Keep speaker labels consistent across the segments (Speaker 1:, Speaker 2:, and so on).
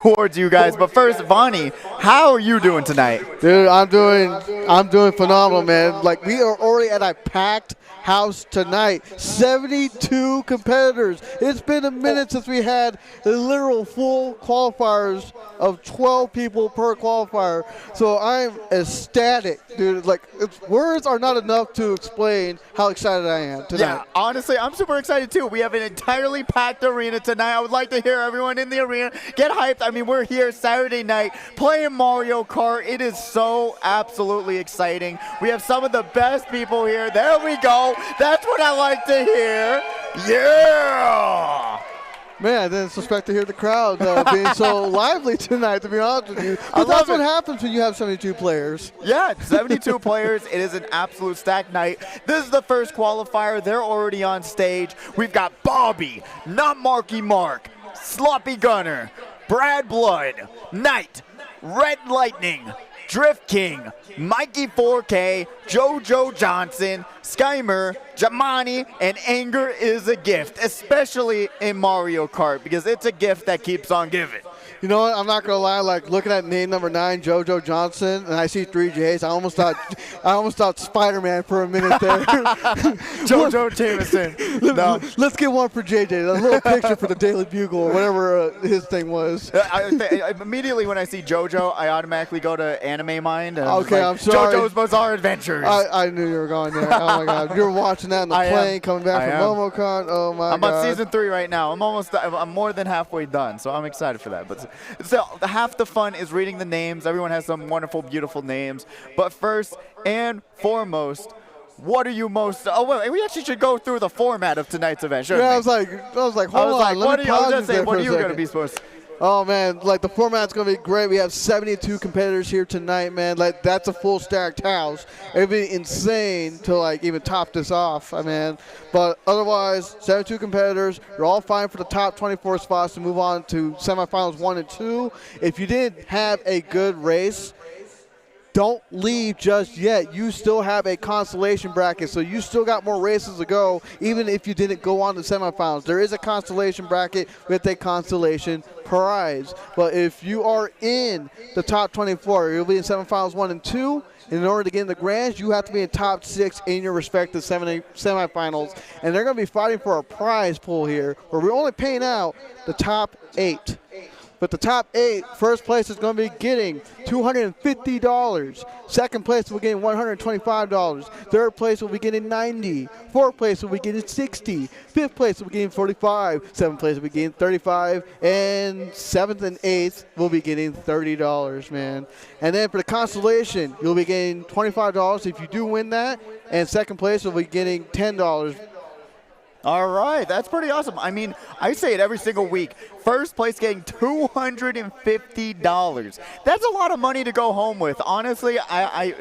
Speaker 1: towards you guys. But first, Vonnie, how are you doing tonight?
Speaker 2: Dude, I'm doing phenomenal, man. Like, we are already at a packed house tonight. 72 competitors. It's been a minute since we had the literal full qualifiers of 12 people per qualifier. So I'm ecstatic, dude. Like, words are not enough to explain how excited I am tonight.
Speaker 1: Yeah, honestly, I'm super excited too. We have an entirely packed arena tonight. I would like to hear everyone in the arena get hyped. I mean, we're here Saturday night playing Mario Kart. It is so absolutely exciting. We have some of the best people here. There we go. That's what I like to hear. Yeah!
Speaker 2: Man, I didn't expect to hear the crowd being so lively tonight, to be honest with you. But that's what happens when you have 72 players.
Speaker 1: Yeah, 72 players. It is an absolute stacked night. This is the first qualifier. They're already on stage. We've got Bobby, Not Marky Mark, Sloppy Gunner, Brad Blood, Knight, Red Lightning, Drift King, Mikey 4K, JoJo Johnson, Skymer, Jamani, and anger is a gift, especially in Mario Kart, because it's a gift that keeps on giving.
Speaker 2: You know what? I'm not gonna lie. Like, looking at name number 9, JoJo Johnson, and I see 3 J's. I almost thought Spider-Man for a minute there.
Speaker 1: JoJo Jameson. No.
Speaker 2: Let's get one for JJ. A little picture for the Daily Bugle or whatever his thing was.
Speaker 1: Immediately when I see JoJo, I automatically go to Anime Mind.
Speaker 2: Okay, I'm sorry.
Speaker 1: JoJo's Bizarre Adventures.
Speaker 2: I knew you were going there. Oh my God! You were watching that in the plane coming back from MomoCon. Oh my God!
Speaker 1: I'm on season 3 right now. I'm more than halfway done, so I'm excited for that. But so half the fun is reading the names. Everyone has some wonderful, beautiful names. But first and foremost, what are you most? Oh wait, we actually should go through the format of tonight's event, shouldn't we?
Speaker 2: I was like, hold on.
Speaker 1: What are you going to be supposed to?
Speaker 2: Oh man, like, the format's gonna be great. We have 72 competitors here tonight, man. Like, that's a full stacked house. It'd be insane to like even top this off, man. But otherwise, 72 competitors. You're all fine for the top 24 spots to move on to semifinals 1 and 2. If you didn't have a good race, don't leave just yet. You still have a consolation bracket, so you still got more races to go, even if you didn't go on to semifinals. There is a consolation bracket with a consolation prize. But if you are in the top 24, you'll be in semifinals 1 and 2. In order to get in the grands, you have to be in top 6 in your respective semifinals. And they're going to be fighting for a prize pool here, where we're only paying out the top 8. But the top 8, first place is going to be getting $250. Second place will be getting $125. Third place will be getting $90. Fourth place will be getting $60. Fifth place will be getting $45. Seventh place will be getting $35. And seventh and eighth will be getting $30, man. And then for the consolation, you'll be getting $25 if you do win that. And second place will be getting $10.
Speaker 1: All right, that's pretty awesome. I mean, I say it every single week. First place getting $250. That's a lot of money to go home with. Honestly, I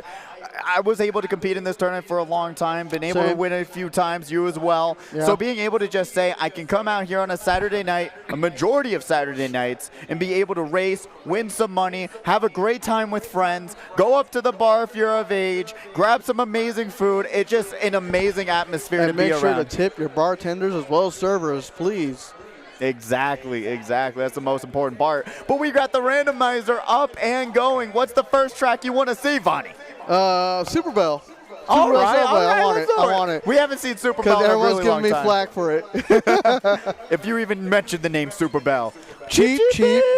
Speaker 1: was able to compete in this tournament for a long time, been able to win it a few times, you as well. Yeah. So being able to just say, I can come out here on a Saturday night, a majority of Saturday nights, and be able to race, win some money, have a great time with friends, go up to the bar if you're of age, grab some amazing food. It's just an amazing atmosphere to be around.
Speaker 2: And make sure to tip your bartenders as well as servers, please.
Speaker 1: Exactly. That's the most important part. But we got the randomizer up and going. What's the first track you want to see, Vonnie?
Speaker 2: Super Bell.
Speaker 1: All right,
Speaker 2: I want it.
Speaker 1: We haven't seen Super Bell in a really long time.
Speaker 2: Because everyone's giving me flack for it.
Speaker 1: If you even mentioned the name Super Bell.
Speaker 2: Cheap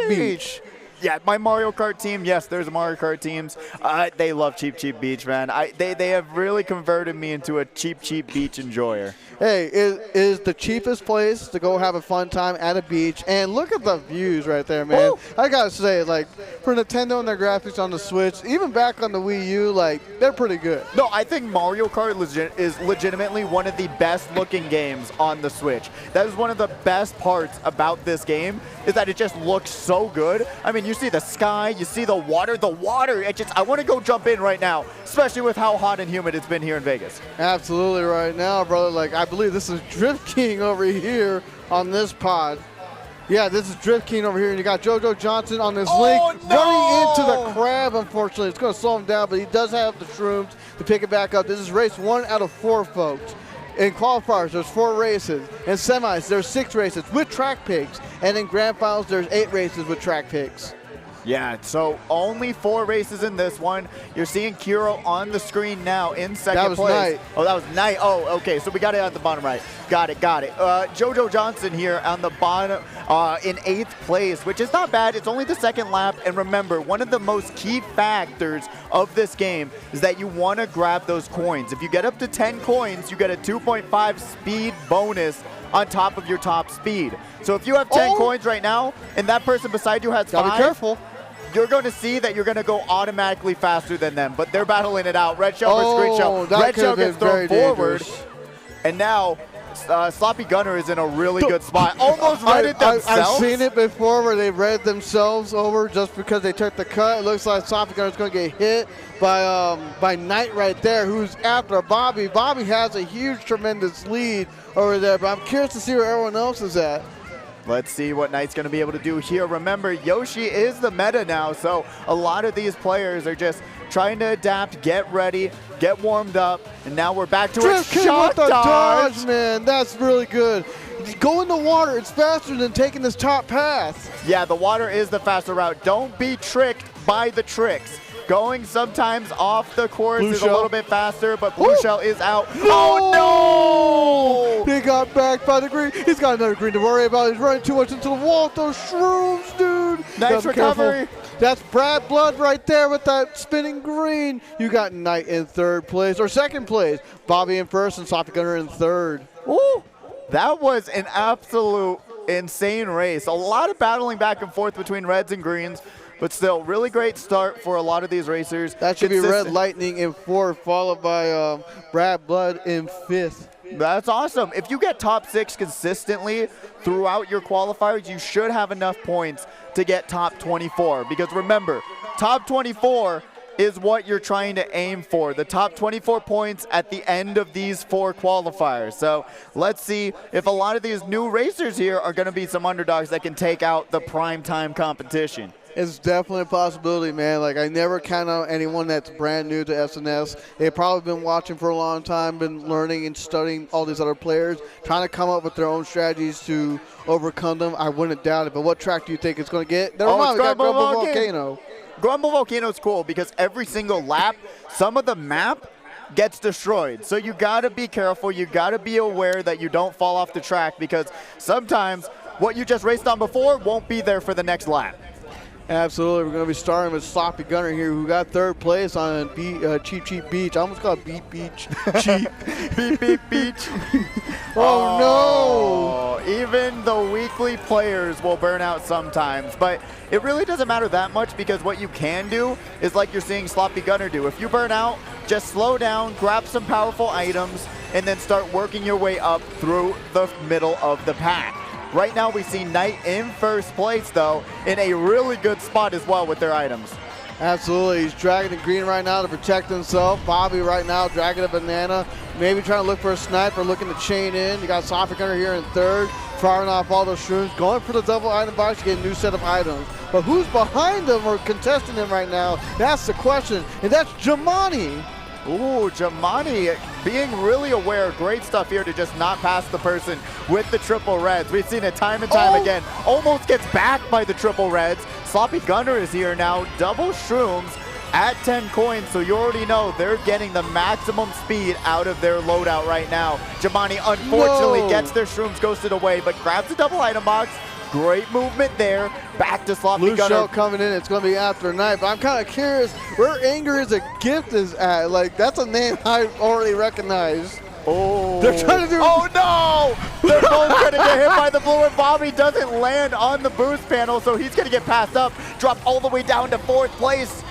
Speaker 2: Beach.
Speaker 1: Yeah, my Mario Kart team, yes, there's Mario Kart teams. They love Cheap Beach, man. They have really converted me into a cheap beach enjoyer.
Speaker 2: Hey, it is the cheapest place to go have a fun time at a beach. And look at the views right there, man. Woo! I got to say, like, for Nintendo and their graphics on the Switch, even back on the Wii U, like, they're pretty good.
Speaker 1: No, I think Mario Kart is legitimately one of the best looking games on the Switch. That is one of the best parts about this game, is that it just looks so good. I mean, you see the sky, you see the water. I want to go jump in right now, especially with how hot and humid it's been here in Vegas.
Speaker 2: Absolutely right now, brother. Like, I believe this is Drift King over here on this pod. Yeah, this is Drift King over here, and you got JoJo Johnson on this link running into the crab, unfortunately. It's going to slow him down, but he does have the shrooms to pick it back up. This is race 1 out of 4, folks. in qualifiers, there's 4 races. In semis, there's 6 races with track picks. And in grand finals, there's 8 races with track picks.
Speaker 1: Yeah, so only 4 races in this one. You're seeing Kuro on the screen now in second place.
Speaker 2: Knight.
Speaker 1: Oh, that was Knight. Oh, okay, so we got it at the bottom right. Got it. JoJo Johnson here on the bottom in 8th place, which is not bad. It's only the 2nd lap. And remember, one of the most key factors of this game is that you want to grab those coins. If you get up to 10 coins, you get a 2.5 speed bonus on top of your top speed. So if you have 10 coins right now and that person beside you has 5,
Speaker 2: gotta be careful.
Speaker 1: You're going to see that you're going to go automatically faster than them, but they're battling it out. Red Shell versus Green Shell. Red Shell gets thrown forward, and now Sloppy Gunner is in a really good spot. Almost read it themselves.
Speaker 2: I've seen it before where they read themselves over just because they took the cut. It looks like Sloppy Gunner's going to get hit by Knight right there, who's after Bobby. Bobby has a huge, tremendous lead over there, but I'm curious to see where everyone else is at.
Speaker 1: Let's see what Knight's going to be able to do here. Remember, Yoshi is the meta now, so a lot of these players are just trying to adapt, get ready, get warmed up, and now we're back to a shot dodge.
Speaker 2: Man, that's really good. Go in the water. It's faster than taking this top path.
Speaker 1: Yeah, the water is the faster route. Don't be tricked by the tricks. Going sometimes off the course is a little bit faster, but Blue Shell is out. Oh, no!
Speaker 2: He got backed by the green. He's got another green to worry about. He's running too much into the wall with those shrooms, dude.
Speaker 1: Nice recovery.
Speaker 2: That's Brad Blood right there with that spinning green. You got Knight in 3rd place, or 2nd place. Bobby in 1st and Sloppy Gunner in 3rd.
Speaker 1: Ooh, that was an absolute insane race. A lot of battling back and forth between reds and greens. But still, really great start for a lot of these racers.
Speaker 2: That should be Red Lightning in 4th, followed by Brad Blood in 5th.
Speaker 1: That's awesome. If you get top 6 consistently throughout your qualifiers, you should have enough points to get top 24. Because remember, top 24 is what you're trying to aim for. The top 24 points at the end of these 4 qualifiers. So let's see if a lot of these new racers here are going to be some underdogs that can take out the primetime competition.
Speaker 2: It's definitely a possibility, man. Like, I never count out anyone that's brand new to SNS. They've probably been watching for a long time, been learning and studying all these other players, trying to come up with their own strategies to overcome them. I wouldn't doubt it. But what track do you think it's going to get? Never mind, we got Grumble Volcano.
Speaker 1: Grumble Volcano is cool because every single lap, some of the map gets destroyed. So you got to be careful. You got to be aware that you don't fall off the track because sometimes what you just raced on before won't be there for the next lap.
Speaker 2: Absolutely. We're going to be starting with Sloppy Gunner here, who got 3rd place on Cheap Cheap Beach. I almost called it Beat Beach. Cheap.
Speaker 1: Beep Beep Beach.
Speaker 2: Oh, no.
Speaker 1: Even the weekly players will burn out sometimes, but it really doesn't matter that much because what you can do is like you're seeing Sloppy Gunner do. If you burn out, just slow down, grab some powerful items, and then start working your way up through the middle of the pack. Right now we see Knight in 1st place, though, in a really good spot as well with their items.
Speaker 2: Absolutely. He's dragging the green right now to protect himself. Bobby right now dragging a banana. Maybe trying to look for a sniper, looking to chain in. You got Sloppy Gunner here in 3rd, firing off all those shrooms, going for the double item box to get a new set of items. But who's behind him or contesting him right now? That's the question, and that's Jamani.
Speaker 1: Ooh, Jamani being really aware. Great stuff here to just not pass the person with the triple reds. We've seen it time and time again. Almost gets backed by the triple reds. Sloppy Gunner is here now. Double shrooms at 10 coins, so you already know they're getting the maximum speed out of their loadout right now. Jamani unfortunately gets their shrooms ghosted away, but grabs the double item box. Great movement there. Back to Sloppy Gunner.
Speaker 2: Blue Shell coming in. It's going to be after Knight. But I'm kind of curious where Anger is a Gift is at. Like, that's a name I already recognize.
Speaker 1: Oh.
Speaker 2: They're trying to do.
Speaker 1: Oh, no. They're both going to get hit by the blue, and Bobby doesn't land on the boost panel, so he's going to get passed up. Dropped all the way down to 4th place.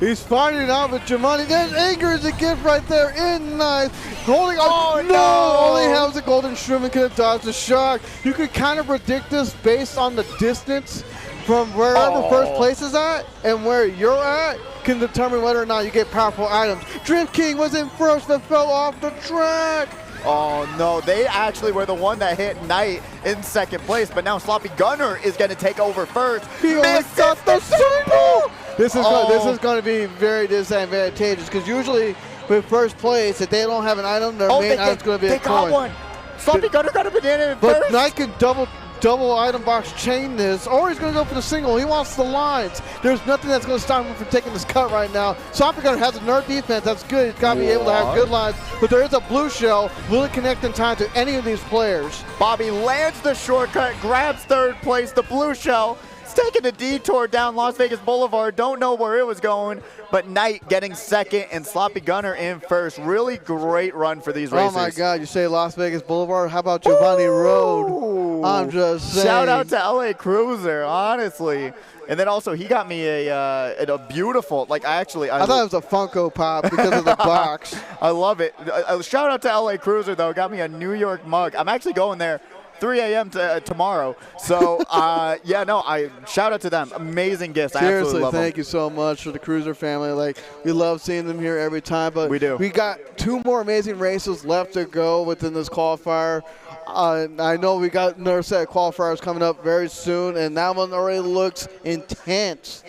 Speaker 2: He's fighting it out with Jamani. There's Anger is a Gift right there in ninth. Holding on. No! Only has a golden shroom and could have dodged the shock. You could kind of predict this based on the distance from wherever 1st place is at and where you're at can determine whether or not you get powerful items. Drift King was in 1st but fell off the track.
Speaker 1: Oh, no. They actually were the one that hit Knight in 2nd place, but now Sloppy Gunner is going to take over 1st.
Speaker 2: He only got the simple. This is going to be very disadvantageous because usually with first place, if they don't have an item, their main item's going to be a coin.
Speaker 1: They got one. Sloppy Gunner got a banana in
Speaker 2: But
Speaker 1: first.
Speaker 2: Knight can double item box chain this, or he's going to go for the single. He wants the lines. There's nothing that's going to stop him from taking this cut right now. Sloppy Gunner has a nerf defense. That's good. He's got to be able to have good lines. But there is a blue shell. Will it connect in time to any of these players?
Speaker 1: Bobby lands the shortcut, grabs third place. The blue shell is taking a detour down Las Vegas Boulevard. Don't know where it was going. But Knight getting second and Sloppy Gunner in first. Really great run for these racers.
Speaker 2: Oh my God, you say Las Vegas Boulevard? How about Giovanni Road? I'm just saying.
Speaker 1: Shout out to LA Cruiser, honestly. And then also he got me a beautiful, like I thought
Speaker 2: it was a Funko Pop because of the box.
Speaker 1: I love it. Shout out to LA Cruiser though, got me a New York mug. I'm actually going there 3 a.m. tomorrow. So, shout out to them. Amazing gifts. I absolutely love them.
Speaker 2: Thank you so much for the Cruiser family. Like, we love seeing them here every time. But
Speaker 1: we do.
Speaker 2: We got 2 more amazing races left to go within this qualifier. I know we got another set of qualifiers coming up very soon, and that one already looks intense.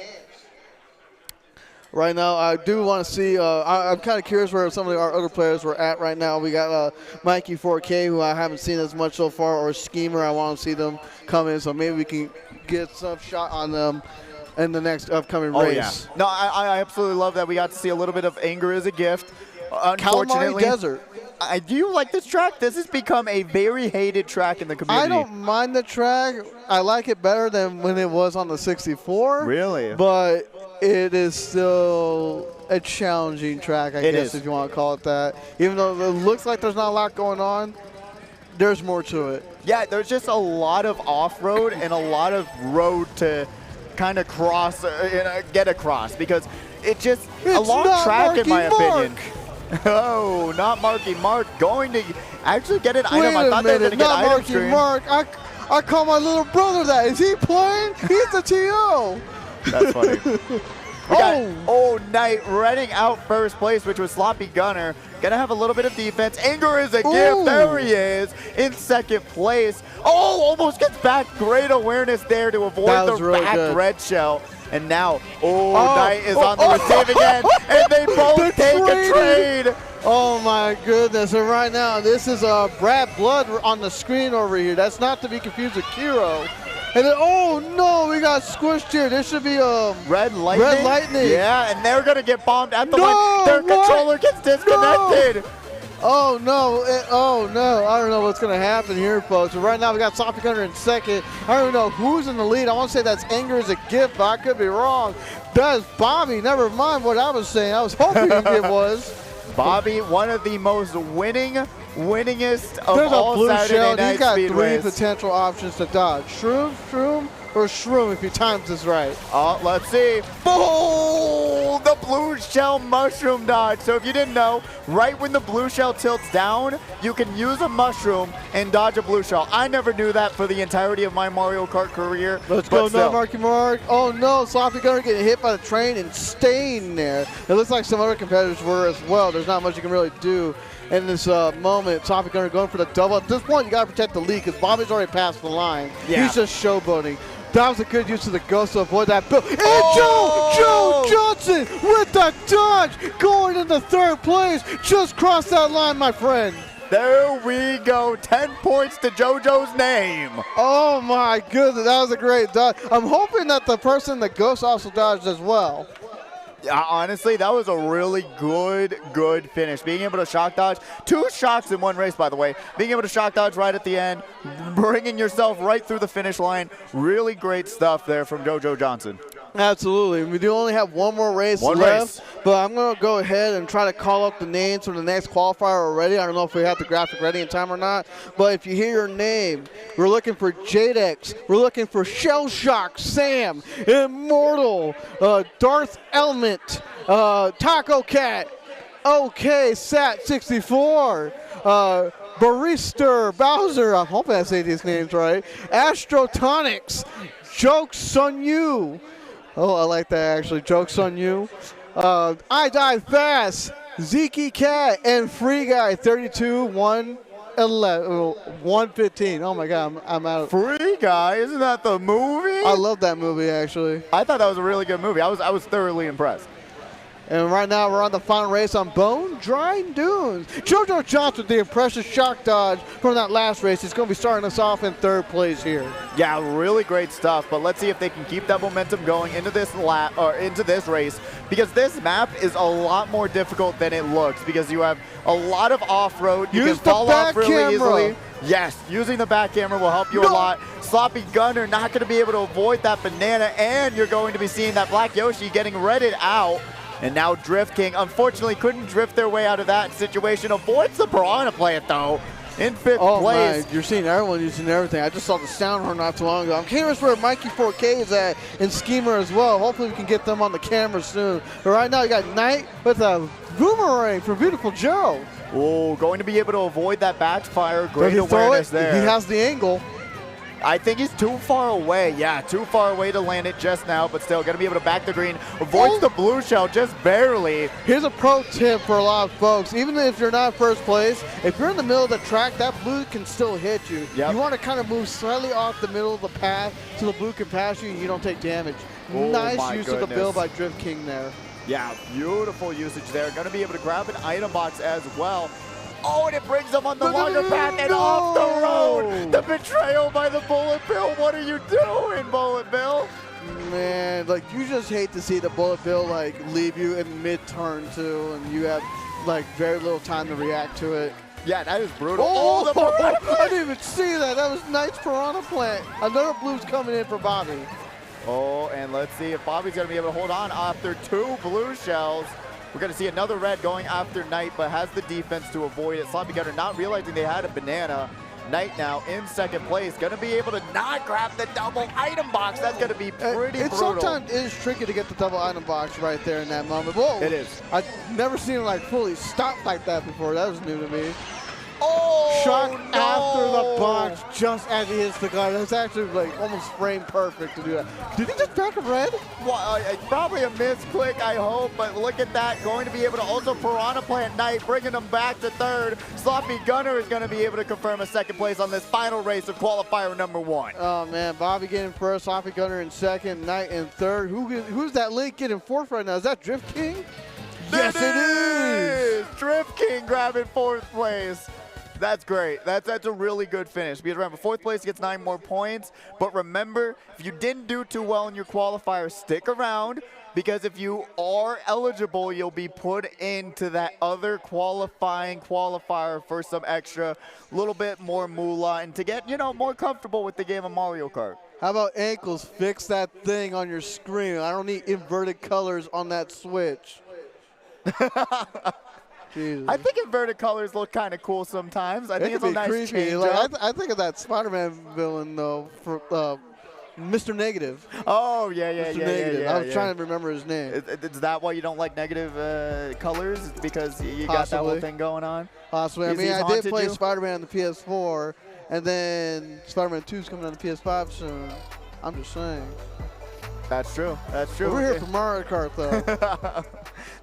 Speaker 2: Right now, I do want to see, I'm kind of curious where some of our other players were at right now. We got Mikey 4K, who I haven't seen as much so far, or Schemer. I want to see them come in, so maybe we can get some shot on them in the next upcoming race.
Speaker 1: Yeah. No, I absolutely love that we got to see a little bit of Anger as a Gift. Unfortunately,
Speaker 2: Calamari Desert.
Speaker 1: I do like this track. This has become a very hated track in the community.
Speaker 2: I don't mind the track. I like it better than when it was on the 64.
Speaker 1: Really?
Speaker 2: But it is still a challenging track, I guess, if you want to call it that. Even though it looks like there's not a lot going on, there's more to it.
Speaker 1: Yeah, there's just a lot of off-road and a lot of road to kind of cross, get across, because it's a long track in my opinion. Oh, not Marky Mark. Going to actually get an item. I thought they were going to get item stream.
Speaker 2: Marky Mark. I call my little brother that. Is he playing? He's the TO.
Speaker 1: That's funny. Knight running out first place, which was Sloppy Gunner. Gonna have a little bit of defense. Anger is a gift. There he is in second place. Oh, almost gets back. Great awareness there to avoid the back red shell. And now, Knight is on the receiving end, and they both take a trade.
Speaker 2: Oh my goodness! And right now, this is Brad Blood on the screen over here. That's not to be confused with Kiro. And then, oh no, we got squished here. This should be
Speaker 1: Red Lightning.
Speaker 2: Red Lightning.
Speaker 1: Yeah, and they're gonna get bombed at the line. Their controller gets disconnected.
Speaker 2: No. Oh no! Oh no! I don't know what's gonna happen here, folks. But right now we got Sloppy Gunner in second. I don't know who's in the lead. I want to say that's Anger as a Gift, but I could be wrong. That's Bobby. Never mind what I was saying. I was hoping it was
Speaker 1: Bobby, one of the most winningest of
Speaker 2: There's
Speaker 1: all
Speaker 2: a blue
Speaker 1: Saturday
Speaker 2: shell.
Speaker 1: night
Speaker 2: He's got
Speaker 1: speedways.
Speaker 2: 3 potential options to dodge: shroom, or shroom if he times this right.
Speaker 1: Let's see. Oh, the blue shell mushroom dodge. So if you didn't know, right when the blue shell tilts down, you can use a mushroom and dodge a blue shell. I never knew that for the entirety of my Mario Kart career.
Speaker 2: Let's go now, Marky Mark. Oh no, Sloppy Gunner getting hit by the train and staying there. It looks like some other competitors were as well. There's not much you can really do in this moment. Sloppy Gunner going for the double. At this point, you got to protect the lead because Bobby's already passed the line.
Speaker 1: Yeah.
Speaker 2: He's just showboating. That was a good use of the ghost to avoid that bill. And Joe Johnson with the dodge going into third place. Just crossed that line, my friend.
Speaker 1: There we go. 10 points to JoJo's name.
Speaker 2: Oh my goodness, that was a great dodge. I'm hoping that the person in the ghost also dodged as well.
Speaker 1: Honestly, that was a really good finish. Being able to shock dodge. 2 shocks in one race, by the way. Being able to shock dodge right at the end. Bringing yourself right through the finish line. Really great stuff there from JoJo Johnson.
Speaker 2: Absolutely. We do only have one more race left, but I'm going to go ahead and try to call up the names for the next qualifier already. I don't know if we have the graphic ready in time or not, but if you hear your name, we're looking for Jadex, we're looking for Shell Shock, Sam, Immortal, Darth Element, Taco Cat, OK, Sat 64, Barista Bowser, I'm hoping I say these names right, Astrotonics, Jokes on You. Oh, I like that actually. Jokes on You. I Die Fast, Zeke Cat, and Free Guy 32-1 115. Oh my God, I'm out.
Speaker 1: Free Guy, isn't that the movie?
Speaker 2: I love that movie actually.
Speaker 1: I thought that was a really good movie. I was thoroughly impressed.
Speaker 2: And right now we're on the final race on Bone Dry Dunes. JoJo Johnson with the impressive shock dodge from that last race. He's going to be starting us off in 3rd place here.
Speaker 1: Yeah, really great stuff. But let's see if they can keep that momentum going into this into this race, because this map is a lot more difficult than it looks, because you have a lot of off-road. You can fall off really easily. Yes, using the back camera will help you a lot. Sloppy Gunner not going to be able to avoid that banana, and you're going to be seeing that Black Yoshi getting redded out. And now Drift King, unfortunately, couldn't drift their way out of that situation. Avoids the piranha plant, though, in 5th place.
Speaker 2: My, you're seeing everyone using everything. I just saw the sound horn not too long ago. I'm curious where Mikey 4K is at and Schemer as well. Hopefully we can get them on the camera soon. But right now you got Knight with a boomerang for Beautiful Joe.
Speaker 1: Oh, going to be able to avoid that backfire. Great awareness there.
Speaker 2: He has the angle.
Speaker 1: I think he's too far away. Yeah, too far away to land it just now, but still going to be able to back the green. Avoids the blue shell just barely.
Speaker 2: Here's a pro tip for a lot of folks. Even if you're not 1st place, if you're in the middle of the track, that blue can still hit you.
Speaker 1: Yep.
Speaker 2: You want to kind of move slightly off the middle of the path so the blue can pass you and you don't take damage.
Speaker 1: Oh,
Speaker 2: nice use of the bill by Drift King there.
Speaker 1: Yeah, beautiful usage there. Going to be able to grab an item box as well. Oh, and it brings them on the longer path and off the road. The betrayal by the Bullet Bill. What are you doing, Bullet Bill?
Speaker 2: Man, like, you just hate to see the Bullet Bill, like, leave you in mid-turn, too, and you have, like, very little time to react to it.
Speaker 1: Yeah, that is brutal.
Speaker 2: Oh, I didn't even see that. That was Knight's piranha plant. Another blue's coming in for Bobby.
Speaker 1: Oh, and let's see if Bobby's going to be able to hold on after 2 blue shells. We're going to see another red going after Knight, but has the defense to avoid it. Sloppy Gunner not realizing they had a banana. Knight now in 2nd place. Going to be able to not grab the double item box. That's going to be pretty brutal.
Speaker 2: Sometimes is tricky to get the double item box right there in that moment. Whoa.
Speaker 1: It is.
Speaker 2: I've never seen it like fully stop like that before. That was new to me.
Speaker 1: Oh,
Speaker 2: shot
Speaker 1: no.
Speaker 2: after the box just as he hits the guard. That's actually like almost frame perfect to do that. Did he just back a red?
Speaker 1: Well, probably a misclick, I hope, but look at that. Going to be able to also Piranha Plant Knight, bringing them back to 3rd. Sloppy Gunner is going to be able to confirm a 2nd place on this final race of qualifier number 1.
Speaker 2: Oh, man. Bobby getting 1st, Sloppy Gunner in 2nd, Knight in 3rd. Who's that Link getting 4th right now? Is that Drift King?
Speaker 1: Yes, it is! Drift King grabbing 4th place. That's great. That's a really good finish. Because remember, 4th place gets 9 more points. But remember, if you didn't do too well in your qualifier, stick around. Because if you are eligible, you'll be put into that other qualifying qualifier for some extra, little bit more moolah, and to get, more comfortable with the game of Mario Kart.
Speaker 2: How about ankles? Fix that thing on your screen. I don't need inverted colors on that Switch. Jesus.
Speaker 1: I think inverted colors look kind of cool sometimes. I think it's a nice
Speaker 2: creepy.
Speaker 1: change.
Speaker 2: Like, I think of that Spider-Man villain though, for Mr. Negative.
Speaker 1: Oh yeah.
Speaker 2: I was trying to remember his name.
Speaker 1: Is that why you don't like negative colors? It's because you got that whole thing going on?
Speaker 2: Possibly. I mean, I did play Spider-Man on the PS4, and then Spider-Man 2 is coming on the PS5 soon. I'm just saying.
Speaker 1: That's true. That's true.
Speaker 2: We're here for Mario Kart, though.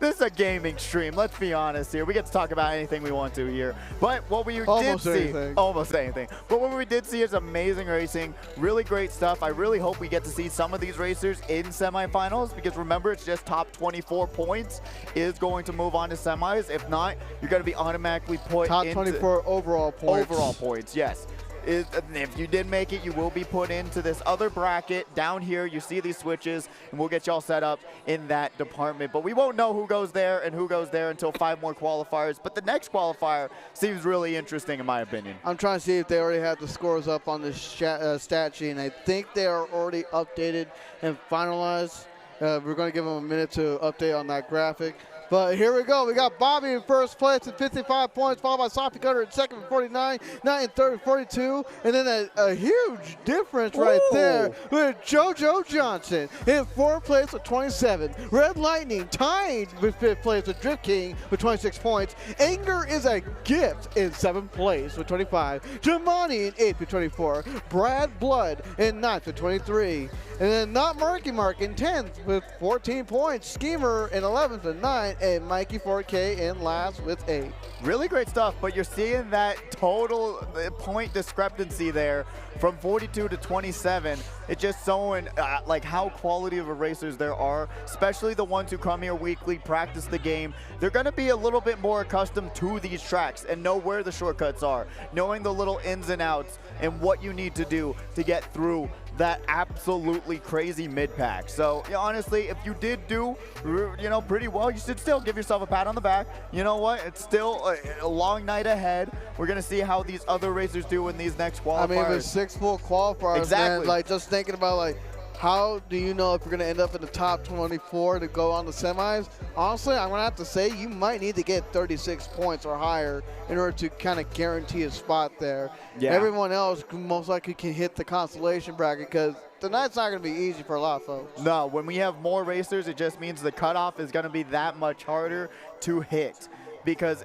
Speaker 1: This is a gaming stream. Let's be honest here. We get to talk about anything we want to here. But what we did see, almost anything. But what we did see is amazing racing, really great stuff. I really hope we get to see some of these racers in semifinals, because remember, it's just top 24 points is going to move on to semis. If not, you're going to be automatically put
Speaker 2: top
Speaker 1: into
Speaker 2: 24 overall points.
Speaker 1: Overall points, yes. If you did make it, you will be put into this other bracket. Down here, you see these switches, and we'll get you all set up in that department. But we won't know who goes there and who goes there until 5 more qualifiers. But the next qualifier seems really interesting, in my opinion.
Speaker 2: I'm trying to see if they already have the scores up on this stat sheet, and I think they are already updated and finalized. We're going to give them a minute to update on that graphic. But here we go. We got Bobby in 1st place at 55 points, followed by Sloppy Gunner in 2nd with 49, Knight in 3rd with 42, and then a huge difference right there with JoJo Johnson in 4th place with 27. Red Lightning tied with 5th place with Drift King with 26 points. Anger is a Gift in 7th place with 25. Jamani in 8th with 24. Brad Blood in 9th with 23. And then Not Marky Mark in 10th with 14 points. Schemer in 11th with 9. and Mikey 4K in last with 8.
Speaker 1: Really great stuff, but you're seeing that total point discrepancy there from 42 to 27. It's just showing like how quality of racers there are, especially the ones who come here weekly, practice the game. They're going to be a little bit more accustomed to these tracks and know where the shortcuts are, knowing the little ins and outs and what you need to do to get through that absolutely crazy mid-pack. So honestly, if you did do pretty well, you should still give yourself a pat on the back. You know what? It's still a long night ahead. We're gonna see how these other racers do in these next qualifiers.
Speaker 2: I mean, with 6 full qualifiers,
Speaker 1: exactly.
Speaker 2: Man, like just thinking about like, how do you know if you're going to end up in the top 24 to go on the semis? Honestly, I'm going to have to say you might need to get 36 points or higher in order to kind of guarantee a spot there. Yeah. Everyone else most likely can hit the consolation bracket because tonight's not going to be easy for a lot of folks.
Speaker 1: No, when we have more racers, it just means the cutoff is going to be that much harder to hit. Because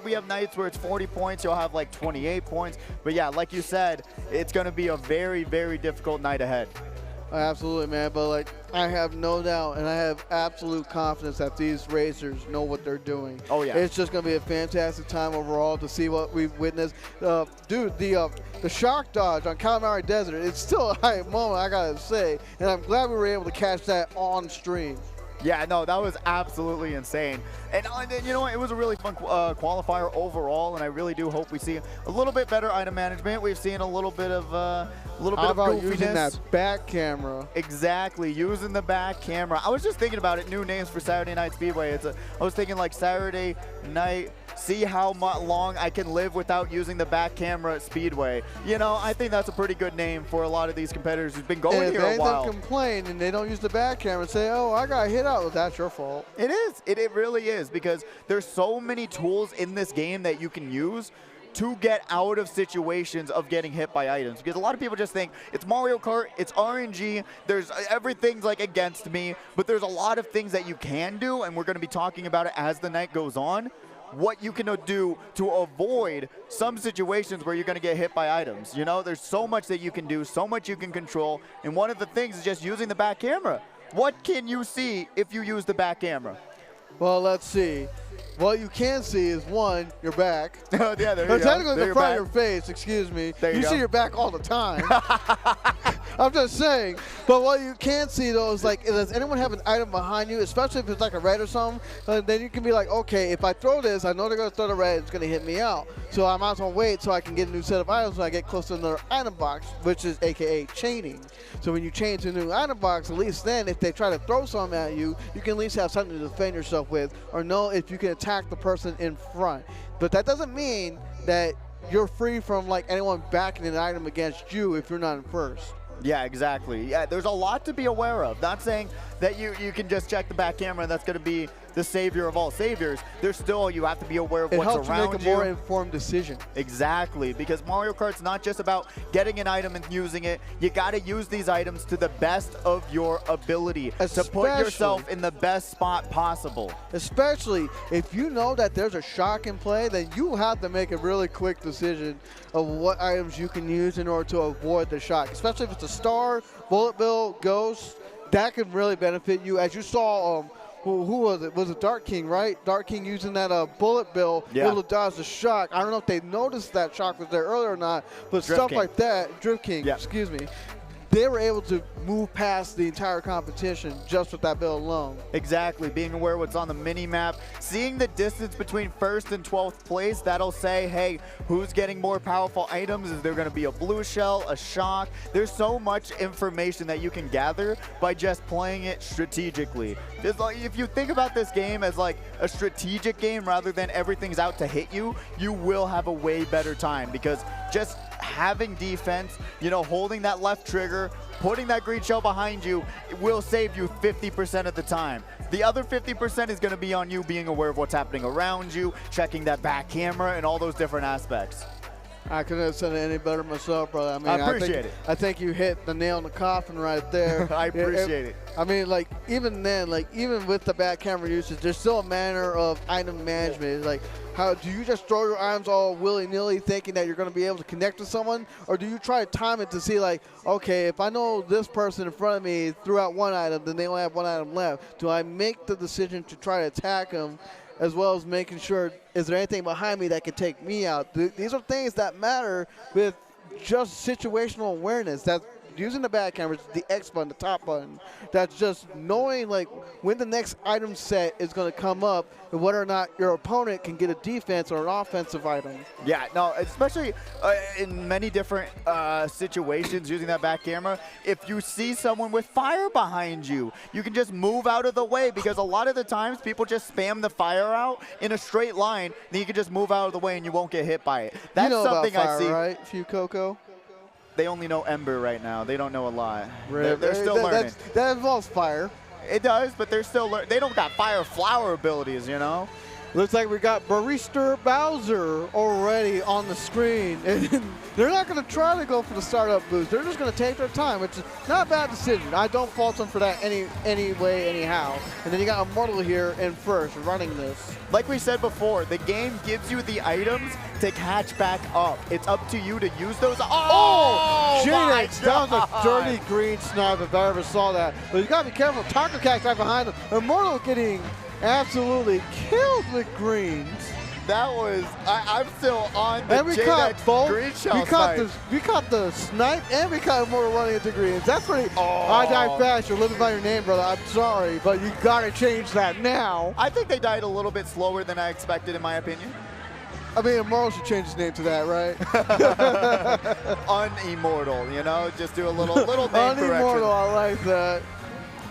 Speaker 1: we have nights where it's 40 points, you'll have like 28 points. But yeah, like you said, it's going to be a very, very difficult night ahead.
Speaker 2: Absolutely, man. But like, I have no doubt and I have absolute confidence that these racers know what they're doing.
Speaker 1: Oh yeah,
Speaker 2: it's just gonna be a fantastic time overall to see what we've witnessed. Dude, the shock dodge on Calamari Desert, it's still a high moment, I gotta say, and I'm glad we were able to catch that on stream.
Speaker 1: Yeah, no, that was absolutely insane. And you know what? It was a really fun qualifier overall, and I really do hope we see a little bit better item management. We've seen a little bit of goofiness.
Speaker 2: Using that back camera?
Speaker 1: Exactly, using the back camera. I was just thinking about it. New names for Saturday Night Speedway. I was thinking like Saturday Night. See how long I can live without using the back camera at Speedway. You know, I think that's a pretty good name for a lot of these competitors who've been going here a while.
Speaker 2: If they complain and they don't use the back camera and say, oh, I got hit out, well, that's your fault.
Speaker 1: It is. It really is, because there's so many tools in this game that you can use to get out of situations of getting hit by items. Because a lot of people just think, it's Mario Kart, it's RNG, everything's like against me, but there's a lot of things that you can do, and we're going to be talking about it as the night goes on. What you can do to avoid some situations where you're going to get hit by items. You know, there's so much that you can do, so much you can control, and one of the things is just using the back camera. What can you see if you use the back camera?
Speaker 2: Well, let's see. What you can see is, one, your back.
Speaker 1: Oh, yeah, there you go.
Speaker 2: Technically, the front of your face, excuse me. You see your back all the time. I'm just saying. But what you can't see, though, is like, does anyone have an item behind you, especially if it's like a red or something? Then you can be like, okay, if I throw this, I know they're going to throw the red, it's going to hit me out. So I might as well wait so I can get a new set of items when I get close to another item box, which is AKA chaining. So when you chain to a new item box, at least then, if they try to throw something at you, you can at least have something to defend yourself with, or know if you can attack the person in front. But that doesn't mean that you're free from like anyone backing an item against you if you're not in first.
Speaker 1: Yeah, exactly. Yeah, there's a lot to be aware of. Not saying that you can just check the back camera and that's going to be the savior of all saviors. There's still, you have to be aware of what's around you.
Speaker 2: It helps you make a more informed decision.
Speaker 1: Exactly, because Mario Kart's not just about getting an item and using it. You got to use these items to the best of your ability to put yourself in the best spot possible.
Speaker 2: Especially if you know that there's a shock in play, then you have to make a really quick decision of what items you can use in order to avoid the shock. Especially if it's a star, bullet bill, ghost, that can really benefit you. As you saw, who was it? Was it Dark King, right? Dark King using that bullet bill, able to dodge the shock. I don't know if they noticed that shock was there earlier or not, but stuff like that, Drift King, excuse me, they were able to move past the entire competition just with that bill alone.
Speaker 1: Exactly, being aware of what's on the mini-map, seeing the distance between 1st and 12th place, that'll say, hey, who's getting more powerful items? Is there gonna be a blue shell, a shock? There's so much information that you can gather by just playing it strategically. If you think about this game as like a strategic game rather than everything's out to hit you, you will have a way better time, because just having defense, you know, holding that left trigger, putting that green shell behind you, it will save you 50% of the time. The other 50% is going to be on you being aware of what's happening around you, checking that back camera, and all those different aspects.
Speaker 2: I couldn't have said it any better myself, brother. I mean,
Speaker 1: I appreciate it.
Speaker 2: I think you hit the nail in the coffin right there.
Speaker 1: I appreciate it.
Speaker 2: I mean, like, even then, like even with the bad camera usage, there's still a manner of item management. It's like, how do you just throw your items all willy-nilly thinking that you're going to be able to connect with someone? Or do you try to time it to see like, okay, if I know this person in front of me threw out one item, then they only have one item left. Do I make the decision to try to attack them, as well as making sure, is there anything behind me that can take me out? These are things that matter with just situational awareness. That's using the back cameras, the X button, the top button. That's just knowing like when the next item set is going to come up and whether or not your opponent can get a defense or an offensive item.
Speaker 1: Yeah, no, especially in many different situations using that back camera. If you see someone with fire behind you, you can just move out of the way, because a lot of the times people just spam the fire out in a straight line, then you can just move out of the way and you won't get hit by it. That's
Speaker 2: you know
Speaker 1: something
Speaker 2: about fire,
Speaker 1: I see.
Speaker 2: Right, Few Coco?
Speaker 1: They only know Ember right now. They don't know a lot.
Speaker 2: Right.
Speaker 1: They're still learning.
Speaker 2: That involves fire.
Speaker 1: It does, but they're still learning. They don't got fire flower abilities, you know?
Speaker 2: Looks like we got Barista Bowser already on the screen. And they're not going to try to go for the startup boost. They're just going to take their time, which is not a bad decision. I don't fault them for that any way, anyhow. And then you got Immortal here in first, running this.
Speaker 1: Like we said before, the game gives you the items to catch back up. It's up to you to use those. Oh!
Speaker 2: JX, that was a dirty green snipe if I ever saw that. But you got to be careful. Taco Cat right behind him. Immortal getting absolutely killed with greens.
Speaker 1: That was, I'm still on the
Speaker 2: and we caught
Speaker 1: JX
Speaker 2: both.
Speaker 1: green shell snipe.
Speaker 2: We caught the snipe and we caught Immortal running into greens. That's pretty. I die fast. You're living by your name, brother. I'm sorry, but you got to change that now.
Speaker 1: I think they died a little bit slower than I expected, in my opinion.
Speaker 2: I mean, Immortal should change his name to that, right?
Speaker 1: Unimmortal, you know? Just do a little name correction.
Speaker 2: Unimmortal, I like that.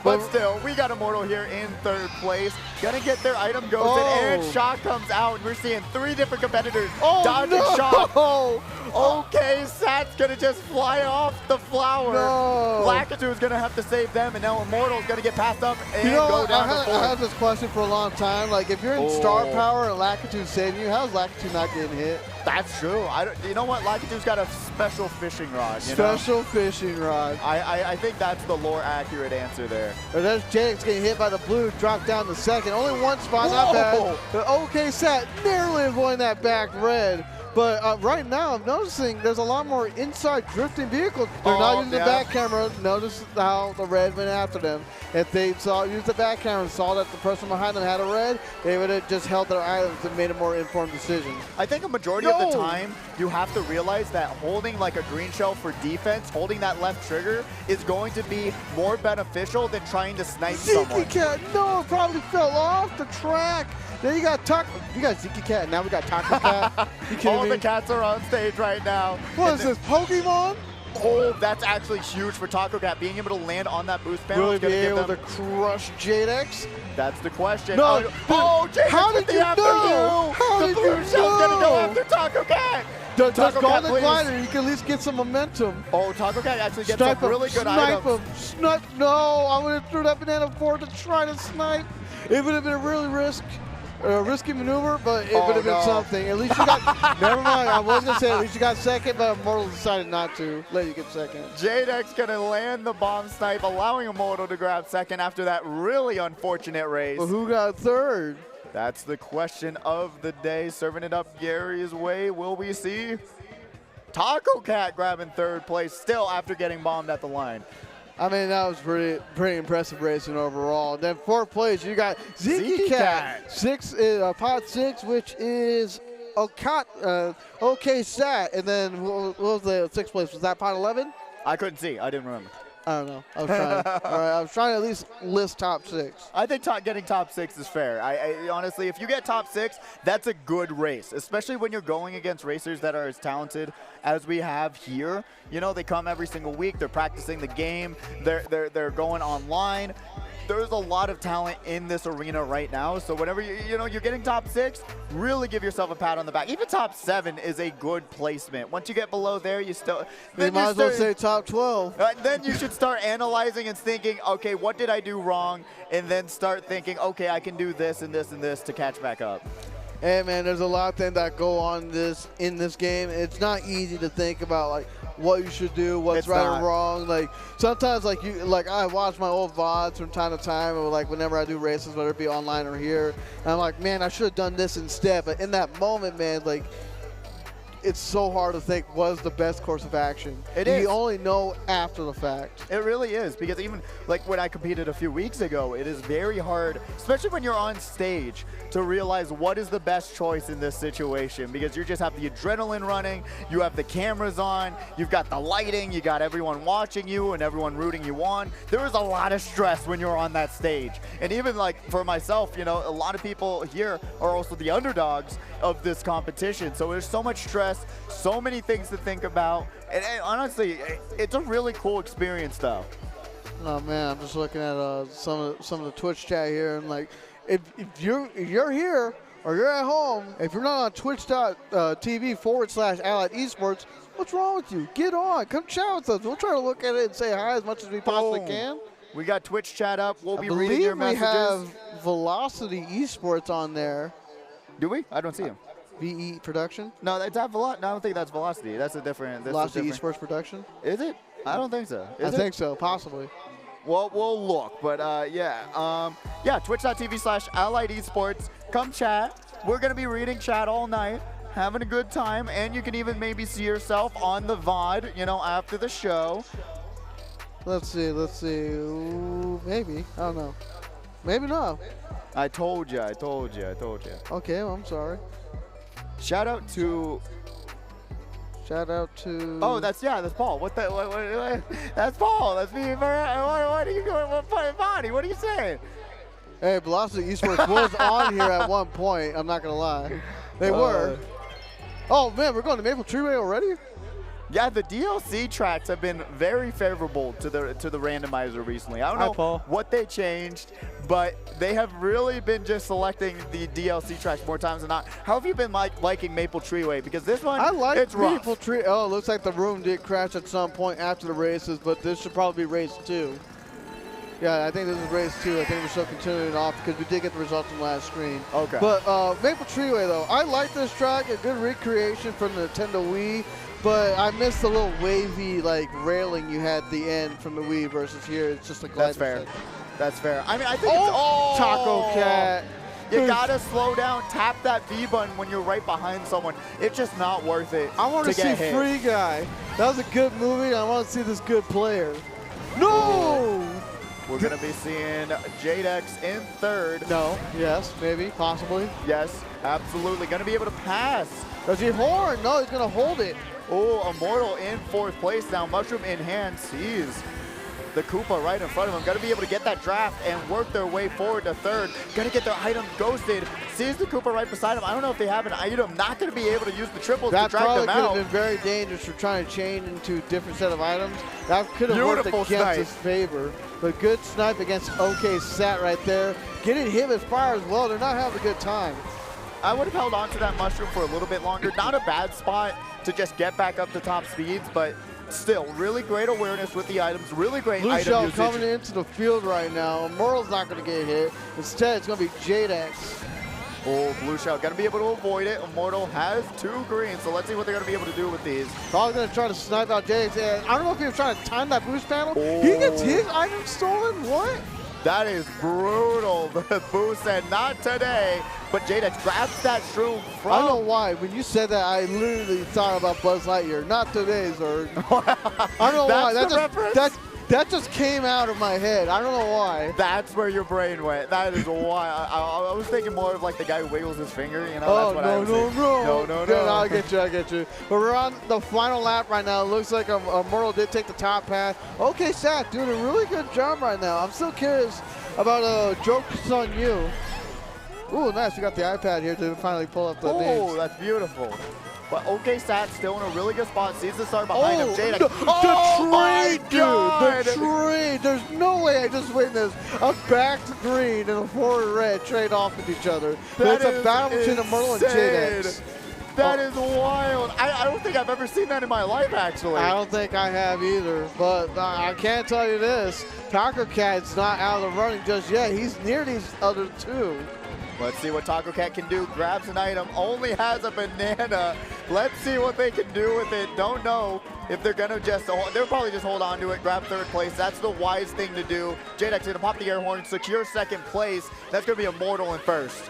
Speaker 1: But still, we got Immortal here in third place. Gonna get their item ghosted, and Shot comes out, and we're seeing 3 different competitors dodging Shot. Okay, Sat's gonna just fly off the flower. Lakitu's gonna have to save them, and now Immortal's gonna get passed up and go down to 4th.
Speaker 2: I had this question for a long time. Like, if you're in star power and Lakitu's saving you, how's Lakitu not getting hit?
Speaker 1: That's true. You know what? Lakitu's got a special fishing rod.
Speaker 2: Special fishing rod.
Speaker 1: I think that's the lore accurate answer there.
Speaker 2: But there's Jake's getting hit by the blue, dropped down to second. Only one spot, not bad. But OK Sat narrowly avoiding that back red. But right now, I'm noticing there's a lot more inside drifting vehicles. They're not using the back camera. Notice how the red went after them. If they used the back camera and saw that the person behind them had a red, they would have just held their items and made a more informed decision.
Speaker 1: I think a majority of the time, you have to realize that holding like a green shell for defense, holding that left trigger, is going to be more beneficial than trying to snipe someone.
Speaker 2: Cat, no, probably fell off the track. Then you got Ziki Cat, and now we got Taco Cat.
Speaker 1: All the cats are on stage right now.
Speaker 2: What is this, Pokemon?
Speaker 1: Oh, that's actually huge for Taco Cat. Being able to land on that boost panel
Speaker 2: Will
Speaker 1: is
Speaker 2: he be
Speaker 1: going to give
Speaker 2: able
Speaker 1: them...
Speaker 2: to crush Jadex?
Speaker 1: That's the question.
Speaker 2: No,
Speaker 1: Jadex,
Speaker 2: how did you know? How did you know?
Speaker 1: The blue shell's going to go after Taco Cat.
Speaker 2: Does
Speaker 1: Taco Cat,
Speaker 2: Golden Glider, you can at least get some momentum.
Speaker 1: Oh, Taco Cat actually gets some really good items.
Speaker 2: Snipe him. No, I would have threw that banana forward to try to snipe. It would have been a really risky maneuver, but it would have been something. At least you got, never mind, I was going to say at least you got second, but Immortal decided not to let you get second.
Speaker 1: Jadex going to land the bomb snipe, allowing Immortal to grab second after that really unfortunate race.
Speaker 2: Well, who got third?
Speaker 1: That's the question of the day. Serving it up Gary's way. Will we see Taco Cat grabbing third place still after getting bombed at the line?
Speaker 2: I mean, that was pretty impressive racing overall. Then fourth place, you got Ziki Cat. Pot 6, which is OK Sat. And then what was the 6th place? Was that Pot 11?
Speaker 1: I couldn't see. I didn't remember.
Speaker 2: I don't know. I was trying. All right, I was trying to at least list top 6.
Speaker 1: I think getting top 6 is fair. I honestly, if you get top 6, that's a good race, especially when you're going against racers that are as talented as we have here. You know, they come every single week. They're practicing the game. They're going online. There's a lot of talent in this arena right now. So whenever you're getting top 6, really give yourself a pat on the back. Even top 7 is a good placement. Once you get below there, you still.
Speaker 2: You might as well say top 12.
Speaker 1: Then you should start analyzing and thinking, okay, what did I do wrong? And then start thinking, okay, I can do this and this and this to catch back up.
Speaker 2: Hey man, there's a lot of things that go on in this game. It's not easy to think about like what you should do, what's right or wrong. Like sometimes I watch my old VODs from time to time, or like whenever I do races, whether it be online or here, and I'm like, man, I should have done this instead. But in that moment, man, like it's so hard to think what is the best course of action. You only know after the fact.
Speaker 1: It really is, because even like when I competed a few weeks ago, it is very hard, especially when you're on stage, to realize what is the best choice in this situation, because you just have the adrenaline running, you have the cameras on, you've got the lighting, you got everyone watching you and everyone rooting you on. There is a lot of stress when you're on that stage. And even like for myself, you know, a lot of people here are also the underdogs of this competition. So there's so much stress, so many things to think about. And honestly, it's a really cool experience though.
Speaker 2: Oh man, I'm just looking at some of the Twitch chat here, and like, if you're here or you're at home, if you're not on twitch.tv/Allied Esports, what's wrong with you? Get on, come chat with us. We'll try to look at it and say hi as much as we possibly can.
Speaker 1: We got Twitch chat up. We'll be reading your messages.
Speaker 2: I believe we have Velocity Esports on there.
Speaker 1: Do we? I don't see him.
Speaker 2: VE Production?
Speaker 1: No, that's not Velocity. No, I don't think that's Velocity. That's a different.
Speaker 2: Velocity Esports Production?
Speaker 1: Is it? I don't think so.
Speaker 2: I think so, possibly.
Speaker 1: Well, we'll look, but yeah, twitch.tv/Allied Esports. Come chat. We're gonna be reading chat all night, having a good time, and you can even maybe see yourself on the VOD, you know, after the show.
Speaker 2: Let's see. Ooh, maybe. I don't know. Maybe not.
Speaker 1: I told you.
Speaker 2: Okay, well, I'm sorry.
Speaker 1: Shout out to.
Speaker 2: Oh,
Speaker 1: that's Paul. What? That's Paul. That's me. What are you going? What body? What are you saying?
Speaker 2: Hey, Velocity Esports was on here at one point. I'm not gonna lie, they were. Oh man, we're going to Maple Treeway already.
Speaker 1: Yeah, the DLC tracks have been very favorable to the randomizer recently. I don't know what they changed, but they have really been just selecting the DLC tracks more times than not. How have you been liking Maple Treeway? Because this one, it's rough.
Speaker 2: Maple Tree. Oh, it looks like the room did crash at some point after the races, but this should probably be race 2. Yeah, I think this is race 2. I think we're still continuing off because we did get the results from last screen.
Speaker 1: Okay.
Speaker 2: But Maple Treeway, though, I like this track. A good recreation from the Nintendo Wii. But I missed the little wavy like railing you had at the end from the Wii versus here. It's just a glide.
Speaker 1: That's fair. I mean, I think it's
Speaker 2: Taco Cat.
Speaker 1: You gotta slow down, tap that B button when you're right behind someone. It's just not worth it.
Speaker 2: I want to see Free Guy. That was a good movie. I want to see this good player. No!
Speaker 1: We're gonna be seeing Jadex in 3rd.
Speaker 2: No. Yes. Maybe. Possibly.
Speaker 1: Yes. Absolutely. Gonna be able to pass.
Speaker 2: Does he horn? No, he's gonna hold it.
Speaker 1: Oh, Immortal in 4th place now. Mushroom in hand sees the Koopa right in front of him. Got to be able to get that draft and work their way forward to 3rd. Got to get their item ghosted. Sees the Koopa right beside him. I don't know if they have an item. Not going to be able to use the triples to drag them out.
Speaker 2: That probably could have been very dangerous for trying to chain into a different set of items. That could have worked against his favor. But good snipe against OK Sat right there. Getting hit with fire as well. They're not having a good time.
Speaker 1: I would have held on to that mushroom for a little bit longer. Not a bad spot to just get back up to top speeds, but still, really great awareness with the items, really great item usage.
Speaker 2: Coming into the field right now. Immortal's not going to get hit. Instead, it's going to be Jadex.
Speaker 1: Oh, Blue Shell going to be able to avoid it. Immortal has 2 greens, so let's see what they're going to be able to do with these.
Speaker 2: Probably going to try to snipe out Jadex. And I don't know if he was trying to time that boost panel. Oh. He gets his item stolen? What?
Speaker 1: That is brutal. The boost said, not today. But Jadex grabs that shroom from...
Speaker 2: I don't know why. When you said that, I literally thought about Buzz Lightyear. Not today, sir. I don't know why. That just came out of my head. I don't know why.
Speaker 1: That's where your brain went. That is why. I was thinking more of like the guy who wiggles his finger. You know,
Speaker 2: oh,
Speaker 1: that's what
Speaker 2: no. I get you. But we're on the final lap right now. It looks like Immortal did take the top path. OK, Sat doing a really good job right now. I'm still curious about Jokes on You. Ooh, nice. We got the iPad here to finally pull up the names.
Speaker 1: Oh, that's beautiful. But OK Sat still in a really good spot. Sees the start behind him. Jadex.
Speaker 2: The trade, dude. The trade. There's no way I just witnessed a backed green and a forward red trade off with each other. It's a battle between Immortal and Jadex.
Speaker 1: That is wild. I don't think I've ever seen that in my life, actually.
Speaker 2: I don't think I have either. But I can't tell you this. Taco Cat's not out of the running just yet. He's near these other 2.
Speaker 1: Let's see what Taco Cat can do. Grabs an item, only has a banana. Let's see what they can do with it. Don't know if they're gonna they'll probably just hold on to it, grab third place. That's the wise thing to do. JDEX gonna pop the air horn, secure second place. That's gonna be Immortal in first.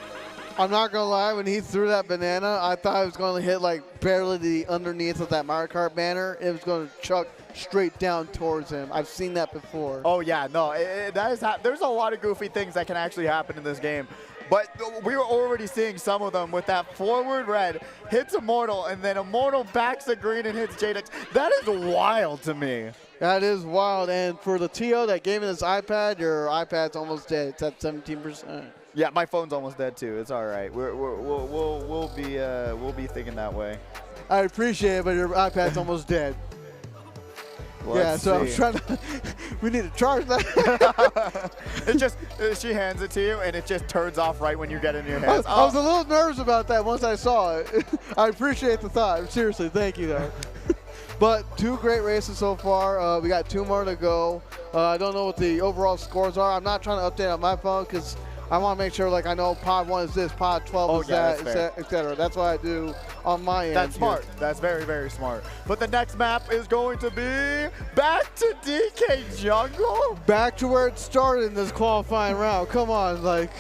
Speaker 2: I'm not gonna lie, when he threw that banana, I thought it was gonna hit like barely the underneath of that Mario Kart banner. It was gonna chuck straight down towards him. I've seen that before.
Speaker 1: Oh yeah, no, there's a lot of goofy things that can actually happen in this game. But we were already seeing some of them with that forward red, hits Immortal, and then Immortal backs the green and hits JDEX. That is wild to me.
Speaker 2: That is wild. And for the TO that gave me this iPad, your iPad's almost dead. It's at 17%.
Speaker 1: Yeah, my phone's almost dead too. It's all right. We'll be thinking that way.
Speaker 2: I appreciate it, but your iPad's almost dead.
Speaker 1: Let's
Speaker 2: so
Speaker 1: see.
Speaker 2: I was trying to. We need to charge that.
Speaker 1: It just she hands it to you and it just turns off right when you get it in your hands.
Speaker 2: I was a little nervous about that once I saw it. I appreciate the thought. Seriously, thank you though. But 2 great races so far. We got 2 more to go. I don't know what the overall scores are. I'm not trying to update on my phone because I want to make sure, like, I know pod 1 is this, pod 12 is that, etc. That's what I do on my end.
Speaker 1: That's smart. That's very, very smart. But the next map is going to be back to DK Jungle.
Speaker 2: Back to where it started in this qualifying round. Come on, like,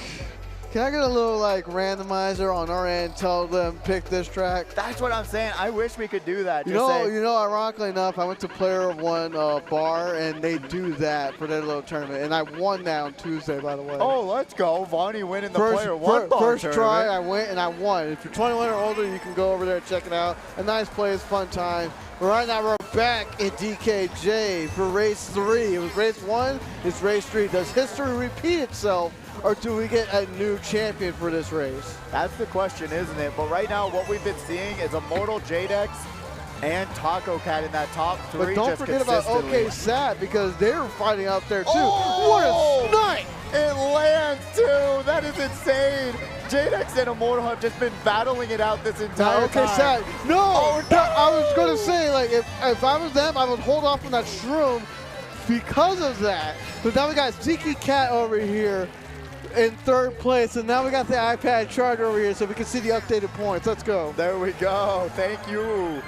Speaker 2: can I get a little, like, randomizer on our end, tell them pick this track?
Speaker 1: That's what I'm saying. I wish we could do that.
Speaker 2: You know, ironically enough, I went to Player One bar, and they do that for their little tournament, and I won that on Tuesday, by the way.
Speaker 1: Oh, let's go. Vonnie winning the Player One bar
Speaker 2: First
Speaker 1: tournament.
Speaker 2: try, I went, and I won. If you're 21 or older, you can go over there and check it out. A nice place, fun time. But right now, we're back in DKJ for race 3. It was race 1, it's race 3. Does history repeat itself, or do we get a new champion for this race?
Speaker 1: That's the question, isn't it? But right now, what we've been seeing is Immortal, JDEX, and Taco Cat in that top 3.
Speaker 2: But don't forget about OK Sat, because they were fighting out there too.
Speaker 1: Oh!
Speaker 2: What a snipe!
Speaker 1: It lands too. That is insane. JDEX and Immortal have just been battling it out this entire
Speaker 2: OK
Speaker 1: time.
Speaker 2: Sat. No! I was going to say, like, if I was them, I would hold off on that shroom because of that. But now we got Zeke Cat over here in 3rd place, and now we got the iPad charger over here so we can see the updated points. Let's go.
Speaker 1: There we go. Thank you.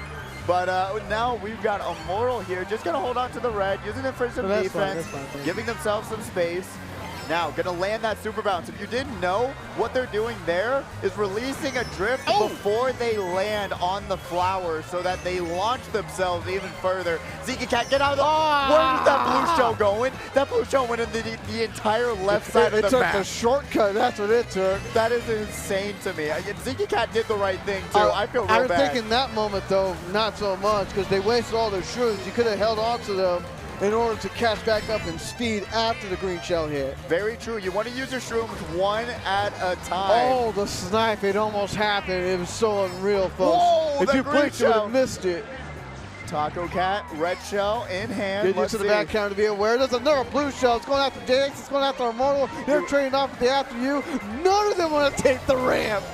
Speaker 1: But now we've got Immortal here, just going to hold on to the red, using it for some defense, giving themselves some space. Now, going to land that super bounce. If you didn't know, what they're doing there is releasing a drift before they land on the flowers so that they launch themselves even further. Zeke Cat, get out of the... Where's that blue shell going? That blue shell went in the entire left side of the map.
Speaker 2: It took the shortcut. That's what it took.
Speaker 1: That is insane to me. Zeke Cat did the right thing, too. I feel real bad.
Speaker 2: I was thinking that moment, though, not so much, because they wasted all their shrooms. You could have held on to them in order to catch back up in speed after the green shell hit.
Speaker 1: Very true. You want to use your shrooms one at a time.
Speaker 2: Oh, the snipe. It almost happened. It was so unreal, folks.
Speaker 1: Whoa,
Speaker 2: if you blinked, you would have missed it.
Speaker 1: Taco Cat, red shell in hand.
Speaker 2: Get used to the back counter to be aware. There's another blue shell. It's going after JDEX. It's going after Immortal. They're trading off with the after you. None of them want to take the ramp.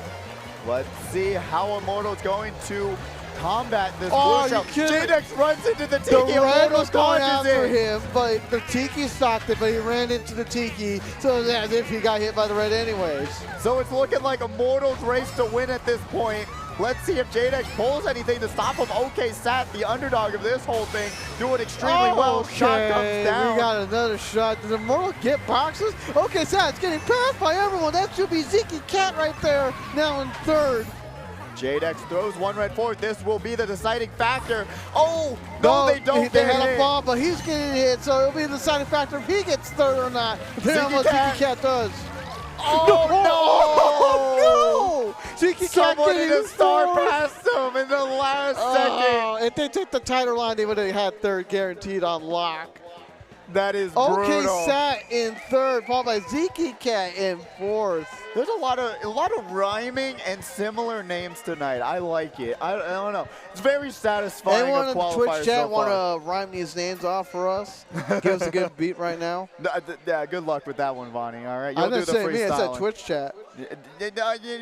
Speaker 1: Let's see how Immortal's going to combat this blue shell. JDEX runs into the Tiki.
Speaker 2: The red was going after him, but the Tiki stopped it, but he ran into the Tiki, so it's as if he got hit by the red anyways.
Speaker 1: So it's looking like Immortal's race to win at this point. Let's see if JDEX pulls anything to stop him. OK Sat, the underdog of this whole thing, doing extremely well. Shot comes down.
Speaker 2: We got another shot. Does Immortal get boxes? OK Sat's getting passed by everyone. That should be Zeke Cat right there, now in 3rd.
Speaker 1: JDEX throws one red forward. This will be the deciding factor. Oh, no, they don't.
Speaker 2: They had a ball, but he's getting hit, so it'll be the deciding factor if he gets 3rd or not. Depending on what Zeke Cat does.
Speaker 1: Oh,
Speaker 2: no! Zeke Cat
Speaker 1: somebody to star past him in the last second.
Speaker 2: If they take the tighter line, they would have had 3rd guaranteed on lock.
Speaker 1: That is brutal.
Speaker 2: OK Sat in 3rd, followed by Zeke Cat in 4th.
Speaker 1: There's a lot of rhyming and similar names tonight. I like it. I don't know. It's very satisfying.
Speaker 2: Anyone in the Twitch chat want to rhyme these names off for us? Give us a good beat right now.
Speaker 1: Yeah, good luck with that one, Vonnie. All right,
Speaker 2: you'll do the freestyle. Me, I said Twitch chat.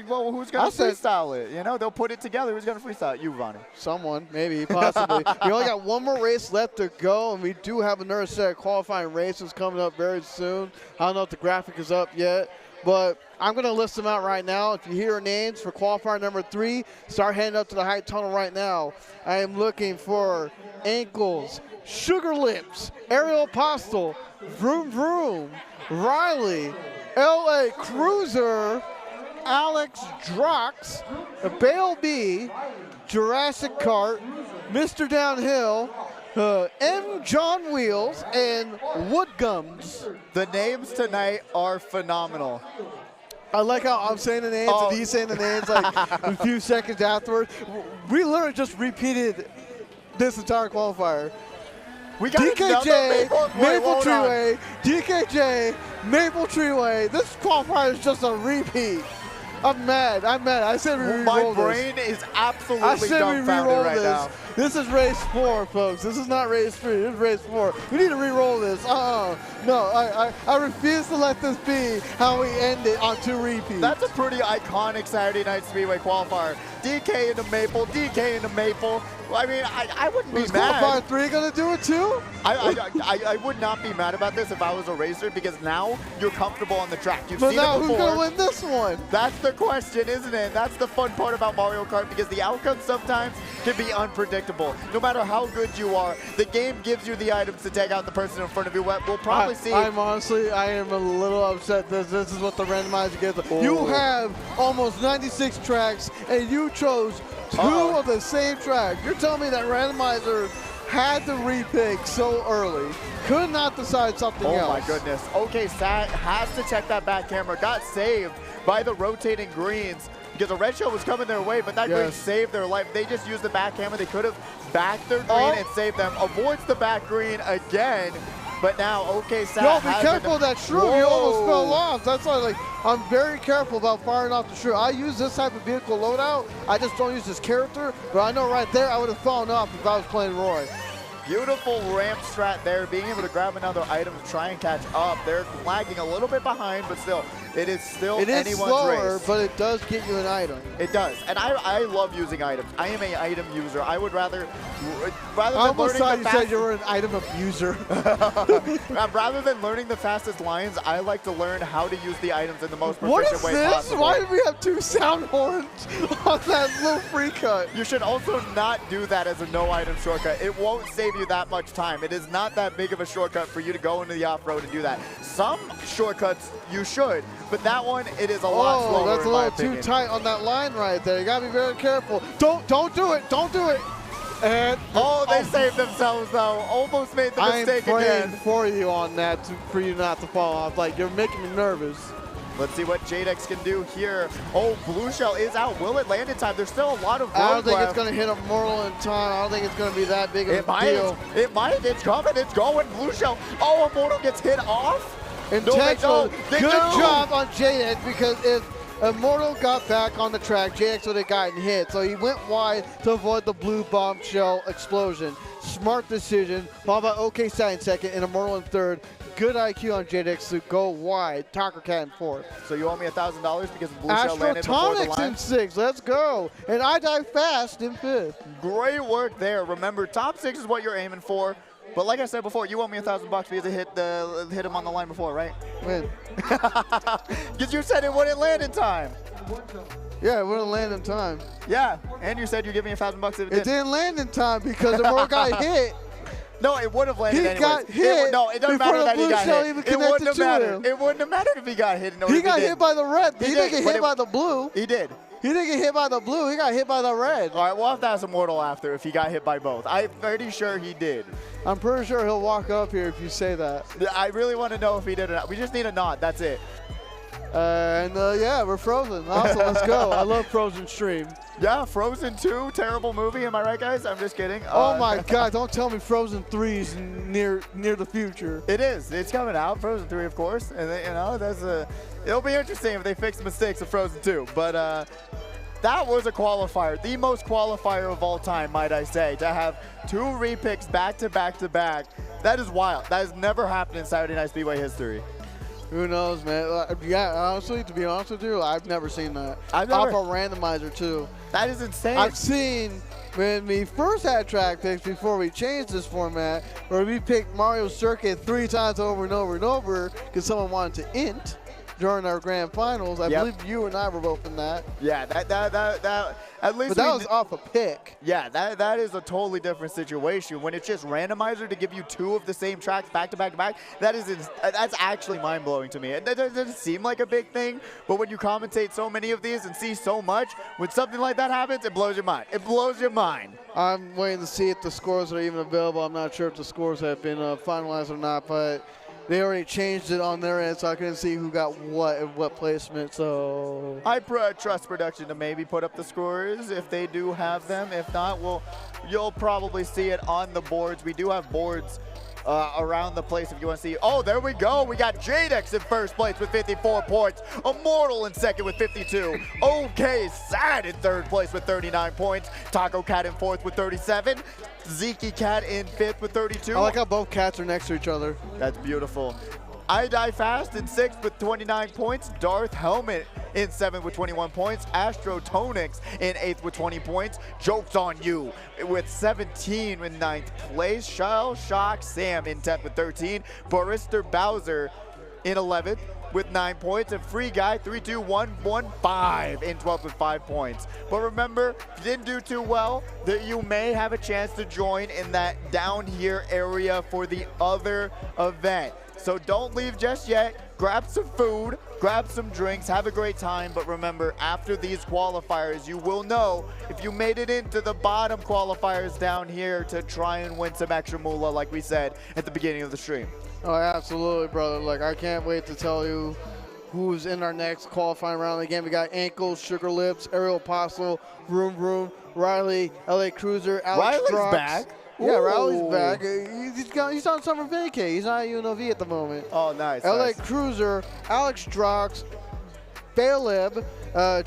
Speaker 1: Well, who's gonna freestyle it? You know, they'll put it together. Who's gonna freestyle it? You, Vonnie.
Speaker 2: Someone, maybe, possibly. We only got one more race left to go, and we do have another set of qualifying races coming up very soon. I don't know if the graphic is up yet. but I'm going to list them out right now. If you hear names for qualifier number 3, start heading up to the height tunnel right now. I am looking for Ankles, Sugar Lips, Ariel Apostle, Vroom Vroom, Riley, LA Cruiser, Alex Drox, Bale B, Jurassic Cart, Mr. Downhill, M. John Wheels, and Woodgums.
Speaker 1: The names tonight are phenomenal.
Speaker 2: I like how I'm saying the names and he's saying the names like a few seconds afterwards. We literally just repeated this entire qualifier.
Speaker 1: We got
Speaker 2: DKJ, Maple Treeway, DKJ, Maple Treeway. This qualifier is just a repeat. I'm mad. I said we re-roll this.
Speaker 1: My brain is absolutely dumbfounded right now.
Speaker 2: This is race 4, folks. This is not race 3. This is race 4. We need to re-roll this. No, I refuse to let this be how we end it on 2 repeats.
Speaker 1: That's a pretty iconic Saturday Night Speedway qualifier. DK into Maple, DK into Maple. Well, I mean, I wouldn't be mad.
Speaker 2: Qualifier 3 going to do it too?
Speaker 1: I would not be mad about this if I was a racer, because now you're comfortable on the track. You've
Speaker 2: but
Speaker 1: seen
Speaker 2: now
Speaker 1: it before.
Speaker 2: Who's going to win this one?
Speaker 1: That's the question, isn't it? That's the fun part about Mario Kart, because the outcome sometimes can be unpredictable. No matter how good you are, the game gives you the items to take out the person in front of you. We'll probably see.
Speaker 2: I am a little upset that this is what the randomizer gives. You have almost 96 tracks, and you chose 2 of the same track. You're telling me that randomizer had to repick so early, could not decide something else.
Speaker 1: Oh my goodness. Okay, Sat has to check that back camera. Got saved by the rotating greens, because a red shell was coming their way, but that green saved their life. They just used the back camera. They could have backed their green and saved them. Avoids the back green again. But now, okay, Sat.
Speaker 2: Yo, be careful of that shroom. You almost fell off. That's why, like, I'm very careful about firing off the shroom. I use this type of vehicle loadout. I just don't use this character. But I know right there I would have fallen off if I was playing Roy.
Speaker 1: Beautiful ramp strat there, being able to grab another item to try and catch up. They're lagging a little bit behind, but still, it is still anyone's
Speaker 2: slower,
Speaker 1: race.
Speaker 2: But it does get you an item.
Speaker 1: It does, and I love using items. I am an item user. I would rather than
Speaker 2: almost thought you said you were an item abuser.
Speaker 1: Rather than learning the fastest lines, I like to learn how to use the items in the most proficient way possible.
Speaker 2: Why did we have 2 sound horns on that little free cut?
Speaker 1: You should also not do that as a no item shortcut. It won't save you that much time. It is not that big of a shortcut for you to go into the off-road and do that. Some shortcuts you should, but that one, it is a lot slower.
Speaker 2: That's a little too tight on that line right there. You gotta be very careful. Don't do it. Don't do it. And
Speaker 1: they saved themselves though. Almost made the mistake again.
Speaker 2: I'm praying for you on that, for you not to fall off. Like, you're making me nervous.
Speaker 1: Let's see what JDEX can do here. Oh, Blue Shell is out. Will it land in time? There's still a lot of road
Speaker 2: I don't think
Speaker 1: left.
Speaker 2: it's going to hit Immortal in time. I don't think it's going to be that big of a deal.
Speaker 1: It might. It's coming. It's going. Blue Shell. Oh, Immortal gets hit off.
Speaker 2: Intentional. Good job on JDEX, because if Immortal got back on the track, JDEX would have gotten hit. So he went wide to avoid the blue bombshell explosion. Smart decision. Followed by OK Sat in second and Immortal in third. Good IQ on JDEX to go wide. Talker Cat in fourth.
Speaker 1: So you owe me $1,000 because Blue Shell landed before the line?
Speaker 2: in 6th. Let's go. And I Die Fast in 5th.
Speaker 1: Great work there. Remember, top 6 is what you're aiming for. But like I said before, you owe me $1,000 because I hit him on the line before, right?
Speaker 2: When?
Speaker 1: Because you said it wouldn't land in time.
Speaker 2: Yeah, it wouldn't land in time.
Speaker 1: Yeah, and you said you'd give me $1,000 if it did.
Speaker 2: It didn't land in time because Immortal got hit.
Speaker 1: No, it would have landed anyways.
Speaker 2: He got hit.
Speaker 1: No, it doesn't matter that he got hit.
Speaker 2: It wouldn't have
Speaker 1: mattered. It wouldn't have mattered if he got hit.
Speaker 2: He got hit by the red. He didn't get hit by the blue.
Speaker 1: He did.
Speaker 2: He didn't get hit by the blue. He got hit by the red.
Speaker 1: All right, we'll have to ask Immortal after if he got hit by both. I'm pretty sure he did.
Speaker 2: I'm pretty sure he'll walk up here if you say that.
Speaker 1: I really want to know if he did or not. We just need a nod. That's it.
Speaker 2: Yeah, we're Frozen. Awesome, let's go. I love Frozen stream.
Speaker 1: Yeah, Frozen 2, terrible movie. Am I right, guys? I'm just kidding.
Speaker 2: Oh my God! Don't tell me Frozen 3 is near the future.
Speaker 1: It is. It's coming out. Frozen 3, of course, and it'll be interesting if they fix the mistakes of Frozen 2. But that was a qualifier, the most qualifier of all time, might I say, to have 2 repicks back to back to back. That is wild. That has never happened in Saturday Night Speedway history.
Speaker 2: Who knows, man? Yeah, honestly, to be honest with you, I've never seen that. Off a randomizer, too.
Speaker 1: That is insane.
Speaker 2: I've seen when we first had track picks before we changed this format, where we picked Mario Circuit 3 times over and over and over because someone wanted to int. during our grand finals. I
Speaker 1: Yep.
Speaker 2: believe you and I were both in that.
Speaker 1: Yeah, that at least
Speaker 2: But that was off a pick.
Speaker 1: yeah, that is a totally different situation. When it's just randomizer to give you 2 of the same tracks back to back to back, that's actually mind blowing to me. It doesn't seem like a big thing, but when you commentate so many of these and see so much, when something like that happens, it blows your mind. It blows your mind.
Speaker 2: I'm waiting to see if the scores are even available. I'm not sure if the scores have been finalized or not, but they already changed it on their end, so I couldn't see who got what and what placement. So
Speaker 1: I trust production to maybe put up the scores if they do have them. If not, you'll probably see it on the boards. We do have boards around the place if you want to see. Oh, there we go. We got Jadex in first place with 54 points. Immortal in second with 52. OK Sad in third place with 39 points. Taco Cat in fourth with 37. Zeke Cat in fifth with 32.
Speaker 2: I like how both cats are next to each other.
Speaker 1: That's beautiful. I Die Fast in sixth with 29 points. Darth Helmet in seventh with 21 points. Astrotonix in eighth with 20 points. Joke's on You with 17 in ninth place. Shell Shock Sam in 10th with 13. Borister Bowser in 11th with 9 points, and Free Guy 32115 in 12th with 5 points. But remember, if you didn't do too well, that you may have a chance to join in that down here area for the other event. So don't leave just yet. Grab some food, grab some drinks, have a great time. But remember, after these qualifiers, you will know if you made it into the bottom qualifiers down here to try and win some extra moolah, like we said at the beginning of the stream.
Speaker 2: Oh, absolutely, brother. Like, I can't wait to tell you who's in our next qualifying round. Again, we got Ankles, Sugar Lips, Ariel Apostle, Vroom Vroom, Riley, LA Cruiser, Alex
Speaker 1: Riley's
Speaker 2: Drox.
Speaker 1: back.
Speaker 2: Yeah,
Speaker 1: Ooh.
Speaker 2: Riley's back. He's on summer vacay. He's not at UNLV at the moment.
Speaker 1: Oh, nice.
Speaker 2: LA
Speaker 1: nice.
Speaker 2: Cruiser, Alex Drox, Baileb,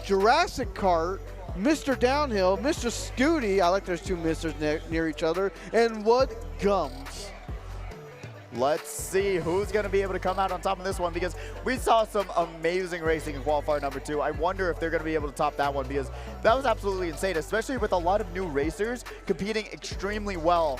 Speaker 2: Jurassic Cart, Mr. Downhill, Mr. Scooty. I like there's 2 Misters near each other. And What Gums.
Speaker 1: Let's see who's going to be able to come out on top of this one, because we saw some amazing racing in qualifier number 2. I wonder if they're going to be able to top that one, because that was absolutely insane, especially with a lot of new racers competing extremely well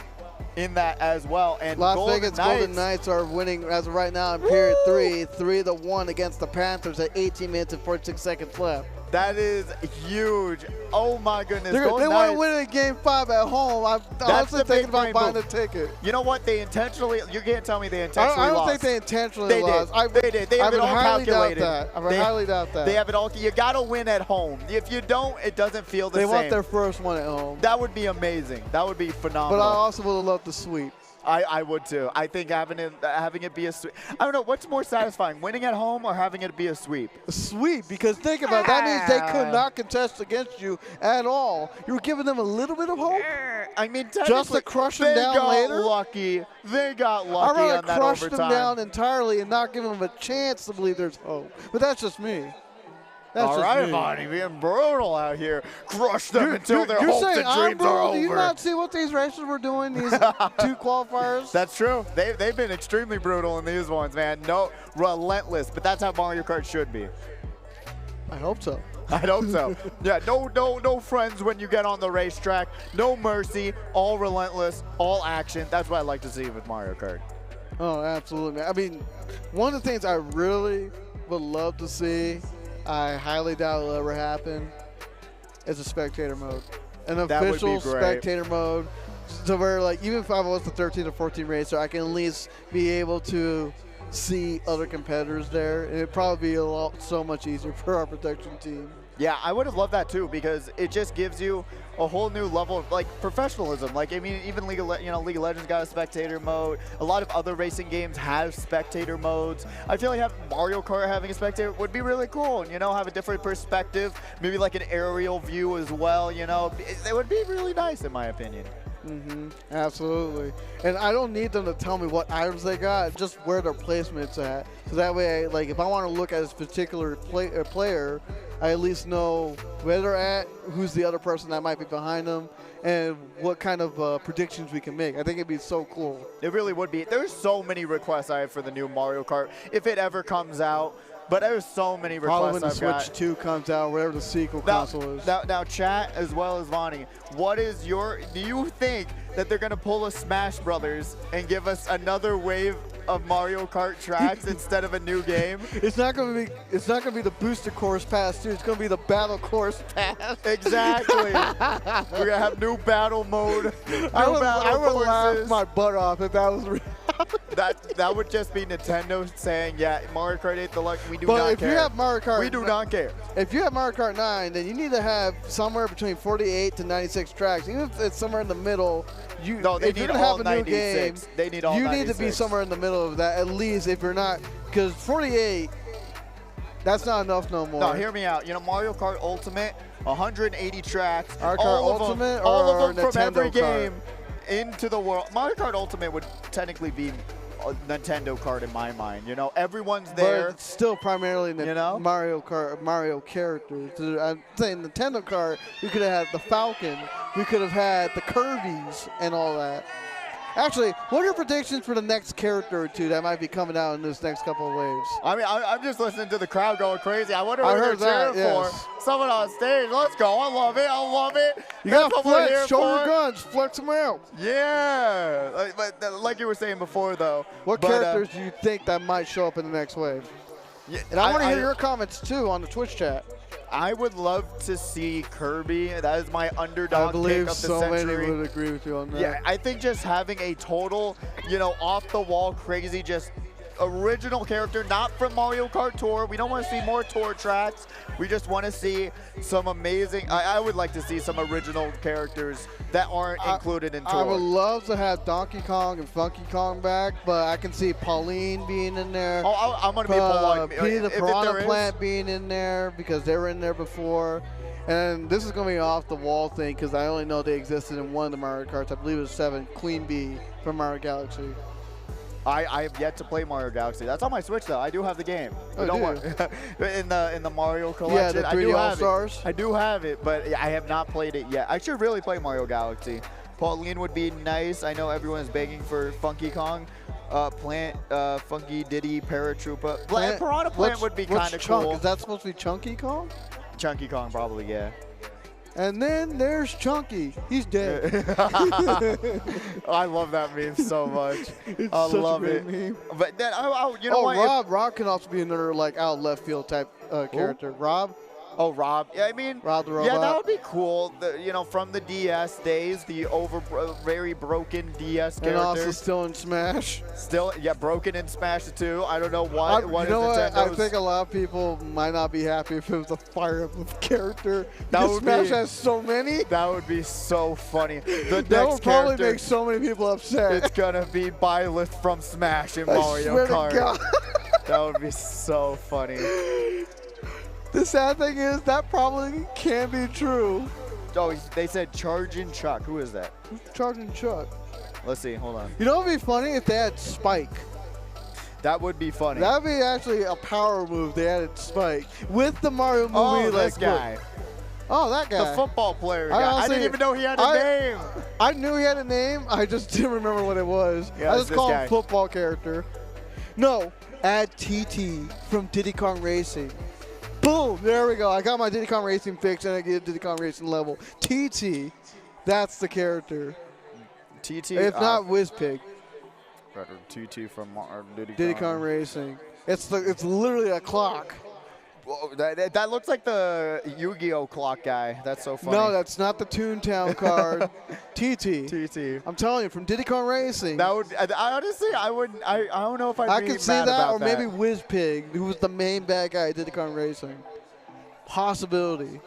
Speaker 1: in that as well. And
Speaker 2: Las Vegas Golden Knights are winning as of right now in period 3, 3-1 against the Panthers at 18 minutes and 46 seconds left.
Speaker 1: That is huge. Oh my goodness.
Speaker 2: They want to win in game 5 at home. I'm honestly thinking about buying the ticket.
Speaker 1: You know what? They intentionally, you can't tell me they intentionally
Speaker 2: I don't
Speaker 1: lost.
Speaker 2: think they intentionally lost.
Speaker 1: They did. They have it all calculated.
Speaker 2: I would highly doubt that.
Speaker 1: They have it all. You got to win at home. If you don't, it doesn't feel the same.
Speaker 2: They want their first one at home.
Speaker 1: That would be amazing. That would be phenomenal.
Speaker 2: But I also would have loved the sweep.
Speaker 1: I would too. I think having it be a sweep. I don't know, what's more satisfying, winning at home or having it be a sweep?
Speaker 2: A sweep, because think about it. That means they could not contest against you at all. You were giving them a little bit of hope.
Speaker 1: I mean,
Speaker 2: just to crush them down later.
Speaker 1: They got lucky on that overtime.
Speaker 2: I'd rather crush them down entirely and not give them a chance to believe there's hope. But that's just me.
Speaker 1: All right, Bonnie, being brutal out here. Crush them until their hopes and dreams are over.
Speaker 2: Do you not see what these racers were doing, these 2 qualifiers?
Speaker 1: That's true. They've been extremely brutal in these ones, man. No, relentless, but that's how Mario Kart should be.
Speaker 2: I hope so.
Speaker 1: I hope so. Yeah, no friends when you get on the racetrack. No mercy, all relentless, all action. That's what I like to see with Mario Kart.
Speaker 2: Oh, absolutely. I mean, one of the things I really would love to see, I highly doubt it'll ever happen, is a spectator mode. An official spectator mode, to where, like, even if I was the 13 or 14 racer, I can at least be able to see other competitors there, and it'd probably be so much easier for our protection team.
Speaker 1: Yeah, I would have loved that too, because it just gives you a whole new level of, like, professionalism. Like, I mean, even League of Legends got a spectator mode. A lot of other racing games have spectator modes. I feel like Mario Kart having a spectator would be really cool, and, have a different perspective, maybe like an aerial view as well. It would be really nice in my opinion.
Speaker 2: Absolutely. And I don't need them to tell me what items they got, just where their placement's at. So that way, like, if I want to look at this particular player, I at least know where they're at, who's the other person that might be behind them, and what kind of predictions we can make. I think it'd be so cool.
Speaker 1: It really would be. There's so many requests I have for the new Mario Kart, if it ever comes out. But there's so many requests
Speaker 2: Probably when the
Speaker 1: I've got.
Speaker 2: Switch 2 comes out, whatever the sequel console is.
Speaker 1: Now, chat as well as Vonnie, do you think that they're going to pull a Smash Brothers and give us another wave of Mario Kart tracks instead of a new game.
Speaker 2: It's not gonna be the booster course pass too. It's gonna be the battle course pass.
Speaker 1: Exactly. We're gonna have new battle mode.
Speaker 2: I would laugh my butt off if that was real.
Speaker 1: That would just be Nintendo saying, yeah, Mario Kart 8 Deluxe, we do not care.
Speaker 2: But if you have Mario Kart,
Speaker 1: we do not care.
Speaker 2: If you have Mario Kart 9, then you need to have somewhere between 48 to 96 tracks. Even if it's somewhere in the middle,
Speaker 1: they need all 96. They need all 96.
Speaker 2: You need to be somewhere in the middle of that, at least if you're not, because 48, that's not enough no more.
Speaker 1: No, hear me out. You know, Mario Kart Ultimate, 180 tracks.
Speaker 2: Mario Kart Ultimate
Speaker 1: all
Speaker 2: or
Speaker 1: of them from every
Speaker 2: Nintendo
Speaker 1: game
Speaker 2: Kart?
Speaker 1: Into the world. Mario Kart Ultimate would technically be a Nintendo Kart in my mind. You know, everyone's there.
Speaker 2: But it's still primarily Mario Kart, Mario characters. I'm saying Nintendo Kart, we could have had the Falcon, we could have had the Kirby's and all that. Actually, what are your predictions for the next character or two that might be coming out in this next couple of waves?
Speaker 1: I mean, I'm just listening to the crowd going crazy. I wonder
Speaker 2: I
Speaker 1: what
Speaker 2: heard
Speaker 1: they're
Speaker 2: that,
Speaker 1: cheering
Speaker 2: yes.
Speaker 1: for. Someone on stage. Let's go. I love it. I love it.
Speaker 2: You
Speaker 1: That's
Speaker 2: got
Speaker 1: what we're here
Speaker 2: flex, show your
Speaker 1: for.
Speaker 2: guns, flex them out.
Speaker 1: Yeah. Like you were saying before, though.
Speaker 2: What characters do you think that might show up in the next wave?
Speaker 1: Yeah,
Speaker 2: and I want to hear your comments, too, on the Twitch chat.
Speaker 1: I would love to see Kirby. That is my underdog pick of the century.
Speaker 2: I believe so many would agree with you on that.
Speaker 1: Yeah, I think just having a total, off-the-wall, crazy, just original character, not from Mario Kart Tour. We don't want to see more tour tracks. We just want to see some amazing, I would like to see some original characters that aren't included in Tour.
Speaker 2: I would love to have Donkey Kong and Funky Kong back, but I can see Pauline being in there.
Speaker 1: Oh, I'm going to be polite.
Speaker 2: Peter the Piranha Plant being in there because they were in there before. And this is going to be an off-the-wall thing because I only know they existed in one of the Mario Karts. I believe it was 7, Queen Bee from Mario Galaxy.
Speaker 1: I have yet to play Mario Galaxy. That's on my Switch, though. I do have the game.
Speaker 2: Oh,
Speaker 1: don't worry. in the Mario collection.
Speaker 2: Yeah, the 3D All-Stars.
Speaker 1: I do have it, but I have not played it yet. I should really play Mario Galaxy. Pauline would be nice. I know everyone is begging for Funky Kong. Plant, Funky Diddy, Paratroopa. Piranha Plant would be kind of cool.
Speaker 2: Is that supposed to be Chunky Kong?
Speaker 1: Chunky Kong, probably, yeah.
Speaker 2: And then there's Chunky. He's dead.
Speaker 1: I love that meme so much. I love it.
Speaker 2: Meme.
Speaker 1: But then, you know what?
Speaker 2: Rob can also be another out left field type character. Rob.
Speaker 1: Oh, Rob. Yeah, I mean,
Speaker 2: Rob the Robot.
Speaker 1: Yeah, that would be cool. From the DS days, the very broken DS character.
Speaker 2: And also still in Smash.
Speaker 1: Still, yeah, broken in Smash 2. I don't know what.
Speaker 2: I think a lot of people might not be happy if it was a Fire Emblem character. Smash has so many.
Speaker 1: That would be so funny.
Speaker 2: That would probably make so many people upset.
Speaker 1: It's gonna be Byleth from Smash in Mario Kart.
Speaker 2: To God.
Speaker 1: That would be so funny.
Speaker 2: The sad thing is that probably can be true.
Speaker 1: Oh, they said Charging Chuck. Who is that?
Speaker 2: Who's Charging Chuck?
Speaker 1: Let's see. Hold on.
Speaker 2: You know what would be funny if they had Spike?
Speaker 1: That would be funny.
Speaker 2: That would be actually a power move. They added Spike with the Mario movie.
Speaker 1: Oh, this guy.
Speaker 2: Oh, that guy.
Speaker 1: The football player guy. I didn't even know he had a name.
Speaker 2: I knew he had a name. I just didn't remember what it was.
Speaker 1: Yeah,
Speaker 2: I just called him football character. No, add TT from Diddy Kong Racing. Boom! There we go. I got my Diddy Kong Racing fix and I get Diddy Kong Racing level. TT, that's the character.
Speaker 1: TT?
Speaker 2: If not, Whizpig.
Speaker 1: TT from
Speaker 2: Diddy Kong Racing. It's literally a clock.
Speaker 1: Whoa, that looks like the Yu-Gi-Oh clock guy. That's so funny.
Speaker 2: No, that's not the Toontown card. TT.
Speaker 1: TT.
Speaker 2: I'm telling you, from Diddy Kong Racing.
Speaker 1: That would. Honestly, I wouldn't. I don't know if
Speaker 2: I could see that, or maybe Whizpig, who was the main bad guy at Diddy Kong Racing. Possibility.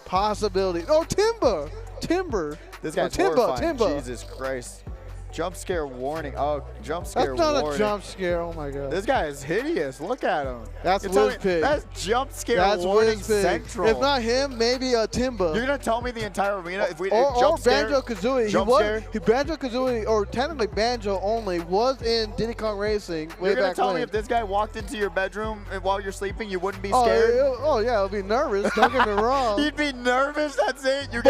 Speaker 2: Oh, Timber.
Speaker 1: This guy's horrifying. Jesus Christ. Jump scare warning. Oh, jump scare warning.
Speaker 2: That's not a jump scare. Oh, my God.
Speaker 1: This guy is hideous. Look at him.
Speaker 2: That's Whizpig.
Speaker 1: That's jump scare warning central.
Speaker 2: If not him, maybe a Timba.
Speaker 1: You're going to tell me the entire arena? If
Speaker 2: or Banjo-Kazooie. Banjo-Kazooie, or technically Banjo only, was in Diddy Kong Racing way back when.
Speaker 1: You're going to tell me if this guy walked into your bedroom while you're sleeping, you wouldn't be scared?
Speaker 2: Oh, yeah. I'll be nervous. Don't get me wrong.
Speaker 1: He'd be nervous. That's it. You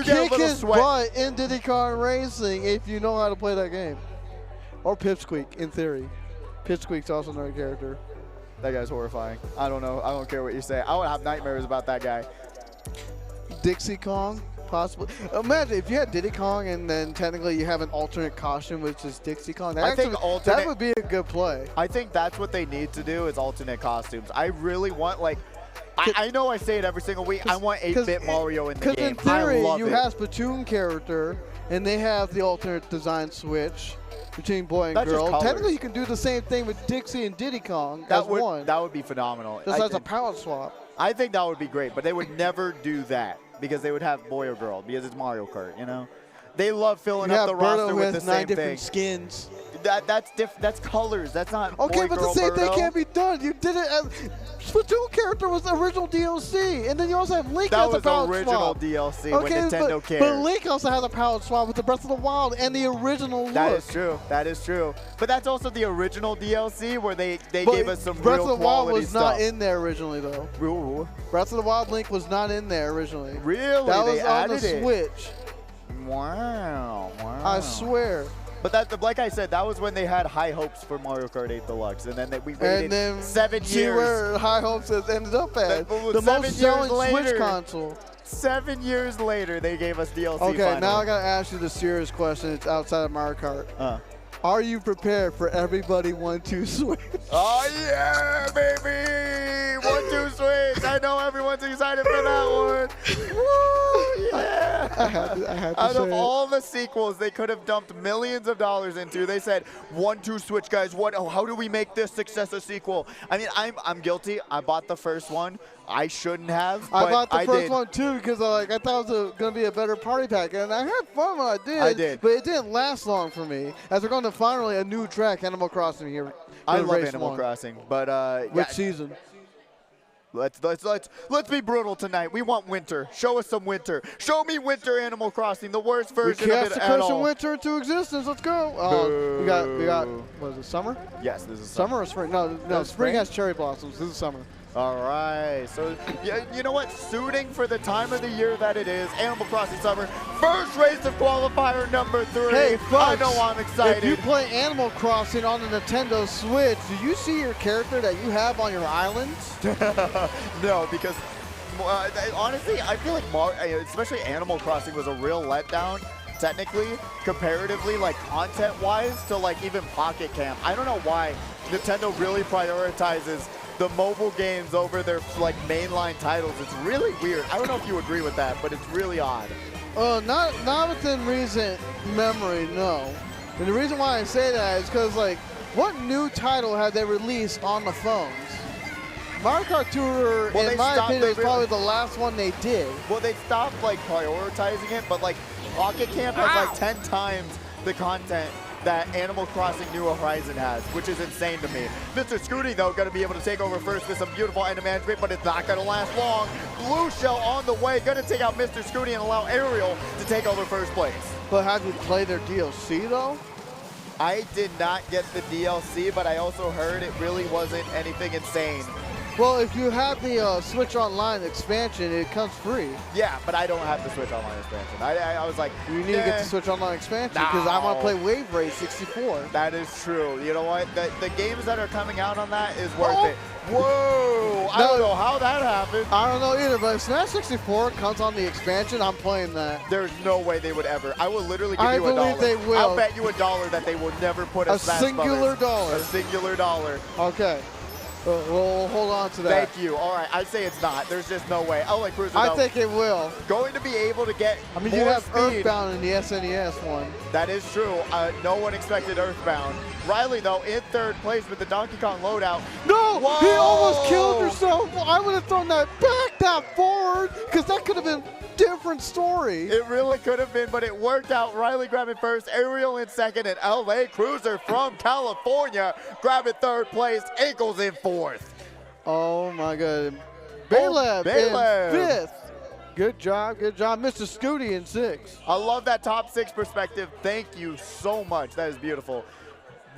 Speaker 2: kick his butt in Diddy Kong Racing if you know how to play that game. Or Pipsqueak, in theory. Pipsqueak's also another character.
Speaker 1: That guy's horrifying. I don't know. I don't care what you say. I would have nightmares about that guy.
Speaker 2: Dixie Kong. Possibly. Imagine if you had Diddy Kong and then technically you have an alternate costume, which is Dixie Kong. That would be a good play.
Speaker 1: I think that's what they need to do is alternate costumes. I really want, like, I know I say it every single week. I want 8-bit Mario in the game.
Speaker 2: Because in theory,
Speaker 1: I love
Speaker 2: you
Speaker 1: it.
Speaker 2: have Splatoon character, and they have the alternate design switch between boy and
Speaker 1: That's
Speaker 2: girl.
Speaker 1: just colors.
Speaker 2: Technically, you can do the same thing with Dixie and Diddy Kong
Speaker 1: That would be phenomenal.
Speaker 2: Just as a power swap.
Speaker 1: I think that would be great, but they would never do that because they would have boy or girl because it's Mario Kart, you know? They love filling up the roster with the same
Speaker 2: 9 different
Speaker 1: thing.
Speaker 2: skins.
Speaker 1: That's colors. That's not
Speaker 2: Okay,
Speaker 1: boy,
Speaker 2: but
Speaker 1: girl,
Speaker 2: the same thing
Speaker 1: Birdo.
Speaker 2: can't be done. You did it as Splatoon character was the original DLC, and then you also have Link
Speaker 1: That
Speaker 2: as a
Speaker 1: was
Speaker 2: power
Speaker 1: original
Speaker 2: swap.
Speaker 1: DLC when Nintendo cared.
Speaker 2: But Link also has a power swap with the Breath of the Wild and the original look.
Speaker 1: That is true. That is true. But that's also the original DLC where they gave us some
Speaker 2: Breath
Speaker 1: real
Speaker 2: of the Wild
Speaker 1: quality
Speaker 2: was
Speaker 1: stuff.
Speaker 2: not in there originally, though.
Speaker 1: Ooh.
Speaker 2: Breath of the Wild Link was not in there originally.
Speaker 1: Really?
Speaker 2: That
Speaker 1: They
Speaker 2: was on the
Speaker 1: added it.
Speaker 2: Switch.
Speaker 1: Wow.
Speaker 2: I swear.
Speaker 1: But that, like I said, that was when they had high hopes for Mario Kart 8 Deluxe, and then we waited
Speaker 2: And then
Speaker 1: 7
Speaker 2: see
Speaker 1: years.
Speaker 2: where High Hopes has ended up at. The
Speaker 1: 7
Speaker 2: most
Speaker 1: years
Speaker 2: selling
Speaker 1: later.
Speaker 2: Switch console.
Speaker 1: 7 years later, they gave us DLC.
Speaker 2: Okay,
Speaker 1: finally.
Speaker 2: now I gotta ask you the serious question. It's outside of Mario Kart. Are you prepared for everybody 1-2 switch?
Speaker 1: Oh yeah, baby! 1-2 switch. I know everyone's excited for that one. Woo! Yeah.
Speaker 2: I had to
Speaker 1: Out
Speaker 2: say
Speaker 1: of
Speaker 2: it.
Speaker 1: all the sequels they could have dumped millions of dollars into, they said 1-2 switch, guys. How do we make this success a sequel? I mean, I'm guilty. I bought the first one. I shouldn't have.
Speaker 2: I
Speaker 1: but
Speaker 2: bought the first
Speaker 1: did.
Speaker 2: one too because I thought it was going to be a better party pack, and I had fun when I did.
Speaker 1: I did.
Speaker 2: But it didn't last long for me. As we're going to finally a new track, Animal Crossing here.
Speaker 1: I
Speaker 2: in
Speaker 1: love
Speaker 2: race
Speaker 1: Animal
Speaker 2: one.
Speaker 1: Crossing, but
Speaker 2: Which
Speaker 1: yeah,
Speaker 2: season?
Speaker 1: let's be brutal tonight. We want winter. Show us some winter. Show me winter Animal Crossing, the worst
Speaker 2: We
Speaker 1: version of
Speaker 2: cast
Speaker 1: it
Speaker 2: the
Speaker 1: at
Speaker 2: curse of
Speaker 1: all.
Speaker 2: winter into existence. Let's go. We got. What is it? Summer?
Speaker 1: Yes, this is
Speaker 2: Summer or spring? No,
Speaker 1: That's
Speaker 2: spring
Speaker 1: spring?
Speaker 2: has cherry blossoms. This is summer.
Speaker 1: All right. So, yeah, you know what? Suiting for the time of the year that it is, Animal Crossing Summer, first race of qualifier number 3.
Speaker 2: Hey, folks,
Speaker 1: I know I'm excited.
Speaker 2: If you play Animal Crossing on the Nintendo Switch, do you see your character that you have on your island?
Speaker 1: No, because honestly, I feel like especially Animal Crossing was a real letdown. Technically, comparatively, like content-wise, to like even Pocket Camp. I don't know why Nintendo really prioritizes the mobile games over their like mainline titles. It's really weird. I don't know if you agree with that, but it's really odd.
Speaker 2: Not within recent memory, no. And the reason why I say that is because, like, what new title have they released on the phones? Mario Kart Tour, in my opinion, is probably the last one they did.
Speaker 1: Well, they stopped like prioritizing it, but like Pocket Camp has like 10 times the content that Animal Crossing New Horizon has, which is insane to me. Mr. Scooty, though, going to be able to take over first with some beautiful item management, but it's not going to last long. Blue Shell on the way, going to take out Mr. Scooty and allow Ariel to take over first place.
Speaker 2: But have you played their DLC, though?
Speaker 1: I did not get the DLC, but I also heard it really wasn't anything insane.
Speaker 2: Well, if you have the Switch Online expansion, it comes free.
Speaker 1: Yeah, but I don't have the Switch Online expansion. I was like,
Speaker 2: You need to get the Switch Online expansion because I want to play Wave Race 64.
Speaker 1: That is true. You know what? The games that are coming out on that is worth it. Whoa! I don't know how that happened.
Speaker 2: I don't know either, but if Smash 64 comes on the expansion, I'm playing that.
Speaker 1: There's no way they would ever. I will literally give
Speaker 2: I
Speaker 1: you $1.
Speaker 2: believe they will.
Speaker 1: I'll bet you $1 that they will never put a Smash
Speaker 2: singular
Speaker 1: Brothers.
Speaker 2: dollar.
Speaker 1: A singular dollar.
Speaker 2: Okay. We'll hold on to that.
Speaker 1: Thank you. All right, I'd say it's not. There's just no way. Oh, like Cruiser,
Speaker 2: I
Speaker 1: though,
Speaker 2: think it will.
Speaker 1: going to be able to get
Speaker 2: I mean,
Speaker 1: more
Speaker 2: you have
Speaker 1: speed.
Speaker 2: Earthbound in the SNES one.
Speaker 1: That is true. No one expected Earthbound. Riley, though, in third place with the Donkey Kong loadout.
Speaker 2: No!
Speaker 1: Whoa!
Speaker 2: He almost killed herself. I would have thrown that back, that forward, because that could have been a different story.
Speaker 1: It really could have been, but it worked out. Riley grabbing first, Ariel in second, and LA Cruiser from California grabbing third place, Ankles in fourth.
Speaker 2: Oh, my God. Baylab in fifth. Good job, Mr. Scooty in sixth.
Speaker 1: I love that top 6 perspective. Thank you so much. That is beautiful.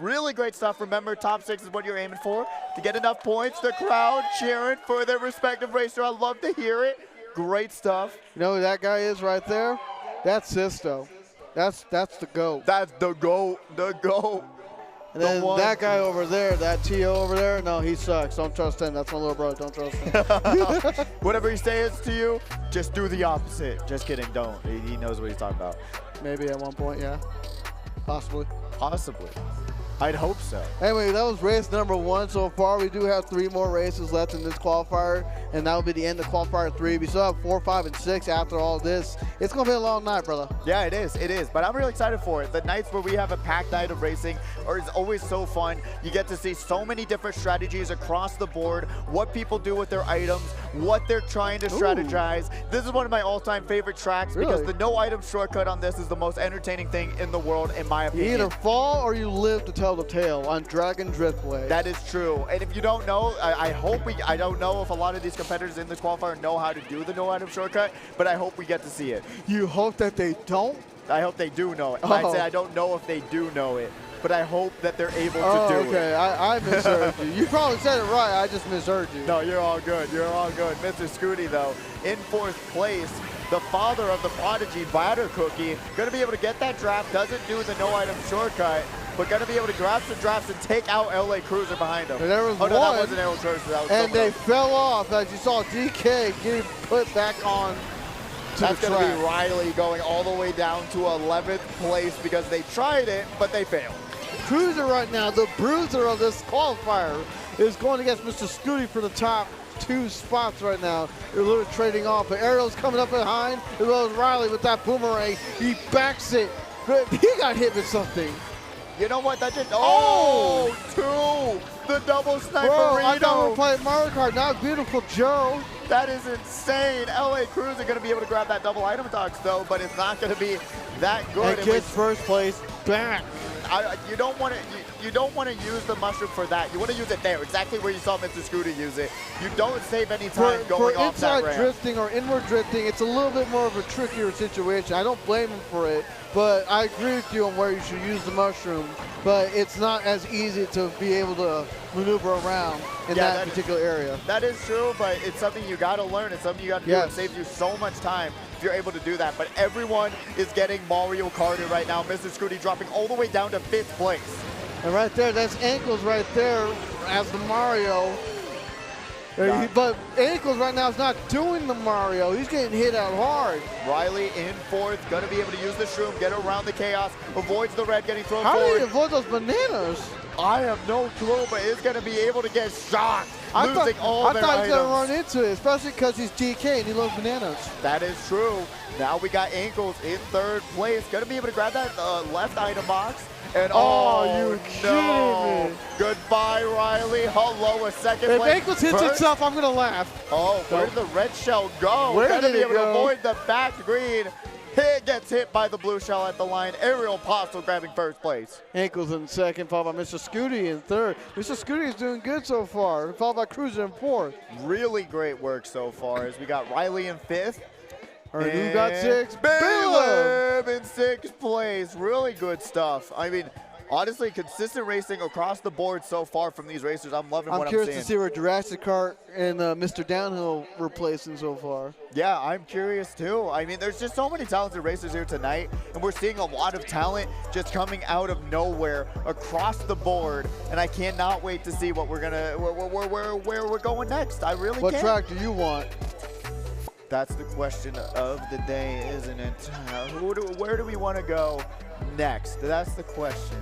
Speaker 1: Really great stuff. Remember, top 6 is what you're aiming for. To get enough points, the crowd cheering for their respective racer. I love to hear it. Great stuff.
Speaker 2: You know who that guy is right there? That's Sisto. That's the GOAT.
Speaker 1: That's the GOAT. The GOAT.
Speaker 2: And then that guy over there, that T.O. over there, no, he sucks. Don't trust him. That's my little brother. Don't trust him.
Speaker 1: Whatever he says to you, just do the opposite. Just kidding. Don't. He knows what he's talking about.
Speaker 2: Maybe at one point, yeah. Possibly.
Speaker 1: Possibly. I'd hope so.
Speaker 2: Anyway, that was race number 1 so far. We do have 3 more races left in this qualifier, and that will be the end of qualifier 3. We still have 4, 5, and 6 after all this. It's going to be a long night, brother.
Speaker 1: Yeah, it is. It is. But I'm really excited for it. The nights where we have a packed night of racing is always so fun. You get to see so many different strategies across the board, what people do with their items, what they're trying to strategize. This is one of my all-time favorite tracks because the no-item shortcut on this is the most entertaining thing in the world, in my opinion.
Speaker 2: You either fall or you live to tell the tale on Dragon Driftway.
Speaker 1: That is true. And if you don't know, I don't know if a lot of these competitors in this qualifier know how to do the no-item shortcut, but I hope we get to see it.
Speaker 2: You hope that they don't?
Speaker 1: I hope they do know it. I'd say I don't know if they do know it, but I hope that they're able to do it.
Speaker 2: Okay, I misheard you. You probably said it right, I just misheard you.
Speaker 1: No, you're all good. You're all good. Mr. Scooty, though, in 4th place. The father of the prodigy, Batter Cookie, going to be able to get that draft, doesn't do the no-item shortcut, but going to be able to grab some drafts and take out LA Cruiser behind him.
Speaker 2: And there was
Speaker 1: no, that wasn't LA Cruiser. That was
Speaker 2: and they fell off, as you saw DK getting put back on to
Speaker 1: That's
Speaker 2: the
Speaker 1: going
Speaker 2: track.
Speaker 1: to be Riley going all the way down to 11th place because they tried it, but they failed.
Speaker 2: Cruiser right now, the bruiser of this qualifier, is going against Mr. Scooty for the top 2 spots right now. They're literally trading off, but Ariel's coming up behind, as well as Riley with that boomerang. He backs it, but he got hit with something.
Speaker 1: You know what? That just, oh, 2! The double sniper.
Speaker 2: Bro, I thought we were playing Mario Kart, not Beautiful Joe.
Speaker 1: That is insane. LA Cruiser going to be able to grab that double item tox though, but it's not going to be that good.
Speaker 2: And gets first place back.
Speaker 1: You don't want to. You don't want to use the mushroom for that. You want to use it there, exactly where you saw Mr. Scooter use it. You don't save any time going off that ramp.
Speaker 2: For inside drifting or inward drifting, it's a little bit more of a trickier situation. I don't blame him for it, but I agree with you on where you should use the mushroom. But it's not as easy to be able to maneuver around in that particular area.
Speaker 1: That is true, but it's something you got to learn. It's something you got to do. It saves you so much time if you're able to do that. But everyone is getting Mario Karted right now. Mr. Scooty dropping all the way down to 5th place.
Speaker 2: And right there, that's Ankles right there as the Mario. But Ankles right now is not doing the Mario. He's getting hit out hard.
Speaker 1: Riley in 4th, going to be able to use the shroom, get around the chaos, avoids the red getting thrown
Speaker 2: forward.
Speaker 1: How
Speaker 2: do you avoid those bananas?
Speaker 1: I have no clue, but he's going to be able to get shocked, losing all their items.
Speaker 2: I thought he was going to run into it, especially because he's DK and he loves bananas.
Speaker 1: That is true. Now we got Ankles in 3rd place. Going to be able to grab that left item box. And
Speaker 2: you kidding me.
Speaker 1: Goodbye, Riley. Hello, a 2nd place.
Speaker 2: If Ankles hits itself, I'm going to laugh.
Speaker 1: Oh, where did the red shell go?
Speaker 2: Where did it
Speaker 1: go?
Speaker 2: go?
Speaker 1: Avoid the back green. Gets hit by the blue shell at the line. Ariel Apostle grabbing 1st place.
Speaker 2: Ankles in 2nd, followed by Mr. Scooty in 3rd. Mr. Scooty is doing good so far, followed by Cruiser in 4th.
Speaker 1: Really great work so far as we got Riley in 5th.
Speaker 2: Who got 6th?
Speaker 1: Baylor in 6th place. Really good stuff. I mean, honestly, consistent racing across the board so far from these racers. I'm loving what I'm seeing.
Speaker 2: I'm curious to see where Jurassic Kart and Mr. Downhill were placing so far.
Speaker 1: Yeah, I'm curious too. I mean, there's just so many talented racers here tonight, and we're seeing a lot of talent just coming out of nowhere across the board. And I cannot wait to see what we're gonna, where we're going next. I really
Speaker 2: What
Speaker 1: can't.
Speaker 2: track do you want?
Speaker 1: That's the question of the day, isn't it? Where do we want to go next? That's the question.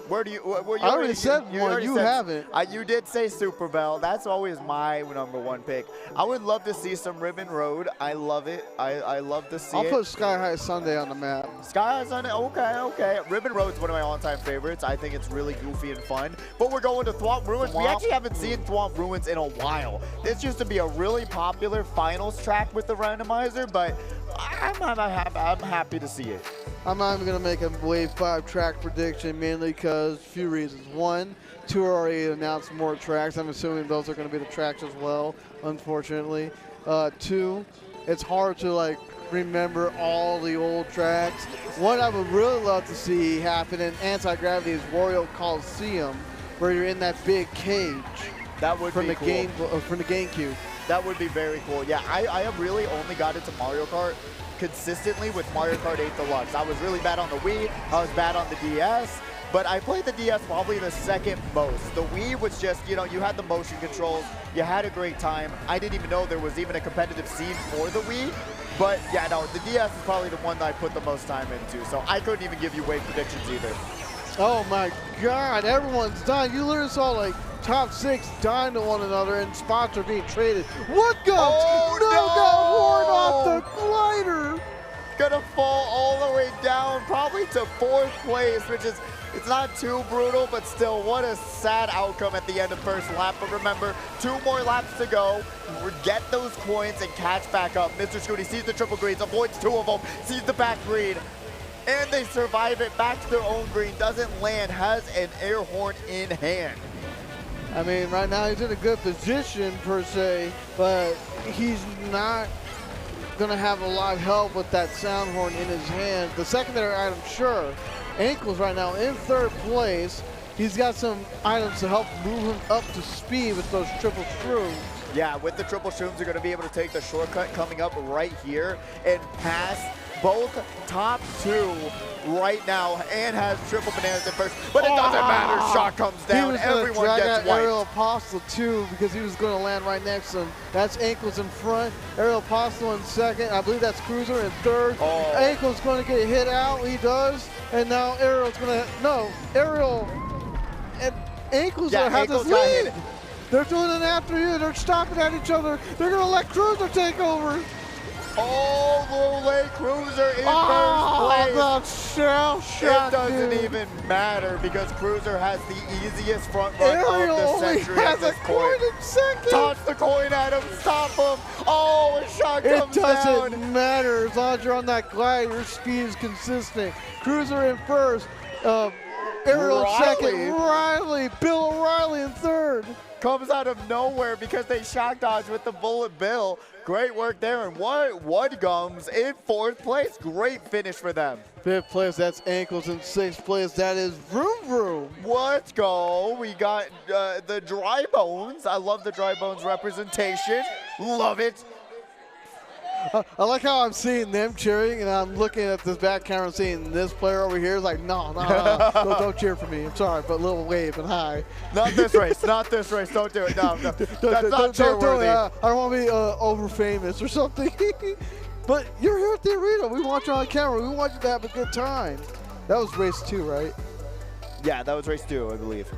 Speaker 1: Where do you?
Speaker 2: I already said one. You haven't.
Speaker 1: You did say Super Bell. That's always my #1 pick. I would love to see some Ribbon Road. I love it. I love to see it.
Speaker 2: I'll put Sky High Sunday on the map.
Speaker 1: Sky High Sunday. Okay. Ribbon Road's one of my all-time favorites. I think it's really goofy and fun. But we're going to Thwomp Ruins. We actually haven't seen Thwomp Ruins in a while. This used to be a really popular finals track with the randomizer, but I'm happy to see it.
Speaker 2: I'm not even going to make a Wave 5 track prediction, mainly because a few reasons. 1, 2 already announced more tracks. I'm assuming those are going to be the tracks as well, unfortunately. 2, it's hard to remember all the old tracks. What I would really love to see happen in Anti-Gravity is Wario Coliseum, where you're in that big cage.
Speaker 1: That would be cool.
Speaker 2: From the GameCube.
Speaker 1: That would be very cool. Yeah, I have really only got into Mario Kart consistently with Mario Kart 8 Deluxe. I was really bad on the Wii. I was bad on the DS. but I played the DS probably the second most. The Wii was just, you know, you had the motion controls, you had a great time. I didn't even know there was even a competitive scene for the Wii, but yeah, no, the DS is probably the one that I put the most time into, so I couldn't even give you wave predictions either.
Speaker 2: Oh my God, everyone's dying. You literally saw like top 6 dying to one another and spots are being traded. What goes?
Speaker 1: Oh,
Speaker 2: no! Got horned off the glider.
Speaker 1: Gonna fall all the way down, probably to 4th place, which is, it's not too brutal, but still, what a sad outcome at the end of first lap. But remember, 2 more laps to go. Get those coins and catch back up. Mr. Scooty sees the triple greens, avoids 2 of them, sees the back green, and they survive it back to their own green. Doesn't land, has an air horn in hand.
Speaker 2: I mean, right now he's in a good position per se, but he's not gonna have a lot of help with that sound horn in his hand. The secondary item, sure. Ankles right now in 3rd place. He's got some items to help move him up to speed with those triple shrooms.
Speaker 1: Yeah, with the triple shrooms, you're gonna be able to take the shortcut coming up right here and pass both top 2 right now, and has triple bananas at first, but it doesn't matter. Shot comes down, everyone gets wiped.
Speaker 2: Aerial Apostle too, because he was going to land right next to him. That's Ankles in front, Aerial Apostle in 2nd. I believe that's Cruiser in 3rd.
Speaker 1: Oh.
Speaker 2: Ankles going to get hit out, he does, and now Aerial's going to, no, Aerial and Ankles have this lead. They're doing it after you, they're stopping at each other. They're going to let Cruiser take over.
Speaker 1: Oh, Lule Cruiser in 1st place.
Speaker 2: The shell shot,
Speaker 1: it doesn't
Speaker 2: dude.
Speaker 1: even matter because Cruiser has the easiest front run
Speaker 2: Ariel
Speaker 1: of the century
Speaker 2: only
Speaker 1: at
Speaker 2: has
Speaker 1: this
Speaker 2: a
Speaker 1: point.
Speaker 2: coin in 2nd.
Speaker 1: Toss the coin at him, stop him. Oh, a shot comes
Speaker 2: down. It doesn't
Speaker 1: down.
Speaker 2: matter as long as you're on that glide. Your speed is consistent. Cruiser in 1st. Ariel in 2nd. Riley, Bill O'Reilly in 3rd.
Speaker 1: Comes out of nowhere because they shock dodge with the bullet bill. Great work there, and what Gums in 4th place. Great finish for them.
Speaker 2: 5th place, that's Ankles. In 6th place, that is Vroom Vroom.
Speaker 1: Let's go. We got the Dry Bones. I love the Dry Bones representation. Love it.
Speaker 2: I like how I'm seeing them cheering, and I'm looking at this back camera and seeing this player over here is like, no, don't cheer for me. I'm sorry, but a little wave and hi.
Speaker 1: Not this race, not this race. Don't do it. No. That's not cheer-worthy.
Speaker 2: I don't want to be over famous or something. But you're here at the arena. We want you on camera. We want you to have a good time. That was race 2, right?
Speaker 1: Yeah, that was race 2, I believe.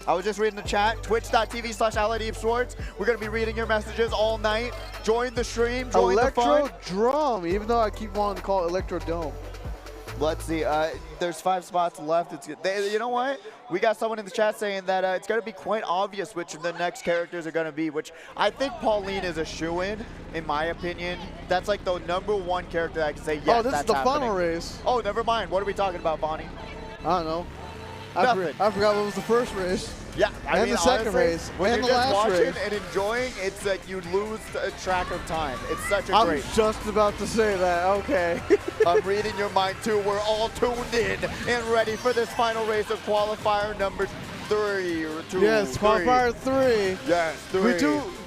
Speaker 1: I was just reading the chat, twitch.tv/Allied eSports. We're going to be reading your messages all night. Join the stream, join the fun.
Speaker 2: Electro Drum, even though I keep wanting to call it Electro Dome.
Speaker 1: Let's see, there's 5 spots left. You know what? We got someone in the chat saying that it's going to be quite obvious which the next characters are going to be, which I think Pauline is a shoo-in, in my opinion. That's like the #1 character that I can say, yes,
Speaker 2: this is the final race.
Speaker 1: Oh, never mind. What are we talking about, Bonnie?
Speaker 2: I don't know.
Speaker 1: Nothing.
Speaker 2: I forgot what was the first race.
Speaker 1: Yeah, I mean,
Speaker 2: the second
Speaker 1: honestly,
Speaker 2: race.
Speaker 1: When
Speaker 2: And
Speaker 1: you're
Speaker 2: the
Speaker 1: just
Speaker 2: last
Speaker 1: watching
Speaker 2: race.
Speaker 1: and enjoying, it's like you lose track of time. It's such a
Speaker 2: I
Speaker 1: great.
Speaker 2: was just about to say that. Okay.
Speaker 1: I'm reading your mind too. We're all tuned in and ready for this final race of qualifier number 3 or 2.
Speaker 2: Yes, qualifier 3.
Speaker 1: Yes, 3.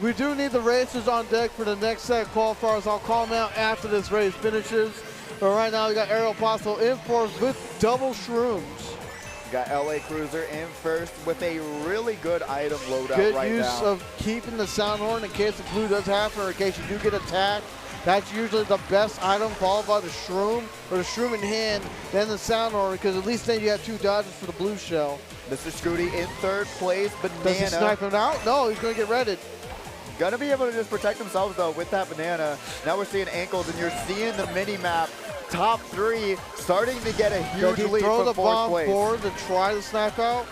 Speaker 2: We do need the racers on deck for the next set of qualifiers. I'll call them out after this race finishes. But right now we got Aerial Apostle in 4th with double shrooms.
Speaker 1: Got LA Cruiser in 1st with a really good item loadout
Speaker 2: Good
Speaker 1: right now.
Speaker 2: Good use of keeping the sound horn in case the blue does happen or in case you do get attacked. That's usually the best item, followed by the shroom, or the shroom in hand, then the sound horn, because at least then you have 2 dodges for the blue shell.
Speaker 1: Mr. Scooty in 3rd place, Banana.
Speaker 2: Does he snipe him out? No, he's going to get redded.
Speaker 1: Gonna be able to just protect themselves though with that Banana. Now we're seeing Ankles, and you're seeing the mini map. Top 3 starting to get a huge lead
Speaker 2: throw
Speaker 1: from
Speaker 2: the
Speaker 1: 4th
Speaker 2: bomb
Speaker 1: place.
Speaker 2: forward to try to snipe out?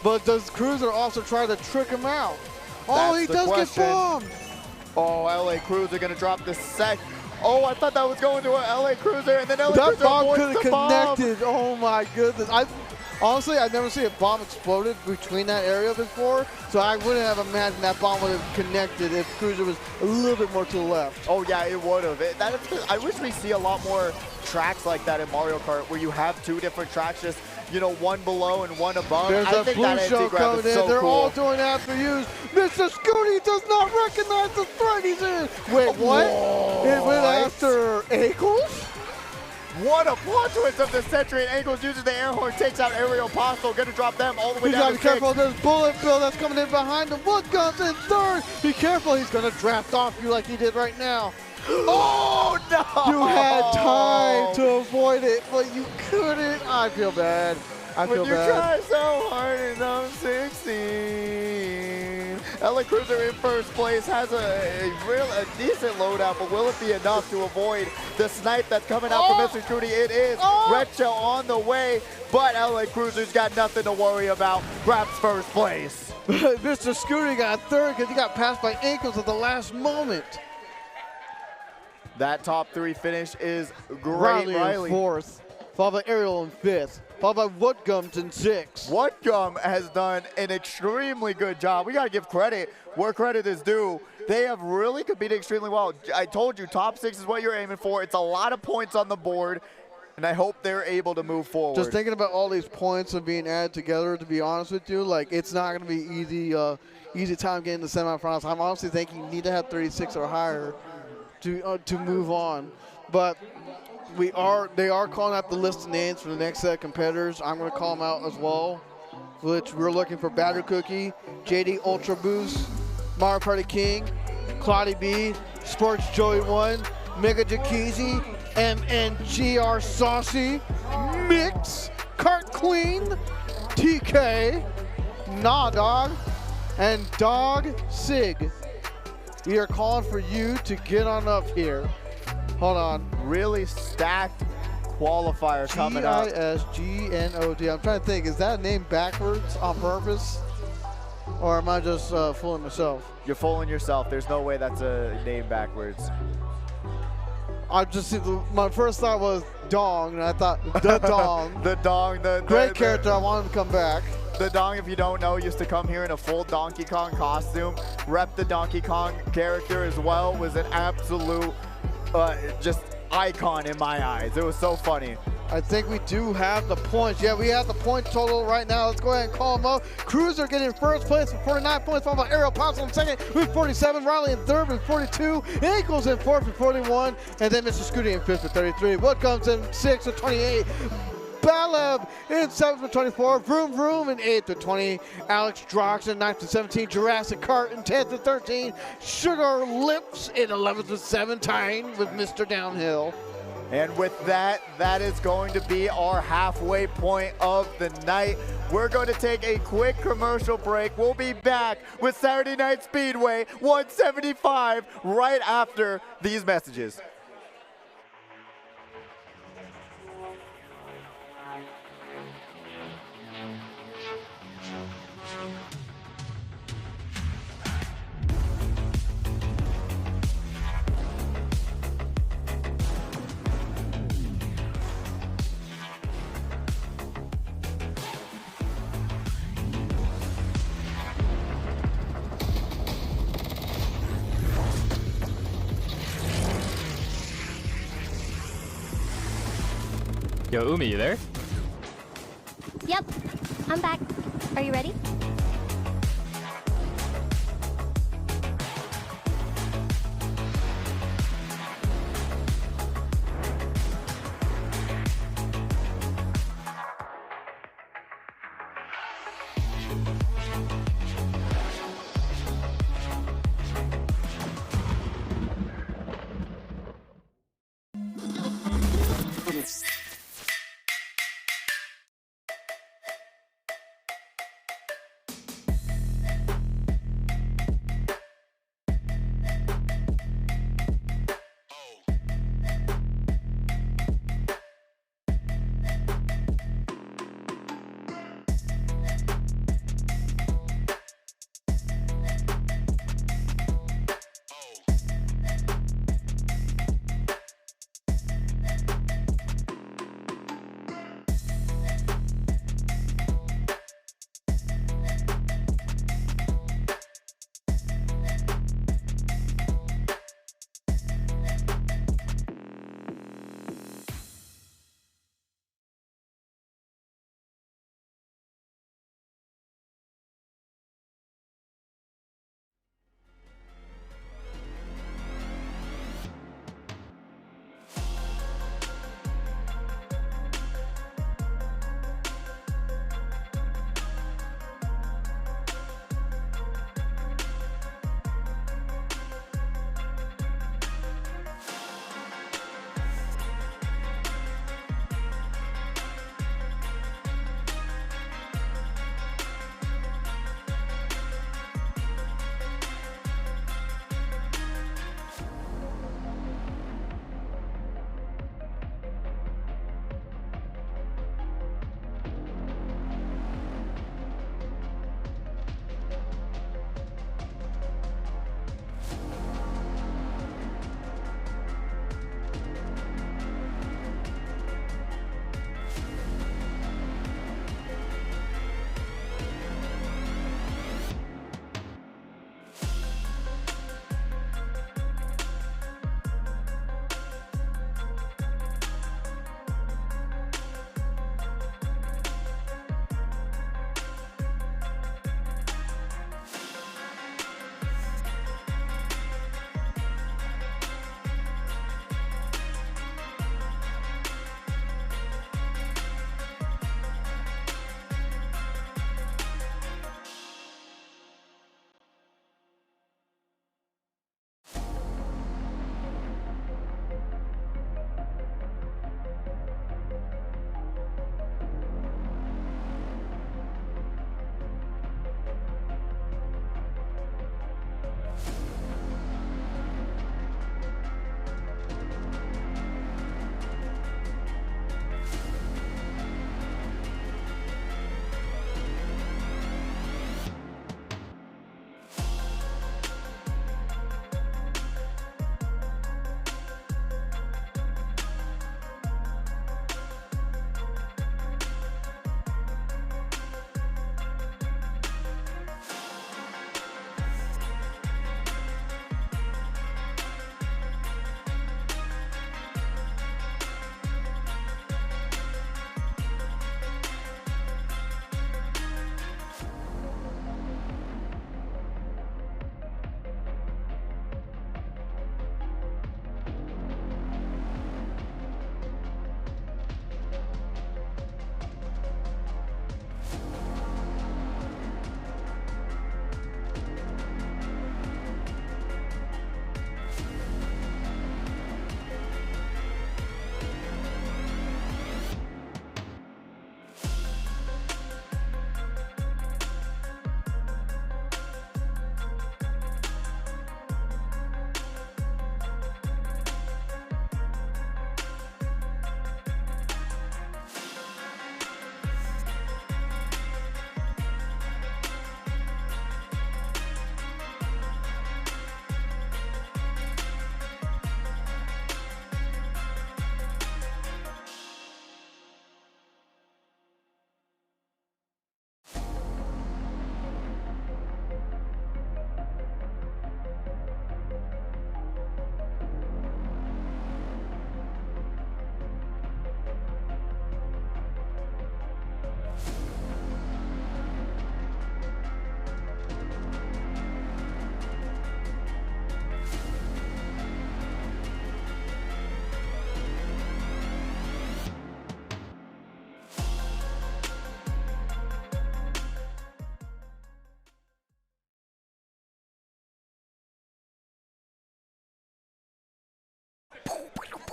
Speaker 2: But does Cruiser also try to trick him out? Oh,
Speaker 1: That's
Speaker 2: he
Speaker 1: the
Speaker 2: does
Speaker 1: question.
Speaker 2: get bombed.
Speaker 1: Oh, LA Cruiser gonna drop the sec. Oh, I thought that was going to an LA Cruiser, and then LA
Speaker 2: That
Speaker 1: Cruiser
Speaker 2: bomb
Speaker 1: avoids
Speaker 2: could have
Speaker 1: the bomb.
Speaker 2: connected. Oh my goodness. Honestly, I've never seen a bomb exploded between that area before, so I wouldn't have imagined that bomb would have connected if Cruiser was a little bit more to the left.
Speaker 1: Oh yeah, it would have. I wish we see a lot more tracks like that in Mario Kart, where you have 2 different tracks, just, you know, 1 below and 1 above.
Speaker 2: There's
Speaker 1: I
Speaker 2: a
Speaker 1: think
Speaker 2: blue
Speaker 1: that
Speaker 2: show
Speaker 1: anti-grab
Speaker 2: coming
Speaker 1: is
Speaker 2: in.
Speaker 1: so
Speaker 2: They're
Speaker 1: cool.
Speaker 2: all doing after use. Mr. Scooty does not recognize the threat he's in. Wait, what?
Speaker 1: Whoa,
Speaker 2: It went
Speaker 1: what?
Speaker 2: after Ankles?
Speaker 1: What a plot twist of the century. And Angles uses the air horn, takes out Aerial Apostle. Going to drop them all the way
Speaker 2: You
Speaker 1: down
Speaker 2: gotta
Speaker 1: to
Speaker 2: be careful.
Speaker 1: 6.
Speaker 2: There's Bullet Bill that's coming in behind him. Wood Guns in third. Be careful. He's gonna draft off you like he did right now.
Speaker 1: Oh, no!
Speaker 2: You had time to avoid it, but you couldn't. I feel bad. I feel
Speaker 1: When you
Speaker 2: bad.
Speaker 1: try so hard in zone 16. LA Cruiser in first place has a decent loadout, but will it be enough to avoid the snipe that's coming out from Mr. Scooty? It is. Red Shell on the way, but LA Cruiser's got nothing to worry about. Grabs first place.
Speaker 2: Mr. Scooty got third because he got passed by Ankles at the last moment.
Speaker 1: That top 3 finish is great.
Speaker 2: Riley in fourth, followed by Ariel in fifth, followed by Woodgums in sixth.
Speaker 1: Woodgum has done an extremely good job. We got to give credit where credit is due. They have really competed extremely well. I told you, top 6 is what you're aiming for. It's a lot of points on the board, and I hope they're able to move forward.
Speaker 2: Just thinking about all these points and being added together, to be honest with you, like it's not going to be easy time getting to the semifinals. I'm honestly thinking you need to have 36 or higher to move on. But they are calling out the list of names for the next set of competitors. I'm going to call them out as well, which we're looking for Batter Cookie, JD Ultra Boost, Mario Party King, Claudie B, Sports Joey 1, Mega Jakizi, MNGR Saucy, Mix, Cart Queen, TK, Nah Dog, and Dog Sig. We are calling for you to get on up here. Hold on.
Speaker 1: Really stacked qualifier coming up.
Speaker 2: G-I-S-G-N-O-D. I'm trying to think, is that a name backwards on purpose? Or am I just fooling myself?
Speaker 1: You're fooling yourself. There's no way that's a name backwards.
Speaker 2: I just my first thought was Dong, and I thought the Dong.
Speaker 1: The Dong.
Speaker 2: Great character. I want him to come back.
Speaker 1: The Dong, if you don't know, used to come here in a full Donkey Kong costume. Rep the Donkey Kong character as well. Was an absolute just icon in my eyes. It was so funny.
Speaker 2: I think we do have the points. Yeah, we have the point total right now. Let's go ahead and call them out. Cruiser getting first place with 49 points, followed by Aerial Apostle in second with 47, Riley in third with 42, Ankles in fourth with 41, and then Mr. Scooty in fifth with 33. Wood comes in sixth with 28. Baleb in 7th with 24, Vroom Vroom in 8th with 20, Alex Drox in 9th with 17, Jurassic Cart in 10th with 13, Sugar Lips in 11th with 7, tying with Mr. Downhill.
Speaker 1: And with that, that is going to be our halfway point of the night. We're going to take a quick commercial break. We'll be back with Saturday Night Speedway 175 right after these messages.
Speaker 3: Yo, Umi, you there?
Speaker 4: Yep, I'm back. Are you ready?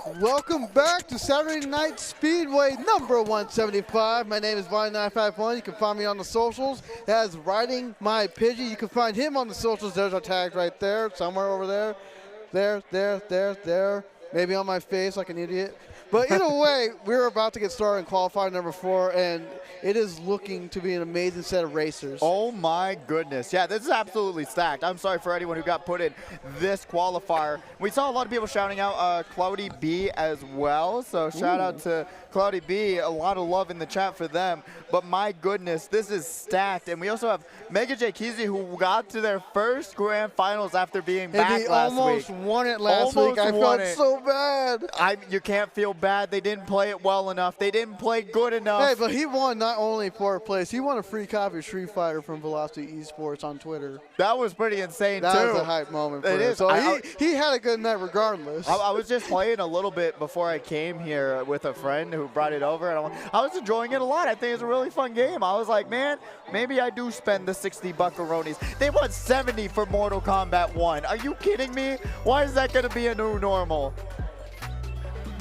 Speaker 2: Welcome back to Saturday Night Speedway number 175. My name is Vine951. You can find me on the socials as Riding My Pidgey. You can find him on the socials. There's our tag right there, somewhere over there. There. Maybe on my face like an idiot. But either way, we're about to get started in qualifier number 4, and it is looking to be an amazing set of racers.
Speaker 1: Oh my goodness. Yeah, this is absolutely stacked. I'm sorry for anyone who got put in this qualifier. We saw a lot of people shouting out Cloudy B as well. So shout out to Cloudy B. A lot of love in the chat for them. But my goodness, this is stacked. And we also have Mega J Keezy, who got to their first grand finals after being back last week.
Speaker 2: Almost won it last week. I felt so bad.
Speaker 1: You can't feel bad. They didn't play it well enough. They didn't play good enough.
Speaker 2: Hey, but he won not only 4th place, he won a free copy of Street Fighter from Velocity eSports on Twitter.
Speaker 1: That was pretty insane, too.
Speaker 2: That was a hype moment for him. So he had a good night regardless.
Speaker 1: I was just playing a little bit before I came here with a friend who brought it over, and I was enjoying it a lot. I think it's a really fun game. I was like, man, maybe I do spend the 60 buckaroonies. They want 70 for Mortal Kombat 1. Are you kidding me? Why is that going to be a new normal?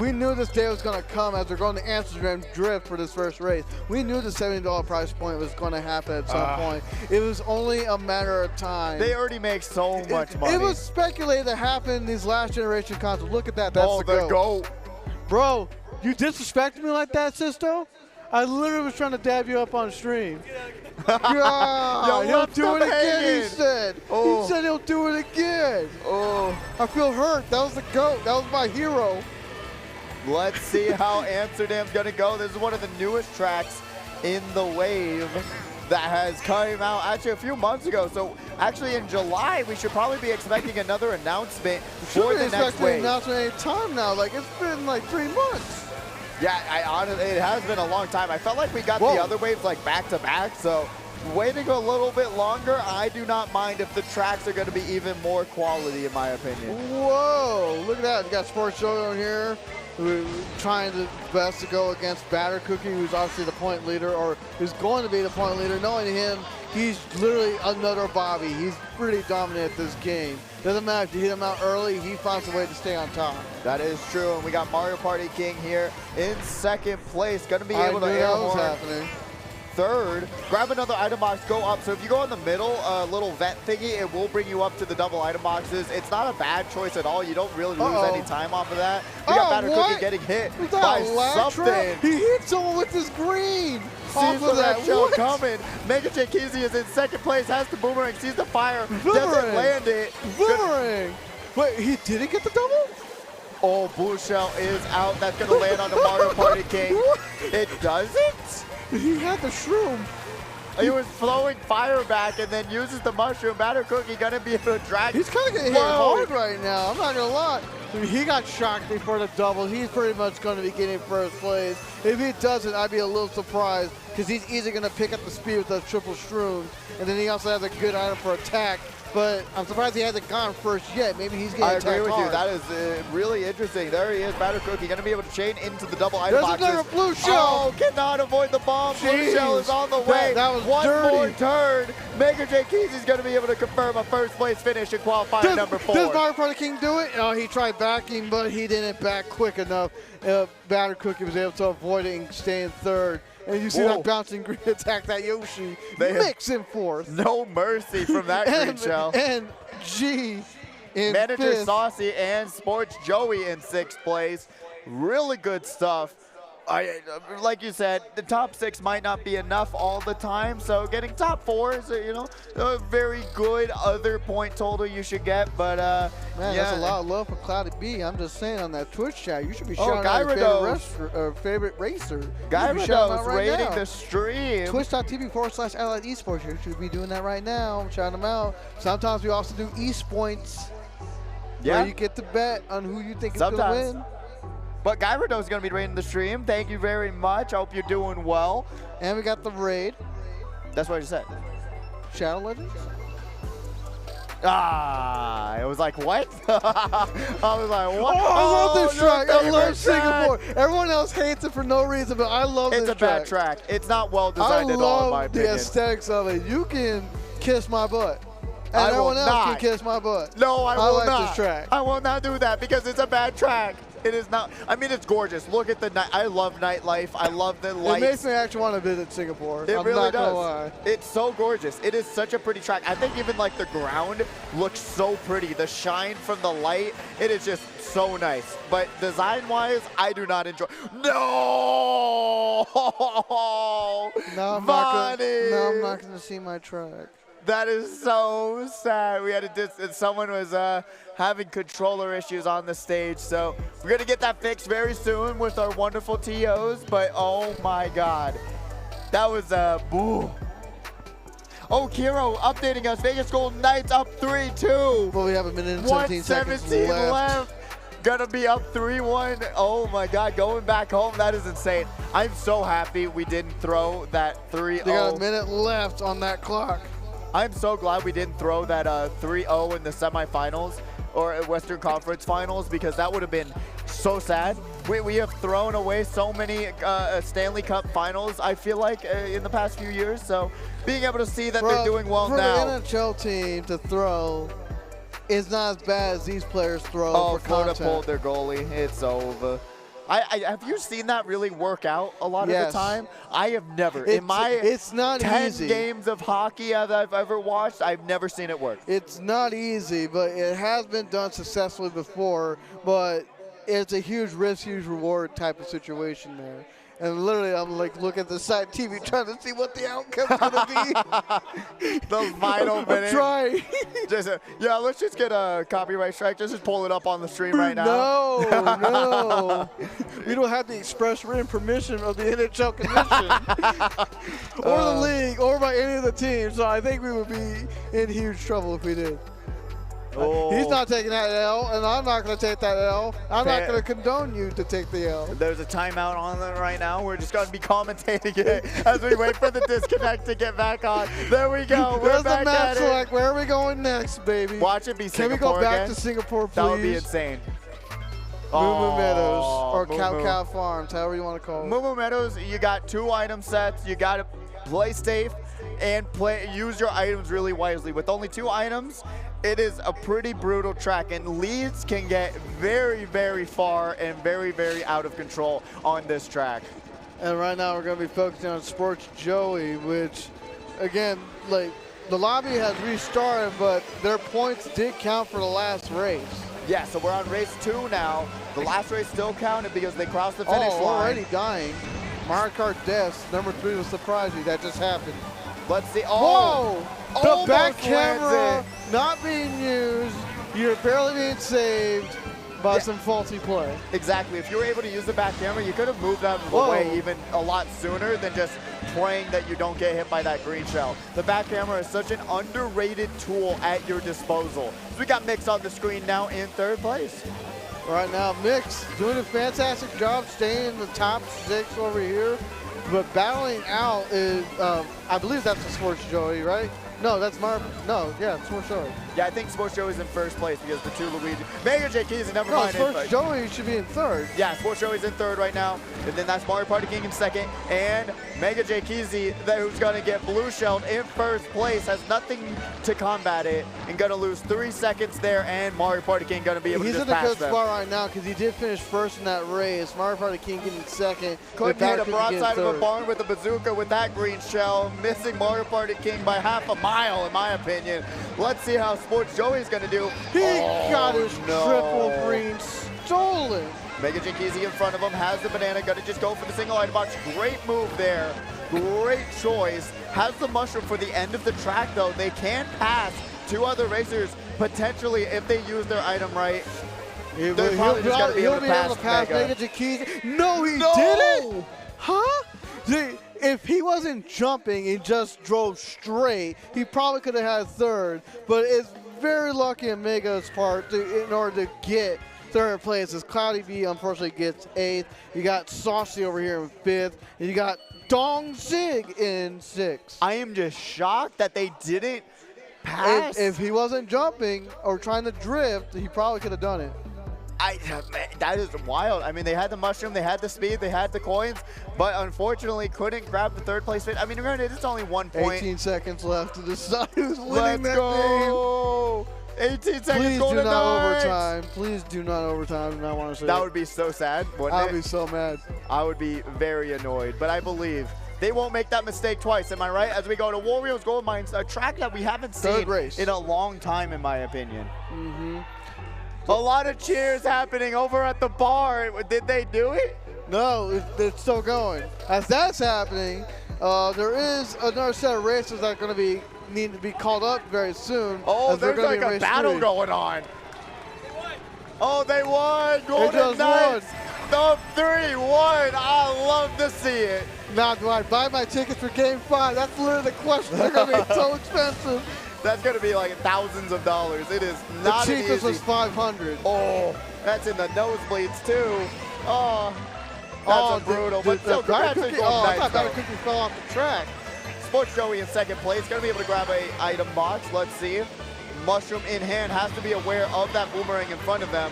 Speaker 2: We knew this day was going to come as we're going to Amsterdam Drift for this first race. We knew the $70 price point was going to happen at some point. It was only a matter of time.
Speaker 1: They already make so much money.
Speaker 2: It was speculated to happen in these last generation consoles. Look at that. That's the
Speaker 1: GOAT.
Speaker 2: Bro, you disrespected me like that, Sisto? I literally was trying to dab you up on stream. God, he'll do it again, he said. He said he'll do it again. I feel hurt. That was the GOAT. That was my hero.
Speaker 1: Let's see how Amsterdam's going to go. This is one of the newest tracks in the wave that has come out actually a few months ago. So actually in July, we should probably be expecting another announcement for the next wave.
Speaker 2: Announcement any time now. Like, it's been like 3 months.
Speaker 1: Yeah, honestly, it has been a long time. I felt like we got the other waves like back to back. So waiting a little bit longer, I do not mind if the tracks are going to be even more quality, in my opinion.
Speaker 2: Whoa, look at that. You got Sports Showdown here. We're trying the best to go against Batter Cookie, who's obviously the point leader, or who's going to be the point leader. Knowing him, he's literally another Bobby. He's pretty dominant at this game. Doesn't matter if you hit him out early, he finds a way to stay on top.
Speaker 1: That is true, and we got Mario Party King here in 2nd place. Going to be able to air horn.
Speaker 2: Happening.
Speaker 1: 3rd, grab another item box, go up. So if you go in the middle, little vent thingy, it will bring you up to the double item boxes. It's not a bad choice at all. You don't really lose any time off of that. We got Batter Cookie getting hit by something.
Speaker 2: He hit someone with his green.
Speaker 1: Sees the red shell coming. Mega J Keezy is in 2nd place, has the boomerang, sees the fire, doesn't land it.
Speaker 2: Boomerang. Wait, he didn't get the double?
Speaker 1: Oh, blue shell is out. That's going to land on the Mario Party King. It doesn't?
Speaker 2: He had the shroom.
Speaker 1: He was flowing fire back and then uses the mushroom. Batter Cookie gonna be able to drag.
Speaker 2: He's kind of getting hit hard right now. I'm not gonna lie. I mean, he got shocked before the double. He's pretty much gonna be getting 1st place. If he doesn't, I'd be a little surprised because he's easily gonna pick up the speed with those triple shrooms, and then he also has a good item for attack. But I'm surprised he hasn't gone first yet. Maybe he's getting attacked hard.
Speaker 1: I agree with you. That is really interesting. There he is, Batter Cookie, going to be able to chain into the double item boxes.
Speaker 2: There's another blue shell.
Speaker 1: Oh, cannot avoid the bomb. Blue shell is on the way.
Speaker 2: That was
Speaker 1: one
Speaker 2: dirty.
Speaker 1: more turn. Mega J Keezy's going to be able to confirm a 1st place finish in qualifier number 4.
Speaker 2: Does Mario Party King do it? Oh, he tried backing, but he didn't back quick enough. Batter Cookie was able to avoid it and stay in 3rd. And you see that bouncing green attack, that Yoshi mix in 4th.
Speaker 1: No mercy from that green shell.
Speaker 2: And G in
Speaker 1: Manager
Speaker 2: 5th.
Speaker 1: Saucy and Sports Joey in 6th place. Really good stuff. Like you said, the top 6 might not be enough all the time, so getting top 4 is, a very good other point total you should get. But
Speaker 2: man, that's a lot of love for Cloudy B. I'm just saying on that Twitch chat, you should be shouting out your favorite racer.
Speaker 1: Gyarados rating the stream.
Speaker 2: Twitch.tv/Allied Esports. You should be doing that right now. Shout them out. Sometimes we also do eSpoints.
Speaker 1: Yeah.
Speaker 2: Where you get to bet on who you think is going to win.
Speaker 1: But Gyarados is going to be rating the stream. Thank you very much. I hope you're doing well.
Speaker 2: And we got the raid.
Speaker 1: That's what I just said.
Speaker 2: Shadow Legends?
Speaker 1: It was like, what? I was like, what?
Speaker 2: Oh, I love this track. I love Singapore. Everyone else hates it for no reason, but I love this track.
Speaker 1: It's a bad track. It's not well designed at all, in my opinion.
Speaker 2: I love the aesthetics of it. You can kiss my butt. And everyone else can kiss my butt.
Speaker 1: No, I will
Speaker 2: not. I like
Speaker 1: not.
Speaker 2: this track.
Speaker 1: I will not do that because it's a bad track. It is not. I mean, it's gorgeous. Look at the night. I love nightlife. I love the
Speaker 2: It
Speaker 1: lights.
Speaker 2: makes me actually want to visit Singapore.
Speaker 1: It
Speaker 2: I'm
Speaker 1: really
Speaker 2: not gonna
Speaker 1: does.
Speaker 2: lie.
Speaker 1: It's so gorgeous. It is such a pretty track. I think even like the ground looks so pretty. The shine from the light, it is just so nice. But design-wise, I do not enjoy. No!
Speaker 2: No,
Speaker 1: Vonnie!
Speaker 2: I'm not gonna see my track.
Speaker 1: That is so sad. We had someone was having controller issues on the stage, so we're gonna get that fixed very soon with our wonderful TOs. But oh my God, that was boo. Oh, Kiro updating us. Vegas Golden Knights up 3-2.
Speaker 2: Well, we have a minute and 17 seconds
Speaker 1: 1:17
Speaker 2: left.
Speaker 1: Gonna be up 3-1. Oh my God, going back home. That is insane. I'm so happy we didn't throw that 3-0.
Speaker 2: They got a minute left on that clock.
Speaker 1: I'm so glad we didn't throw that 3-0 in the semifinals or Western Conference Finals, because that would have been so sad. We have thrown away so many Stanley Cup Finals, I feel like, in the past few years. So being able to see that they're doing well now.
Speaker 2: For the NHL team to throw is not as bad as these players throw
Speaker 1: Oh,
Speaker 2: for
Speaker 1: Florida
Speaker 2: content.
Speaker 1: pulled their goalie. It's over. Have you seen that really work out a lot of the time? I have never. In my
Speaker 2: it's not
Speaker 1: 10
Speaker 2: easy.
Speaker 1: games of hockey that I've ever watched, I've never seen it work.
Speaker 2: It's not easy, but it has been done successfully before, but it's a huge risk, huge reward type of situation there. And literally, I'm like looking at the side TV trying to see what the outcome's gonna be.
Speaker 1: Those final minutes.
Speaker 2: I'm trying.
Speaker 1: Yeah, let's just get a copyright strike. Just pull it up on the stream right now.
Speaker 2: No. We don't have the express written permission of the NHL Commission, or the league, or by any of the teams. So I think we would be in huge trouble if we did. He's not taking that L, and I'm not going to take that L. I'm not going to condone you to take the L.
Speaker 1: There's a timeout on it right now. We're just going to be commentating it as we wait for the disconnect to get back on. There we go. We're
Speaker 2: There's
Speaker 1: back
Speaker 2: the match
Speaker 1: at
Speaker 2: select. Where are we going next, baby?
Speaker 1: Watch it be
Speaker 2: Can
Speaker 1: Singapore
Speaker 2: we go back
Speaker 1: again?
Speaker 2: to Singapore, please?
Speaker 1: That would be insane.
Speaker 2: Moo Meadows, or
Speaker 1: Moo
Speaker 2: Cow
Speaker 1: Moo.
Speaker 2: Cow Farms, however you want to call it.
Speaker 1: Moo Meadows, you got 2 item sets. You got to play safe and use your items really wisely. With only 2 items, it is a pretty brutal track, and leads can get very, very far and very, very out of control on this track.
Speaker 2: And right now we're going to be focusing on Sports Joey, which, again, like, the lobby has restarted, but their points did count for the last race.
Speaker 1: Yeah, so we're on race 2 now. The last race still counted because they crossed the finish line.
Speaker 2: Already dying. Mario Kart deaths, number 3 will surprise you. That just happened.
Speaker 1: Let's see.
Speaker 2: Whoa! The
Speaker 1: Almost
Speaker 2: back
Speaker 1: lands
Speaker 2: camera
Speaker 1: it.
Speaker 2: not being used. You're barely being saved by some faulty play.
Speaker 1: Exactly. If you were able to use the back camera, you could have moved out of the way even a lot sooner than just praying that you don't get hit by that green shell. The back camera is such an underrated tool at your disposal. So we got Mix on the screen now in 3rd place.
Speaker 2: Right now, Mix doing a fantastic job staying in the top 6 over here. But battling out is, I believe that's the Sports Joey, right? No, that's Marvin. No, yeah, Sports Joey.
Speaker 1: Yeah, I think Sports Joey's in 1st place because the 2 Luigi. Mega J Keys, never
Speaker 2: No,
Speaker 1: mind.
Speaker 2: Sports Joey should be in 3rd.
Speaker 1: Yeah, Sports Joey's in 3rd right now. And then that's Mario Party King in 2nd. And Mega J Keezy, who's going to get blue shelled in 1st place, has nothing to combat it and going to lose 3 seconds there. And Mario Party King going to be able to just pass them.
Speaker 2: He's in a good spot right now because he did finish 1st in that race. Mario Party King getting 2nd.
Speaker 1: Couldn't hit a broadside of a barn with a bazooka with that green shell, missing Mario Party King by half a mile, in my opinion. Let's see how Sports Joey's going to do.
Speaker 2: He got his triple green stolen.
Speaker 1: Mega Jinkizi in front of him, has the banana, gonna just go for the single item box. Great move there, great choice. Has the mushroom for the end of the track though. They can pass 2 other racers potentially if they use their item right. They're probably just gonna be able to pass Mega.
Speaker 2: Jinkizi. No, he didn't. Huh? See, if he wasn't jumping and just drove straight, he probably could have had 3rd. But it's very lucky on Mega's part in order to get 3rd place, as Cloudy V unfortunately gets 8th. You got Saucy over here in 5th, and you got Dong Zig in 6th.
Speaker 1: I am just shocked that they didn't pass.
Speaker 2: If he wasn't jumping or trying to drift, he probably could have done it.
Speaker 1: That is wild. I mean, they had the mushroom, they had the speed, they had the coins, but unfortunately couldn't grab the 3rd place fit. I mean, granted, it's only 1 point.
Speaker 2: 18 seconds left to decide who's winning
Speaker 1: Let's
Speaker 2: that
Speaker 1: go. 18 seconds.
Speaker 2: Please
Speaker 1: Golden
Speaker 2: do not
Speaker 1: Knights.
Speaker 2: overtime. Please do not overtime. I do not want to see
Speaker 1: That
Speaker 2: it.
Speaker 1: would be so sad, wouldn't
Speaker 2: I would
Speaker 1: it?
Speaker 2: be so mad.
Speaker 1: I would be very annoyed, but I believe they won't make that mistake twice. Am I right? As we go to Warriors Gold Mines, a track that we haven't seen in a long time, in my opinion. A lot of cheers happening over at the bar. Did they do it?
Speaker 2: No, it's still going. As that's happening, there is another set of races that are going to need to be called up very soon.
Speaker 1: Oh, there's like a battle going on. Oh, they won! Golden Knights! The 3-1! I love to see it.
Speaker 2: Now, do I buy my tickets for Game 5? That's literally the question. They're going to be so expensive.
Speaker 1: That's going to be like thousands of dollars. It is not
Speaker 2: The cheapest
Speaker 1: easy.
Speaker 2: was $500.
Speaker 1: Oh, that's in the nosebleeds too. Oh, that's brutal. But still, congrats to Golden
Speaker 2: I
Speaker 1: Knights,
Speaker 2: thought
Speaker 1: though.
Speaker 2: Battle Cookie fell off the track.
Speaker 1: Sports Joey in second place. Going to be able to grab a item box. Let's see. Mushroom in hand. Has to be aware of that boomerang in front of them.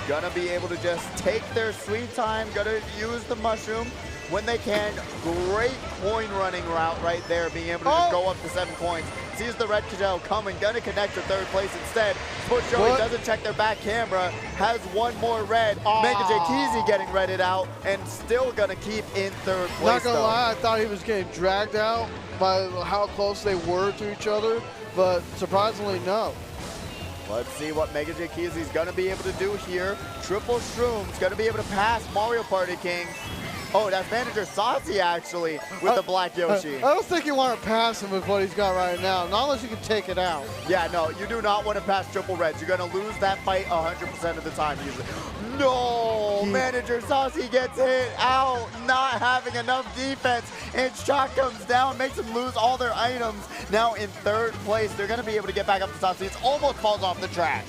Speaker 1: Gonna be able to just take their sweet time. Gonna use the mushroom when they can. Great coin running route right there. Being able to just go up to 7 coins. Sees the red Kajal coming. Gonna connect to third place instead. Sports Joey doesn't check their back camera. Has one more red. Mega J Keezy getting redded out and still gonna keep in third place.
Speaker 2: Not gonna lie, I thought he was getting dragged out by how close they were to each other, but surprisingly, no.
Speaker 1: Let's see what Mega J Keezy's gonna be able to do here. Triple Shrooms gonna be able to pass Mario Party King. Oh, that's manager Saucy actually with the black Yoshi.
Speaker 2: I don't think you want to pass him with what he's got right now, not unless you can take it out.
Speaker 1: Yeah, no, you do not want to pass triple reds. You're gonna lose that fight 100% of the time usually. No, manager Saucy gets hit out, not having enough defense, and shot comes down, makes them lose all their items. Now in third place, they're gonna be able to get back up to Saucy. It almost falls off the track.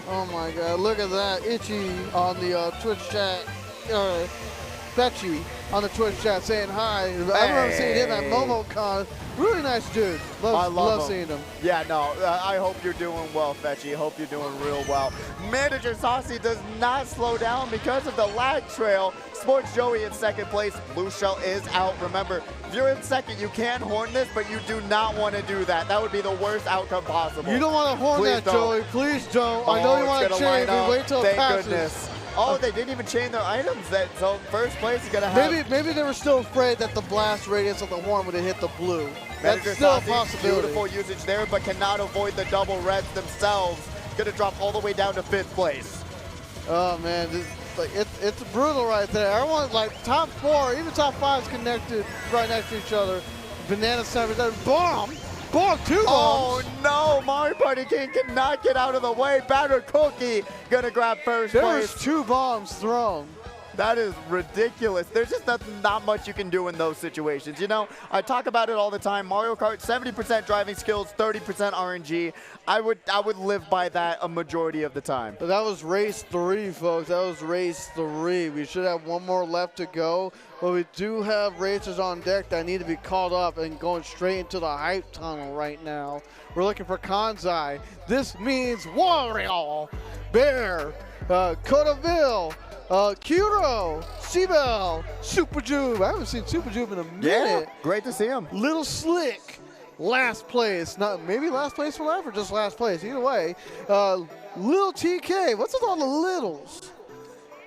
Speaker 2: Oh my God, look at that. Itchy on the Twitch chat. Betchy on the Twitch chat saying hi. I remember seeing him at MomoCon. Really nice dude.
Speaker 1: I love
Speaker 2: seeing him.
Speaker 1: Yeah, no, I hope you're doing well, Fetchy. Hope you're doing real well. Manager Saucy does not slow down because of the lag trail. Sports Joey in second place. Blue Shell is out. Remember, if you're in second, you can horn this, but you do not want to do that. That would be the worst outcome possible.
Speaker 2: You don't want to horn that, Joey. Please don't. I know you want to chain, but wait till it passes.
Speaker 1: Goodness. Oh, they didn't even chain their items. So first place is going to have...
Speaker 2: Maybe they were still afraid that the blast radius of the horn would have hit the blue. That's still a possibility.
Speaker 1: Beautiful usage there, but cannot avoid the double reds themselves. Going to drop all the way down to 5th place.
Speaker 2: Oh, man. It's brutal right there. Everyone's like top 4, even top 5 is connected right next to each other. Banana Sandwich, bomb! Bomb, 2 bombs!
Speaker 1: Oh no, Mario Party King cannot get out of the way. Batter Cookie gonna grab first place.
Speaker 2: There's 2 bombs thrown.
Speaker 1: That is ridiculous. There's just not much you can do in those situations. You know, I talk about it all the time. Mario Kart, 70% driving skills, 30% RNG. I would live by that a majority of the time.
Speaker 2: But that was race 3, folks. That was race 3. We should have one more left to go. But we do have racers on deck that need to be called up and going straight into the hype tunnel right now. We're looking for Kanzai. This means Wario, Bear, Codaville, Kuro, Seabell, Super Jube. I haven't seen Super Jube in a minute.
Speaker 1: Yeah, great to see him.
Speaker 2: Little Slick, last place. Not maybe last place for life or just last place. Either way. Lil TK. What's with all the littles?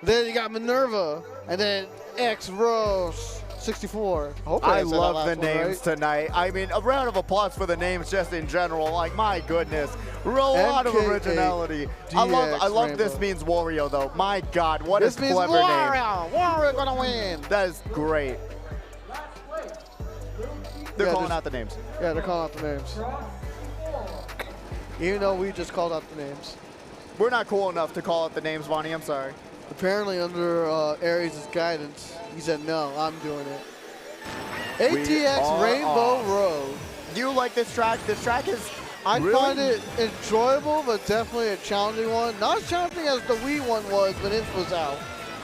Speaker 2: Then you got Minerva, and then X Rose 64.
Speaker 1: I love the names tonight. I mean, a round of applause for the names just in general. Like, my goodness, a lot of originality. I love this means Wario though. My God, what a clever name.
Speaker 2: Wario gonna win.
Speaker 1: That is great. They're calling out the names.
Speaker 2: Yeah, they're calling out the names. Even though we just called out the names.
Speaker 1: We're not cool enough to call out the names, Vonnie. I'm sorry.
Speaker 2: Apparently, under Aries' guidance, he said, no, I'm doing it. ATX Rainbow Road.
Speaker 1: You like this track? This track is...
Speaker 2: I find it enjoyable, but definitely a challenging one. Not as challenging as the Wii one was when it was out.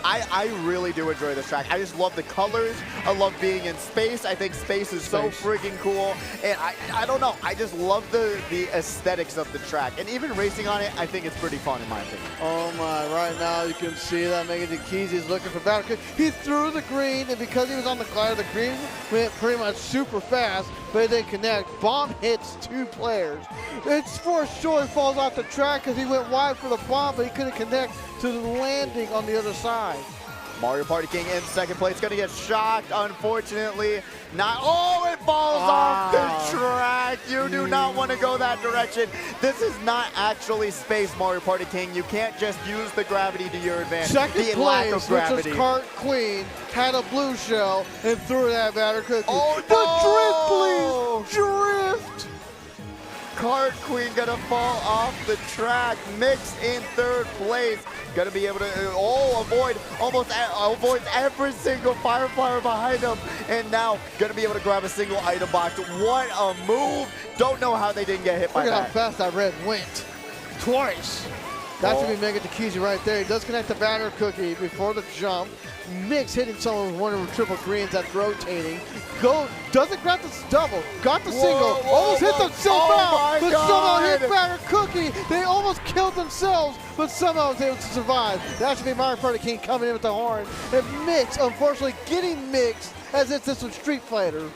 Speaker 1: I really do enjoy this track. I just love the colors. I love being in space. I think space is so freaking cool. And I don't know. I just love the aesthetics of the track. And even racing on it, I think it's pretty fun in my opinion.
Speaker 2: Oh my, right now you can see that Mega Jakizi is looking for battle. He threw the green, and because he was on the glider, the green went pretty much super fast, but it didn't connect. Bomb hits 2 players. It's for sure he falls off the track because he went wide for the bomb, but he couldn't connect to the landing on the other side.
Speaker 1: Mario Party King in second place, gonna get shocked, unfortunately. Not, oh, it falls off the track. You do not want to go that direction. This is not actually space, Mario Party King. You can't just use the gravity to your advantage.
Speaker 2: Second
Speaker 1: the
Speaker 2: place,
Speaker 1: lack of gravity.
Speaker 2: which was Cart Queen, had a blue shell and threw that batter cookie.
Speaker 1: Oh,
Speaker 2: no! The drift, please, drift!
Speaker 1: Cart Queen gonna fall off the track. Mix in third place. Gonna be able to, avoid every single fire flower behind him. And now gonna be able to grab a single item box. What a move. Don't know how they didn't get hit by that.
Speaker 2: Look at how fast that red went. Twice. That should be Mega Jakizi right there. He does connect the batter cookie before the jump. Mix hitting someone with one of the triple greens that's rotating. Doesn't grab the double, got the single, almost hit themselves out, but somehow hit batter cookie. They almost killed themselves, but somehow was able to survive. That should be Mario Party King coming in with the horn. And Mix, unfortunately, getting mixed as if this was Street Fighter.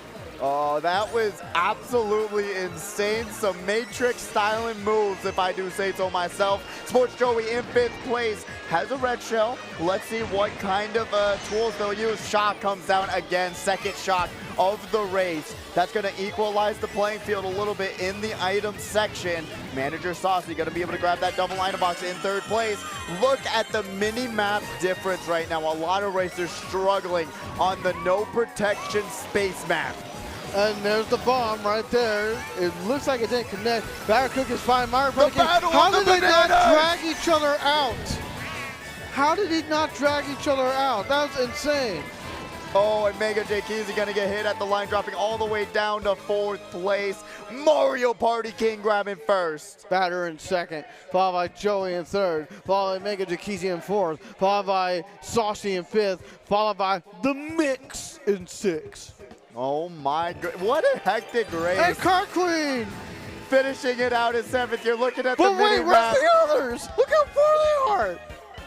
Speaker 1: Oh, that was absolutely insane. Some Matrix styling moves, if I do say so myself. Sports Joey in 5th place has a red shell. Let's see what kind of tools they'll use. Shock comes down again, second shock of the race. That's going to equalize the playing field a little bit in the item section. Manager Saucy going to be able to grab that double item box in 3rd place. Look at the mini-map difference right now. A lot of racers struggling on the no protection space map.
Speaker 2: And there's the bomb right there. It looks like it didn't connect. Batter Cookie is fine. Mario Party King. How did they not drag each other out? How did he not drag each other out? That was insane.
Speaker 1: Oh, and Mega Jakizi gonna get hit at the line, dropping all the way down to 4th place. Mario Party King grabbing 1st.
Speaker 2: Batter in 2nd, followed by Joey in 3rd, followed by Mega Jakizi in 4th, followed by Saucy in 5th, followed by The Mix in 6th.
Speaker 1: Oh my god, what a hectic race.
Speaker 2: And Cart Queen
Speaker 1: finishing it out in 7th. You're looking at the
Speaker 2: mini-map.
Speaker 1: mini-map.
Speaker 2: Where's the others? Look how far they are.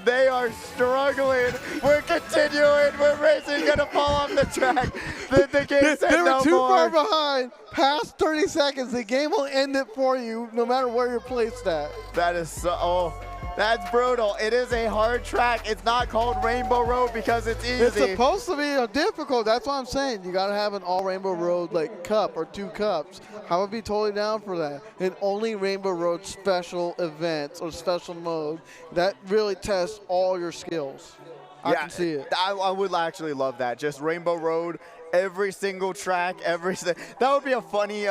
Speaker 1: They are struggling. We're continuing. We're racing. Gonna fall off the track. The game said
Speaker 2: they were
Speaker 1: no
Speaker 2: too
Speaker 1: more.
Speaker 2: far behind. Past 30 seconds, the game will end it for you, no matter where you're placed at.
Speaker 1: That is so. Oh, that's brutal. It is a hard track. It's not called Rainbow Road because it's easy.
Speaker 2: It's supposed to be difficult. That's what I'm saying. You got to have an all Rainbow Road like cup or 2 cups. I would be totally down for that. And only Rainbow Road special events or special mode that really tests all your skills. I can see it.
Speaker 1: I would actually love that. Just Rainbow Road. Every single track, that would be a funny,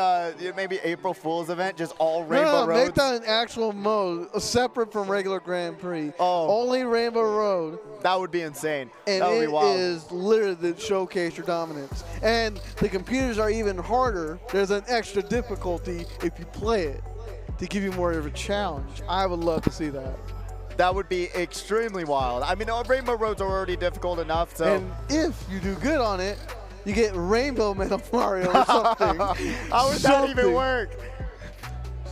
Speaker 1: maybe April Fool's event, just all Rainbow Roads.
Speaker 2: Make that an actual mode, separate from regular Grand Prix.
Speaker 1: Oh.
Speaker 2: Only Rainbow Road.
Speaker 1: That would be insane.
Speaker 2: And
Speaker 1: that would be wild.
Speaker 2: It is literally to showcase your dominance. And the computers are even harder. There's an extra difficulty if you play it to give you more of a challenge. I would love to see that.
Speaker 1: That would be extremely wild. I mean, Rainbow Roads are already difficult enough, so.
Speaker 2: And if you do good on it, you get Rainbow Metal Mario or something.
Speaker 1: How would that even work?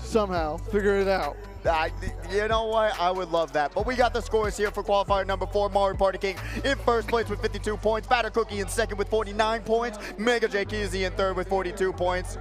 Speaker 2: Somehow, figure it out.
Speaker 1: You know what? I would love that. But we got the scores here for qualifier number 4. Mario Party King in 1st place with 52 points. Batter Cookie in 2nd with 49 points. Mega Jakizi in 3rd with 42 points.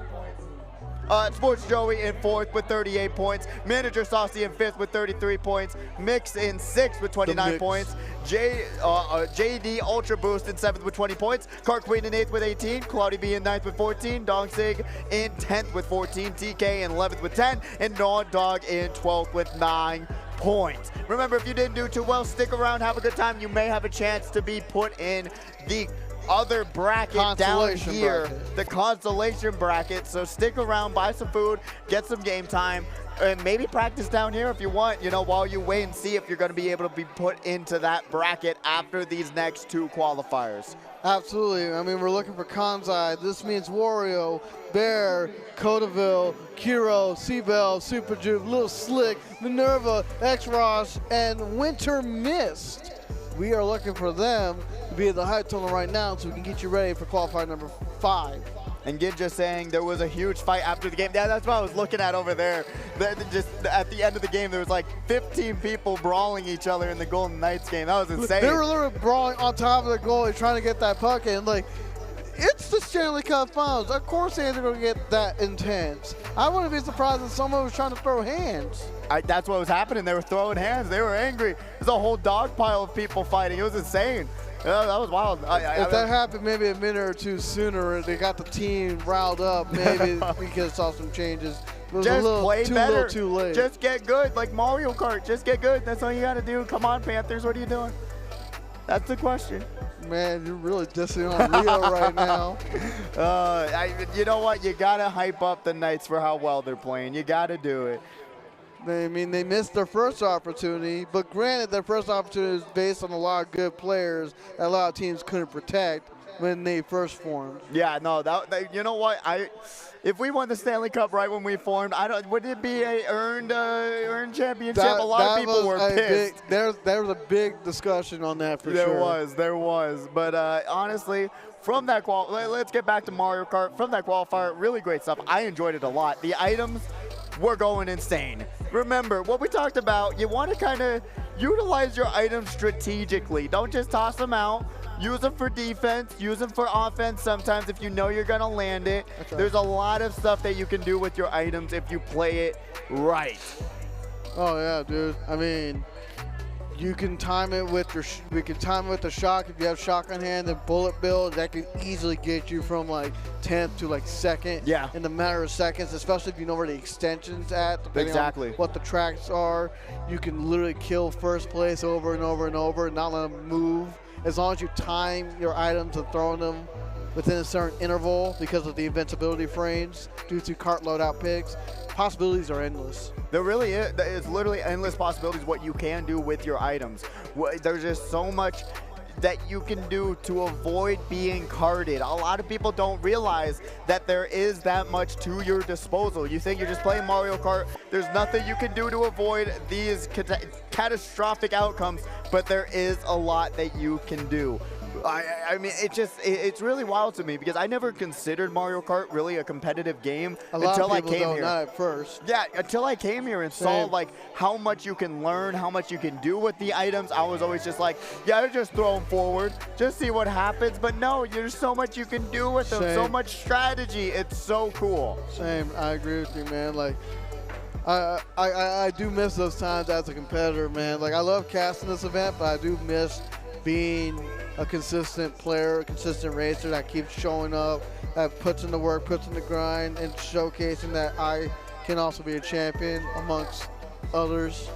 Speaker 1: Sports Joey in 4th with 38 points. Manager Saucy in 5th with 33 points. Mix in 6th with 29 points. JD Ultra Boost in 7th with 20 points. Cart Queen in 8th with 18. Cloudy B in 9th with 14. Dong Sig in 10th with 14. TK in 11th with 10. And Nod Dog in 12th with 9 points. Remember, if you didn't do too well, stick around, have a good time. You may have a chance to be put in the other bracket down here, the consolation bracket. So stick around, buy some food, get some game time, and maybe practice down here if you want, while you wait and see if you're going to be able to be put into that bracket after these next 2 qualifiers.
Speaker 2: Absolutely. I mean, we're looking for Kanzai. This means Wario, Bear, Codaville, Kiro, Seabell, Super Juve, Little Slick, Minerva, X-Ross, and Winter Mist. we are looking for them to be at the high tunnel right now so we can get you ready for qualifier number 5.
Speaker 1: And Gid just saying there was a huge fight after the game. Yeah, that's what I was looking at over there. Just at the end of the game, there was like 15 people brawling each other in the Golden Knights game. That was insane.
Speaker 2: They were literally brawling on top of the goalie trying to get that puck in. Like, it's the Stanley Cup Finals. Of course they're going to get that intense. I wouldn't be surprised if someone was trying to throw hands.
Speaker 1: That's what was happening. They were throwing hands. They were angry. There's a whole dog pile of people fighting. It was insane. Yeah, that was wild.
Speaker 2: If that happened maybe a minute or two sooner, they got the team riled up, maybe we could have saw some changes. It was
Speaker 1: just play better.
Speaker 2: Little too late.
Speaker 1: Just get good, like Mario Kart. Just get good. That's all you got to do. Come on, Panthers. What are you doing? That's the question.
Speaker 2: Man, you're really dissing on Leo right now.
Speaker 1: You know what? You got to hype up the Knights for how well they're playing. You got to do it.
Speaker 2: I mean, they missed their first opportunity, but granted, their first opportunity is based on a lot of good players that a lot of teams couldn't protect when they first formed.
Speaker 1: Yeah, no, you know what? If we won the Stanley Cup right when we formed, would it be a earned championship? A lot of people were pissed.
Speaker 2: There was a big discussion on that for sure.
Speaker 1: There was. But honestly, from that let's get back to Mario Kart. From that qualifier, really great stuff. I enjoyed it a lot. The items were going insane. Remember, what we talked about, you want to kind of utilize your items strategically. Don't just toss them out. Use them for defense, use them for offense sometimes if you know you're going to land it.
Speaker 2: That's right.
Speaker 1: There's a lot of stuff that you can do with your items if you play it right.
Speaker 2: Oh yeah, dude. I mean, you can time it with we can time it with the shock. If you have shock on hand, the bullet build that can easily get you from like 10th to like 2nd in a matter of seconds, especially if you know where the extension's at, depending on what the tracks are. You can literally kill first place over and over and over and not let them move. As long as you time your items and throwing them within a certain interval because of the invincibility frames due to cart loadout picks, possibilities are endless.
Speaker 1: There really is. It's literally endless possibilities what you can do with your items. There's just so much that you can do to avoid being carded. A lot of people don't realize that there is that much to your disposal. You think you're just playing Mario Kart, there's nothing you can do to avoid these catastrophic outcomes, but there is a lot that you can do. I mean, it's really wild to me because I never considered Mario Kart really a competitive game until I came here.
Speaker 2: Not at first.
Speaker 1: Yeah, until I came here and saw like how much you can learn, how much you can do with the items. I was always just like, yeah, just throw them forward, just see what happens. But no, there's so much you can do with them, so much strategy. It's so cool.
Speaker 2: Same, I agree with you, man. Like, I do miss those times as a competitor, man. Like, I love casting this event, but I do miss being a consistent player, a consistent racer that keeps showing up, that puts in the work, puts in the grind, and showcasing that I can also be a champion amongst others.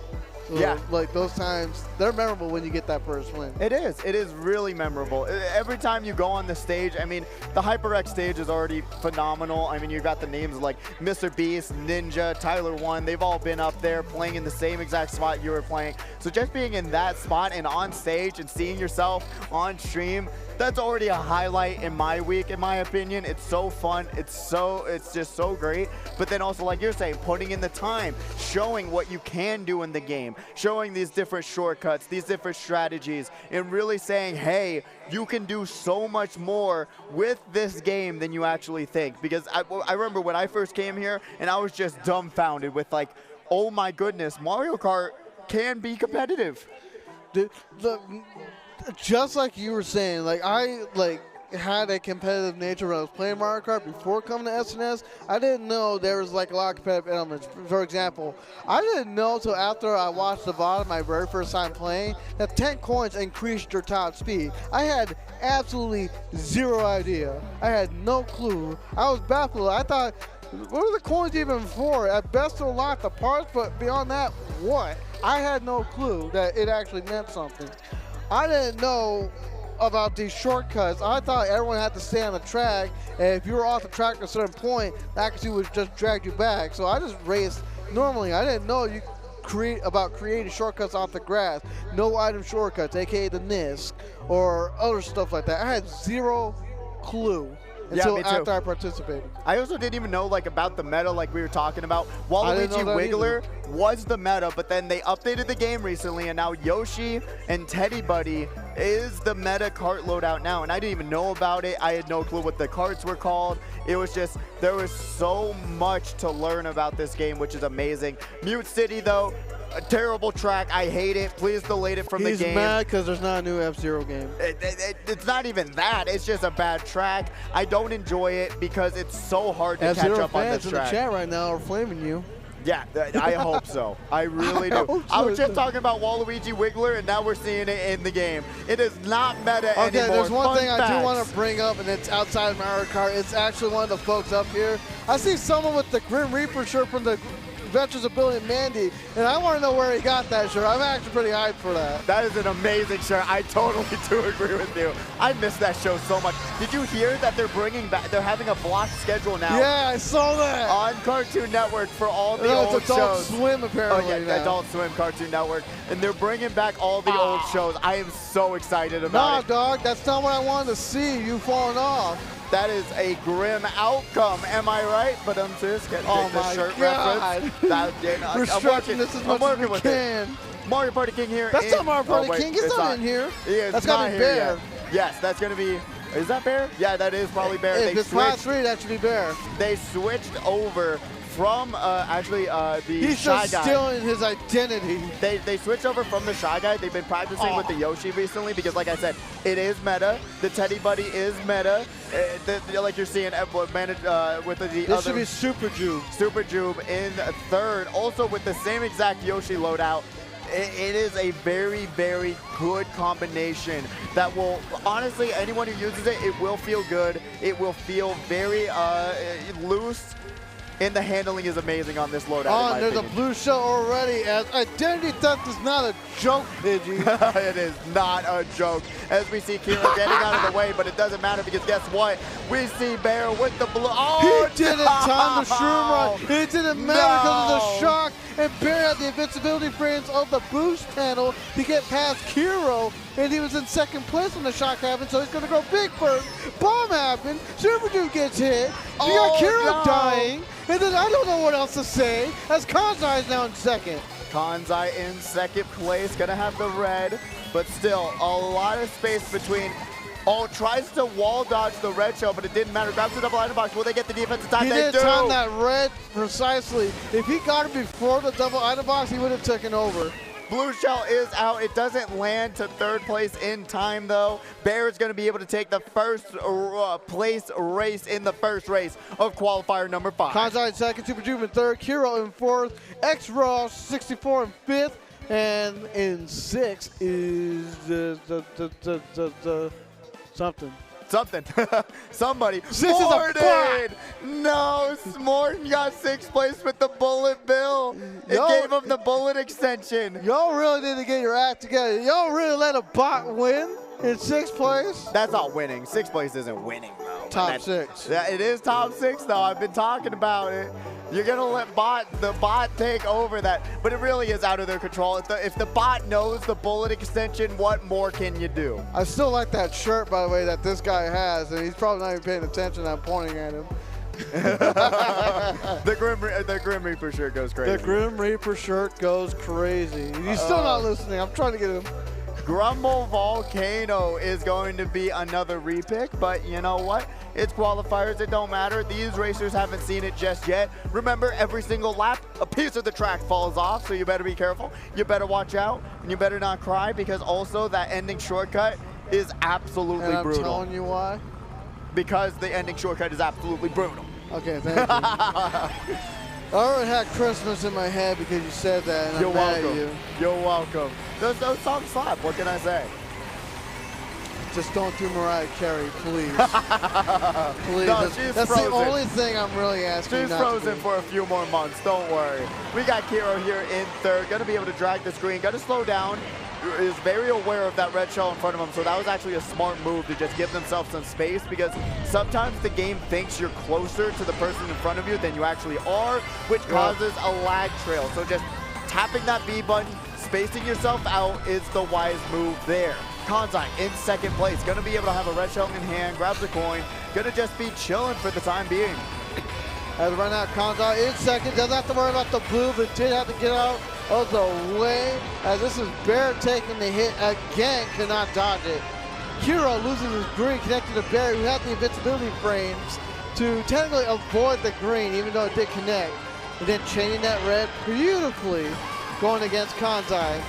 Speaker 2: So,
Speaker 1: yeah.
Speaker 2: Like, those times, they're memorable when you get that first win.
Speaker 1: It is. It is really memorable. Every time you go on the stage, I mean, the HyperX stage is already phenomenal. I mean, you've got the names like Mr. Beast, Ninja, Tyler One. They've all been up there playing in the same exact spot you were playing. So just being in that spot and on stage and seeing yourself on stream, that's already a highlight in my week, in my opinion. It's so fun. It's just so great. But then also, like you're saying, putting in the time, showing what you can do in the game, showing these different shortcuts, these different strategies, and really saying, hey, you can do so much more with this game than you actually think. Because I remember when I first came here, and I was just dumbfounded with like, oh my goodness, Mario Kart can be competitive.
Speaker 2: Just like you were saying, like I had a competitive nature when I was playing Mario Kart before coming to SNS. I didn't know there was like a lot of competitive elements. For example, I didn't know until after I watched the VOD my very first time playing that 10 coins increased your top speed. I had absolutely zero idea. I had no clue. I was baffled. I thought, what are the coins even for? At best to unlock the parts, but beyond that, what? I had no clue that it actually meant something. I didn't know about these shortcuts. I thought everyone had to stay on the track, and if you were off the track at a certain point, the accuracy would just drag you back. So I just raced normally. I didn't know you creating shortcuts off the grass, no item shortcuts, aka the NISC, or other stuff like that. I had zero clue. until
Speaker 1: me too.
Speaker 2: after I participated.
Speaker 1: I also didn't even know like about the meta like we were talking about.
Speaker 2: I didn't
Speaker 1: Waluigi
Speaker 2: know that
Speaker 1: Wiggler was the meta, but then they updated the game recently, and now Yoshi and Teddy Buddy is the meta cart loadout now, and I didn't even know about it. I had no clue what the carts were called. It was just, there was so much to learn about this game, which is amazing. Mute City, though, a terrible track. I hate it. Please delete it from the game.
Speaker 2: He's mad because there's not a new F-Zero game.
Speaker 1: It's not even that. It's just a bad track. I don't enjoy it because it's so hard to catch up on this
Speaker 2: fans in
Speaker 1: track.
Speaker 2: the chat right now are flaming you.
Speaker 1: Yeah, I hope so. I really do. I was just talking about Waluigi Wiggler, and now we're seeing it in the game. It is not meta anymore.
Speaker 2: Okay, there's one
Speaker 1: Fun
Speaker 2: thing I do want
Speaker 1: facts.
Speaker 2: to bring up, and it's outside of Mario Kart. It's actually one of the folks up here. I see someone with the Grim Reaper shirt from the Adventures of Billy and Mandy, and I want to know where he got that shirt. I'm actually pretty hyped for that.
Speaker 1: That is an amazing shirt. I totally do agree with you. I miss that show so much. Did you hear that they're bringing back, they're having a block schedule now?
Speaker 2: Yeah, I saw that.
Speaker 1: On Cartoon Network for all the
Speaker 2: No,
Speaker 1: old
Speaker 2: it's Adult
Speaker 1: shows.
Speaker 2: Swim, apparently.
Speaker 1: Oh, yeah,
Speaker 2: now.
Speaker 1: Adult Swim, Cartoon Network. And they're bringing back all the old shows. I am so excited
Speaker 2: Nah,
Speaker 1: about it.
Speaker 2: dog, that's not what I wanted to see. You falling off.
Speaker 1: That is a grim outcome. Am I right? But I'm just getting
Speaker 2: Oh
Speaker 1: the
Speaker 2: my
Speaker 1: shirt
Speaker 2: God.
Speaker 1: reference. That,
Speaker 2: We're stretching this as much as we
Speaker 1: with
Speaker 2: can.
Speaker 1: it. Mario Party King here.
Speaker 2: That's not Mario Party
Speaker 1: wait,
Speaker 2: King. It's not in here.
Speaker 1: Yeah,
Speaker 2: That's
Speaker 1: not
Speaker 2: gotta be
Speaker 1: here
Speaker 2: Bear.
Speaker 1: yet. Yes, that's going to be. Is that Bear? Yeah, that is probably Bear.
Speaker 2: If it's Class 3, that should be Bear.
Speaker 1: They switched over from the
Speaker 2: He's
Speaker 1: Shy
Speaker 2: just
Speaker 1: Guy.
Speaker 2: stealing his identity.
Speaker 1: They switched over from the Shy Guy. They've been practicing with the Yoshi recently because, like I said, it is meta. The Teddy Buddy is meta. Like you're seeing with the
Speaker 2: This
Speaker 1: other
Speaker 2: should be Super Juve.
Speaker 1: Super Jube in third, also with the same exact Yoshi loadout. It is a very, very good combination that will, honestly, anyone who uses it, it will feel good. It will feel very loose. And the handling is amazing on this loadout.
Speaker 2: Oh, and there's a blue shell already. As identity theft is not a joke, Pidgey.
Speaker 1: It is not a joke. As we see Kira getting out of the way, but it doesn't matter because guess what? We see Bear with the blue. Oh,
Speaker 2: He didn't time the shroom run. It didn't matter because of the shock. And Bear had the invincibility frames of the boost panel to get past Kiro. And he was in second place when the shock happened, so he's going to go big first. Bomb happened. Super Duke gets hit. You got Kiro dying. And then I don't know what else to say, as Kanzai is now in second.
Speaker 1: Kanzai in second place, gonna have the red, but still a lot of space between. Oh, tries to wall dodge the red shell, but it didn't matter. Grabs the double item box. Will they get the defensive time?
Speaker 2: He
Speaker 1: They
Speaker 2: didn't
Speaker 1: do.
Speaker 2: time that red precisely. If he got it before the double item box, he would have taken over.
Speaker 1: Blue shell is out. It doesn't land to third place in time, though. Bear is going to be able to take the first place race in the first race of qualifier number 5.
Speaker 2: Kanzai in second, Super Juve in third, Kiro in fourth, X-Ross 64 in fifth, and in sixth is the something.
Speaker 1: Something. Somebody.
Speaker 2: This is a
Speaker 1: Smorton! No, Smorton got 6th place with the bullet bill. It
Speaker 2: Yo.
Speaker 1: gave him the bullet extension.
Speaker 2: Y'all really need to get your act together. Y'all really let a bot win in 6th place?
Speaker 1: That's not winning. 6th place isn't winning, though.
Speaker 2: Top 6.
Speaker 1: Yeah, it is top 6, though. I've been talking about it. You're going to let the bot take over that. But it really is out of their control. If the bot knows the bullet extension, what more can you do?
Speaker 2: I still like that shirt, by the way, that this guy has, and he's probably not even paying attention. I'm pointing at him.
Speaker 1: The Grim Reaper shirt goes crazy.
Speaker 2: The Grim Reaper shirt goes crazy. He's still not listening. I'm trying to get him.
Speaker 1: Grumble Volcano is going to be another repick, but you know what? It's qualifiers. It don't matter. These racers haven't seen it just yet. Remember, every single lap, a piece of the track falls off, so you better be careful. You better watch out, and you better not cry, because also that ending shortcut is absolutely
Speaker 2: And I'm
Speaker 1: brutal.
Speaker 2: telling you why.
Speaker 1: Because the ending shortcut is absolutely brutal.
Speaker 2: Okay, thank you. I already had Christmas in my head because you said that, and
Speaker 1: You're
Speaker 2: I'm mad at
Speaker 1: welcome.
Speaker 2: you.
Speaker 1: You're welcome. Those songs slap. What can I say?
Speaker 2: Just don't do Mariah Carey, please. Please.
Speaker 1: No,
Speaker 2: That's
Speaker 1: she's
Speaker 2: the
Speaker 1: frozen.
Speaker 2: only thing I'm really asking
Speaker 1: She's
Speaker 2: you not to
Speaker 1: frozen
Speaker 2: do.
Speaker 1: for a few more months. Don't worry. We got Kiro here in third. Going to be able to drag the screen. Going to slow down. Is very aware of that red shell in front of him. So that was actually a smart move to just give themselves some space, because sometimes the game thinks you're closer to the person in front of you than you actually are, which causes a lag trail. So just tapping that B button, spacing yourself out is the wise move there. Kanzai in second place, going to be able to have a red shell in hand, grabs the coin, gonna just be chilling for the time being.
Speaker 2: As right now, Kanzai in second. Doesn't have to worry about the blue, but did have to get out of the way. As this is Bear taking the hit again, cannot dodge it. Hero loses his green, connected to Bear, who had the invincibility frames to technically avoid the green, even though it did connect. And then chaining that red beautifully, going against Kanzai.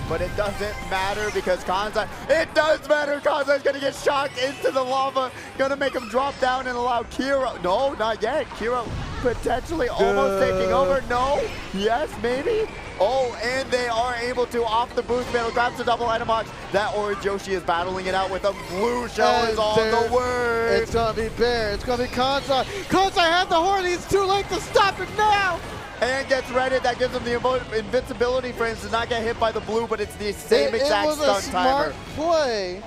Speaker 1: But it doesn't matter because Kanzai, it does matter. Kanzai's gonna get shocked into the lava, gonna make him drop down and allow Kiro, no, not yet. Kiro potentially almost taking over, no, yes, maybe. Oh, and they are able to, off the boost battle, grabs the double item box. That Orange Yoshi is battling it out with a blue shell is on the word.
Speaker 2: It's gonna be Bear, it's gonna be Kanzai. Kanzai had the horn, he's too late to stop it now.
Speaker 1: And gets redded, that gives him the invincibility frames to not get hit by the blue, but it's the same exact
Speaker 2: stun timer. It was a smart play,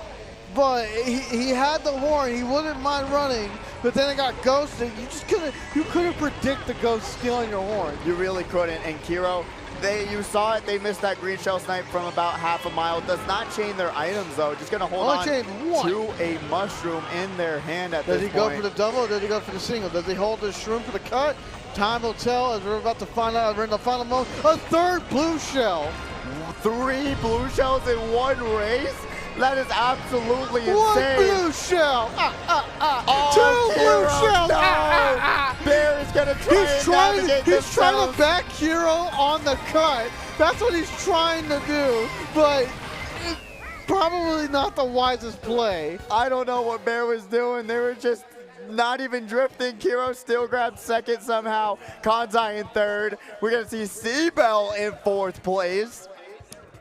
Speaker 2: but he had the horn, he wouldn't mind running, but then it got ghosted. You couldn't predict the ghost stealing your horn.
Speaker 1: You really couldn't, and Kiro, you saw it, they missed that green shell snipe from about half a mile. Does not chain their items though, just gonna hold on to a mushroom in their hand at this point.
Speaker 2: Does he go for the double or does he go for the single? Does he hold the shroom for the cut? Time will tell as we're about to find out. We're in the final moment. A third blue shell.
Speaker 1: 3 blue shells in one race? That is absolutely insane.
Speaker 2: 1 blue shell.
Speaker 1: Oh,
Speaker 2: 2 blue shells.
Speaker 1: No. Bear is going to try
Speaker 2: He's trying to back Hero on the cut. That's what he's trying to do, but probably not the wisest play.
Speaker 1: I don't know what Bear was doing. They were just not even drifting. Kiro still grabbed second somehow. Kanzai in third. We're going to see Seabell in 4th place.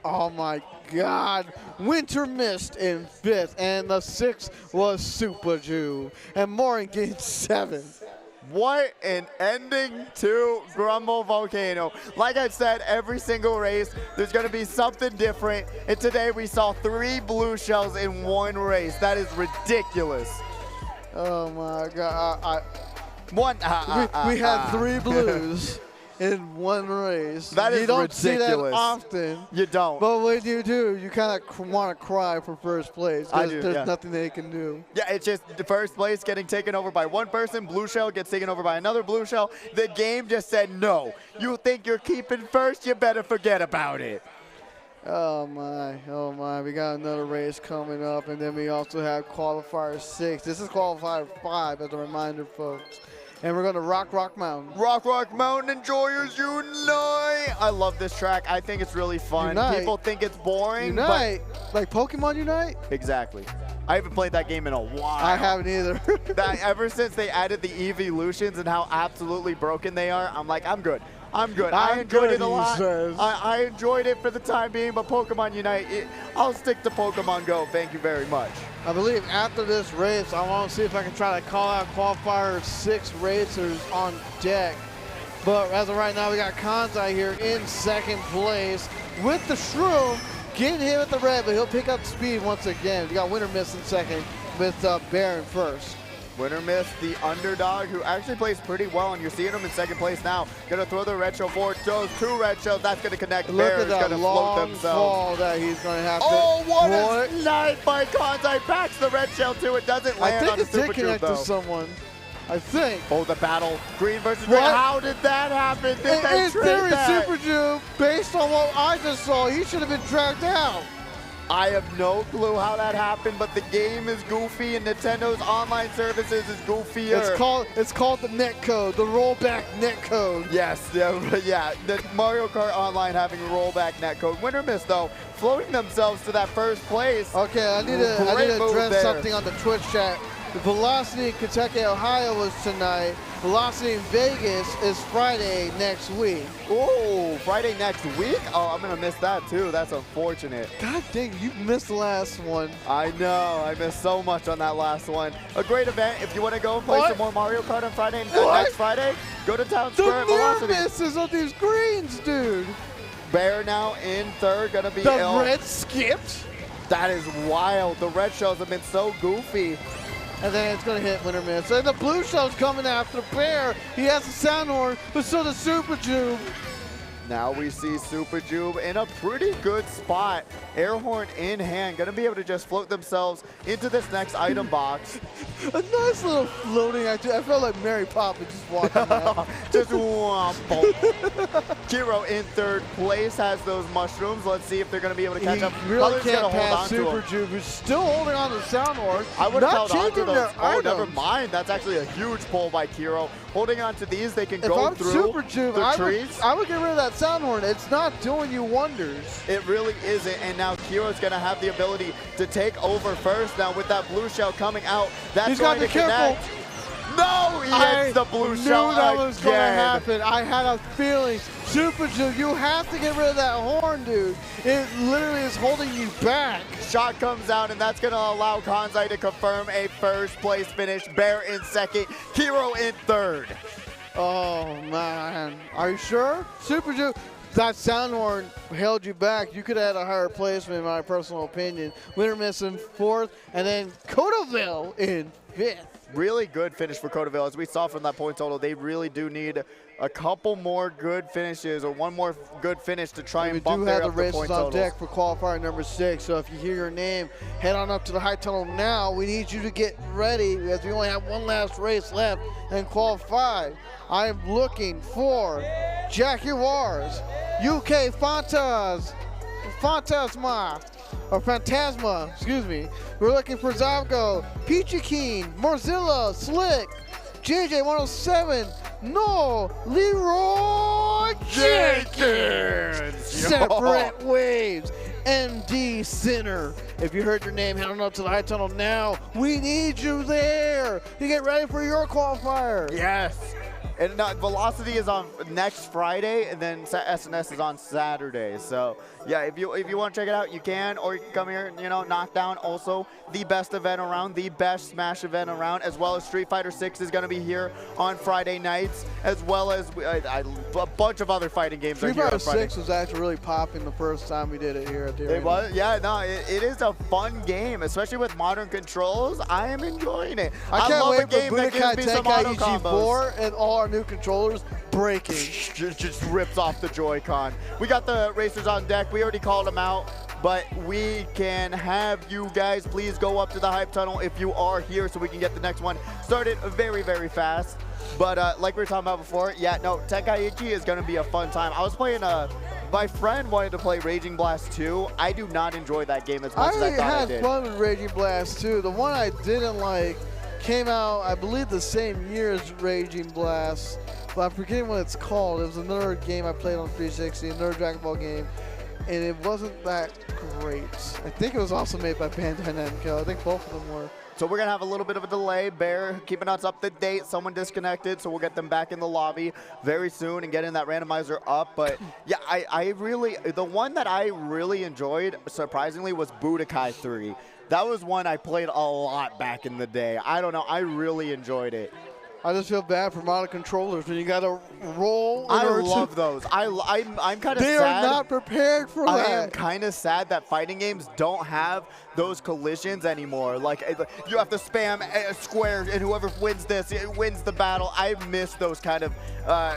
Speaker 2: Oh my God. Winter Mist in 5th, and the 6th was Super Jew. And Morin getting 7th.
Speaker 1: What an ending to Grumble Volcano. Like I said, every single race, there's going to be something different. And today we saw 3 blue shells in one race. That is ridiculous.
Speaker 2: Oh my God!
Speaker 1: We
Speaker 2: had 3 blues in one race.
Speaker 1: That is
Speaker 2: you don't
Speaker 1: ridiculous.
Speaker 2: see that often.
Speaker 1: You don't.
Speaker 2: But when you do, you kind of want to cry for first place.
Speaker 1: I do.
Speaker 2: There's nothing they can do.
Speaker 1: Yeah, it's just the first place getting taken over by one person. Blue shell gets taken over by another blue shell. The game just said no. You think you're keeping first? You better forget about it.
Speaker 2: Oh my, we got another race coming up, and then we also have qualifier 6. This is qualifier 5 as a reminder, folks. And we're going to Rock Mountain.
Speaker 1: Rock Mountain Enjoyers Unite! I love this track. I think it's really fun.
Speaker 2: Unite.
Speaker 1: People think it's boring.
Speaker 2: Unite? Like Pokemon Unite?
Speaker 1: Exactly. I haven't played that game in a while.
Speaker 2: I haven't either.
Speaker 1: Ever since they added the evolutions and how absolutely broken they are, I'm like, I'm good. I enjoyed it a lot. I enjoyed it for the time being, but Pokemon Unite, I'll stick to Pokemon Go. Thank you very much.
Speaker 2: I believe after this race, I want to see if I can try to call out qualifier 6 racers on deck. But as of right now, we got Kanzai here in 2nd place with the shroom, getting hit with the red, but he'll pick up speed once again. We got Winter Mist in 2nd with Bear in 1st.
Speaker 1: Winter Mist, the underdog, who actually plays pretty well, and you're seeing him in 2nd place now. Gonna throw the red shell forward, throws 2 red shells, that's gonna connect.
Speaker 2: Look
Speaker 1: Bear
Speaker 2: at
Speaker 1: is
Speaker 2: that
Speaker 1: gonna float
Speaker 2: long
Speaker 1: themselves.
Speaker 2: fall that he's gonna have to.
Speaker 1: Oh, what a snipe by Kanzai, backs the red shell too. It doesn't land on the super
Speaker 2: I think it did connect to someone. I think.
Speaker 1: Oh, the battle, green versus red. How did that happen? Did they trade that?
Speaker 2: Super Jew, based on what I just saw, he should have been dragged out.
Speaker 1: I have no clue how that happened, but the game is goofy and Nintendo's online services is goofier.
Speaker 2: It's called the netcode, the rollback netcode.
Speaker 1: Yes, yeah, the Mario Kart Online having a rollback netcode. Winter Mist though, floating themselves to that 1st place.
Speaker 2: Okay, I need to address something on the Twitch chat. The Velocity in Kentucky, Ohio was tonight. Velocity in Vegas is Friday next week.
Speaker 1: Oh, Friday next week? Oh, I'm going to miss that too. That's unfortunate.
Speaker 2: God dang, you missed the last one.
Speaker 1: I know. I missed so much on that last one. A great event. If you want to go and play some more Mario Kart on Friday, next Friday, go to Town Square at Velocity.
Speaker 2: The near misses on these greens, dude.
Speaker 1: Bear now in 3rd, going to be
Speaker 2: The red skipped?
Speaker 1: That is wild. The red shells have been so goofy.
Speaker 2: And then it's going to hit Winter Mist. And the blue shell's coming after Bear. He has the sound horn, but so does Super Jew.
Speaker 1: Now we see Super Jube in a pretty good spot. Air horn in hand, gonna be able to just float themselves into this next item box.
Speaker 2: A nice little floating activity. I felt like Mary Poppins just walking around.
Speaker 1: Just womp. Kiro in third place has those mushrooms. Let's see if they're gonna be able to catch up.
Speaker 2: Really
Speaker 1: Color's
Speaker 2: can't
Speaker 1: gonna hold
Speaker 2: pass
Speaker 1: on to
Speaker 2: Super
Speaker 1: him.
Speaker 2: Juve, who's still holding on to the sound horn.
Speaker 1: I would have
Speaker 2: not
Speaker 1: held on to
Speaker 2: changing
Speaker 1: those.
Speaker 2: their
Speaker 1: Oh, never
Speaker 2: items.
Speaker 1: mind. That's actually a huge pull by Kiro. Holding on to these, they can
Speaker 2: If
Speaker 1: go
Speaker 2: I'm
Speaker 1: through
Speaker 2: Super Juve,
Speaker 1: the
Speaker 2: I
Speaker 1: trees.
Speaker 2: would get rid of that sound horn. It's not doing you wonders.
Speaker 1: It really isn't, and now Kiro's going to have the ability to take over first. Now with that blue shell coming out, that's
Speaker 2: He's
Speaker 1: going
Speaker 2: got to
Speaker 1: to
Speaker 2: be careful.
Speaker 1: connect. No, he hits the blue shell
Speaker 2: I knew that was going to
Speaker 1: again.
Speaker 2: happen. I had a feeling. Super Juve, you have to get rid of that horn, dude. It literally is holding you back.
Speaker 1: Shot comes out, and that's going to allow Kanzai to confirm a first place finish. Bear in second, Kiro in third.
Speaker 2: Oh, man. Are you sure? Super Juve, that sound horn held you back. You could have had a higher placement, in my personal opinion. Winner Miss in fourth, and then Cotaville in fifth.
Speaker 1: Really good finish for Cotaville. As we saw from that point total, they really do need a couple more good finishes or one more good finish to try and bump their up the point
Speaker 2: We do have the races on
Speaker 1: totals.
Speaker 2: deck for qualifier number 6, so if you hear your name, head on up to the high tunnel now. We need you to get ready as we only have one last race left and qualify. I am looking for Jaguars, UK Phantasma, excuse me. We're looking for Zavgo, Peachy Keen, Mozilla, Slick, JJ107, No, Leroy Jenkins. Separate Waves, MD Center. If you heard your name, head on up to the high tunnel now. We need you there to get ready for your qualifier.
Speaker 1: Yes. And Velocity is on next Friday, and then SNS is on Saturday. So, yeah, if you want to check it out, you can, or you can come here and, knock down also the best event around, the best Smash event around, as well as Street Fighter 6 is going to be here on Friday nights, as well as a bunch of other fighting games
Speaker 2: Street
Speaker 1: are here
Speaker 2: Fighter
Speaker 1: on Friday.
Speaker 2: 6 was actually really popping the first time we did it here at the
Speaker 1: It
Speaker 2: arena.
Speaker 1: was, yeah, no, it is a fun game, especially with modern controls. I am enjoying it.
Speaker 2: I can't
Speaker 1: love
Speaker 2: wait
Speaker 1: a game
Speaker 2: for
Speaker 1: that
Speaker 2: Budokai
Speaker 1: gives me some auto
Speaker 2: Tenkaichi
Speaker 1: combos.
Speaker 2: 4 and all our new controllers breaking.
Speaker 1: Just rips off the Joy-Con. We got the racers on deck. We already called them out, but we can have you guys please go up to the hype tunnel if you are here so we can get the next one started very, very fast. But like we were talking about before, yeah, no, Tenkaichi is going to be a fun time. I was playing my friend wanted to play Raging Blast 2. I do not enjoy that game as much as I thought I
Speaker 2: had
Speaker 1: did.
Speaker 2: fun with Raging Blast 2. The one I didn't like came out, I believe, the same year as Raging Blast, but I'm forgetting what it's called. It was another game I played on 360, another Dragon Ball game, and it wasn't that great. I think it was also made by Bandai Namco. I think both of them were.
Speaker 1: So we're going to have a little bit of a delay. Bear keeping us up to date. Someone disconnected, so we'll get them back in the lobby very soon and getting that randomizer up. But yeah, the one that I really enjoyed, surprisingly, was Budokai 3. That was one I played a lot back in the day. I don't know. I really enjoyed it.
Speaker 2: I just feel bad for modern controllers when you got to roll.
Speaker 1: I love those. I'm kind of sad.
Speaker 2: They are not prepared for that.
Speaker 1: I am kind of sad that fighting games don't have those collisions anymore. Like, you have to spam a square, and whoever wins this, it wins the battle. I miss those kind of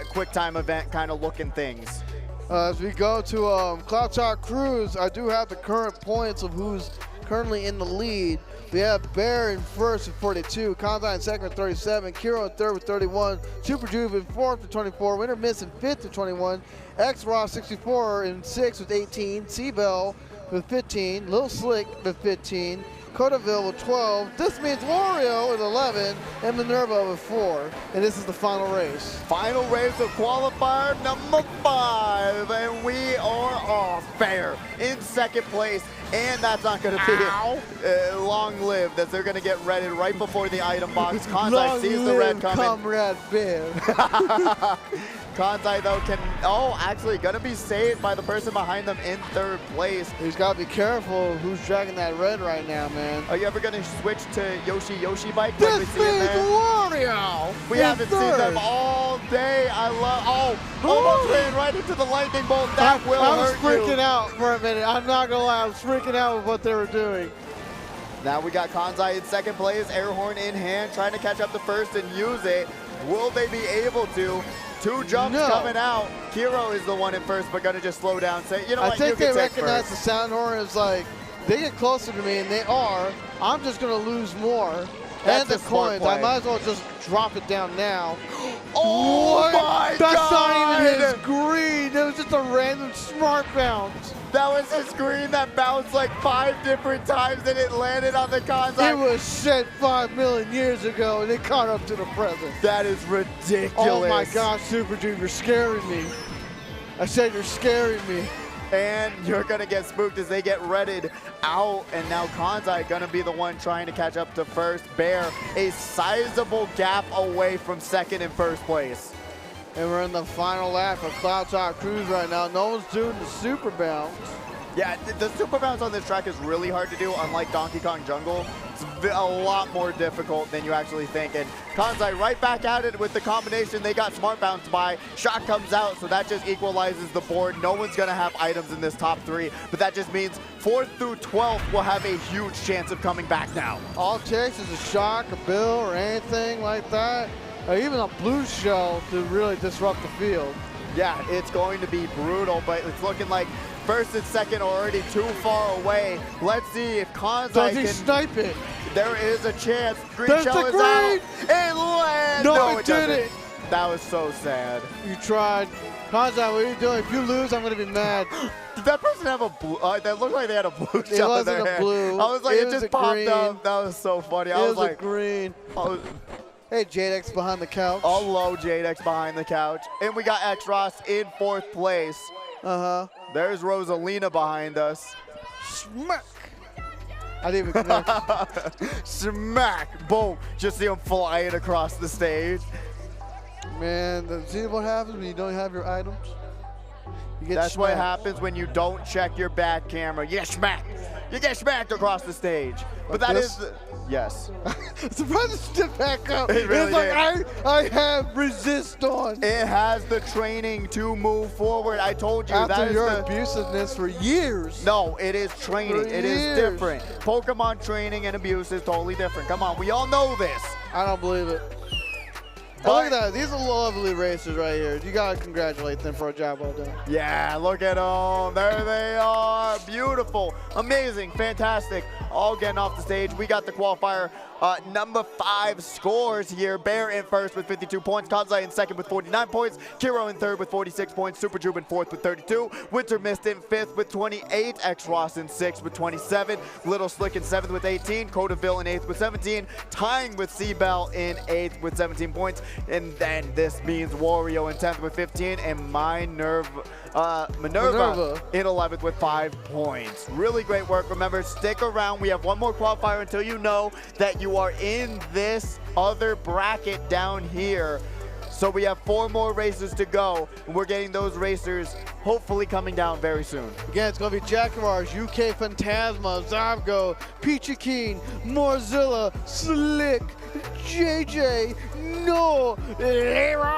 Speaker 1: quick time event kind of looking things.
Speaker 2: As we go to Cloud Talk Cruise, I do have the current points of who's currently in the lead. We have Bear in first with 42, Kanzai in second with 37, Kiro in third with 31, Super Juve in fourth with 24, Winter Miss in fifth with 21, X-Raw 64 in sixth with 18, Seabell with 15, Lil Slick with 15, Cotaville with 12, this means Wario with 11, and Minerva with 4. And this is the final race.
Speaker 1: Final race of qualifier number 5, and we are off. Bear in second place. And that's not going to be long-lived, as they're going to get ready right before the item box. Kanzai sees the red coming.
Speaker 2: Comrade Bear.
Speaker 1: Kanzai, though, actually going to be saved by the person behind them in third place.
Speaker 2: He's got to be careful who's dragging that red right now, man.
Speaker 1: Are you ever going to switch to Yoshi bike?
Speaker 2: This
Speaker 1: Like we see in
Speaker 2: is
Speaker 1: there?
Speaker 2: Wario.
Speaker 1: We haven't seen them all day. Almost ran right into the lightning bolt. That will
Speaker 2: I was
Speaker 1: hurt
Speaker 2: freaking
Speaker 1: you.
Speaker 2: out for a minute. I'm not going to lie. I was freaking out with what they were doing.
Speaker 1: Now we got Kanzai in second place, air horn in hand, trying to catch up to first and use it. Will they be able to? 2 jumps coming out. Kiro is the one in first, but gonna just slow down. Say, you know what?
Speaker 2: I think
Speaker 1: you
Speaker 2: they
Speaker 1: can take
Speaker 2: recognize
Speaker 1: first.
Speaker 2: the sound horn as like, they get closer to me, and they are. I'm just gonna lose more.
Speaker 1: That's
Speaker 2: and
Speaker 1: a
Speaker 2: the
Speaker 1: smart
Speaker 2: coins.
Speaker 1: play.
Speaker 2: I might as well just drop it down now.
Speaker 1: Oh
Speaker 2: What?
Speaker 1: my
Speaker 2: That's
Speaker 1: God!
Speaker 2: not even his green. It was just a random smart bounce.
Speaker 1: That was a screen that bounced like 5 different times and it landed on the console.
Speaker 2: It was set 5 million years ago, and it caught up to the present.
Speaker 1: That is ridiculous.
Speaker 2: Oh my gosh, Super Dude, you're scaring me. I said you're scaring me.
Speaker 1: And you're gonna get spooked as they get redded out, and now Kanzai gonna be the one trying to catch up to first. Bear a sizable gap away from second and first place.
Speaker 2: And we're in the final lap of Cloud Top Cruise right now. No one's doing the super bounce.
Speaker 1: Yeah, the super bounce on this track is really hard to do, unlike Donkey Kong Jungle. It's a lot more difficult than you actually think. And Kanzai right back at it with the combination. They got smart bounce by. Shot comes out, so that just equalizes the board. No one's gonna have items in this top 3, but that just means 4th through 12th will have a huge chance of coming back now.
Speaker 2: All it takes is a shock, a bill, or anything like that, or even a blue shell to really disrupt the field.
Speaker 1: Yeah, it's going to be brutal, but it's looking like first and second are already too far away. Let's see if Kanzai
Speaker 2: Does he
Speaker 1: can.
Speaker 2: snipe it?
Speaker 1: There is a chance. Green
Speaker 2: There's
Speaker 1: shell
Speaker 2: the
Speaker 1: is out.
Speaker 2: green!
Speaker 1: It lands.
Speaker 2: No,
Speaker 1: it
Speaker 2: it
Speaker 1: doesn't.
Speaker 2: didn't.
Speaker 1: That was so sad.
Speaker 2: You tried. Kanzai, what are you doing? If you lose, I'm going to be mad.
Speaker 1: Did that person have a blue? That looked like they had a blue shell in their
Speaker 2: wasn't a
Speaker 1: hand.
Speaker 2: blue.
Speaker 1: I was like,
Speaker 2: It
Speaker 1: it
Speaker 2: was
Speaker 1: just
Speaker 2: a
Speaker 1: popped
Speaker 2: green.
Speaker 1: up. That was so funny.
Speaker 2: It
Speaker 1: I was
Speaker 2: was a
Speaker 1: like,
Speaker 2: green.
Speaker 1: oh,
Speaker 2: Hey, Jadex behind the couch.
Speaker 1: low Jadex behind the couch. And we got X Ross in 4th place.
Speaker 2: Uh-huh.
Speaker 1: There's Rosalina behind us.
Speaker 2: Smack. I didn't even connect.
Speaker 1: Smack! Boom! Just see him flying across the stage.
Speaker 2: Man, see what happens when you don't have your items? You get
Speaker 1: That's what
Speaker 2: smacked.
Speaker 1: happens when you don't check your back camera. You get smacked. You get smacked across the stage. But
Speaker 2: Like
Speaker 1: that
Speaker 2: this?
Speaker 1: is the, yes.
Speaker 2: Surprised it stood back up.
Speaker 1: It really
Speaker 2: it's like I have resist on.
Speaker 1: It has the training to move forward. I told you that
Speaker 2: After
Speaker 1: is
Speaker 2: your
Speaker 1: the
Speaker 2: abusiveness for years.
Speaker 1: No, it is training.
Speaker 2: For
Speaker 1: It is
Speaker 2: years.
Speaker 1: different. Pokemon training and abuse is totally different. Come on, we all know this.
Speaker 2: I don't believe it.
Speaker 1: But-
Speaker 2: Look at that. These are lovely racers right here. You got to congratulate them for a job well done.
Speaker 1: Yeah, look at them. There they are. Beautiful, amazing, fantastic. All getting off the stage. We got the qualifier number 5 scores here. Bear in first with 52 points. Kanzai in second with 49 points. Kiro in third with 46 points. Super Jube in fourth with 32. Winter Mist in fifth with 28. X Ross in sixth with 27. Little Slick in seventh with 18. Codaville in eighth with 17. Tying with Seabell in eighth with 17 points. And then this means Wario in 10th with 15. And Minerva in 11th with 5 points. Really great work. Remember, stick around. We have one more qualifier until you know that you are in this other bracket down here. So we have 4 more racers to go, and we're getting those racers hopefully coming down very soon.
Speaker 2: Again, it's going to be Jaguars, UK Phantasma, Zabgo, Peachy Keen, Morzilla, Slick, JJ, No, Leroy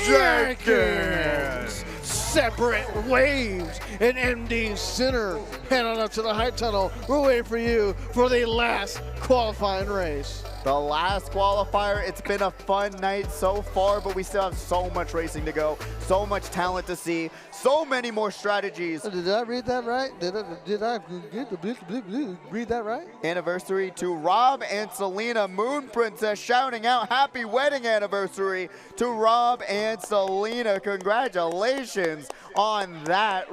Speaker 2: Jenkins. Separate waves and MD Center. Head on up to the Hype Tunnel. We're waiting for you for the last qualifying race.
Speaker 1: The last qualifier, it's been a fun night so far, but we still have so much racing to go, so much talent to see, so many more strategies.
Speaker 2: Did I read that right? Did I read that right?
Speaker 1: Anniversary to Rob and Selena. Moon Princess shouting out happy wedding anniversary to Rob and Selena. Congratulations on that.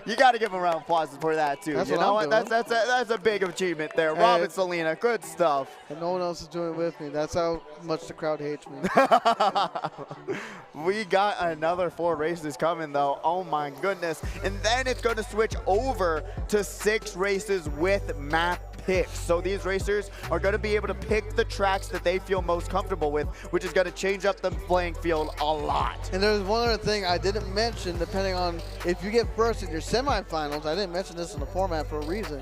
Speaker 1: You got to give them a round of applause for that too.
Speaker 2: That's
Speaker 1: you
Speaker 2: what
Speaker 1: know
Speaker 2: I'm
Speaker 1: what?
Speaker 2: doing.
Speaker 1: That's a big achievement there. Rob and Selena, good stuff.
Speaker 2: And no one else is doing it with me. That's how much the crowd hates me.
Speaker 1: We got another 4 races coming though. Oh my goodness. And then it's going to switch over to 6 races with map picks. So these racers are going to be able to pick the tracks that they feel most comfortable with, which is going to change up the playing field a lot.
Speaker 2: And there's one other thing I didn't mention, depending on if you get first in your semifinals. I didn't mention this in the format for a reason.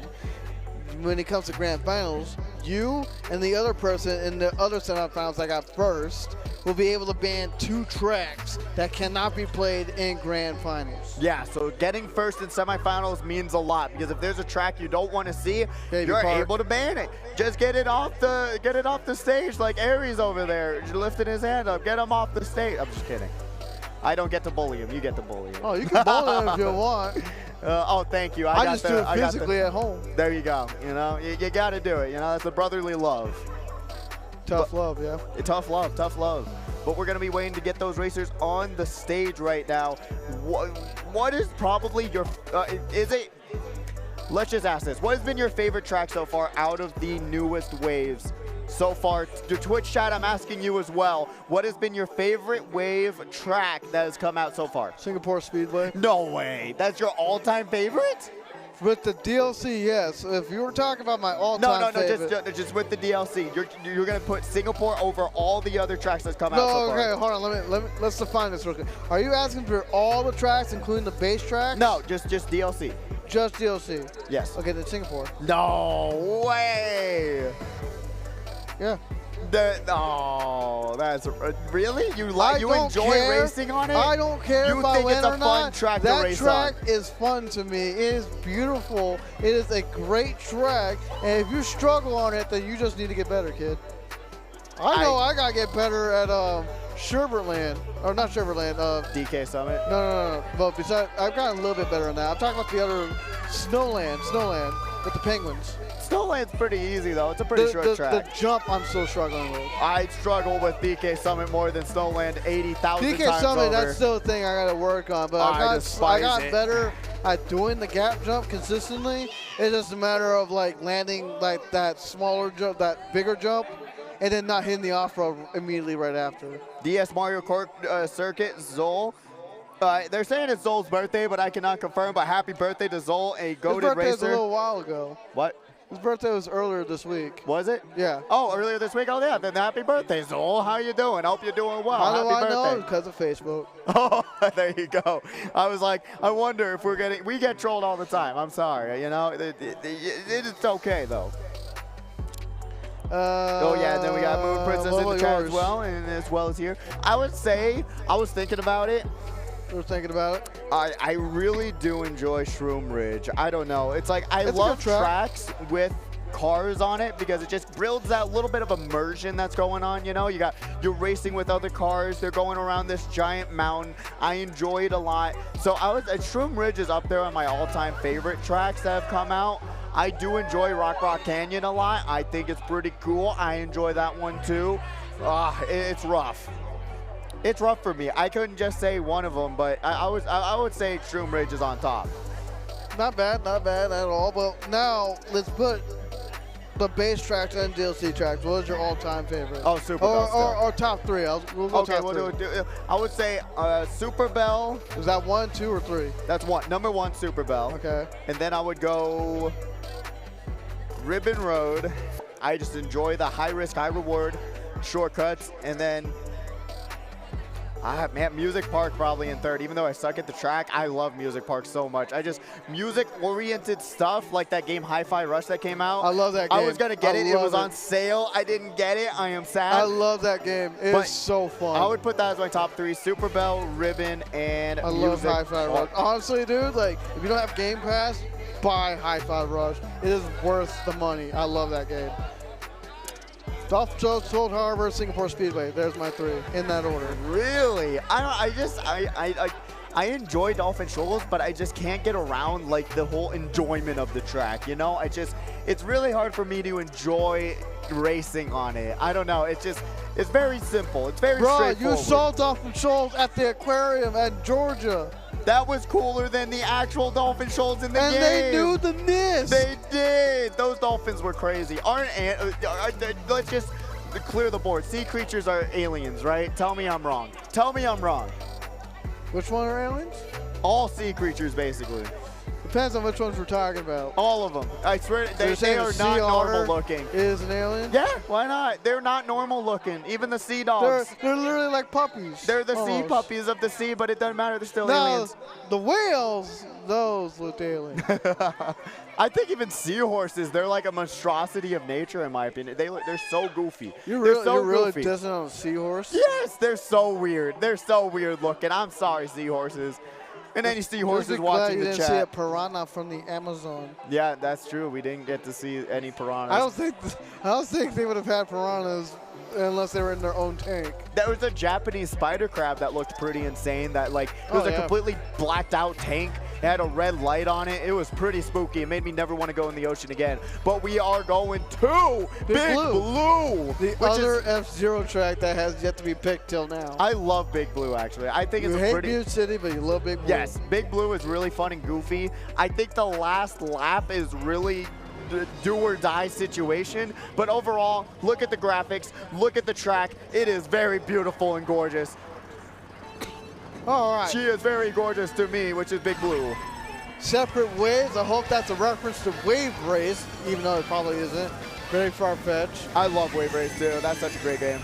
Speaker 2: When it comes to grand finals, you and the other person in the other semifinals that got first will be able to ban 2 tracks that cannot be played in grand finals.
Speaker 1: Yeah, so getting first in semifinals means a lot because if there's a track you don't want to see,
Speaker 2: Baby
Speaker 1: you're
Speaker 2: Park.
Speaker 1: able to ban it. Just get it off the stage like Aries over there, lifting his hand up. Get him off the stage. I'm just kidding. I don't get to bully him. You get to bully him.
Speaker 2: Oh, you can bowl him if you want.
Speaker 1: Oh, thank you.
Speaker 2: I just do it physically at home.
Speaker 1: There you go. You know, you got to do it. You know, that's a brotherly love.
Speaker 2: Tough love, yeah.
Speaker 1: Tough love, tough love. But we're going to be waiting to get those racers on the stage right now. What is probably your, let's just ask this. What has been your favorite track so far out of the newest waves so far? Your Twitch chat, I'm asking you as well. What has been your favorite wave track that has come out so far?
Speaker 2: Singapore Speedway.
Speaker 1: No way. That's your all-time favorite?
Speaker 2: With the DLC, yes. If you were talking about my all-time favorite.
Speaker 1: Just with the DLC. You're gonna put Singapore over all the other tracks that's come out so far.
Speaker 2: Okay, hold on. Let's define this real quick. Are you asking for all the tracks, including the base tracks?
Speaker 1: No, just DLC.
Speaker 2: Just DLC.
Speaker 1: Yes.
Speaker 2: Okay, then Singapore.
Speaker 1: No way.
Speaker 2: Yeah.
Speaker 1: Oh, that's really you enjoy racing on it?
Speaker 2: I don't care
Speaker 1: you
Speaker 2: if I
Speaker 1: think
Speaker 2: win
Speaker 1: it's a
Speaker 2: or
Speaker 1: fun
Speaker 2: not.
Speaker 1: track to
Speaker 2: that
Speaker 1: race
Speaker 2: track
Speaker 1: on.
Speaker 2: is fun to me. It is beautiful. It is a great track. And if you struggle on it, then you just need to get better, kid. I know I gotta get better at Sherbertland, or not Sherbertland.
Speaker 1: DK Summit.
Speaker 2: No. But besides, I've gotten a little bit better on that. I'm talking about the other Snowland with the penguins.
Speaker 1: Snowland's pretty easy though. It's a pretty short track.
Speaker 2: The jump I'm still struggling with.
Speaker 1: I struggle with DK Summit more than Snowland 80,000 times
Speaker 2: DK Summit,
Speaker 1: over.
Speaker 2: that's still a thing I gotta work on. But I got better at doing the gap jump consistently. It's just a matter of like landing like that smaller jump, that bigger jump, and then not hitting the off-road immediately right after.
Speaker 1: DS Mario Kart Circuit, Zol. They're saying it's Zol's birthday, but I cannot confirm. But happy birthday to Zol, a goated racer.
Speaker 2: His birthday was a little while ago.
Speaker 1: What?
Speaker 2: His birthday was earlier this week.
Speaker 1: Was it?
Speaker 2: Yeah.
Speaker 1: Oh, earlier this week? Oh, yeah. Then happy birthday, Zol. How you doing? Hope you're doing well.
Speaker 2: How do
Speaker 1: happy
Speaker 2: I
Speaker 1: birthday.
Speaker 2: know? Because of Facebook.
Speaker 1: Oh, there you go. I was like, I wonder if we get trolled all the time. I'm sorry. You know, it's okay, though. Oh, yeah, and then we got Moon Princess in the chat as well, and as well as here. I would say, I was thinking about it.
Speaker 2: You were thinking about it?
Speaker 1: I really do enjoy Shroom Ridge. I don't know. It's like I love tracks with cars on it because it just builds that little bit of immersion that's going on. You know, you're racing with other cars. They're going around this giant mountain. I enjoy it a lot. So Shroom Ridge is up there on my all-time favorite tracks that have come out. I do enjoy Rock Canyon a lot. I think it's pretty cool. I enjoy that one too. It's rough. It's rough for me. I couldn't just say one of them, but I would say Shroom Ridge is on top.
Speaker 2: Not bad at all. But now let's put the base tracks and DLC tracks. What is your all-time favorite?
Speaker 1: Oh, Super Bell.
Speaker 2: Or top three. We'll go
Speaker 1: okay,
Speaker 2: top three.
Speaker 1: I would say Super Bell.
Speaker 2: Is that 1, 2, or 3?
Speaker 1: That's one. Number 1, Super Bell.
Speaker 2: Okay.
Speaker 1: And then I would go Ribbon Road. I just enjoy the high risk, high reward shortcuts. And then Music Park probably in third. Even though I suck at the track, I love Music Park so much. Music-oriented stuff like that game Hi-Fi Rush that came out.
Speaker 2: I love that game.
Speaker 1: I was gonna get it. It was on sale. I didn't get it. I am sad.
Speaker 2: I love that game. It's so fun.
Speaker 1: I would put that as my top 3: Super Bell, Ribbon, and
Speaker 2: I love Hi-Fi Rush. Honestly, dude, like if you don't have Game Pass, buy Hi-Fi Rush. It is worth the money. I love that game. Dolphin Shoals, Cold Harbor, Singapore Speedway. There's my 3 in that order.
Speaker 1: Really? I enjoy Dolphin Shoals, but I just can't get around like the whole enjoyment of the track. You know, it's really hard for me to enjoy racing on it. I don't know. It's very simple. It's very straightforward.
Speaker 2: Bro, you saw Dolphin Shoals at the aquarium at Georgia.
Speaker 1: That was cooler than the actual Dolphin Shoals in the game.
Speaker 2: And they knew the NIST.
Speaker 1: They did. Those dolphins were crazy. Let's just clear the board. Sea creatures are aliens, right? Tell me I'm wrong. Tell me I'm wrong.
Speaker 2: Which one are aliens?
Speaker 1: All sea creatures, basically.
Speaker 2: Depends on which ones we're talking about.
Speaker 1: All of them. I swear,
Speaker 2: So
Speaker 1: they
Speaker 2: you're saying
Speaker 1: are
Speaker 2: the
Speaker 1: not
Speaker 2: sea
Speaker 1: normal
Speaker 2: otter
Speaker 1: looking.
Speaker 2: Is an alien?
Speaker 1: Yeah, why not? They're not normal looking. Even the sea dogs.
Speaker 2: They're literally like puppies.
Speaker 1: They're the sea
Speaker 2: almost.
Speaker 1: puppies of the sea, but it doesn't matter. They're still
Speaker 2: Now,
Speaker 1: aliens.
Speaker 2: the whales, those look alien.
Speaker 1: I think even seahorses, they're like a monstrosity of nature, in my opinion. They're so goofy.
Speaker 2: You're
Speaker 1: They're
Speaker 2: really
Speaker 1: goofy.
Speaker 2: dissing on a seahorse?
Speaker 1: Yes, they're so weird. They're so weird looking. I'm sorry, seahorses. And any seahorses
Speaker 2: Just
Speaker 1: watching
Speaker 2: glad
Speaker 1: the
Speaker 2: you didn't see a
Speaker 1: chat.
Speaker 2: piranha from the Amazon.
Speaker 1: Yeah, that's true. We didn't get to see any piranhas.
Speaker 2: I don't think they would have had piranhas unless they were in their own tank.
Speaker 1: There was a Japanese spider crab that looked pretty insane. That it was a completely blacked out tank. It had a red light on it. It was pretty spooky. It made me never want to go in the ocean again. But we are going to Big Blue.
Speaker 2: The other F-Zero track that has yet to be picked till now.
Speaker 1: I love Big Blue, actually. I think it's
Speaker 2: you
Speaker 1: a
Speaker 2: hate
Speaker 1: pretty...
Speaker 2: Butte City, but you love Big Blue.
Speaker 1: Yes, Big Blue is really fun and goofy. I think the last lap is really do or die situation, but overall, look at the graphics, look at the track. It is very beautiful and gorgeous.
Speaker 2: All right.
Speaker 1: She is very gorgeous to me, which is Big Blue.
Speaker 2: Separate waves. I hope that's a reference to Wave Race, even though it probably isn't. Very far-fetched.
Speaker 1: I love Wave Race too. That's such a great game.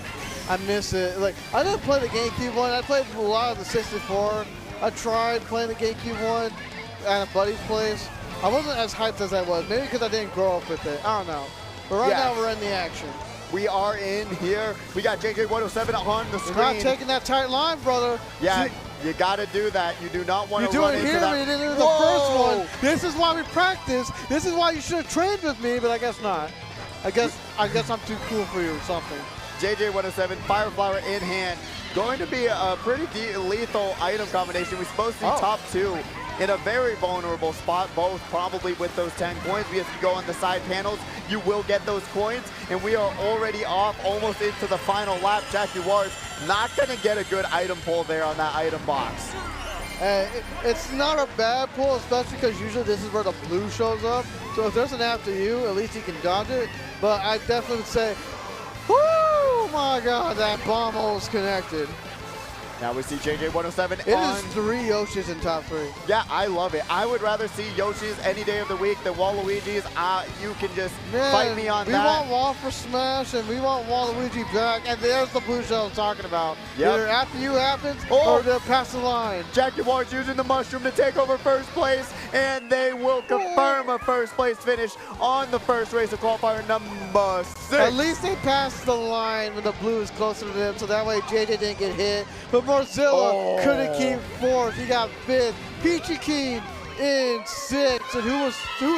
Speaker 2: I miss it. Like, I didn't play the GameCube one. I played a lot of the 64. I tried playing the GameCube one at a buddy's place. I wasn't as hyped as I was. Maybe because I didn't grow up with it. I don't know. But right now we're in the action.
Speaker 1: We are in here. We got JJ107 on the screen.
Speaker 2: You're not taking that tight line, brother.
Speaker 1: Yeah,
Speaker 2: See,
Speaker 1: you got to do that. You do not want
Speaker 2: you
Speaker 1: to
Speaker 2: do
Speaker 1: run
Speaker 2: it
Speaker 1: into
Speaker 2: here,
Speaker 1: that.
Speaker 2: but you didn't do the
Speaker 1: Whoa!
Speaker 2: first one. This is why we practice. This is why you should have trained with me, but I guess not. I guess I'm too cool for you or something.
Speaker 1: JJ107, Fire Flower in hand. Going to be a pretty lethal item combination. We're supposed to be top two in a very vulnerable spot, both probably with those 10 coins. Because if you go on the side panels, you will get those coins. And we are already off almost into the final lap. Jaguars not going to get a good item pull there on that item box.
Speaker 2: It's not a bad pull, especially because usually this is where the blue shows up. So if there's an after you, at least you can dodge it. But I definitely would say, whoo, my God, that bomb almost connected.
Speaker 1: Now we see JJ107
Speaker 2: It
Speaker 1: on.
Speaker 2: is 3 Yoshis in top 3.
Speaker 1: Yeah, I love it. I would rather see Yoshi's any day of the week than Waluigi's. You can just fight me on
Speaker 2: we
Speaker 1: that.
Speaker 2: We want Wall for Smash, and we want Waluigi back, and there's the blue shell I'm talking about.
Speaker 1: Yep.
Speaker 2: Either after you happens, or they'll pass the line.
Speaker 1: Jaguars using the mushroom to take over first place, and they will confirm a first place finish on the first race of qualifier number 6.
Speaker 2: At least they passed the line when the blue is closer to them, so that way JJ didn't get hit. But Mozilla couldn't keep 4th. He got 5th. Peachy Keen in 6th. And who was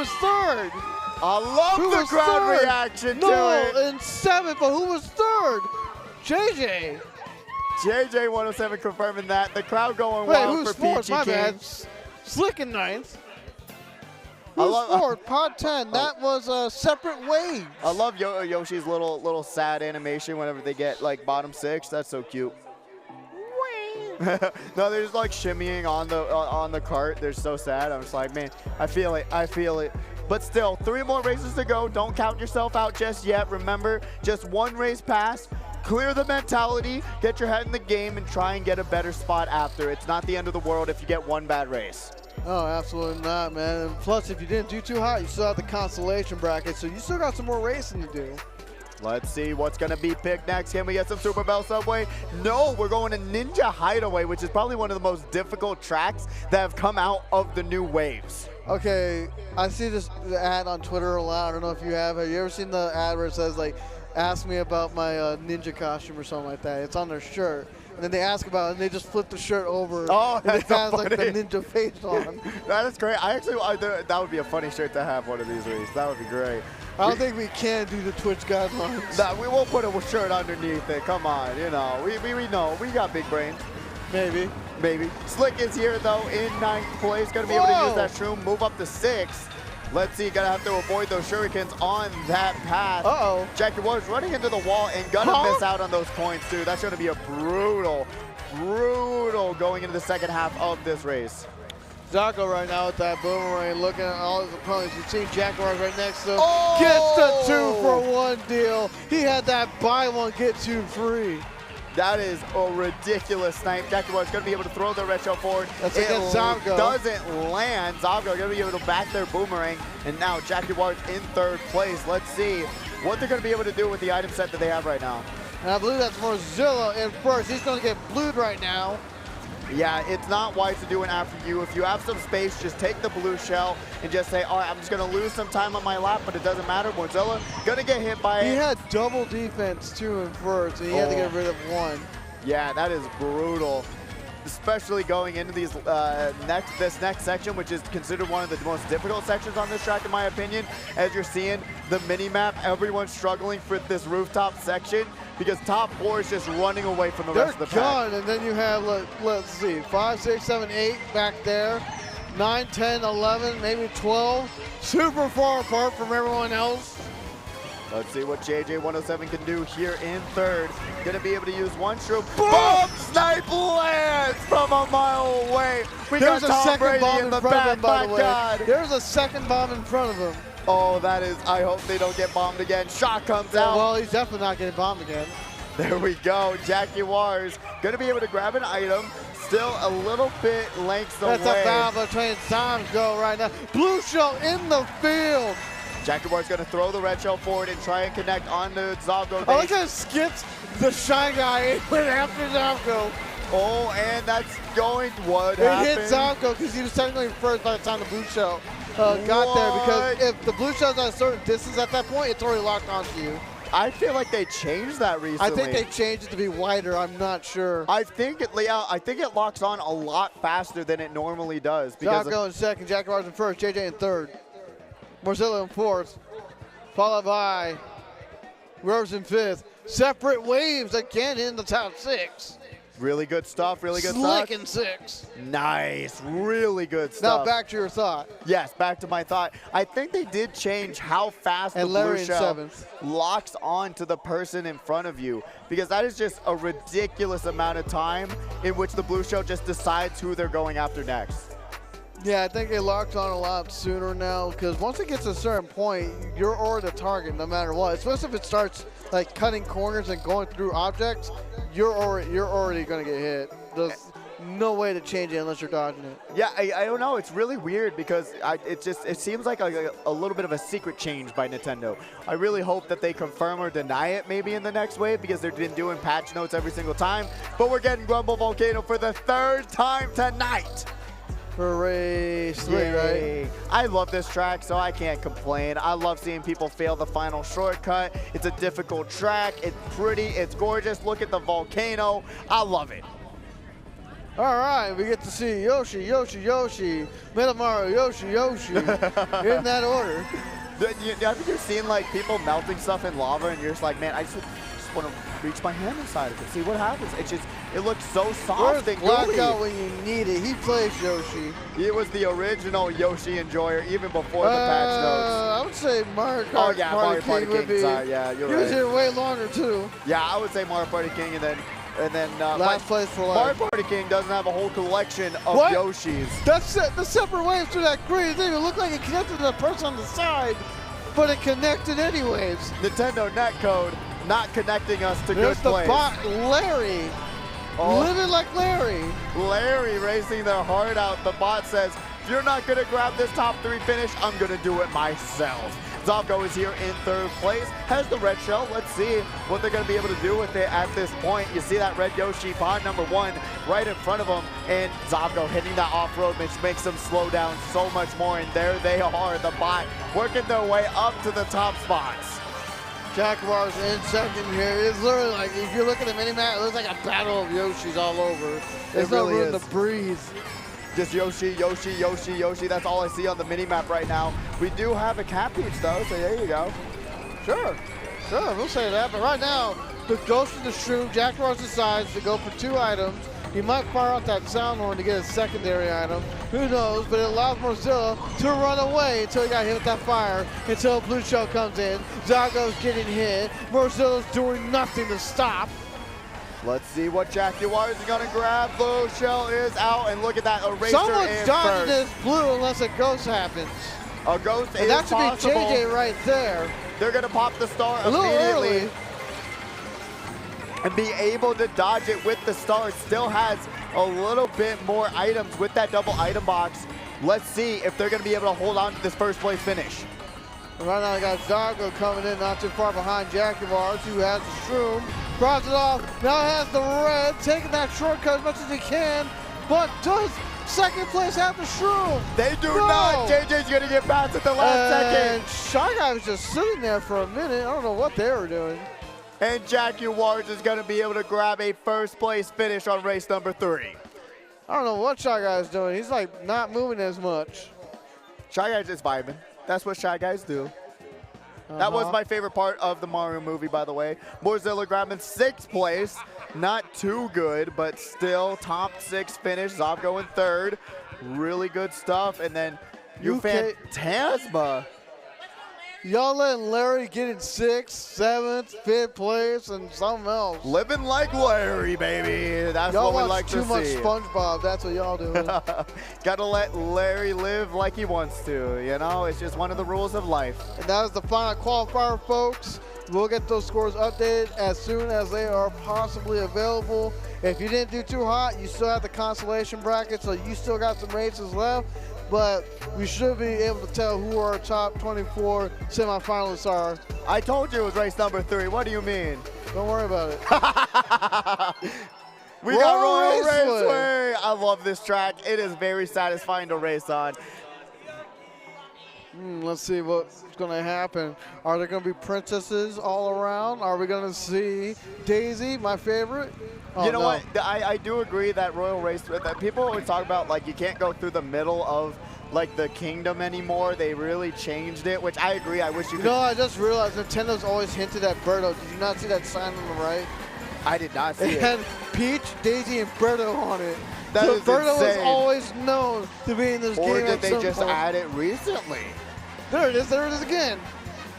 Speaker 2: 3rd?
Speaker 1: I love the crowd reaction to it.
Speaker 2: In 7th, but who was 3rd? JJ.
Speaker 1: JJ107 confirming that. The crowd going wild for
Speaker 2: fourth?
Speaker 1: Peachy
Speaker 2: My
Speaker 1: Keen.
Speaker 2: bad. Slick in 9th. Who's 4th? Pod 10. That was a separate wave.
Speaker 1: I love Yoshi's little sad animation whenever they get like bottom 6. That's so cute. No, they're just like shimmying on the cart. They're so sad. I'm just like, man, I feel it. I feel it. But still, 3 more races to go. Don't count yourself out just yet. Remember, just 1 race pass. Clear the mentality, get your head in the game, and try and get a better spot after. It's not the end of the world if you get 1 bad race.
Speaker 2: Oh, absolutely not, man. And plus, if you didn't do too hot, you still have the consolation bracket, so you still got some more racing to do.
Speaker 1: Let's see what's going to be picked next. Can we get some Super Bell Subway? No, we're going to Ninja Hideaway, which is probably one of the most difficult tracks that have come out of the new waves.
Speaker 2: Okay, I see this ad on Twitter a lot. I don't know if you have. Have you ever seen the ad where it says, like, ask me about my ninja costume or something like that? It's on their shirt. And then they ask about it, and they just flip the shirt over.
Speaker 1: Oh,
Speaker 2: and it
Speaker 1: that's
Speaker 2: has,
Speaker 1: so
Speaker 2: like, the
Speaker 1: funny.
Speaker 2: ninja face on.
Speaker 1: That is great. That would be a funny shirt to have one of these weeks. That would be great.
Speaker 2: I don't think we can do the Twitch guidelines.
Speaker 1: Nah, we won't put a shirt underneath it. Come on, you know. We know. We got big brains.
Speaker 2: Maybe.
Speaker 1: Maybe. Slick is here, though, in 9th place. Going to be able to use that shroom, move up to 6th. Let's see, gonna have to avoid those shurikens on that path.
Speaker 2: Uh-oh.
Speaker 1: Jackie Ward's running into the wall and gonna miss out on those points, too. That's gonna be a brutal going into the second half of this race.
Speaker 2: Zacco right now with that boomerang, looking at all his opponents. You've seen Jaguar right next to him. Gets the 2-for-1 deal. He had that buy one, get 2 free.
Speaker 1: That is a ridiculous snipe. Jaguar's going to be able to throw the red shell forward.
Speaker 2: That's
Speaker 1: it
Speaker 2: against Zavgo.
Speaker 1: Doesn't land. Zavgo going to be able to back their boomerang. And now Jaguar's in third place. Let's see what they're going to be able to do with the item set that they have right now.
Speaker 2: And I believe that's Mozilla in first. He's going to get blued right now.
Speaker 1: Yeah, it's not wise to do an after you. If you have some space, just take the blue shell and just say, all right, I'm just going to lose some time on my lap, but it doesn't matter. Mozilla going to get hit by it.
Speaker 2: He had double defense, too, in first, and he had to get rid of one.
Speaker 1: Yeah, that is brutal, especially going into these this next section, which is considered one of the most difficult sections on this track, in my opinion. As you're seeing the mini-map, everyone's struggling for this rooftop section because top 4 is just running away from the rest of the pack.
Speaker 2: They're gone, and then you have, let's see, 5, 6, 7, 8 back there, 9, 10, 11, maybe 12, super far apart from everyone else.
Speaker 1: Let's see what JJ107 can do here in third. Gonna be able to use one shroom. Boom! Snipe lands from a mile away. We
Speaker 2: There's
Speaker 1: got
Speaker 2: a
Speaker 1: Tom
Speaker 2: second
Speaker 1: Brady
Speaker 2: bomb
Speaker 1: in
Speaker 2: in
Speaker 1: the
Speaker 2: front of
Speaker 1: back,
Speaker 2: him, by the
Speaker 1: my
Speaker 2: way.
Speaker 1: God.
Speaker 2: There's a second bomb in front of him.
Speaker 1: Oh, that is, I hope they don't get bombed again. Shot comes out.
Speaker 2: Well, he's definitely not getting bombed again.
Speaker 1: There we go. Jaguars gonna be able to grab an item. Still a little bit lengths away.
Speaker 2: That's a battle between times go right now. Blue shell in the field.
Speaker 1: Jaguar's gonna throw the red shell forward and try and connect onto Zavgo.
Speaker 2: I like how it skips the shy guy and went after Zavgo.
Speaker 1: Oh, and that's going what
Speaker 2: It
Speaker 1: happened?
Speaker 2: hit Zavgo because he was technically first by the time the blue shell got there, because if the blue shell's at a certain distance at that point, it's already locked onto you.
Speaker 1: I feel like they changed that recently.
Speaker 2: I think they changed it to be wider. I'm not sure.
Speaker 1: I think it locks on a lot faster than it normally does. Because
Speaker 2: Zavgo in second, Jaguars in first, JJ in third, Mozilla in fourth, followed by Rose in fifth. Separate waves again in the top 6.
Speaker 1: really good stuff, really good
Speaker 2: Slick
Speaker 1: stuff.
Speaker 2: in 6.
Speaker 1: Nice, really good
Speaker 2: Now
Speaker 1: stuff.
Speaker 2: back to your thought.
Speaker 1: Yes, back to my thought. I think they did change how fast
Speaker 2: And
Speaker 1: the
Speaker 2: Larry
Speaker 1: blue
Speaker 2: in
Speaker 1: shell
Speaker 2: 7th.
Speaker 1: locks on to the person in front of you, because that is just a ridiculous amount of time in which the blue shell just decides who they're going after next.
Speaker 2: Yeah, I think it locks on a lot sooner now, because once it gets to a certain point, you're already the target no matter what. Especially if it starts like cutting corners and going through objects, you're already gonna get hit. There's no way to change it unless you're dodging it.
Speaker 1: Yeah, I don't know. It's really weird because it seems like a little bit of a secret change by Nintendo. I really hope that they confirm or deny it maybe in the next wave, because they've been doing patch notes every single time. But we're getting Grumble Volcano for the 3rd time tonight.
Speaker 2: For race 3,
Speaker 1: Yay.
Speaker 2: right?
Speaker 1: I love this track, so I can't complain. I love seeing people fail the final shortcut. It's a difficult track. It's pretty. It's gorgeous. Look at the volcano. I love it.
Speaker 2: All right, we get to see Yoshi, Metal Mario, Yoshi, in that order.
Speaker 1: Haven't you seen like people melting stuff in lava, and you're just like, man, I just want to reach my hand inside of it, see what happens. It looks so soft and gooey.
Speaker 2: Blackout when you need it. He plays Yoshi.
Speaker 1: He was the original Yoshi enjoyer even before the patch notes.
Speaker 2: I would say Mario Kart.
Speaker 1: Oh yeah, Mario Party
Speaker 2: would
Speaker 1: King.
Speaker 2: be.
Speaker 1: Sorry, yeah, you're
Speaker 2: He
Speaker 1: right.
Speaker 2: was here way longer too.
Speaker 1: Yeah, I would say Mario Party King, and then
Speaker 2: Last place for life.
Speaker 1: Mario Party King doesn't have a whole collection of
Speaker 2: What?
Speaker 1: Yoshis.
Speaker 2: That's the separate waves through that green. It didn't even look like it connected to the person on the side, but it connected anyways.
Speaker 1: Nintendo netcode not connecting us to
Speaker 2: There's
Speaker 1: good
Speaker 2: the
Speaker 1: place.
Speaker 2: bot, Larry.
Speaker 1: Oh.
Speaker 2: Living like Larry.
Speaker 1: Larry racing their heart out. The bot says, if you're not going to grab this top 3 finish, I'm going to do it myself. Zavgo is here in 3rd place, has the red shell. Let's see what they're going to be able to do with it at this point. You see that red Yoshi, bot number 1, right in front of him, and Zavgo hitting that off-road, which makes them slow down so much more, and there they are, the bot, working their way up to the top spots.
Speaker 2: Jaguars in second here. It's literally like, if you look at the mini-map, it looks like a battle of Yoshis all over. There's no
Speaker 1: really
Speaker 2: room
Speaker 1: is.
Speaker 2: to breathe.
Speaker 1: Just Yoshi. That's all I see on the mini-map right now. We do have a cap piece though, so there you go.
Speaker 2: Sure, we'll say that. But right now, the Ghost of the Shroom, Jaguars decides to go for 2 items. He might fire out that sound horn to get a secondary item. Who knows? But it allows Mozilla to run away until he got hit with that fire, until Blue Shell comes in. Zago's getting hit. Mozilla's doing nothing to stop.
Speaker 1: Let's see what Jaguars is going to grab. Blue Shell is out, and look at that eraser
Speaker 2: Someone's
Speaker 1: in
Speaker 2: dodging
Speaker 1: first.
Speaker 2: this blue unless a ghost happens.
Speaker 1: A ghost
Speaker 2: And
Speaker 1: is
Speaker 2: that should
Speaker 1: possible.
Speaker 2: be JJ right there.
Speaker 1: They're going to pop the star
Speaker 2: A little
Speaker 1: immediately.
Speaker 2: early.
Speaker 1: and be able to dodge it with the stars. Still has a little bit more items with that double item box. Let's see if they're going to be able to hold on to this first place finish.
Speaker 2: Right now, I got Zargo coming in not too far behind Jaguars, who has the Shroom. Cross it off. Now has the red, taking that shortcut as much as he can, but does second place have the Shroom?
Speaker 1: They do not. JJ's going to get past at the last second.
Speaker 2: Shy Guy was just sitting there for a minute. I don't know what they were doing.
Speaker 1: And Jaguars is going to be able to grab a first place finish on race number 3.
Speaker 2: I don't know what Shy Guy is doing. He's like not moving as much.
Speaker 1: Shy Guy's just vibing. That's what Shy Guys do. That was my favorite part of the Mario movie, by the way. Morzilla grabbing 6th place. Not too good, but still top 6 finish. Zovgo in 3rd. Really good stuff. And then Phantasma.
Speaker 2: Y'all letting Larry get in 6th, 7th, 5th place, and something else.
Speaker 1: Living like Larry, baby. That's what we like to see.
Speaker 2: Y'all watch too much SpongeBob. That's what y'all doing.
Speaker 1: Gotta let Larry live like he wants to. You know, it's just one of the rules of life.
Speaker 2: And that was the final qualifier, folks. We'll get those scores updated as soon as they are possibly available. If you didn't do too hot, you still have the consolation bracket, so you still got some races left. But we should be able to tell who our top 24 semifinalists are.
Speaker 1: I told you it was race number 3. What do you mean?
Speaker 2: Don't worry about it.
Speaker 1: We got Royal Raceway. I love this track. It is very satisfying to race on.
Speaker 2: Let's see what's going to happen. Are there going to be princesses all around? Are we going to see Daisy, my favorite? Oh,
Speaker 1: you know what? I do agree that Royal Race, that people always talk about, like, you can't go through the middle of, like, the kingdom anymore. They really changed it, which I agree. I wish you could.
Speaker 2: No, I just realized Nintendo's always hinted at Birdo. Did you not see that sign on the right?
Speaker 1: I did not see it.
Speaker 2: It had Peach, Daisy, and Birdo on it.
Speaker 1: That
Speaker 2: so
Speaker 1: is
Speaker 2: Birdo
Speaker 1: insane.
Speaker 2: was always known to be in this game.
Speaker 1: Or did they just
Speaker 2: point.
Speaker 1: add it recently?
Speaker 2: There it is. There it is again.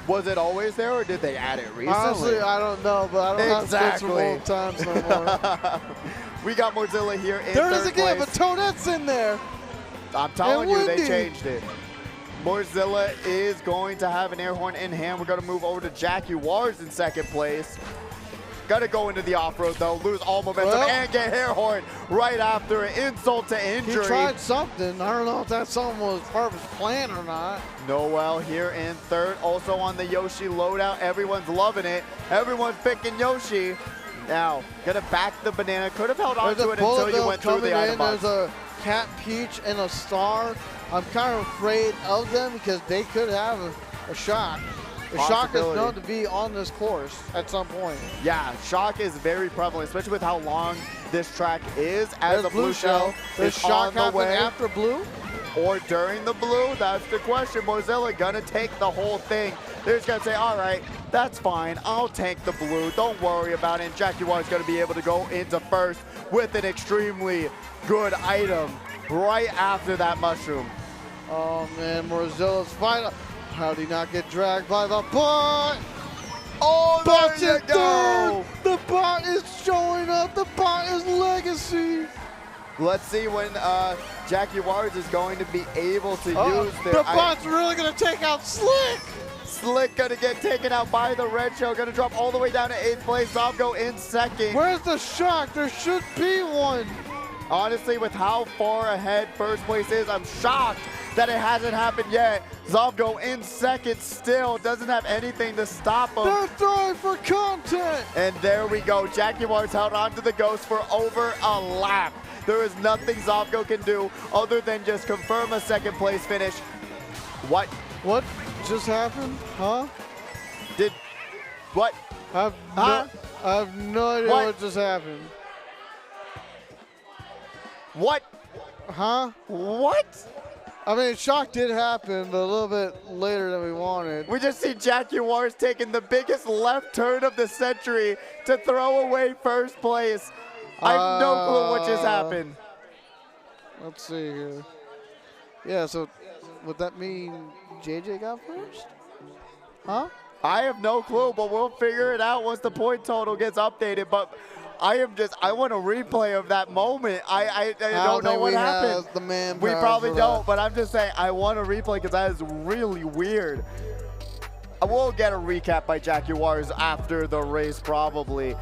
Speaker 1: Was it always there, or did they add it recently?
Speaker 2: Honestly, I don't know, but I don't have to old times no more.
Speaker 1: We got Morzilla here in
Speaker 2: there it is again,
Speaker 1: place.
Speaker 2: but Toadette's in there.
Speaker 1: I'm telling you,
Speaker 2: Wendy.
Speaker 1: they changed it. Morzilla is going to have an air horn in hand. We're going to move over to Jaguars in 2nd place. Got to go into the off-road, though. Lose all momentum and get air horn right after it. Insult to injury.
Speaker 2: He tried something. I don't know if that something was part of his plan or not.
Speaker 1: Noel here in 3rd. Also on the Yoshi loadout. Everyone's loving it. Everyone's picking Yoshi. Now, going to back the banana. Could have held on to it until you went through the item box.
Speaker 2: There's a Cat, Peach, and a Star. I'm kind of afraid of them because they could have a shock. The shock is known to be on this course at some point.
Speaker 1: Yeah, shock is very prevalent, especially with how long this track is. As
Speaker 2: There's
Speaker 1: a blue shell
Speaker 2: Does
Speaker 1: is
Speaker 2: shock
Speaker 1: on the
Speaker 2: happen
Speaker 1: way.
Speaker 2: after blue?
Speaker 1: Or during the blue? That's the question. Morzilla gonna take the whole thing. They're just gonna say, all right, that's fine. I'll take the blue. Don't worry about it. And Jaguar's gonna be able to go into 1st with an extremely good item right after that mushroom.
Speaker 2: Oh man, Morzilla's final. How did he not get dragged by the bot?
Speaker 1: Oh, there you go.
Speaker 2: The bot is showing up. The bot is legacy.
Speaker 1: Let's see when Jaguars is going to be able to use their.
Speaker 2: The bot's really going to take out Slick.
Speaker 1: Slick going to get taken out by the red shell. Going to drop all the way down to 8th place. Zovgo in 2nd.
Speaker 2: Where's the shock? There should be one.
Speaker 1: Honestly, with how far ahead 1st place is, I'm shocked that it hasn't happened yet. Zovgo in 2nd still, doesn't have anything to stop him.
Speaker 2: They're throwing for content.
Speaker 1: And there we go. Jaguars held on to the Ghost for over a lap. There is nothing Zovgo can do other than just confirm a 2nd place finish. What?
Speaker 2: What just happened? Huh?
Speaker 1: What?
Speaker 2: I have no idea what just happened.
Speaker 1: What?
Speaker 2: Huh?
Speaker 1: What?
Speaker 2: I mean, shock did happen, but a little bit later than we wanted.
Speaker 1: We just see Jaguars taking the biggest left turn of the century to throw away 1st place. I have no clue what just happened.
Speaker 2: Let's see here. Yeah, so would that mean JJ got 1st? Huh?
Speaker 1: I have no clue, but we'll figure it out once the point total gets updated. But I want a replay of that moment. I don't know what happened.
Speaker 2: The man
Speaker 1: we probably don't, but I'm just saying I want a replay because that is really weird. We'll get a recap by Jaguars after the race probably.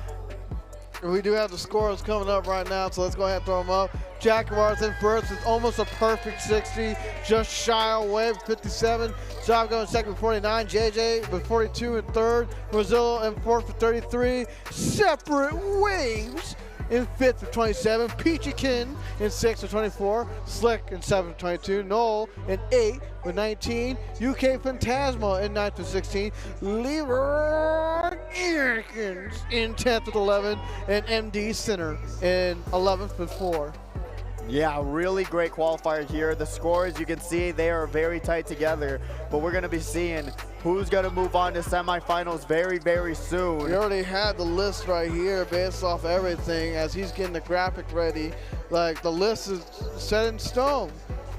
Speaker 2: We do have the scores coming up right now, so let's go ahead and throw them up. Jaguars in first with almost a perfect 60, just shy away with 57. Job going second with 49. JJ with 42 in third. Brazil in fourth with 33. Separate waves in fifth with 27. Peachykin in sixth with 24. Slick in seventh with 22. Noel in eighth with 19. UK Phantasma in ninth with 16. Leroy Jenkins in 10th with 11. And MD Center in 11th with 4.
Speaker 1: Yeah, really great qualifier here. The scores, you can see they are very tight together, but we're going to be seeing who's going to move on to semifinals very, very soon.
Speaker 2: We already had the list right here based off everything as he's getting the graphic ready. Like, the list is set in stone.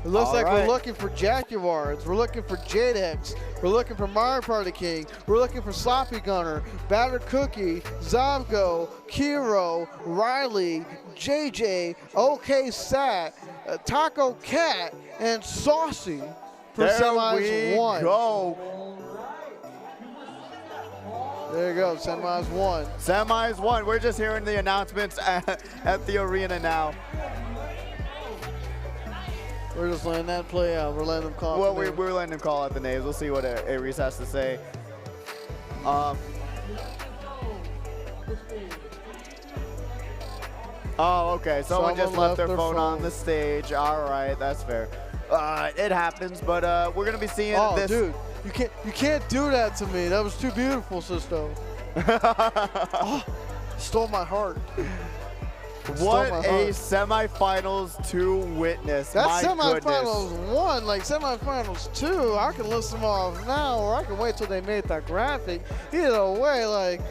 Speaker 2: It looks
Speaker 1: All
Speaker 2: like
Speaker 1: right.
Speaker 2: we're looking for Jaguars, we're looking for Jadex, we're looking for Mario Party King, we're looking for Sloppy Gunner, Battered Cookie, Zavgo, Kiro, Riley, JJ, OK Sat, Taco Cat, and Saucy for
Speaker 1: There
Speaker 2: semis
Speaker 1: we
Speaker 2: 1.
Speaker 1: go.
Speaker 2: There you go, semis 1.
Speaker 1: Semis 1. We're just hearing the announcements at the arena now.
Speaker 2: We're just letting that play out. We're letting them call.
Speaker 1: Well, we're letting him call out the names. We'll see what Aries has to say. Oh, okay. Someone just left their phone on the stage. All right, that's fair. It happens, but we're gonna be seeing this.
Speaker 2: Dude, you can't do that to me. That was too beautiful, Sisto. Oh, stole my heart.
Speaker 1: What a semifinals to witness.
Speaker 2: That's
Speaker 1: My
Speaker 2: semifinals
Speaker 1: goodness.
Speaker 2: 1, like semifinals 2. I can list them off now, or I can wait till they made that graphic. Either way, like,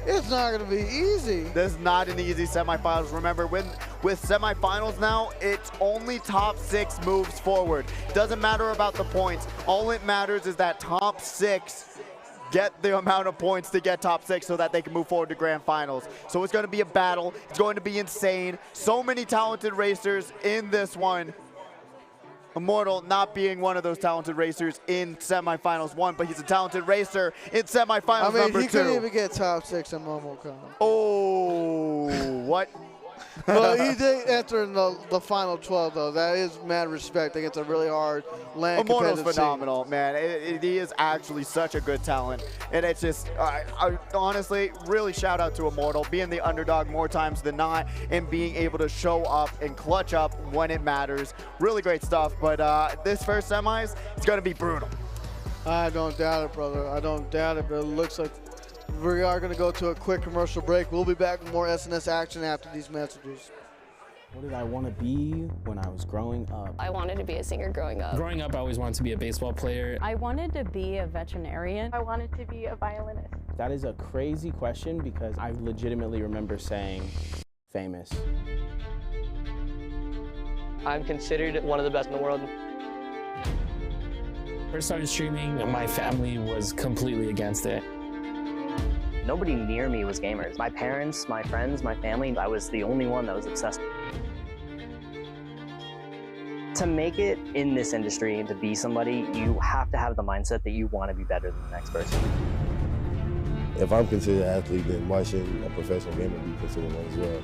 Speaker 2: it's not going to be easy.
Speaker 1: This is not an easy semifinals. Remember, with semifinals now, it's only top 6 moves forward. Doesn't matter about the points. All it matters is that top 6 get the amount of points to get top 6 so that they can move forward to grand finals. So it's going to be a battle. It's going to be insane. So many talented racers in this one. Immortal not being one of those talented racers in semifinals 1, but he's a talented racer in semifinals number 2.
Speaker 2: He couldn't even get top 6 in MomoCon.
Speaker 1: Oh, what?
Speaker 2: But he did enter in the final 12, though. That is mad respect against a really hard land
Speaker 1: Immortal's
Speaker 2: competitive
Speaker 1: phenomenal,
Speaker 2: scene.
Speaker 1: man. He is actually such a good talent. And it's just, I honestly, really shout out to Immortal, being the underdog more times than not and being able to show up and clutch up when it matters. Really great stuff. But this first semis, it's going to be brutal.
Speaker 2: I don't doubt it, brother. I don't doubt it, but it looks like we are going to go to a quick commercial break. We'll be back with more SNS action after these messages.
Speaker 5: What did I want to be when I was growing up?
Speaker 6: I wanted to be a singer growing up.
Speaker 7: Growing up, I always wanted to be a baseball player.
Speaker 8: I wanted to be a veterinarian.
Speaker 9: I wanted to be a violinist.
Speaker 5: That is a crazy question because I legitimately remember saying famous.
Speaker 10: I'm considered one of the best in the world.
Speaker 7: First started streaming, my family was completely against it.
Speaker 10: Nobody near me was gamers. My parents, my friends, my family, I was the only one that was obsessed. To make it in this industry and to be somebody, you have to have the mindset that you want to be better than the next person.
Speaker 11: If I'm considered an athlete, then why shouldn't a professional gamer be considered one as well?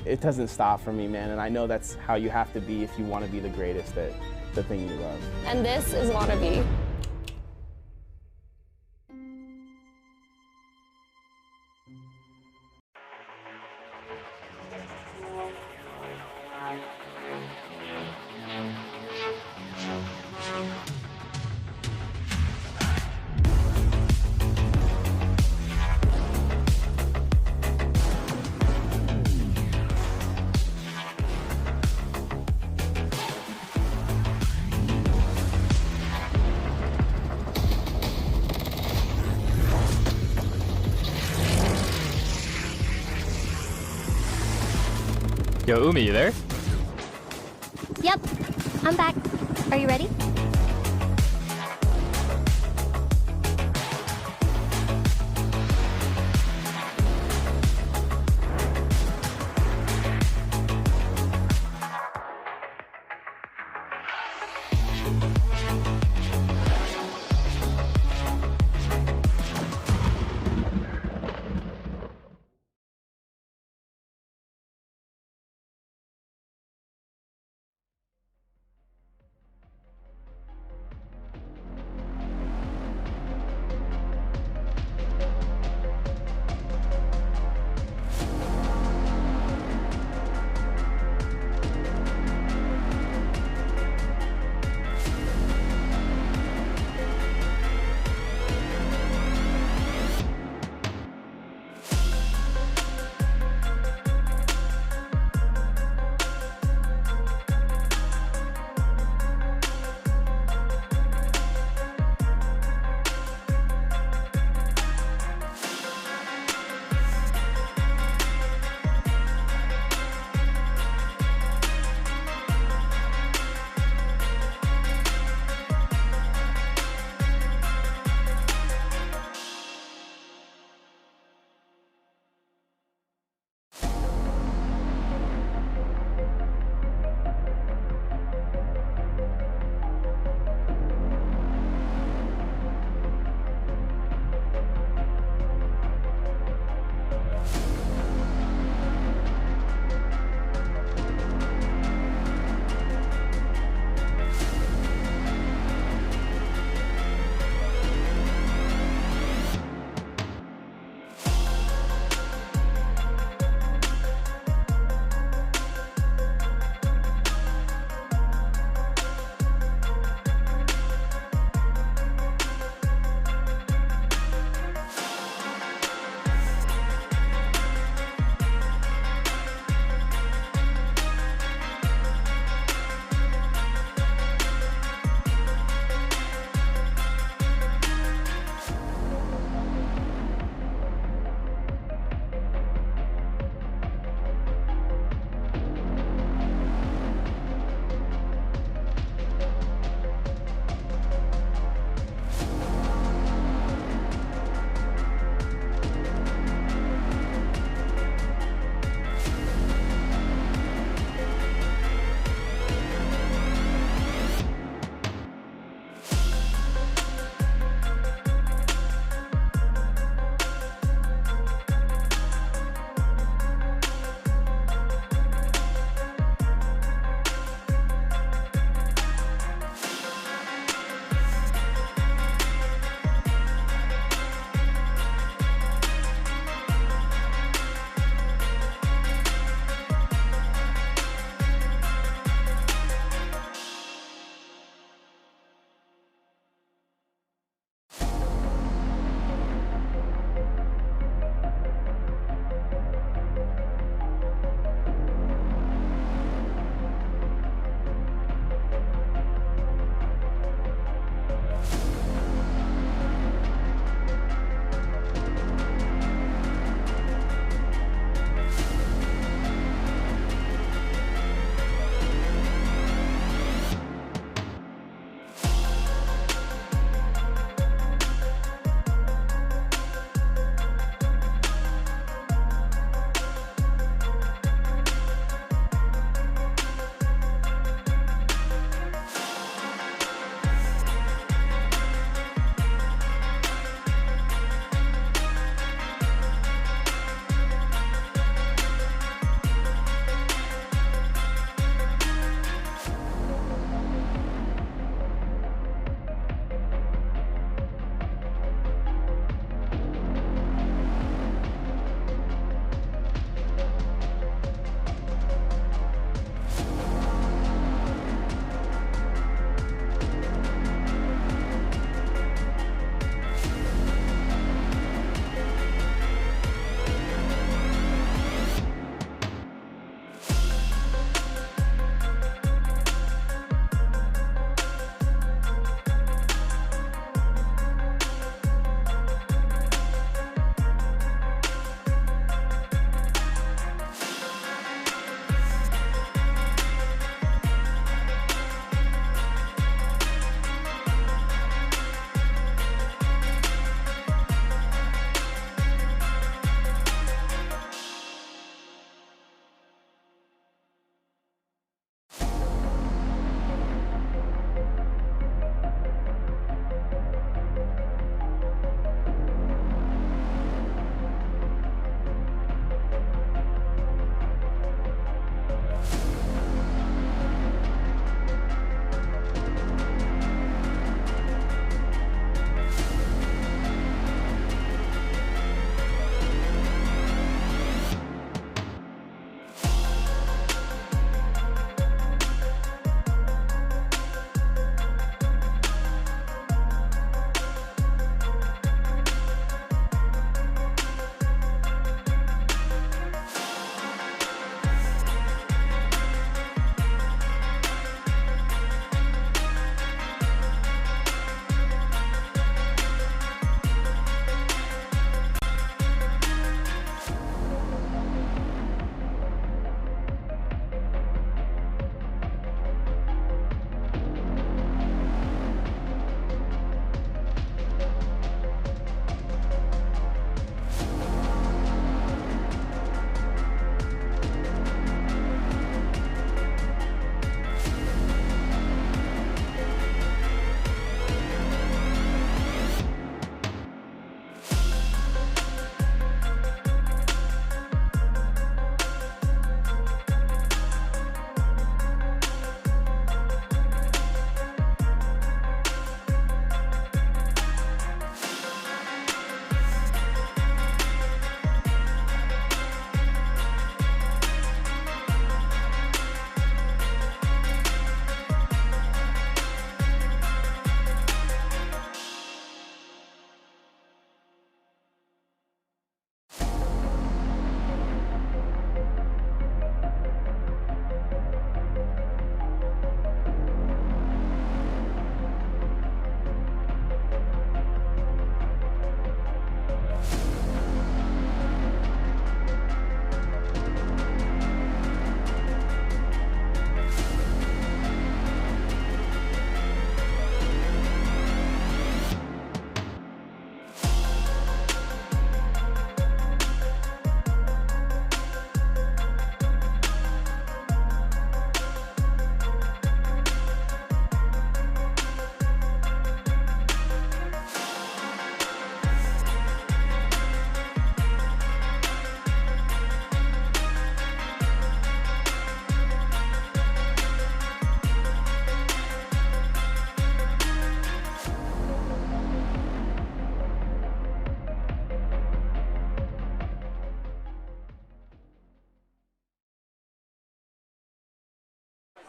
Speaker 5: It doesn't stop for me, man, and I know that's how you have to be if you want to be the greatest at the thing you love.
Speaker 6: And this is Wannabe.
Speaker 3: Yo, Umi, you there?
Speaker 4: Yep, I'm back. Are you ready?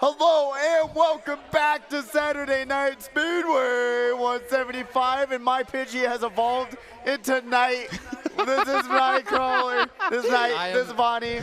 Speaker 1: Hello and welcome back to Saturday Night Speedway 175, and my Pidgey has evolved into Night. This is Nightcrawler. This is Night. This is Bonnie.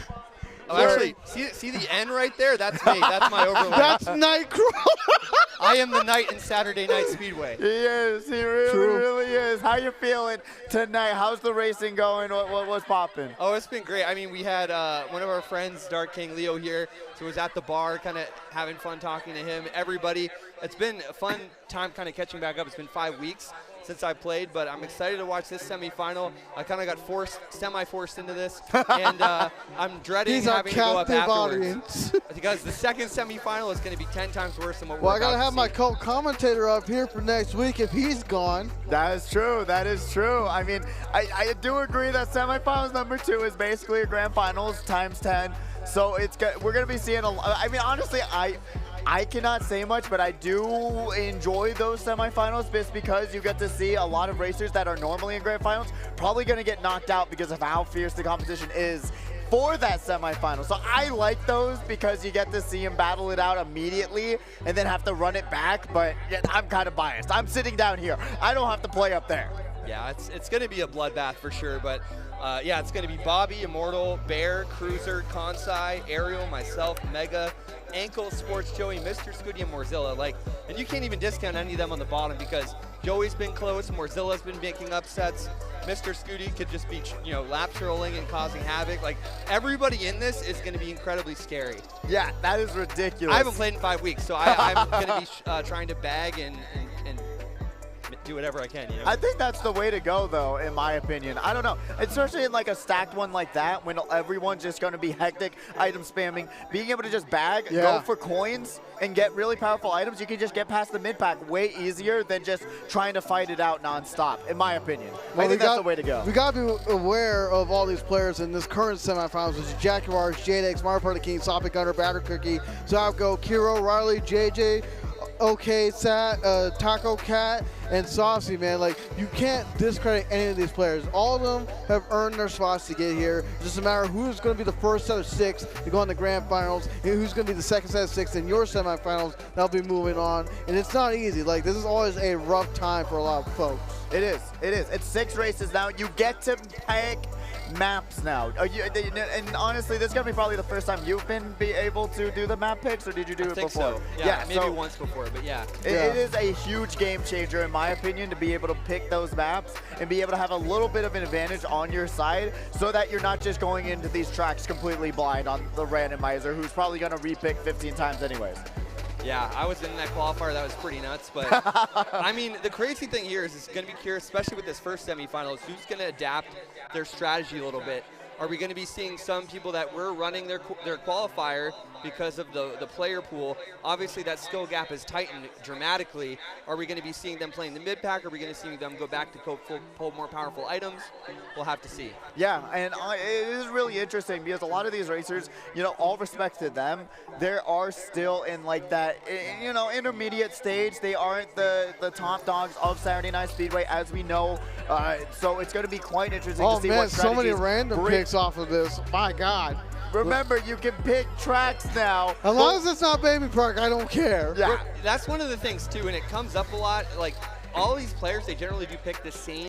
Speaker 9: Oh, actually, see the N right there? That's me. That's my overlay.
Speaker 2: That's Nightcrawler.
Speaker 9: I am the knight in Saturday Night Speedway.
Speaker 1: He is. He really is. How you feeling tonight? How's the racing going? What's popping?
Speaker 9: Oh, it's been great. I mean, we had one of our friends, Dark King Leo, here, so was at the bar, kind of having fun talking to him. Everybody, it's been a fun time kind of catching back up. It's been 5 weeks since I played, but I'm excited to watch this semifinal. I kind of got semi-forced into this, and I'm dreading having to go up afterwards. Because the second semifinal is going to be 10 times worse than what we're about to see.
Speaker 2: Well, I got to have my co-commentator up here for next week if he's gone.
Speaker 1: That is true. That is true. I mean, I do agree that semifinals number 2 is basically a grand finals times 10. So we're going to be seeing I mean, honestly, I cannot say much, but I do enjoy those semifinals just because you get to see a lot of racers that are normally in grand finals probably going to get knocked out because of how fierce the competition is for that semifinal. So I like those because you get to see them battle it out immediately and then have to run it back, but yeah, I'm kind of biased. I'm sitting down here. I don't have to play up there.
Speaker 9: Yeah, it's going to be a bloodbath for sure, but yeah, it's going to be Bobby, Immortal, Bear, Cruiser, Kansai, Ariel, myself, Mega, Ankle, Sports Joey, Mr. Scooty, and Morzilla. And you can't even discount any of them on the bottom because Joey's been close, Morzilla's been making upsets, Mr. Scooty could just be, lap trolling and causing havoc. Like, everybody in this is going to be incredibly scary.
Speaker 1: Yeah, that is ridiculous.
Speaker 9: I haven't played in 5 weeks, so I'm going to be trying to bag and do whatever I can.
Speaker 1: I think that's the way to go, though, in my opinion. I don't know, especially in like a stacked one like that, when everyone's just going to be hectic, item spamming, being able to just bag, go for coins, and get really powerful items. You can just get past the mid pack way easier than just trying to fight it out nonstop, in my opinion. I think that's the way to go.
Speaker 2: We got to be aware of all these players in this current semifinals, which is Jaguars, Jadex, Mario Party King, Sopic Gunner, Batter Cookie, Zapko, Kiro, Riley, JJ, OK, Sat, Taco Cat, and Saucy, man. Like, you can't discredit any of these players. All of them have earned their spots to get here. It's just a matter of who's going to be the first set of 6 to go in the grand finals, and who's going to be the second set of 6 in your semifinals that'll be moving on. And it's not easy. Like, this is always a rough time for a lot of folks.
Speaker 1: It is. It is. It's 6 races now. You get to pick maps now. And honestly, this is going to be probably the first time you've been able to do the map picks, or did you do it before?
Speaker 9: I think so. Yeah, maybe once before, but yeah.
Speaker 1: It is a huge game changer, in my opinion, to be able to pick those maps and be able to have a little bit of an advantage on your side so that you're not just going into these tracks completely blind on the randomizer who's probably going to repick 15 times anyways.
Speaker 9: Yeah, I was in that qualifier. That was pretty nuts. But, I mean, the crazy thing here is it's going to be curious, especially with this first semifinal, is who's going to adapt their strategy a little bit. Are we going to be seeing some people that were running their qualifier because of the player pool? Obviously, that skill gap has tightened dramatically. Are we going to be seeing them playing the mid pack? Are we going to see them go back to pull more powerful items? We'll have to see.
Speaker 1: Yeah, and it is really interesting because a lot of these racers, all respect to them, they are still in like that, intermediate stage. They aren't the top dogs of Saturday Night Speedway, as we know. So it's going to be quite interesting to see what strategies
Speaker 2: so many random picks off of this. My God.
Speaker 1: Remember, you can pick tracks now.
Speaker 2: As long as it's not Baby Park, I don't care.
Speaker 1: Yeah.
Speaker 9: That's one of the things, too, and it comes up a lot. Like, all these players, they generally do pick the same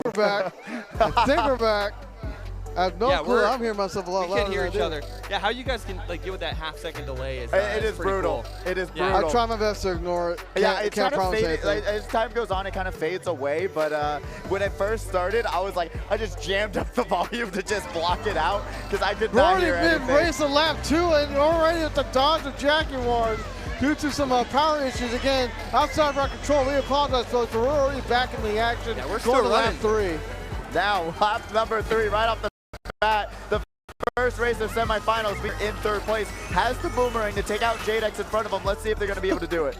Speaker 2: we're back. I think we're back. I have no clue. I'm hearing myself a lot louder.
Speaker 9: We can't hear
Speaker 2: than
Speaker 9: each
Speaker 2: I
Speaker 9: other. Yeah, how you guys can like deal with that half-second delay is
Speaker 1: it is
Speaker 9: pretty
Speaker 1: brutal.
Speaker 9: Cool.
Speaker 1: It is
Speaker 9: Yeah.
Speaker 1: brutal.
Speaker 2: I try my best to ignore it.
Speaker 1: Yeah, it
Speaker 2: can't
Speaker 1: kind of
Speaker 2: promise
Speaker 1: fades.
Speaker 2: anything.
Speaker 1: As time goes on, it kind of fades away. But when I first started, I was like, I just jammed up the volume to just block it out because I could
Speaker 2: We're
Speaker 1: not
Speaker 2: already
Speaker 1: hear anything.
Speaker 2: mid-race of lap 2 and already at the Dodge of Jaguars due to some power issues. Again, outside of our control. We apologize, folks, but we're already back in the action.
Speaker 9: Yeah, we're
Speaker 2: going
Speaker 9: still
Speaker 2: to lap 3.
Speaker 1: Now, lap number 3, right off the bat. The first race of semifinals, we're in 3rd place. Has the boomerang to take out JDX in front of him. Let's see if they're going to be able to do it.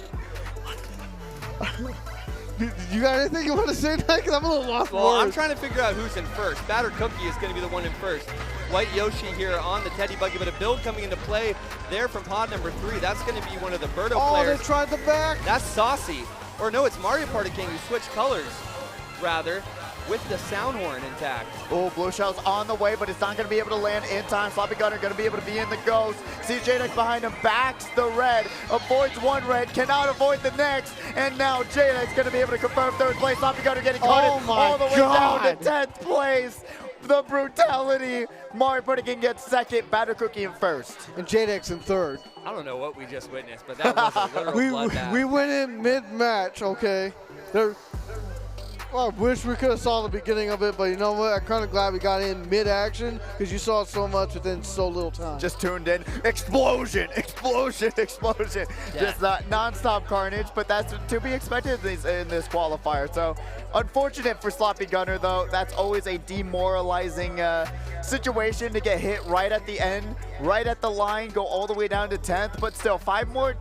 Speaker 2: You got anything you want to say, Nick? I'm a little lost.
Speaker 9: Well, I'm trying to figure out who's in first. Batter Cookie is going to be the one in first. White Yoshi here on the Teddy Buggy, but a build coming into play there from pod number 3. That's going to be one of the Birdo players.
Speaker 2: They tried the back.
Speaker 9: That's Saucy. Or no, it's Mario Party King who switched colors, rather, with the sound horn intact.
Speaker 1: Oh, Blue Shell's on the way, but it's not going to be able to land in time. Sloppy Gunner going to be able to be in the ghost. See JDX behind him, backs the red, avoids one red, cannot avoid the next, and now JDX going to be able to confirm 3rd place. Sloppy Gunner getting caught all the way down to 10th place. The brutality. Mario Party King gets 2nd, Batter Cookie in 1st.
Speaker 2: And JDX in 3rd.
Speaker 9: I don't know what we just witnessed, but that was a literal bloodbath.
Speaker 2: We went in mid-match, okay? Well, I wish we could have saw the beginning of it, but you know what? I'm kind of glad we got in mid-action because you saw so much within so little time.
Speaker 1: Just tuned in. Explosion, explosion, explosion.
Speaker 9: Yeah.
Speaker 1: Just non-stop carnage, but that's to be expected in this qualifier. So unfortunate for Sloppy Gunner, though. That's always a demoralizing situation to get hit right at the end, right at the line, go all the way down to 10th. But still, 5 more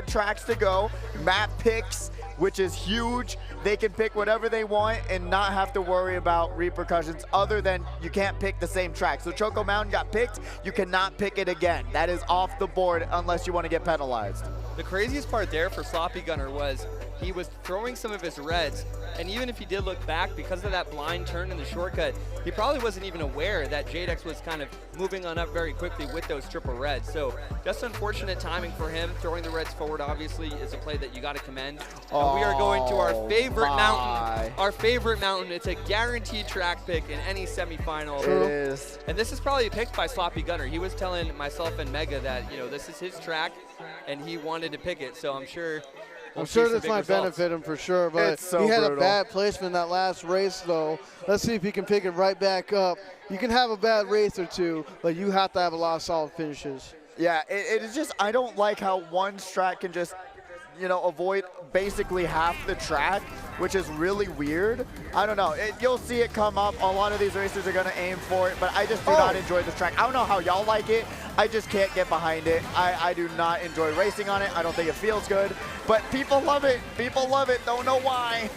Speaker 1: tracks to go. Map picks, which is huge. They can pick whatever they want and not have to worry about repercussions other than you can't pick the same track. So Choco Mountain got picked, you cannot pick it again. That is off the board unless you want to get penalized.
Speaker 9: The craziest part there for Sloppy Gunner was he was throwing some of his reds, and even if he did look back, because of that blind turn in the shortcut, he probably wasn't even aware that JDX was kind of moving on up very quickly with those triple reds. So just unfortunate timing for him. Throwing the reds forward, obviously, is a play that you got to commend. And we are going to our favorite mountain. Our favorite mountain. It's a guaranteed track pick in any semifinal.
Speaker 1: It is.
Speaker 9: And this is probably picked by Sloppy Gunner. He was telling myself and Mega that, you know, this is his track, and he wanted to pick it. So I'm sure
Speaker 2: this might benefit him for sure, but he had a bad placement in that last race, though. Let's see if he can pick it right back up. You can have a bad race or two, but you have to have a lot of solid finishes.
Speaker 1: Yeah, it is just, I don't like how one strat can just, you know, avoid basically half the track, which is really weird. I don't know. You'll see it come up. A lot of these racers are going to aim for it, but I just do not enjoy this track. I don't know how y'all like it. I just can't get behind it. I do not enjoy racing on it. I don't think it feels good, but people love it. People love it. Don't know why.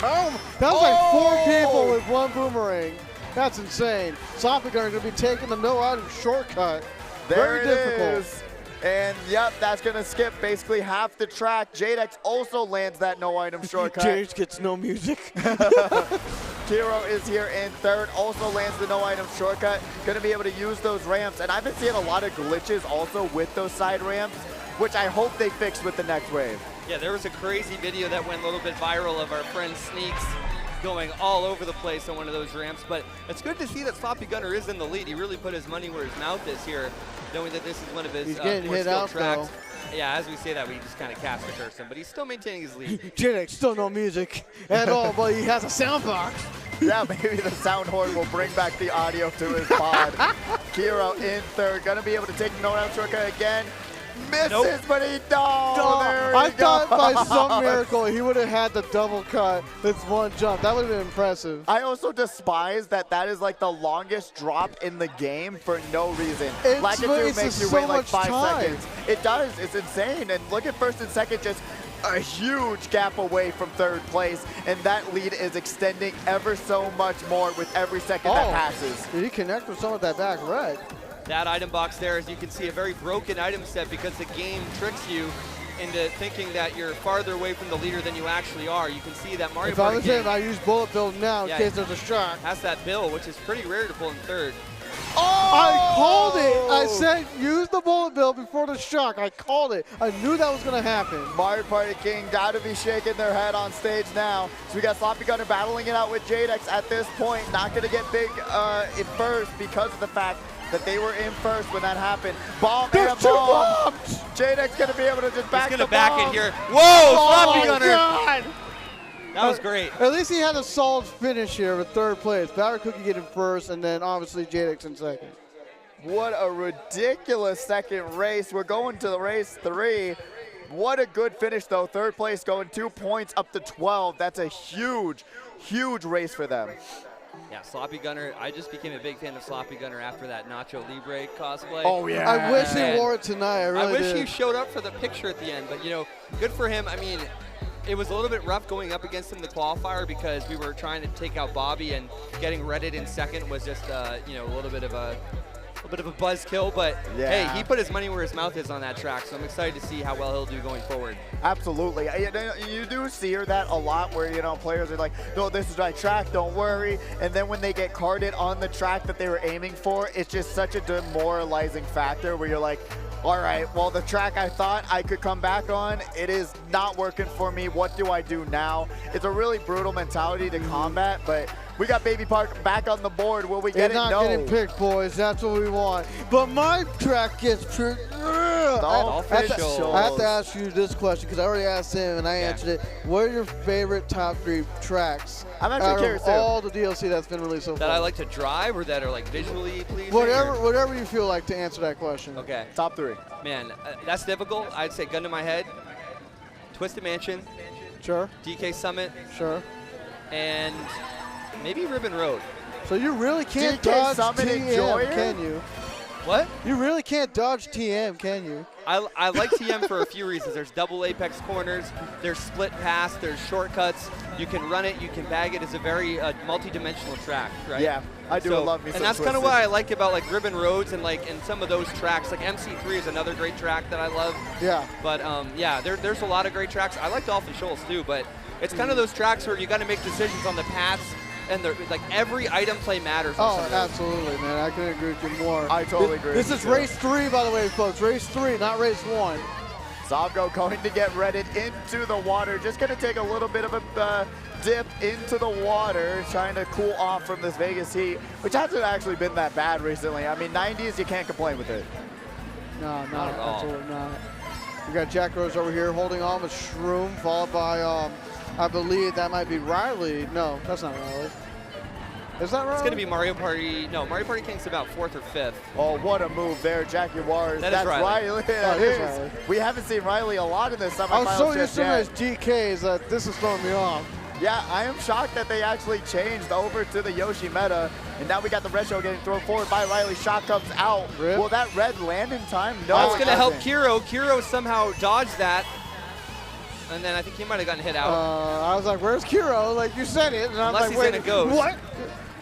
Speaker 2: Oh, that was like 4 people with 1 boomerang. That's insane. Sloppy Gunner going to be taking the no-item shortcut.
Speaker 1: Very
Speaker 2: difficult.
Speaker 1: Is. And yep, that's going to skip basically half the track. JDX also lands that no-item shortcut.
Speaker 2: JDX gets no music.
Speaker 1: Kiro is here in 3rd, also lands the no-item shortcut. Going to be able to use those ramps. And I've been seeing a lot of glitches also with those side ramps, which I hope they fix with the next wave.
Speaker 9: Yeah, there was a crazy video that went a little bit viral of our friend Sneaks going all over the place on one of those ramps, but it's good to see that Sloppy Gunner is in the lead. He really put his money where his mouth is here, knowing that this is one of his
Speaker 2: He's getting
Speaker 9: more
Speaker 2: hit
Speaker 9: skilled
Speaker 2: out,
Speaker 9: tracks.
Speaker 2: though.
Speaker 9: Yeah, as we say that, we just kind of cast a curse him, but he's still maintaining his lead.
Speaker 2: JDX still no music at all, but he has a sound box.
Speaker 1: Yeah, maybe the sound horn will bring back the audio to his pod. Kiro in 3rd, gonna be able to take the no-down shortcut again. Misses, but he
Speaker 2: I thought by some miracle he would have had the double cut with 1 jump. That would have been impressive.
Speaker 1: I also despise that is like the longest drop in the game for no reason.
Speaker 2: It
Speaker 1: makes you wait like 5
Speaker 2: time.
Speaker 1: seconds. It does. It's insane. And look at 1st and 2nd, just a huge gap away from 3rd place, and that lead is extending ever so much more with every second that passes.
Speaker 2: Did he connect with some of that back red?
Speaker 9: That item box there, as you can see, a very broken item set because the game tricks you into thinking that you're farther away from the leader than you actually are. You can see that Mario Party King,
Speaker 2: I use bullet build now in case there's a shock.
Speaker 9: Has that bill, which is pretty rare to pull in 3rd.
Speaker 2: I called it. I said use the bullet bill before the shock. I called it. I knew that was going to happen.
Speaker 1: Mario Party King got to be shaking their head on stage now. So we got Sloppy Gunner battling it out with Jadex at this point. Not going to get big in first because of the fact that they were in first when that happened. Bomb
Speaker 2: There's
Speaker 1: and
Speaker 2: two
Speaker 1: bomb.
Speaker 2: bombs.
Speaker 1: Jadex going to be able to just back
Speaker 9: He's
Speaker 1: the
Speaker 9: going to back
Speaker 1: bomb.
Speaker 9: it here. Whoa, Sloppy
Speaker 2: Oh,
Speaker 9: Gunner.
Speaker 2: God.
Speaker 9: That was great.
Speaker 2: At least he had a solid finish here with third place. Batter Cookie getting first, and then obviously Jadex in second.
Speaker 1: What a ridiculous second race. We're going to the race 3. What a good finish, though. Third place going 2 points up to 12. That's a huge, huge race for them.
Speaker 9: Yeah, Sloppy Gunner. I just became a big fan of Sloppy Gunner after that Nacho Libre cosplay.
Speaker 1: Oh, yeah.
Speaker 2: I wish he wore it tonight. I really
Speaker 9: wish
Speaker 2: did.
Speaker 9: he showed up for the picture at the end, but, you know, good for him. I mean, it was a little bit rough going up against him in the qualifier because we were trying to take out Bobby, and getting Reddit in second was just, you know, a little bit of a buzzkill, but
Speaker 1: yeah.
Speaker 9: hey, he put his money where his mouth is on that track, so I'm excited to see how well he'll do going forward.
Speaker 1: Absolutely. You do see that a lot where, you know, players are like, no, this is my track, don't worry. And then when they get carded on the track that they were aiming for, it's just such a demoralizing factor where you're like, all right, well, the track I thought I could come back on, it is not working for me. What do I do now? It's a really brutal mentality to combat, but we got Baby Park back on the board. Will we get it?
Speaker 2: Not
Speaker 1: No.
Speaker 2: getting picked, boys. That's what we want. But my track gets picked. I have to ask you this question because I already asked him and I answered it. What are your favorite top 3 tracks?
Speaker 1: I'm actually curious too.
Speaker 2: All the DLC that's been released so far.
Speaker 9: That I like to drive or that are like visually pleasing?
Speaker 2: Whatever you feel like to answer that question.
Speaker 9: Okay.
Speaker 1: Top 3.
Speaker 9: Man, that's difficult. I'd say Gun to My Head, Twisted Mansion,
Speaker 2: Sure.
Speaker 9: DK Summit,
Speaker 2: Sure.
Speaker 9: and maybe Ribbon Road.
Speaker 2: So you really can't
Speaker 1: DK
Speaker 2: dodge
Speaker 1: Summit
Speaker 2: TM,
Speaker 1: Enjoyer?
Speaker 2: can you?
Speaker 9: What?
Speaker 2: You really can't dodge TM, can you?
Speaker 9: I like TM for a few reasons. There's double apex corners, there's split pass, there's shortcuts. You can run it, you can bag it. It's a very multi-dimensional track, right?
Speaker 1: Yeah, I do love me some
Speaker 9: And that's kind of
Speaker 1: Twisted.
Speaker 9: what I like about like Ribbon Roads and like in some of those tracks. Like MC3 is another great track that I love.
Speaker 2: Yeah.
Speaker 9: But yeah, there's a lot of great tracks. I like Dolphin Shoals too, but it's kind of those tracks where you got to make decisions on the paths. And like every item play matters.
Speaker 2: Oh, absolutely, man. I couldn't agree with you more.
Speaker 1: I totally agree.
Speaker 2: This is race 3, by the way, folks. Race 3, not race 1.
Speaker 1: Zabgo going to get Reddit into the water. Just going to take a little bit of a dip into the water, trying to cool off from this Vegas heat, which hasn't actually been that bad recently. I mean, 90s, you can't complain with it.
Speaker 2: No,
Speaker 9: Not at all.
Speaker 2: absolutely not. We got Jack Rose over here holding on with Shroom, followed by, I believe that might be Riley. No, that's not Riley. Is that Riley?
Speaker 9: It's going to be Mario Party. No, Mario Party King's about 4th or 5th.
Speaker 1: Oh, what a move there, Jackie Wars.
Speaker 9: That is
Speaker 1: That's
Speaker 9: Riley.
Speaker 1: Yeah,
Speaker 2: Oh,
Speaker 1: it
Speaker 2: it is
Speaker 1: is.
Speaker 2: Riley.
Speaker 1: We haven't seen Riley a lot in this semifinals.
Speaker 2: I was so used
Speaker 1: just
Speaker 2: to him
Speaker 1: yet.
Speaker 2: as GKs that this is throwing me off.
Speaker 1: Yeah, I am shocked that they actually changed over to the Yoshi meta. And now we got the red show getting thrown forward by Riley. Shot comes out.
Speaker 2: Rip.
Speaker 1: Will that red land in time? No,
Speaker 9: That's
Speaker 1: it
Speaker 9: going to help
Speaker 1: doesn't.
Speaker 9: Kiro. Kiro somehow dodged that. And then I think he might have gotten hit out.
Speaker 2: I was like, where's Kiro? Like, you said it. And I'm
Speaker 9: Unless
Speaker 2: like,
Speaker 9: he's
Speaker 2: wait,
Speaker 9: in a ghost.
Speaker 2: what?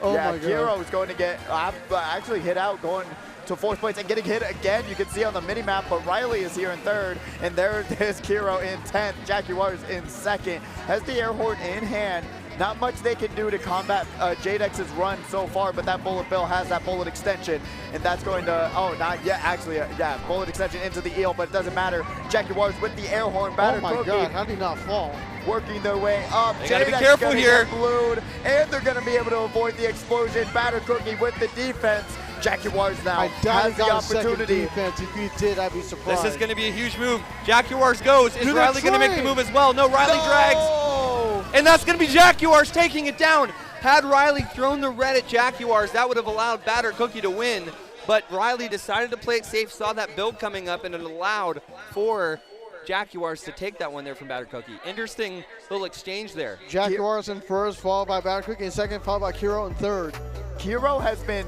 Speaker 2: Oh,
Speaker 1: yeah,
Speaker 2: my God.
Speaker 1: Kiro is going to get actually hit out, going to 4th place and getting hit again. You can see on the mini map, but Riley is here in 3rd, and there is Kiro in 10th. Jackie Waters in 2nd. Has the air horn in hand. Not much they can do to combat Jadex's run so far, but that bullet bill has that bullet extension, and that's going to, oh, not yet, actually, yeah, bullet extension into the eel, but it doesn't matter. Jackie Waters with the air horn, batter
Speaker 2: Oh, my
Speaker 1: Cookie,
Speaker 2: God. How did he not fall?
Speaker 1: working their way up.
Speaker 9: They gotta be
Speaker 1: Jadax
Speaker 9: careful
Speaker 1: gonna
Speaker 9: here.
Speaker 1: get blued, and they're going to be able to avoid the explosion. Batter Cookie with the defense. Jackie Waters now
Speaker 2: I doubt
Speaker 1: has
Speaker 2: he
Speaker 1: the
Speaker 2: got a second
Speaker 1: opportunity.
Speaker 2: defense. If he did, I'd be surprised.
Speaker 9: This is going to be a huge move. Jaguars goes. Is
Speaker 2: Do
Speaker 9: Riley
Speaker 2: that
Speaker 9: going to make the
Speaker 2: trade.
Speaker 9: move as well? No, Riley drags.
Speaker 1: No!
Speaker 9: And that's going to be Jaguars taking it down. Had Riley thrown the red at Jaguars, that would have allowed Batter Cookie to win. But Riley decided to play it safe, saw that build coming up, and it allowed for Jaguars to take that one there from Batter Cookie. Interesting little exchange there.
Speaker 2: Jaguars in first, followed by Batter Cookie in second, followed by Kiro in third.
Speaker 1: Kiro has been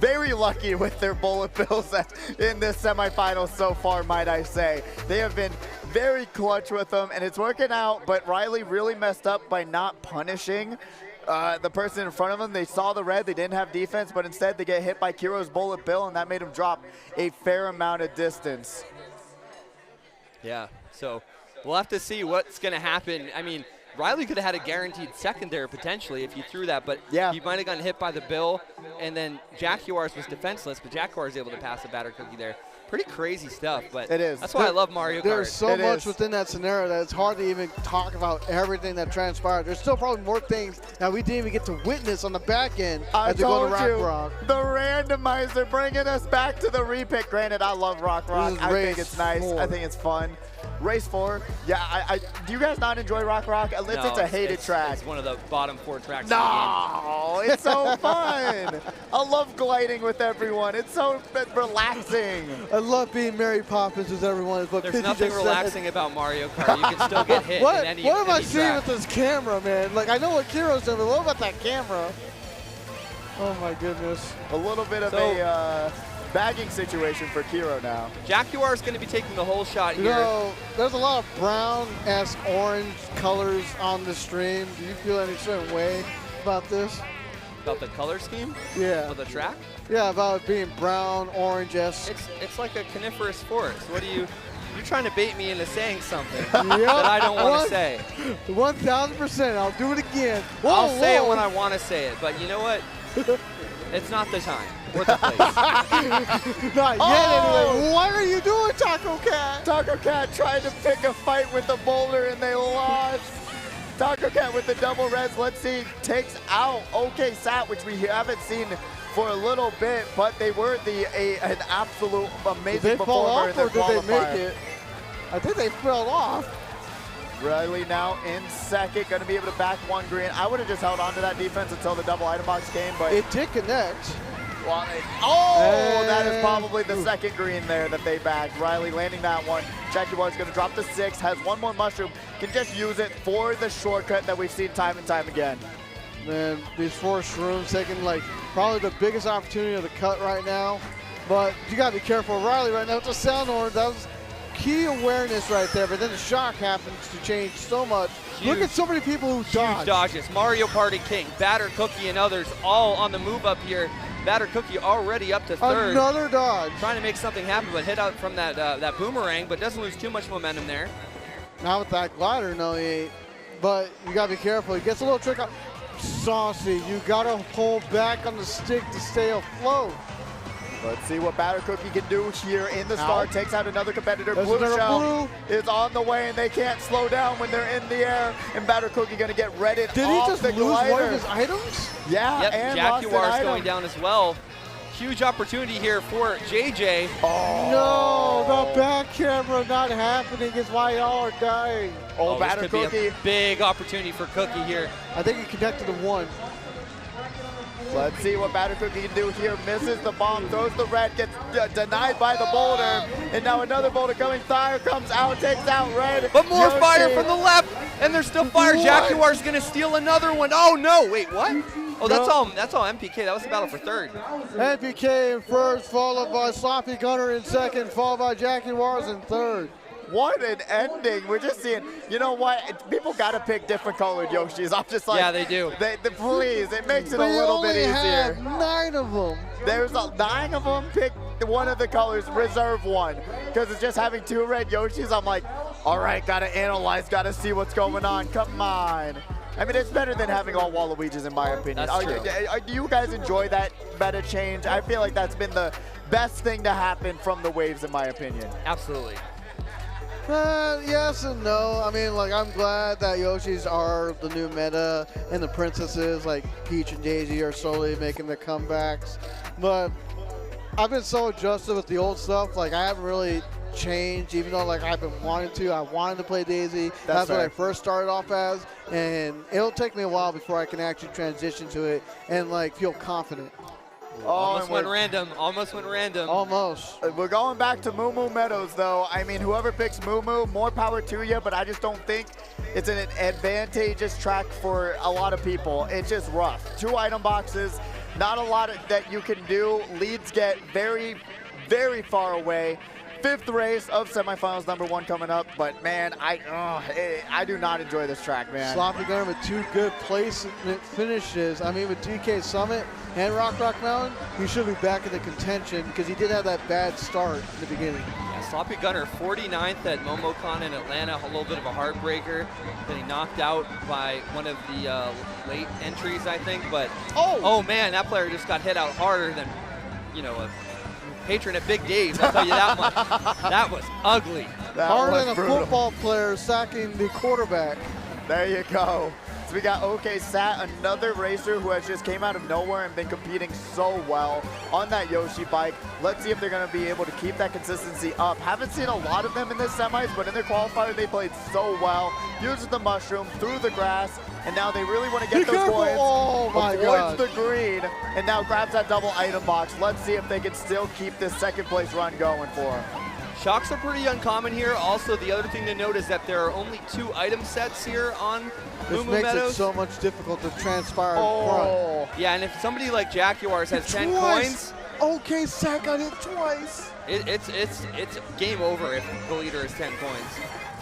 Speaker 1: very lucky with their bullet bills in this semifinal so far, might I say. They have been very clutch with them, and it's working out, but Riley really messed up by not punishing the person in front of them. They saw the red, they didn't have defense, but instead they get hit by Kiro's bullet bill, and that made him drop a fair amount of distance.
Speaker 9: Yeah, so we'll have to see what's going to happen. I mean, Riley could have had a guaranteed second there potentially if you threw that, but
Speaker 1: yeah.
Speaker 9: he might have gotten hit by the bill, and then Jaguars was defenseless, but Jaguars was able to pass a batter cookie there. Pretty crazy stuff, but
Speaker 1: it is.
Speaker 9: That's why I love Mario Kart.
Speaker 2: There's so much within that scenario that it's hard to even talk about everything that transpired. There's still probably more things that we didn't even get to witness on the back end as we go to Rock.
Speaker 1: The randomizer bringing us back to the repick. Granted, I love Rock. I think it's nice. I think it's fun. Race 4. Yeah, do you guys not enjoy Rock? It's a hated track.
Speaker 9: It's one of the bottom 4 tracks
Speaker 1: No,
Speaker 9: in the game.
Speaker 1: It's so fun. I love gliding with everyone. It's so relaxing.
Speaker 2: I love being Mary Poppins with everyone. But
Speaker 9: There's nothing relaxing about Mario Kart. You can still get hit in any
Speaker 2: What am I seeing
Speaker 9: track.
Speaker 2: with this camera, man? Like, I know what Kiro's doing, but what about that camera? Oh, my goodness.
Speaker 1: A little bit of a bagging situation for Kiro now.
Speaker 9: Jaguar is going to be taking the whole shot here.
Speaker 2: You know, there's a lot of brown-esque orange colors on the stream. Do you feel any certain way about this?
Speaker 9: About the color scheme?
Speaker 2: Yeah.
Speaker 9: Of the track?
Speaker 2: Yeah, about it being brown, orange-esque.
Speaker 9: It's like a coniferous forest. What do you... You're trying to bait me into saying something
Speaker 2: Yep.
Speaker 9: that I don't want to say.
Speaker 2: 1,000%. I'll do it again.
Speaker 9: I'll say it when I want to say it, but you know what? It's not the time or the place.
Speaker 2: Not yet, anyway. What are you doing, Taco Cat?
Speaker 1: Taco Cat tried to pick a fight with the boulder and they lost. Taco Cat with the double reds. Let's see, takes out OK Sat, which we haven't seen for a little bit, but they were an absolute amazing performer in their qualifier.
Speaker 2: Did they make it? I think they fell off.
Speaker 1: Riley now in second, going to be able to back one green. I would have just held on to that defense until the double item box came, but
Speaker 2: it did connect.
Speaker 1: Well, that is probably the second green there that they bagged. Riley landing that one. Jaguar's going to drop the 6, has one more mushroom, can just use it for the shortcut that we've seen time and time again.
Speaker 2: Man, these 4 shrooms taking like probably the biggest opportunity of the cut right now. But you got to be careful. Riley right now with the sound horn, that was key awareness right there, but then the shock happens to change so much. Look at so many people who dodge.
Speaker 9: Huge dodges. Mario Party King, Batter Cookie, and others all on the move up here. Batter Cookie already up to third.
Speaker 2: Another dodge.
Speaker 9: Trying to make something happen, but hit out from that boomerang, but doesn't lose too much momentum there.
Speaker 2: Now with that glider, no, he ain't. But you got to be careful. He gets a little trick up. Saucy, you got to pull back on the stick to stay afloat.
Speaker 1: Let's see what Batter Cookie can do here in the start. Takes out another competitor. Blue Shell is on the way, and they can't slow down when they're in the air. And Batter Cookie going to get redded
Speaker 2: Did
Speaker 1: off
Speaker 2: he just
Speaker 1: the
Speaker 2: lose
Speaker 1: glider.
Speaker 2: one of his items?
Speaker 1: Yeah,
Speaker 9: yep,
Speaker 1: and
Speaker 9: Jaguar's going down as well. Huge opportunity here for JJ.
Speaker 2: Oh. No, the back camera not happening is why y'all are dying.
Speaker 1: Oh, Batter Cookie.
Speaker 9: Be a big opportunity for Cookie here.
Speaker 2: I think he connected to 1.
Speaker 1: Let's see what Batter Cookie can do here. Misses the bomb, throws the red, gets denied by the boulder. And now another boulder coming. Fire comes out, takes out red.
Speaker 9: But more
Speaker 1: Yoshi.
Speaker 9: fire from the left, and there's still fire. Jaguar's gonna steal another one. Oh no, wait, what? Oh, that's all MPK. That was the battle for third.
Speaker 2: MPK in first, followed by Sloppy Gunner in second, followed by Jaguars in third.
Speaker 1: What an ending. We're just seeing, you know what? People got to pick different colored Yoshis. I'm just like,
Speaker 9: yeah, they do.
Speaker 1: Please, it makes it a little bit easier.
Speaker 2: Have 9 of them.
Speaker 1: There's 9 of them. Pick one of the colors, reserve one. Because it's just having 2 red Yoshis. I'm like, all right, got to analyze, got to see what's going on. Come on. I mean, it's better than having all Waluigi's, in my opinion.
Speaker 9: That's true.
Speaker 1: Do you guys enjoy that meta change? I feel like that's been the best thing to happen from the waves, in my opinion.
Speaker 9: Absolutely.
Speaker 2: Yes and no. I mean, like, I'm glad that Yoshis are the new meta and the princesses like Peach and Daisy are slowly making their comebacks. But I've been so adjusted with the old stuff. Like, I haven't really changed, even though like I've been wanting to. I wanted to play Daisy. That's what I first started off as. And it'll take me a while before I can actually transition to it and like feel confident.
Speaker 9: Almost went random. Almost went random.
Speaker 2: Almost.
Speaker 1: We're going back to Moo Moo Meadows, though. I mean, whoever picks Moo Moo, more power to you, but I just don't think it's an advantageous track for a lot of people. It's just rough. 2 item boxes, not a lot that you can do. Leads get very, very far away. 5th race of semifinals number 1 coming up, but man, I do not enjoy this track, man.
Speaker 2: Sloppy Gunner with 2 good placement finishes. I mean, with DK Summit and Rock Mountain, he should be back in the contention because he did have that bad start in the beginning.
Speaker 9: Yeah, Sloppy Gunner 49th at MomoCon in Atlanta, a little bit of a heartbreaker. Then he knocked out by one of the late entries, I think, but oh man, that player just got hit out harder than, you know, a patron at Big Dave's, I'll tell you that much. That was ugly.
Speaker 2: Harder than a football player sacking the quarterback.
Speaker 1: There you go. So we got OK Sat, another racer who has just came out of nowhere and been competing so well on that Yoshi bike. Let's see if they're going to be able to keep that consistency up. Haven't seen a lot of them in this semis, but in their qualifier they played so well. Uses the mushroom through the grass, and now they really want to get those points.
Speaker 2: Oh my God.
Speaker 1: Avoids the green, and now grabs that double item box. Let's see if they can still keep this 2nd place run going for them.
Speaker 9: Shocks are pretty uncommon here. Also, the other thing to note is that there are only 2 item sets here on
Speaker 2: This
Speaker 9: Moo
Speaker 2: makes
Speaker 9: Meadows.
Speaker 2: it so much difficult to transpire
Speaker 1: Oh.
Speaker 9: Yeah, and if somebody like Jaguars has 10 coins,
Speaker 2: OK Sat got hit twice.
Speaker 9: it's game over if the leader has 10 coins.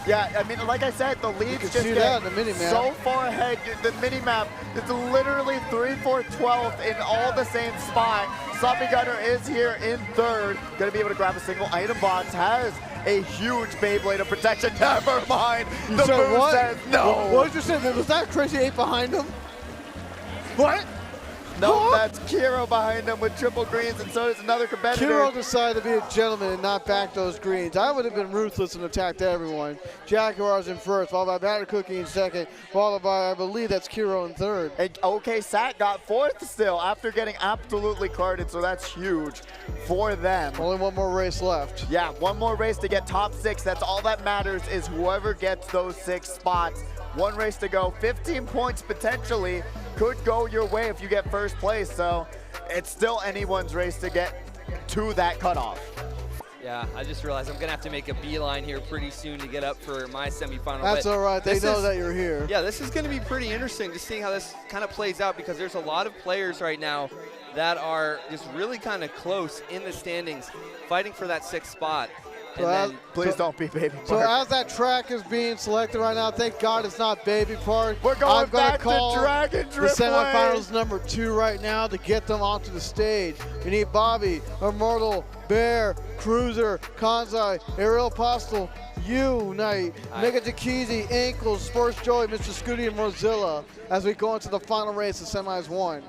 Speaker 1: Yeah, I mean, like I said, the leads just
Speaker 2: see
Speaker 1: get
Speaker 2: that in the mini-map.
Speaker 1: so far ahead. The mini-map is literally 3, 4, 12th in all the same spot. Sloppy Gunner is here in 3rd. Going to be able to grab a single item box. Has a huge Beyblade of protection. Never mind. The move says no.
Speaker 2: What did you say? Was that Crazy 8 behind him? What?
Speaker 1: No, that's Kiro behind him with triple greens, and so does another competitor.
Speaker 2: Kiro decided to be a gentleman and not back those greens. I would have been ruthless and attacked everyone. Jaguars in 1st, followed by Batter Cookie in 2nd, followed by, I believe that's Kiro in 3rd.
Speaker 1: And OK Sat got 4th still after getting absolutely carded, so that's huge for them.
Speaker 2: Only 1 more race left.
Speaker 1: Yeah, 1 more race to get top 6. That's all that matters, is whoever gets those 6 spots. 1 race to go. 15 points potentially could go your way if you get 1st place. So it's still anyone's race to get to that cutoff.
Speaker 9: Yeah, I just realized I'm going to have to make a beeline here pretty soon to get up for my semifinal.
Speaker 2: That's all right. They know that you're here.
Speaker 9: Yeah, this is going to be pretty interesting just seeing how this kind of plays out, because there's a lot of players right now that are just really kind of close in the standings fighting for that 6th spot.
Speaker 1: So please don't be Baby Park.
Speaker 2: So as that track is being selected right now, thank God it's not Baby Park.
Speaker 1: We're going
Speaker 2: back
Speaker 1: to Dragon
Speaker 2: the
Speaker 1: Driftway.
Speaker 2: semifinals number 2 right now to get them onto the stage. We need Bobby, Immortal, Bear, Cruiser, Kanzai, Ariel Postal, Unite, Mega Takizi, Ankles, Sports Joy, Mr. Scooty, and Mozilla as we go into the final race of semis 1.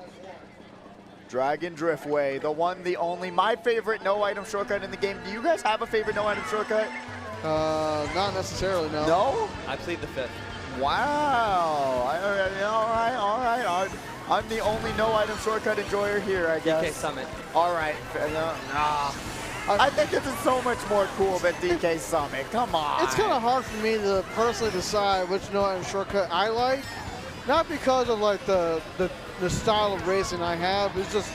Speaker 1: Dragon Driftway, the one, the only, my favorite no item shortcut in the game. Do you guys have a favorite no item shortcut?
Speaker 2: Not necessarily, no.
Speaker 1: No?
Speaker 9: I plead the 5th.
Speaker 1: Wow. All right. I'm the only no item shortcut enjoyer here, I guess.
Speaker 9: DK Summit.
Speaker 1: All right. I think this is so much more cool than DK Summit. Come on.
Speaker 2: It's kind of hard for me to personally decide which no item shortcut I like. Not because of like the style of racing I have. It's just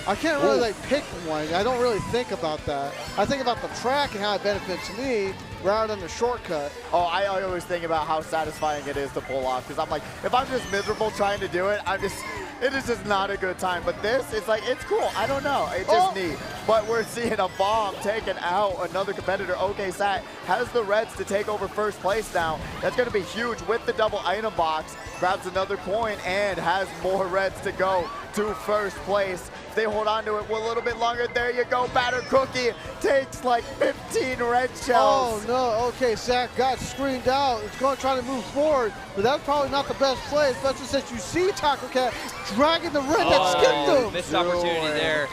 Speaker 2: I can't really like pick one. I don't really think about that. I think about the track and how it benefits me rather than the shortcut.
Speaker 1: Oh, I always think about how satisfying it is to pull off, because I'm like, if I'm just miserable trying to do it, it is just not a good time. But this, it's like, it's cool. I don't know. It's just neat. But we're seeing a bomb taking out another competitor. OK Sat has the Reds to take over 1st place now. That's going to be huge with the double item box. Grabs another coin and has more Reds to go to 1st place. If they hold on to it a little bit longer, there you go. Batter Cookie takes like 15 red shells.
Speaker 2: Oh no, OK Sat got screened out. It's going to try to move forward, but that's probably not the best play, especially since you see Taco Cat dragging the red that skipped him.
Speaker 9: Missed opportunity there.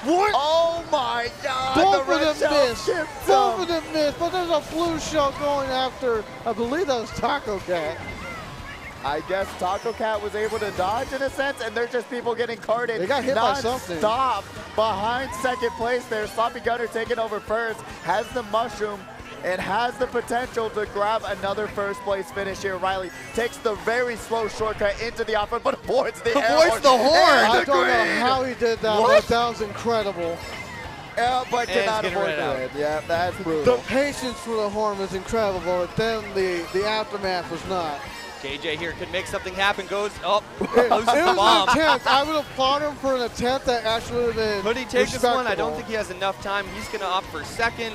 Speaker 2: What?
Speaker 1: Oh my God!
Speaker 2: Both of them missed. Both of them missed, but there's a blue shell going after, I believe that was Taco Cat.
Speaker 1: I guess Taco Cat was able to dodge in a sense, and there's just people getting carded.
Speaker 2: They got hit by something.
Speaker 1: Stop behind 2nd place there. Sloppy Gunner taking over 1st, has the mushroom, and has the potential to grab another 1st place finish here. Riley takes the very slow shortcut into the off-road, but avoids the air horn.
Speaker 2: I don't know how he did that, but that was incredible.
Speaker 1: Yeah, but cannot avoid it. Yeah, that's brutal.
Speaker 2: The patience for the horn was incredible, but then the aftermath was not.
Speaker 9: JJ here could make something happen, goes up,
Speaker 2: It
Speaker 9: loses
Speaker 2: was
Speaker 9: the bomb.
Speaker 2: an attempt. I would applaud him for an attempt that actually would have been
Speaker 9: Could he take this one? I don't
Speaker 2: respectable.
Speaker 9: think he has enough time. He's going to opt for 2nd.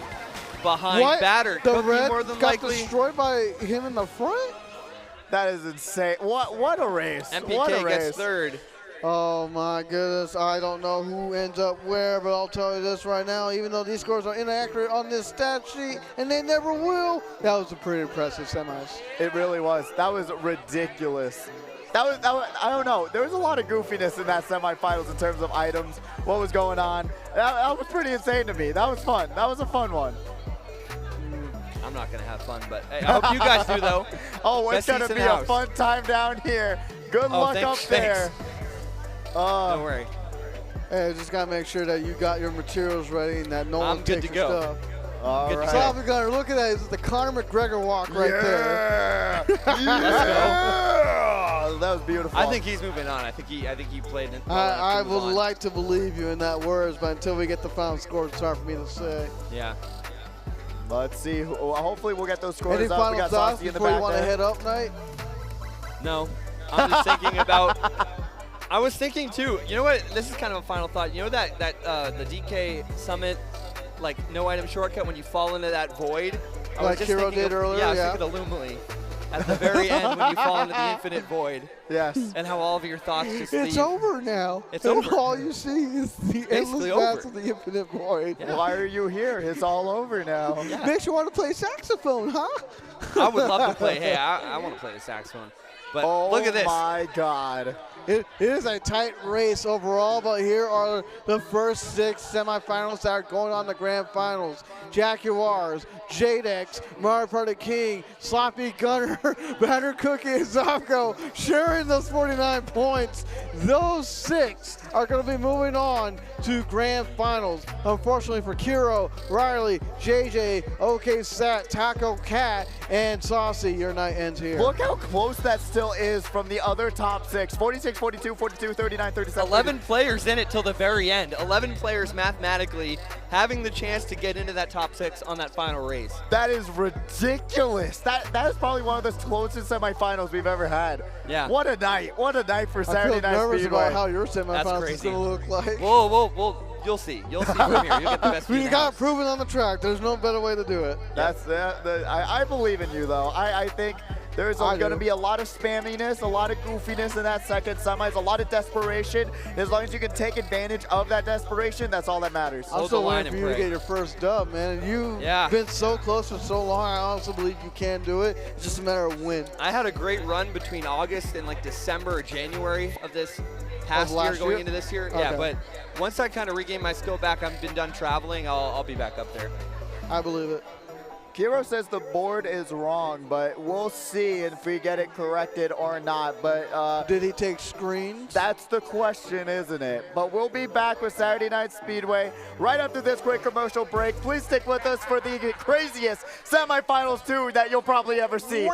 Speaker 9: behind
Speaker 2: What?
Speaker 9: Batter.
Speaker 2: The
Speaker 9: Cookie
Speaker 2: red
Speaker 9: more than
Speaker 2: got
Speaker 9: likely.
Speaker 2: destroyed by him in the front?
Speaker 1: That is insane. What a race. What a
Speaker 9: MPK
Speaker 1: race.
Speaker 9: gets third.
Speaker 2: Oh my goodness, I don't know who ends up where, but I'll tell you this right now, even though these scores are inaccurate on this stat sheet, and they never will, that was a pretty impressive semis.
Speaker 1: It really was. That was ridiculous. That was, I don't know. There was a lot of goofiness in that semifinals in terms of items, what was going on. That was pretty insane to me. That was fun. That was a fun one.
Speaker 9: I'm not going to have fun, but hey, I hope you guys do, though.
Speaker 1: Oh, it's
Speaker 9: Best
Speaker 1: going to
Speaker 9: seats in
Speaker 1: be
Speaker 9: the
Speaker 1: a
Speaker 9: house.
Speaker 1: fun time down here. Good luck up there.
Speaker 9: Don't worry.
Speaker 2: Hey, just gotta make sure that you got your materials ready and that no
Speaker 9: I'm
Speaker 2: one
Speaker 9: good
Speaker 2: takes
Speaker 9: to
Speaker 2: your
Speaker 9: go.
Speaker 2: stuff.
Speaker 1: All
Speaker 9: Good to
Speaker 1: right.
Speaker 9: go.
Speaker 2: Sloppy Gunner, look at that. It's the Conor McGregor walk right there.
Speaker 1: Yeah. That was beautiful.
Speaker 9: I think he's moving on. I think he played in.
Speaker 2: I would like to believe you in that words, but until we get the final score, it's hard for me to say.
Speaker 9: Yeah.
Speaker 1: Let's see. Hopefully we'll get those scores
Speaker 2: Any
Speaker 1: up. We
Speaker 2: final
Speaker 1: got
Speaker 2: thoughts
Speaker 1: Saucy in the
Speaker 2: before you
Speaker 1: back
Speaker 2: want to
Speaker 1: there.
Speaker 2: head up, Knight?
Speaker 9: No. I'm just thinking about. I was thinking too. You know what? This is kind of a final thought. You know that the DK Summit, like no item shortcut when you fall into that void. I was
Speaker 2: Like
Speaker 9: just
Speaker 2: Hero
Speaker 9: thinking
Speaker 2: did
Speaker 9: of,
Speaker 2: earlier,
Speaker 9: Yeah, I was
Speaker 2: yeah.
Speaker 9: thinking of Lumily. At the very end when you fall into the infinite void.
Speaker 1: Yes.
Speaker 9: And how all of your thoughts just
Speaker 2: It's
Speaker 9: leave.
Speaker 2: over now.
Speaker 9: It's
Speaker 2: and
Speaker 9: over.
Speaker 2: all you see is the endless
Speaker 9: Basically
Speaker 2: vast
Speaker 9: over.
Speaker 2: of the infinite void.
Speaker 9: Yeah.
Speaker 1: Why are you here? It's all over now.
Speaker 9: Yeah.
Speaker 2: Makes you want to play saxophone, huh?
Speaker 9: I would love to play. Hey, I want to play the saxophone. But
Speaker 1: Oh
Speaker 9: look at this.
Speaker 1: my God.
Speaker 2: It is a tight race overall, but here are the first 6 semifinals that are going on the grand finals. Jaguars, Jadex, Mario Party King, Sloppy Gunner, Batter Cookie, and Zopko sharing those 49 points. Those 6 are going to be moving on to grand finals. Unfortunately for Kiro, Riley, JJ, OK Sat, Taco Cat, and Saucy, your night ends here.
Speaker 1: Look how close that still is from the other top 6. 46, 42, 42, 39, 37.
Speaker 9: 11 players in it till the very end. 11 players mathematically having the chance to get into that top 6 on that final race.
Speaker 1: That is ridiculous. That is probably one of the closest semifinals we've ever had.
Speaker 9: Yeah.
Speaker 1: What a night. What a night for
Speaker 2: I
Speaker 1: Saturday
Speaker 2: feel
Speaker 1: Night
Speaker 2: nervous
Speaker 1: Speedway.
Speaker 2: about how your semifinals is
Speaker 9: crazy.
Speaker 2: going to look like.
Speaker 9: Whoa. You'll see. You'll see from here. You'll get the best view in
Speaker 2: You
Speaker 9: the
Speaker 2: got
Speaker 9: house.
Speaker 2: proven on the track. There's no better way to do it.
Speaker 1: That's I believe in you though. I think there's
Speaker 2: I
Speaker 1: going to
Speaker 2: do.
Speaker 1: be a lot of spamminess, a lot of goofiness in that second semis, a lot of desperation. As long as you can take advantage of that desperation, that's all that matters.
Speaker 2: I'm
Speaker 9: Hold the
Speaker 2: still
Speaker 9: line
Speaker 2: waiting for
Speaker 9: and
Speaker 2: you to
Speaker 9: pray.
Speaker 2: get your first dub, man. And you've
Speaker 9: Yeah.
Speaker 2: been so close for so long. I honestly believe you can do it. It's just a matter of when.
Speaker 9: I had a great run between August and like December or January of this past year
Speaker 2: last
Speaker 9: going
Speaker 2: year?
Speaker 9: into this year.
Speaker 2: Okay.
Speaker 9: Yeah, but once I kind of regain my skill back, I've been done traveling, I'll be back up there.
Speaker 2: I believe it.
Speaker 1: Kiro says the board is wrong, but we'll see if we get it corrected or not. But
Speaker 2: Did he take screens?
Speaker 1: that's the question, isn't it? But we'll be back with Saturday Night Speedway right after this quick commercial break. Please stick with us for the craziest semifinals too that you'll probably ever see.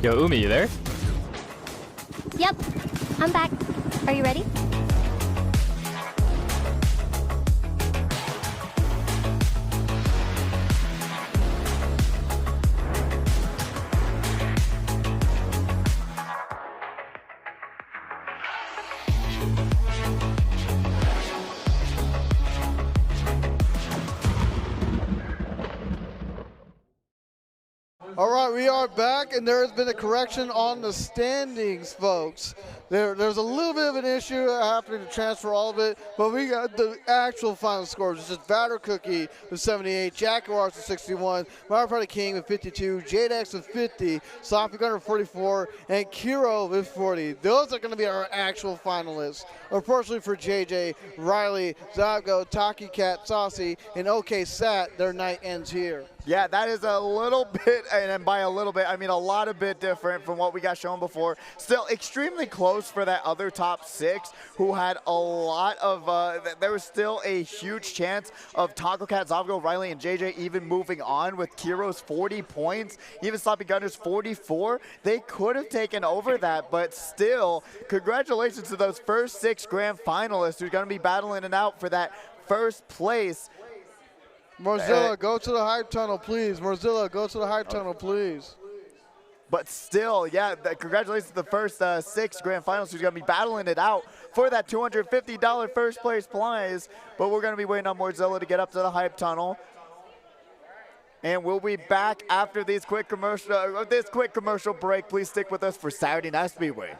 Speaker 3: Yo, Umi, you there?
Speaker 4: Yep, I'm back. Are you ready?
Speaker 2: All right, we are back, and there has been a correction on the standings, folks. There's a little bit of an issue happening to transfer all of it, but we got the actual final scores. It's just Batter Cookie with 78, Jaguars with 61, Mario Party King with 52, Jadex with 50, Sloppy Gunner with 44, and Kiro with 40. Those are going to be our actual finalists. Unfortunately for JJ, Riley, Zabgo, Taki Cat, Saucy, and OK Sat, their night ends here.
Speaker 1: Yeah, that is a little bit, and by a little bit, I mean a lot of bit different from what we got shown before. Still extremely close for that other top 6 who had a lot of, there was still a huge chance of Taco Cat, Zavgo, Riley, and JJ even moving on with Kiro's 40 points, even Sloppy Gunner's 44. They could have taken over that, but still, congratulations to those first 6 grand finalists who are going to be battling it out for that first place.
Speaker 2: Mozilla, go to the hype tunnel, please. Mozilla, go to the hype tunnel, please.
Speaker 1: But still, yeah, congratulations to the first 6 grand finalists who's going to be battling it out for that $250 first place prize. But we're going to be waiting on Mozilla to get up to the hype tunnel. And we'll be back after this quick commercial break. Please stick with us for Saturday Night Speedway.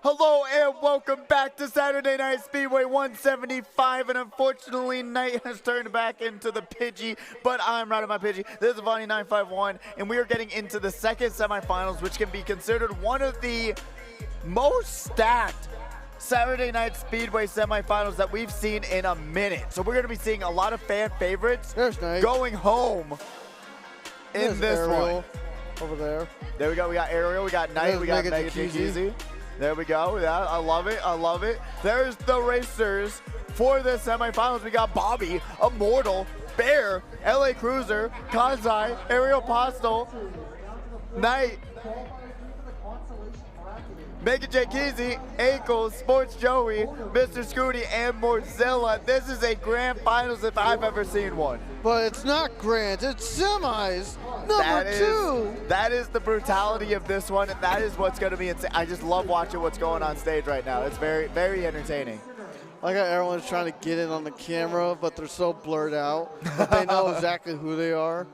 Speaker 1: Hello and welcome back to Saturday Night Speedway 175, and unfortunately Knight has turned back into the Pidgey, but I'm riding my Pidgey. This is Vonnie 951, and we are getting into the second semifinals, which can be considered one of the most stacked Saturday Night Speedway semifinals that we've seen in a minute. So we're going to be seeing a lot of fan favorites going home in this one.
Speaker 2: Over there.
Speaker 1: There we go. We got Ariel, we got Knight, we got Mega Easy. There we go. Yeah, I love it. I love it. There's the racers for the semifinals. We got Bobby, Immortal, Bear, LA Cruiser, Kazai, Ariel Postal, Knight, Mega Keezy, Ankles, Sports Joey, Mr. Scooty, and Morzilla. This is a grand finals if I've ever seen one.
Speaker 2: But it's not grand, it's semis. Number two.
Speaker 1: That is the brutality of this one, and that is what's going to be insane. I just love watching what's going on stage right now. It's very, very entertaining.
Speaker 2: I got everyone's trying to get in on the camera, but they're so blurred out that they know exactly who they are.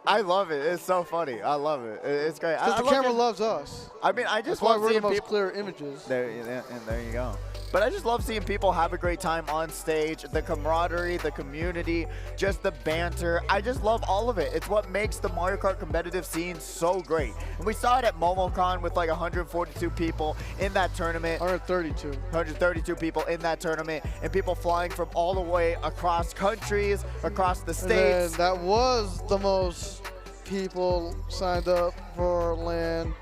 Speaker 1: I love it. It's so funny. I love it. It's great.
Speaker 2: Because the camera loves us.
Speaker 1: I mean, I just
Speaker 2: That's why
Speaker 1: love
Speaker 2: we're
Speaker 1: seeing
Speaker 2: the most
Speaker 1: people.
Speaker 2: clear images.
Speaker 1: There you go. But I just love seeing people have a great time on stage, the camaraderie, the community, just the banter. I just love all of it. It's what makes the Mario Kart competitive scene so great. And we saw it at MomoCon with like 142 people in that tournament. 132 people in that tournament, and people flying from all the way across countries, across the states.
Speaker 2: And that was the most people signed up for LAN.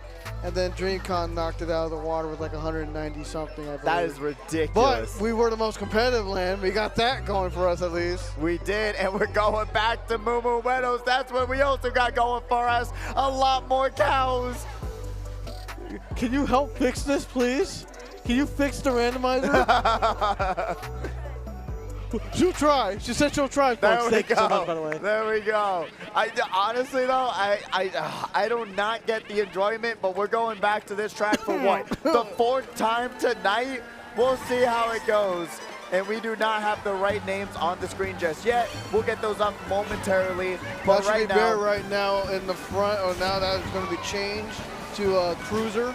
Speaker 2: And then DreamCon knocked it out of the water with like 190 something, I believe.
Speaker 1: That is ridiculous.
Speaker 2: But we were the most competitive LAN. We got that going for us at least.
Speaker 1: We did, and we're going back to Moo Moo Meadows. That's what we also got going for us. A lot more cows.
Speaker 2: Can you help fix this, please? Can you fix the randomizer? She'll try. She said she'll try, folks. Thank you so much, by the way.
Speaker 1: There we go. Honestly, though, I do not get the enjoyment, but we're going back to this track for what? The fourth time tonight? We'll see how it goes. And we do not have the right names on the screen just yet. We'll get those up momentarily. But
Speaker 2: right now, Bear right now in the front, or now that it's going to be changed to Cruiser.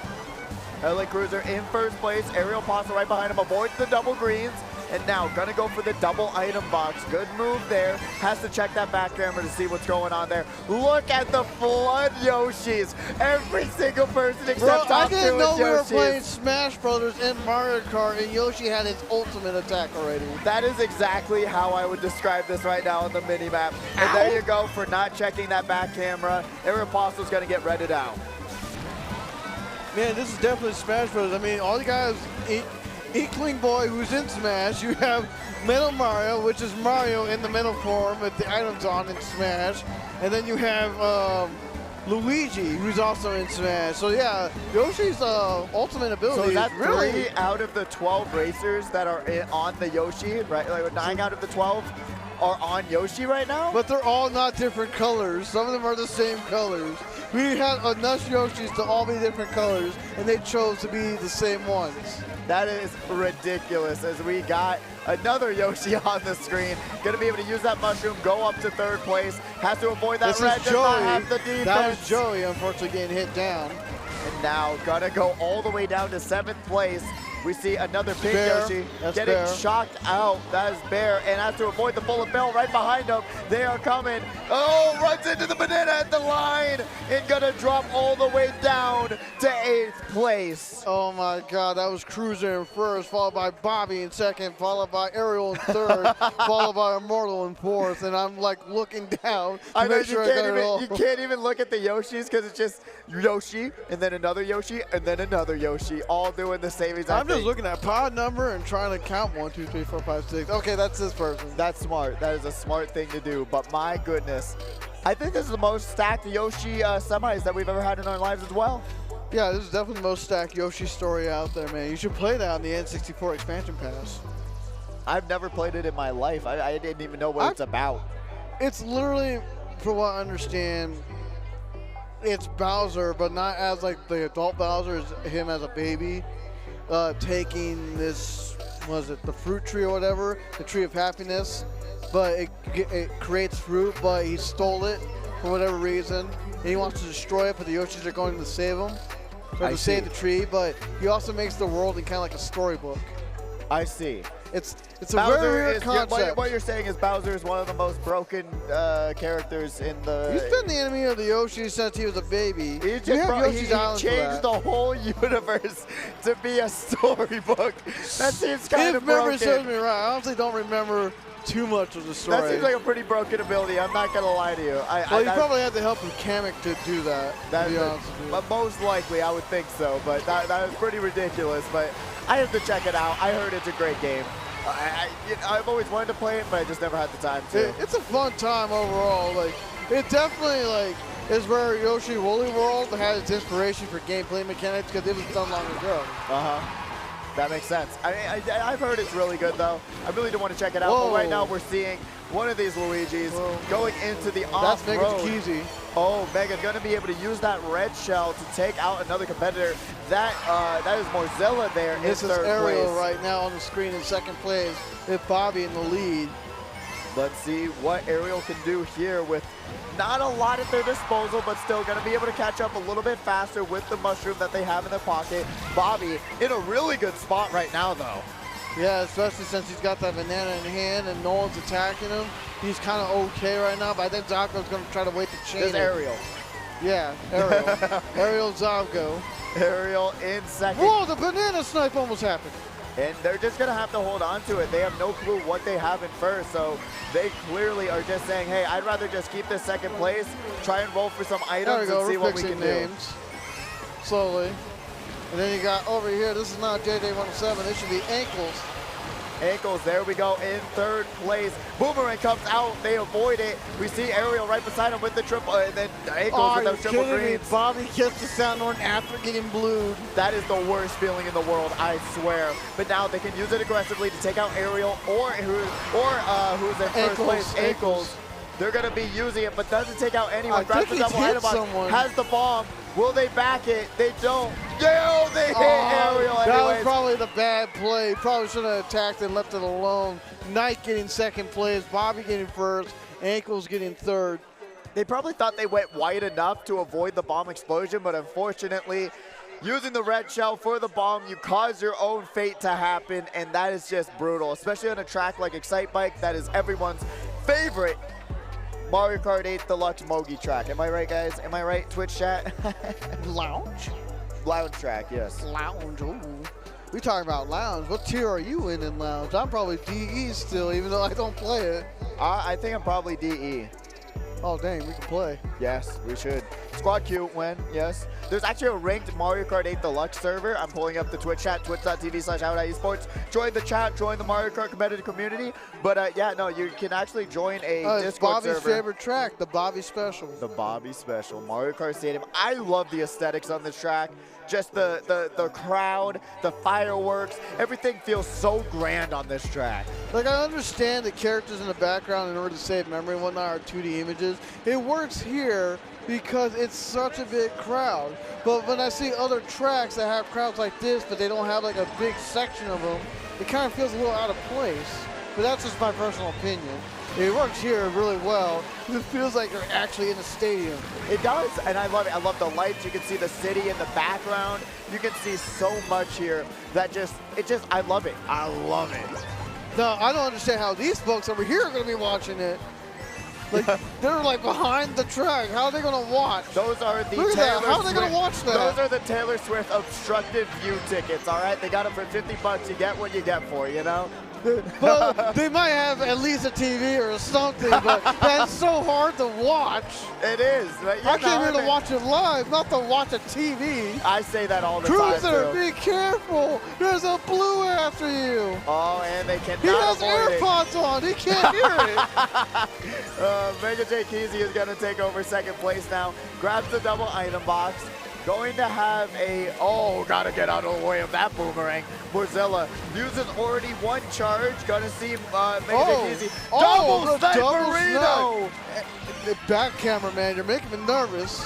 Speaker 1: LA Cruiser in first place. Ariel Pasta right behind him, avoids the double greens. And now gonna go for the double item box. Good move there. Has to check that back camera to see what's going on there. Look at the flood Yoshis. Every single person except top two is Yoshis.
Speaker 2: I didn't know we were playing Smash Brothers in Mario Kart, and Yoshi had his ultimate attack already.
Speaker 1: That is exactly how I would describe this right now on the mini map. And there you go for not checking that back camera. Ariel Pasta's gonna get redded out.
Speaker 2: Man, this is definitely Smash Brothers. I mean, all the guys. Inkling Boy, who's in Smash. You have Metal Mario, which is Mario in the metal form with the items on in Smash. And then you have Luigi, who's also in Smash. So yeah, Yoshi's ultimate ability
Speaker 1: so is that
Speaker 2: really
Speaker 1: 3 out of the 12 racers that are on the Yoshi, right? Like 9 out of the 12 are on Yoshi right now?
Speaker 2: But they're all not different colors. Some of them are the same colors. We had enough Yoshis to all be different colors, and they chose to be the same ones.
Speaker 1: That is ridiculous, as we got another Yoshi on the screen. Gonna be able to use that mushroom, go up to third place. Has to avoid that red, does not have the defense.
Speaker 2: That was Joey, unfortunately, getting hit down.
Speaker 1: And now gonna go all the way down to 7th place. We see another pink Yoshi getting shocked out. That is Bear, and has to avoid the bullet bill right behind him. They are coming. Oh, runs into the banana at the line and gonna drop all the way down to 8th place.
Speaker 2: Oh my God, that was Cruiser in first, followed by Bobby in second, followed by Ariel in third, followed by Immortal in fourth, and I'm like looking down to make sure I got it all.
Speaker 1: You can't even look at the Yoshis because it's just Yoshi, and then another Yoshi, and then another Yoshi, all doing the same exact thing.
Speaker 2: I'm just looking at pod number and trying to count 1, 2, 3, 4, 5, 6. Okay, that's this person.
Speaker 1: That's smart. That is a smart thing to do. But my goodness, I think this is the most stacked Yoshi semis that we've ever had in our lives as well.
Speaker 2: Yeah, this is definitely the most stacked Yoshi story out there, man. You should play that on the N64 expansion pass.
Speaker 1: I've never played it in my life. I didn't even know what it's about.
Speaker 2: It's literally, from what I understand, it's Bowser, but not as like the adult Bowser, it's him as a baby. Taking this, was it the fruit tree or whatever, the tree of happiness, but it creates fruit, but he stole it for whatever reason, and he wants to destroy it, but the Yoshis are going to save him. or
Speaker 1: I
Speaker 2: to save
Speaker 1: see.
Speaker 2: the tree, but he also makes the world in kind of like a storybook.
Speaker 1: I see.
Speaker 2: It's a very weird
Speaker 1: is,
Speaker 2: concept.
Speaker 1: what you're saying is Bowser is one of the most broken characters in the.
Speaker 2: He's been the enemy of the Yoshi since he was a baby.
Speaker 1: He just
Speaker 2: You have
Speaker 1: brought,
Speaker 2: Yoshi's
Speaker 1: he
Speaker 2: Island for
Speaker 1: changed
Speaker 2: that.
Speaker 1: the whole universe to be a storybook. That seems kind
Speaker 2: If
Speaker 1: of
Speaker 2: memory serves
Speaker 1: broken.
Speaker 2: me right, I honestly don't remember too much of the story.
Speaker 1: That seems like a pretty broken ability. I'm not gonna lie to you.
Speaker 2: Well, you probably had the help of Kamek to do that. To be honest with you.
Speaker 1: But most likely, I would think so. But that is pretty ridiculous. But I have to check it out. I heard it's a great game. I've always wanted to play it, but I just never had the time to.
Speaker 2: It's a fun time overall. Like, it definitely is where Yoshi Woolly World had its inspiration for gameplay mechanics because it was done long ago.
Speaker 1: That makes sense. I've heard it's really good though. I really do want to check it out.
Speaker 2: Whoa.
Speaker 1: But right now we're seeing one of these Luigis going into the
Speaker 2: That's
Speaker 1: off-road.
Speaker 2: Mega's Keezy.
Speaker 1: Oh, Mega's going to be able to use that red shell to take out another competitor. That is Morzilla there
Speaker 2: This
Speaker 1: in
Speaker 2: is
Speaker 1: third
Speaker 2: Ariel
Speaker 1: place.
Speaker 2: right now on the screen in second place with Bobby in the lead.
Speaker 1: Let's see what Ariel can do here with not a lot at their disposal, but still going to be able to catch up a little bit faster with the mushroom that they have in their pocket. Bobby in a really good spot right now, though.
Speaker 2: Yeah, especially since he's got that banana in hand and no one's attacking him. He's kind of okay right now, but I think Zocco's going to try to wait the chain.
Speaker 1: There's Ariel.
Speaker 2: Yeah, Ariel. Ariel Zocco.
Speaker 1: Ariel in second.
Speaker 2: Whoa, the banana snipe almost happened.
Speaker 1: And they're just going to have to hold on to it. They have no clue what they have in first, so they clearly are just saying, hey, I'd rather just keep this second place, try and roll for some
Speaker 2: There we
Speaker 1: items
Speaker 2: go,
Speaker 1: and see
Speaker 2: we're
Speaker 1: what we
Speaker 2: fixing
Speaker 1: can
Speaker 2: names. Slowly. And then you got over here, this is not JJ107, this should be Ankles.
Speaker 1: Ankles, there we go, in third place. Boomerang comes out, they avoid it. We see Ariel right beside him with the triple, and then Ankles with those triple greens.
Speaker 2: Bobby gets the sound horn after getting blued.
Speaker 1: That is the worst feeling in the world, I swear. But now they can use it aggressively to take out Ariel or who's in first place, Ankles. They're going to be using it, but doesn't take out anyone. Grabs the double item box, has the bomb. Will they back it? They don't. Yo, they hit Ariel anyways.
Speaker 2: That was probably the bad play. Probably should have attacked and left it alone. Knight getting second place, Bobby getting first, Ankles getting third.
Speaker 1: They probably thought they went wide enough to avoid the bomb explosion, but unfortunately, using the red shell for the bomb, you cause your own fate to happen, and that is just brutal, especially on a track like Excite Bike that is everyone's favorite Mario Kart 8 Deluxe Mogi track. Am I right, guys? Am I right, Twitch chat?
Speaker 2: Lounge?
Speaker 1: Lounge track, yes.
Speaker 2: Lounge, ooh. We talking about Lounge. What tier are you in Lounge? I'm probably DE still, even though I don't play it.
Speaker 1: I think I'm probably DE.
Speaker 2: Oh, dang, we can play.
Speaker 1: Yes, we should. Squad Q win, yes. There's actually a ranked Mario Kart 8 Deluxe server. I'm pulling up the Twitch chat, twitch.tv/eSports. Join the chat, join the Mario Kart competitive community. But yeah, no, you can actually join a
Speaker 2: It's
Speaker 1: Discord
Speaker 2: Bobby's
Speaker 1: server.
Speaker 2: favorite track, the Bobby Special.
Speaker 1: The Bobby Special, Mario Kart Stadium. I love the aesthetics on this track. Just the crowd, the fireworks, everything feels so grand on this track.
Speaker 2: Like, I understand the characters in the background in order to save memory and whatnot are 2D images. It works here because it's such a big crowd. But when I see other tracks that have crowds like this, but they don't have like a big section of them, it kind of feels a little out of place. But that's just my personal opinion. It works here really well. It feels like you're actually in a stadium.
Speaker 1: It does, and I love it. I love the lights. You can see the city in the background. You can see so much here that I love it. I love it.
Speaker 2: Now, I don't understand how these folks over here are going to be watching it. Like, they're like behind the track. How are they going to watch?
Speaker 1: Those are the
Speaker 2: Look at that. How are they going to watch that?
Speaker 1: Those are the Taylor Swift obstructed view tickets, all right? They got them for $50. You get what you get for, you know?
Speaker 2: Well, they might have at least a TV or something, but that's so hard to watch.
Speaker 1: It is.
Speaker 2: I came here to watch it live, not to watch a TV.
Speaker 1: I say that all the time,
Speaker 2: Cruiser,
Speaker 1: too.
Speaker 2: be careful. There's a blue after you.
Speaker 1: Oh, and they cannot
Speaker 2: He has
Speaker 1: avoid
Speaker 2: AirPods on. He can't hear it.
Speaker 1: Mega J Keezy is going to take over second place now. Grabs the double item box. Going to have got to get out of the way of that boomerang. Morzilla uses already one charge. Gonna see Mega J Keezy. Double sniperino!
Speaker 2: Back camera, man, you're making me nervous.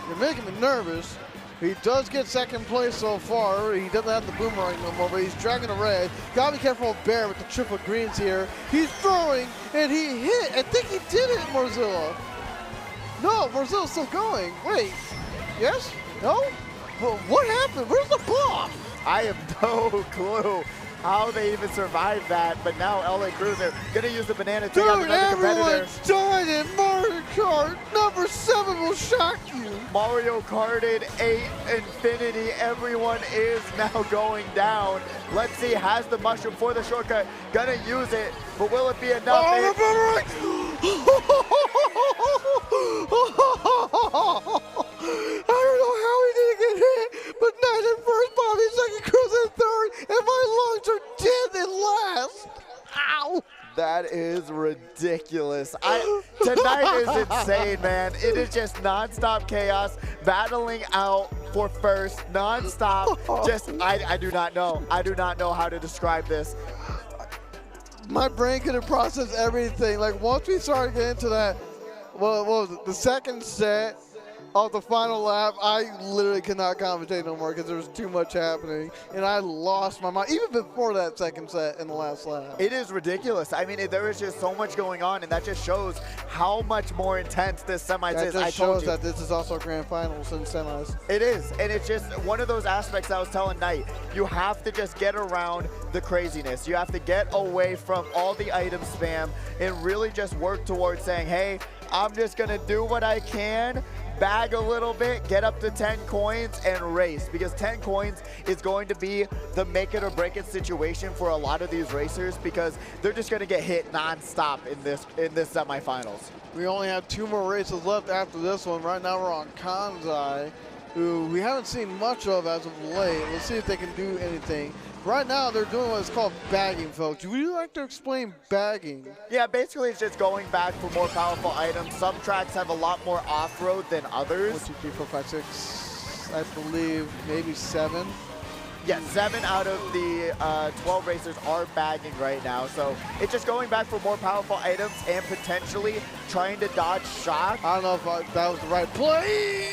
Speaker 2: You're making me nervous. He does get second place so far. He doesn't have the boomerang no more, but he's dragging the red. Gotta be careful of Bear with the triple greens here. He's throwing, and he hit. I think he did it, Morzilla. No, Morzilla's still going. Wait. Yes? No? What happened? Where's the bomb?
Speaker 1: I have no clue how they even survived that, but now LA Cruiser gonna use the banana to take out
Speaker 2: Dude,
Speaker 1: another competitor.
Speaker 2: everyone's dying in Mario Kart. Number 7 will shock you.
Speaker 1: Mario Karted 8 Infinity, everyone is now going down. Let's see, has the mushroom for the shortcut, gonna use it, but will it be enough?
Speaker 2: I don't know how he didn't get hit, but Knight in first, Bobby second, Cruz in third, and my lungs are dead in last. Ow!
Speaker 1: That is ridiculous. Tonight is insane, man. It is just nonstop chaos, battling out for first, nonstop. I do not know. I do not know how to describe this.
Speaker 2: My brain couldn't process everything. Like, once we started getting to that, what was it, the second set of the final lap, I literally could not commentate no more because there was too much happening, and I lost my mind, even before that second set in the last lap.
Speaker 1: It is ridiculous. I mean, there is just so much going on, and that just shows how much more intense this semis is.
Speaker 2: That just shows that this is also grand finals and semis.
Speaker 1: It is, and it's just one of those aspects I was telling Knight. You have to just get around the craziness. You have to get away from all the item spam and really just work towards saying, hey, I'm just gonna do what I can, bag a little bit, get up to 10 coins, and race. Because 10 coins is going to be the make it or break it situation for a lot of these racers, because they're just gonna get hit non-stop in this semifinals.
Speaker 2: We only have 2 more races left after this one. Right now we're on Kanzai, who we haven't seen much of as of late. Let's see if they can do anything. Right now, they're doing what is called bagging, folks. Would you like to explain bagging?
Speaker 1: Yeah, basically it's just going back for more powerful items. Some tracks have a lot more off-road than others.
Speaker 2: 1, 2, 3, 4, 5, 6, I believe maybe 7.
Speaker 1: Yeah, 7 out of the 12 racers are bagging right now. So it's just going back for more powerful items and potentially trying to dodge shock.
Speaker 2: I don't know if that was the right play.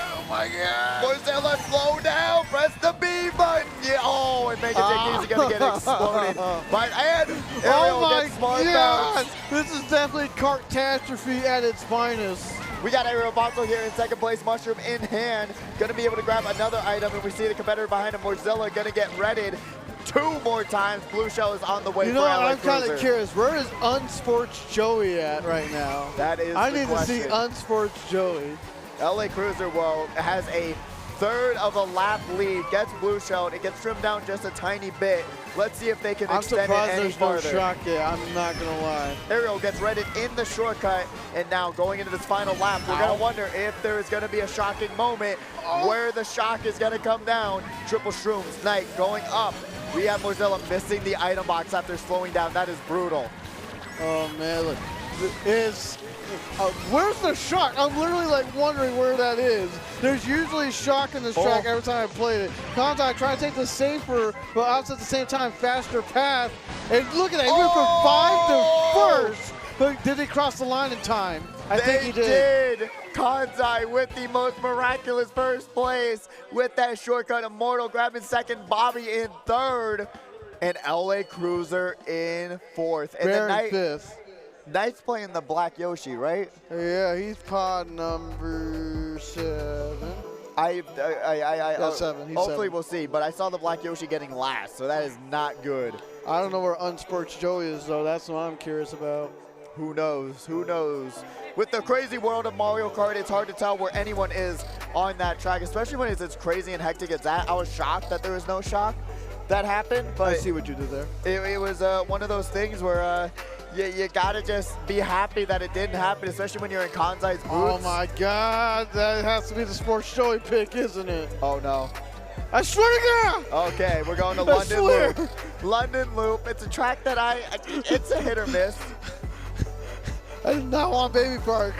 Speaker 2: Oh my God.
Speaker 1: Mozilla, slow down, press the B button. Yeah, oh, and Mega Dickie's gonna get exploded. But Ariel gets smart bounce.
Speaker 2: This is definitely Kartastrophe at its finest.
Speaker 1: We got Ariel Bonzo here in second place, mushroom in hand. Gonna be able to grab another item, and we see the competitor behind him, Mozilla, gonna get redded 2 more times. Blue Shell is on the way.
Speaker 2: You know, I'm kind of curious. Where is Unsports Joey at right now?
Speaker 1: That is
Speaker 2: I
Speaker 1: the
Speaker 2: need
Speaker 1: question.
Speaker 2: to see Unsports Joey.
Speaker 1: LA Cruiser, well, has a third of a lap lead, gets blue shelled, it gets trimmed down just a tiny bit. Let's see if they can extend it any farther.
Speaker 2: I'm surprised there's no shock yet, I'm not gonna lie.
Speaker 1: Ariel gets redded in the shortcut, and now going into this final lap, we're gonna wonder if there is gonna be a shocking moment where the shock is gonna come down. Triple Shrooms, Knight going up. We have Mozilla missing the item box after slowing down. That is brutal.
Speaker 2: Oh man, look, where's the shock? I'm literally like wondering where that is. There's usually shock in this track every time I played it. Kanzai trying to take the safer, but also at the same time faster path. And look at that, he went from 5 to first. But did he cross the line in time? I think he did.
Speaker 1: Kanzai with the most miraculous first place with that shortcut. Immortal grabbing second, Bobby in third, and LA Cruiser in fourth. And
Speaker 2: Bear
Speaker 1: the
Speaker 2: in fifth.
Speaker 1: Knight's playing the Black Yoshi, right?
Speaker 2: Yeah, he's pod number 7.
Speaker 1: Yeah,
Speaker 2: 7. He's
Speaker 1: hopefully
Speaker 2: 7.
Speaker 1: we'll see, but I saw the Black Yoshi getting last, so that is not good.
Speaker 2: I don't know where Unsports Joey is, though. That's what I'm curious about.
Speaker 1: Who knows? Who knows? With the crazy world of Mario Kart, it's hard to tell where anyone is on that track, especially when it's as crazy and hectic as that. I was shocked that there was no shock that happened, but
Speaker 2: I see what you did there.
Speaker 1: It was one of those things where you gotta just be happy that it didn't happen, especially when you're in Kanzai's boots.
Speaker 2: Oh my God, that has to be the Sports Joey pick, isn't it?
Speaker 1: Oh no.
Speaker 2: I swear to God!
Speaker 1: Okay, we're going to London Loop. London Loop, it's a track that it's a hit or miss.
Speaker 2: I did not want Baby Park.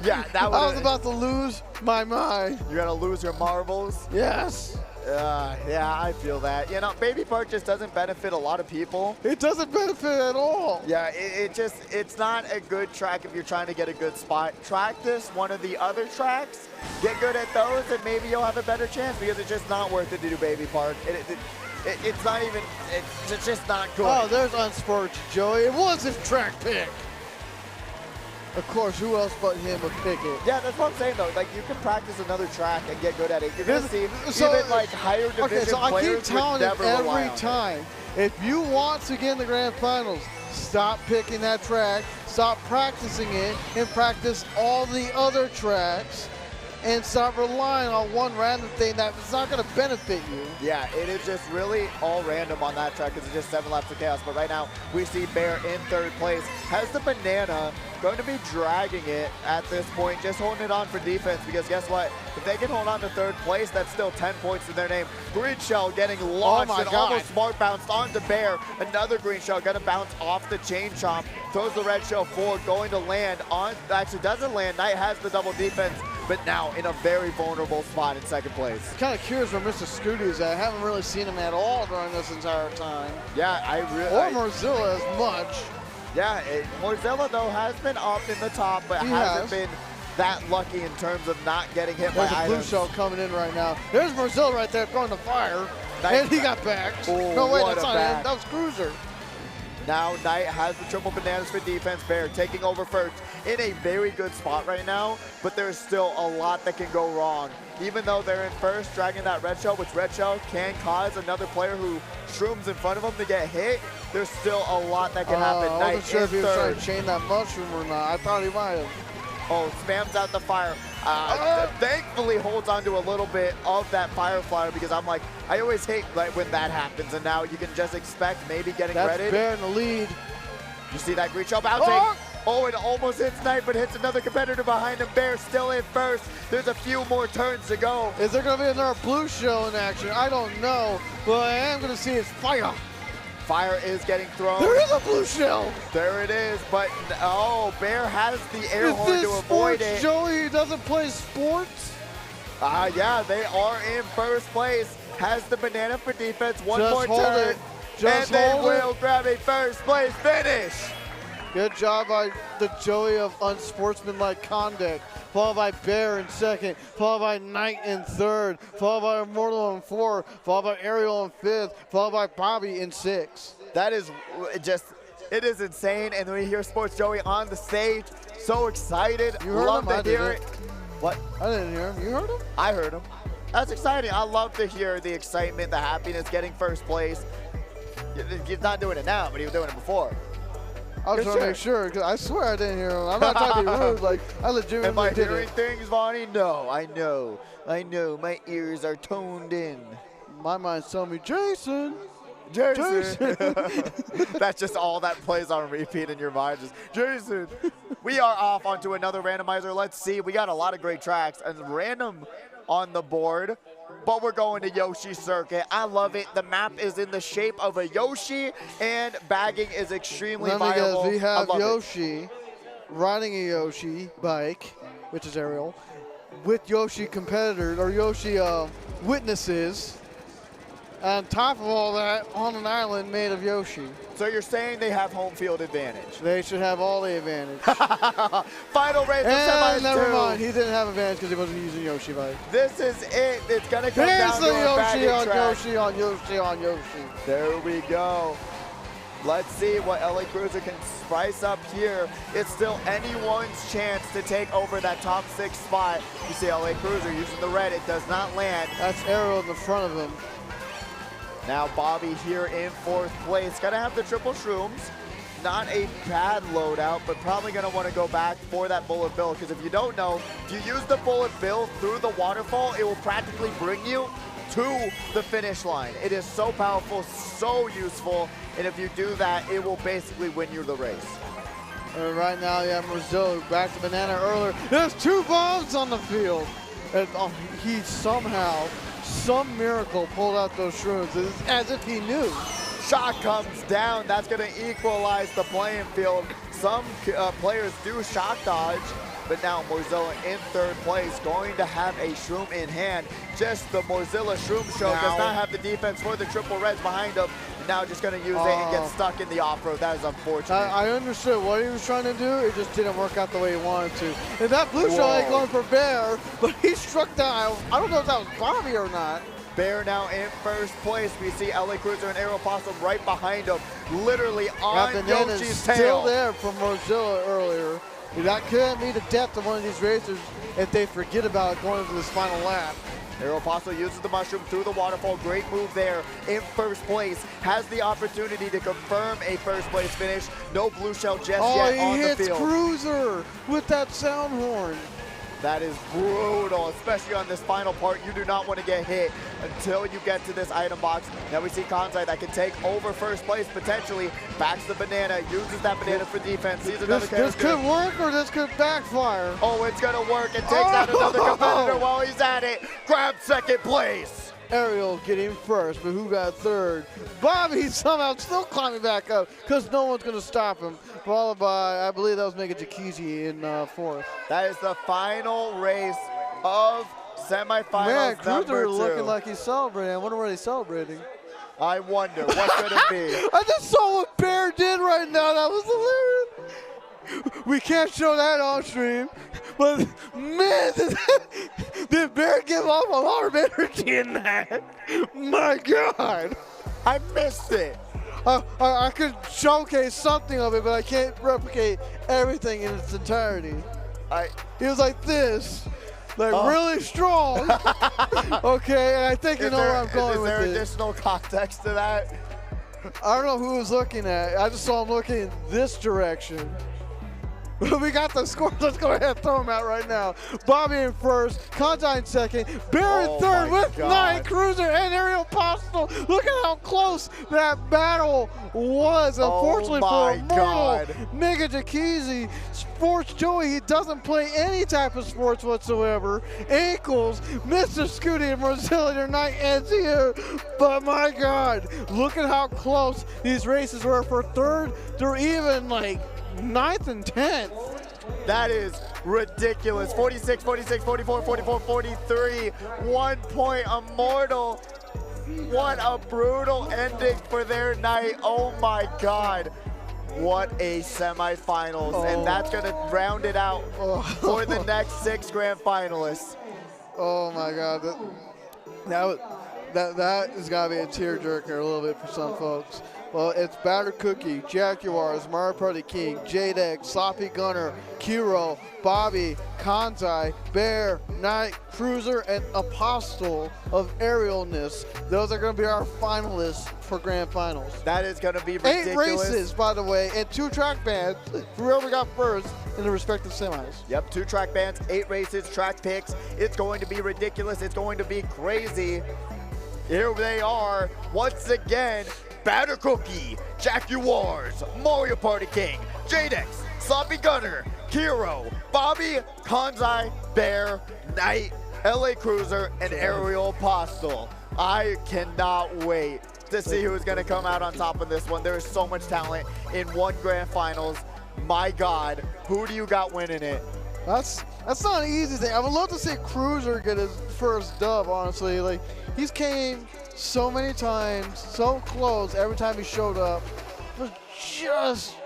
Speaker 1: Yeah, that was.
Speaker 2: I was about to lose my mind.
Speaker 1: You're gonna lose your marbles?
Speaker 2: Yes.
Speaker 1: Yeah, I feel that. You know, Baby Park just doesn't benefit a lot of people.
Speaker 2: It doesn't benefit at all.
Speaker 1: Yeah, it's not a good track if you're trying to get a good spot. Practice one of the other tracks, get good at those, and maybe you'll have a better chance, because it's just not worth it to do Baby Park. It's not even, it's just not good.
Speaker 2: Oh, there's Unsports Joey. It was his track pick. Of course, who else but him would pick it?
Speaker 1: Yeah, that's what I'm saying though. Like you can practice another track and get good at it. You're gonna see
Speaker 2: So-
Speaker 1: even like higher division
Speaker 2: Okay, so I keep
Speaker 1: players would
Speaker 2: telling him
Speaker 1: never rely
Speaker 2: every
Speaker 1: on it.
Speaker 2: time, if you want to get in the grand finals, stop picking that track, stop practicing it, and practice all the other tracks, and stop relying on one random thing that's not going to benefit you.
Speaker 1: Yeah, it is just really all random on that track because it's just 7 laps of chaos. But right now, we see Bear in 3rd place. Has the banana, going to be dragging it at this point, just holding it on for defense because guess what? If they can hold on to 3rd place, that's still 10 points in their name. Green Shell getting launched and almost smart bounced onto Bear. Another Green Shell going to bounce off the chain chomp. Throws the red shell forward, going to land on, actually doesn't land. Knight has the double defense, but now in a very vulnerable spot in 2nd place.
Speaker 2: Kind of curious where Mr. Scooty is at. I haven't really seen him at all during this entire time.
Speaker 1: Yeah, I really.
Speaker 2: Or Mozilla as much.
Speaker 1: Yeah, Mozilla though has been up in the top, but hasn't been that lucky in terms of not getting hit by
Speaker 2: There's a blue shell coming in right now. There's Mozilla right there throwing the fire, and he got backed.
Speaker 1: Oh,
Speaker 2: no, wait,
Speaker 1: what
Speaker 2: that's
Speaker 1: a
Speaker 2: not
Speaker 1: back.
Speaker 2: him. That was Cruiser.
Speaker 1: Now Knight has the triple bananas for defense. Bear taking over first in a very good spot right now, but there's still a lot that can go wrong. Even though they're in first, dragging that red shell, which red shell can cause another player who shrooms in front of them to get hit, there's still a lot that can happen.
Speaker 2: I
Speaker 1: Knight
Speaker 2: wasn't sure
Speaker 1: in
Speaker 2: if he was trying
Speaker 1: 3rd.
Speaker 2: to chain that mushroom or not. I thought he might have.
Speaker 1: Oh, spams out the fire. Thankfully holds on to a little bit of that firefly because I'm like, I always hate like when that happens, and now you can just expect maybe getting
Speaker 2: That's
Speaker 1: ready.
Speaker 2: Bear in the lead.
Speaker 1: You see that Green Shell bouncing. Oh, it almost hits Knight, but hits another competitor behind him. Bear still in first. There's a few more turns to go.
Speaker 2: Is there going to be another blue shell in action? I don't know, but I am going to see his fire.
Speaker 1: Fire is getting thrown.
Speaker 2: There is a blue shell.
Speaker 1: There it is, but oh, Bear has the air horn
Speaker 2: Is
Speaker 1: to
Speaker 2: this
Speaker 1: avoid
Speaker 2: sports
Speaker 1: it.
Speaker 2: Joey doesn't play sports?
Speaker 1: Yeah, they are in first place. Has the banana for defense. One
Speaker 2: Just
Speaker 1: more
Speaker 2: hold
Speaker 1: turn.
Speaker 2: it. Just
Speaker 1: and they
Speaker 2: hold
Speaker 1: will
Speaker 2: it.
Speaker 1: grab a first place finish.
Speaker 2: Good job by the Joey of unsportsmanlike conduct. Followed by Bear in 2nd. Followed by Knight in 3rd. Followed by Immortal in 4th. Followed by Ariel in 5th. Followed by Bobby in 6th.
Speaker 1: That is just, it is insane. And we hear Sports Joey on the stage. So excited.
Speaker 2: You heard
Speaker 1: Love
Speaker 2: him? I
Speaker 1: to hear
Speaker 2: didn't.
Speaker 1: it. What?
Speaker 2: I didn't hear him. You heard him?
Speaker 1: I heard him. That's exciting. I love to hear the excitement, the happiness, getting first place. He's not doing it now, but he was doing it before.
Speaker 2: I was trying to make sure, because I swear I didn't hear him. I'm not trying to be rude. Like, I legitimately
Speaker 1: Am I
Speaker 2: did
Speaker 1: hearing
Speaker 2: it.
Speaker 1: things, Vonnie? No, I know. I know. My ears are toned in.
Speaker 2: My mind's telling me, Jason.
Speaker 1: Jason. That's just all that plays on repeat in your mind. Just Jason. We are off onto another randomizer. Let's see. We got a lot of great tracks and random on the board, but we're going to Yoshi Circuit. I love it. The map is in the shape of a Yoshi, and bagging is extremely viable.
Speaker 2: We have
Speaker 1: I love
Speaker 2: Yoshi riding a Yoshi bike, which is Ariel, with Yoshi competitors or Yoshi witnesses. On top of all that, on an island made of Yoshi.
Speaker 1: So you're saying they have home field advantage?
Speaker 2: They should have all the advantage.
Speaker 1: Final race of semis
Speaker 2: And never
Speaker 1: 2.
Speaker 2: mind, he didn't have advantage because he wasn't using Yoshi bike.
Speaker 1: This is it. It's going to come
Speaker 2: Here's
Speaker 1: down
Speaker 2: the
Speaker 1: to a
Speaker 2: Yoshi
Speaker 1: bagging
Speaker 2: on
Speaker 1: track.
Speaker 2: Yoshi on Yoshi on Yoshi.
Speaker 1: There we go. Let's see what LA Cruiser can spice up here. It's still anyone's chance to take over that top 6 spot. You see LA Cruiser using the red. It does not land.
Speaker 2: That's Arrow in the front of him.
Speaker 1: Now Bobby here in 4th place. Gonna have the triple shrooms. Not a bad loadout, but probably gonna want to go back for that bullet bill, because if you don't know, if you use the bullet bill through the waterfall, it will practically bring you to the finish line. It is so powerful, so useful, and if you do that, it will basically win you the race.
Speaker 2: Right now, yeah, Mozilla back to Banana earlier. There's 2 bombs on the field. And he somehow, some miracle, pulled out those shrooms. It's as if he knew.
Speaker 1: Shot comes down. That's going to equalize the playing field. Some players do shock dodge, but now Mozilla in 3rd place, going to have a shroom in hand. Just the Mozilla shroom show does not have the defense for the triple reds behind him. Now just going to use it and get stuck in the off-road. That is unfortunate.
Speaker 2: I understood what he was trying to do. It just didn't work out the way he wanted to. And that blue shell ain't going for Bear, but he struck down. I don't know if that was Bobby or not.
Speaker 1: Bear now in 1st place. We see LA Cruiser and Aero Possum right behind him, literally on Yoshi's tail.
Speaker 2: Still there from Mozilla earlier. That could be the death of one of these racers if they forget about it going into this final lap.
Speaker 1: Aeropostale uses the mushroom through the waterfall. Great move there in first place. Has the opportunity to confirm a first place finish. No blue shell just yet on the field.
Speaker 2: Oh, he hits Cruiser with that sound horn.
Speaker 1: That is brutal, especially on this final part. You do not want to get hit until you get to this item box. Now we see Kansai that can take over first place potentially. Backs the banana, uses that banana for defense. Sees another character.
Speaker 2: This could work or this could backfire.
Speaker 1: Oh, it's going to work. It takes out another competitor while he's at it. Grabs second place.
Speaker 2: Ariel getting first, but who got third? Bobby somehow still climbing back up because no one's going to stop him. Followed by, I believe that was Mega Jakizi in fourth.
Speaker 1: That is the final race of semifinals.
Speaker 2: Man, Cruiser
Speaker 1: number 2.
Speaker 2: looking like he's celebrating. I wonder what he's celebrating.
Speaker 1: I wonder, what could it be?
Speaker 2: I just saw what Bear did right now. That was hilarious. We can't show that on stream, but man, did Bear give off a lot of energy in that? My God.
Speaker 1: I missed it.
Speaker 2: I could showcase something of it, but I can't replicate everything in its entirety. He was like this, like really strong. Okay, and I think you know where I'm going with it.
Speaker 1: Is there additional context to that?
Speaker 2: I don't know who was looking at. I just saw him looking in this direction. We got the scores. Let's go ahead and throw them out right now. Bobby in first, Kansai in second, Bear in third with 9, Cruiser and Ariel Postal. Look at how close that battle was. Unfortunately for Immortal, Mega Jakizi, Sports Joey, he doesn't play any type of sports whatsoever. Ankles, Mr. Scooty and Brazilian Knight ends here. But my God, look at how close these races were for third. They're even like 9th and 10th.
Speaker 1: That is ridiculous. 46, 46, 44, 44, 43. 1 point Immortal. What a brutal ending for their night. Oh my God. What a semifinals. And that's going to round it out for the next 6 grand finalists.
Speaker 2: Oh my God. That has got to be a tearjerker a little bit for some folks. Well, it's Batter Cookie, Jaguars, Mario Party King, Jadex, Sloppy Gunner, Kiro, Bobby, Kansai, Bear, Knight, Cruiser, and Apostle of Aerialness. Those are going to be our finalists for Grand Finals.
Speaker 1: That is going to be ridiculous.
Speaker 2: 8 races, by the way, and 2 track bands, whoever got first in the respective semis.
Speaker 1: Yep, 2 track bands, 8 races, track picks. It's going to be ridiculous. It's going to be crazy. Here they are, once again, Batter Cookie, Jaguars, Mario Party King, Jadex, Sloppy Gunner, Kiro, Bobby, Kansai, Bear, Knight, LA Cruiser, and Ariel Postal. I cannot wait to see who's going to come out on top of this one. There is so much talent in one grand finals. My God, who do you got winning it?
Speaker 2: That's not an easy thing. I would love to see Cruiser get his first dub, honestly. Like, he's came so many times, so close every time he showed up, but just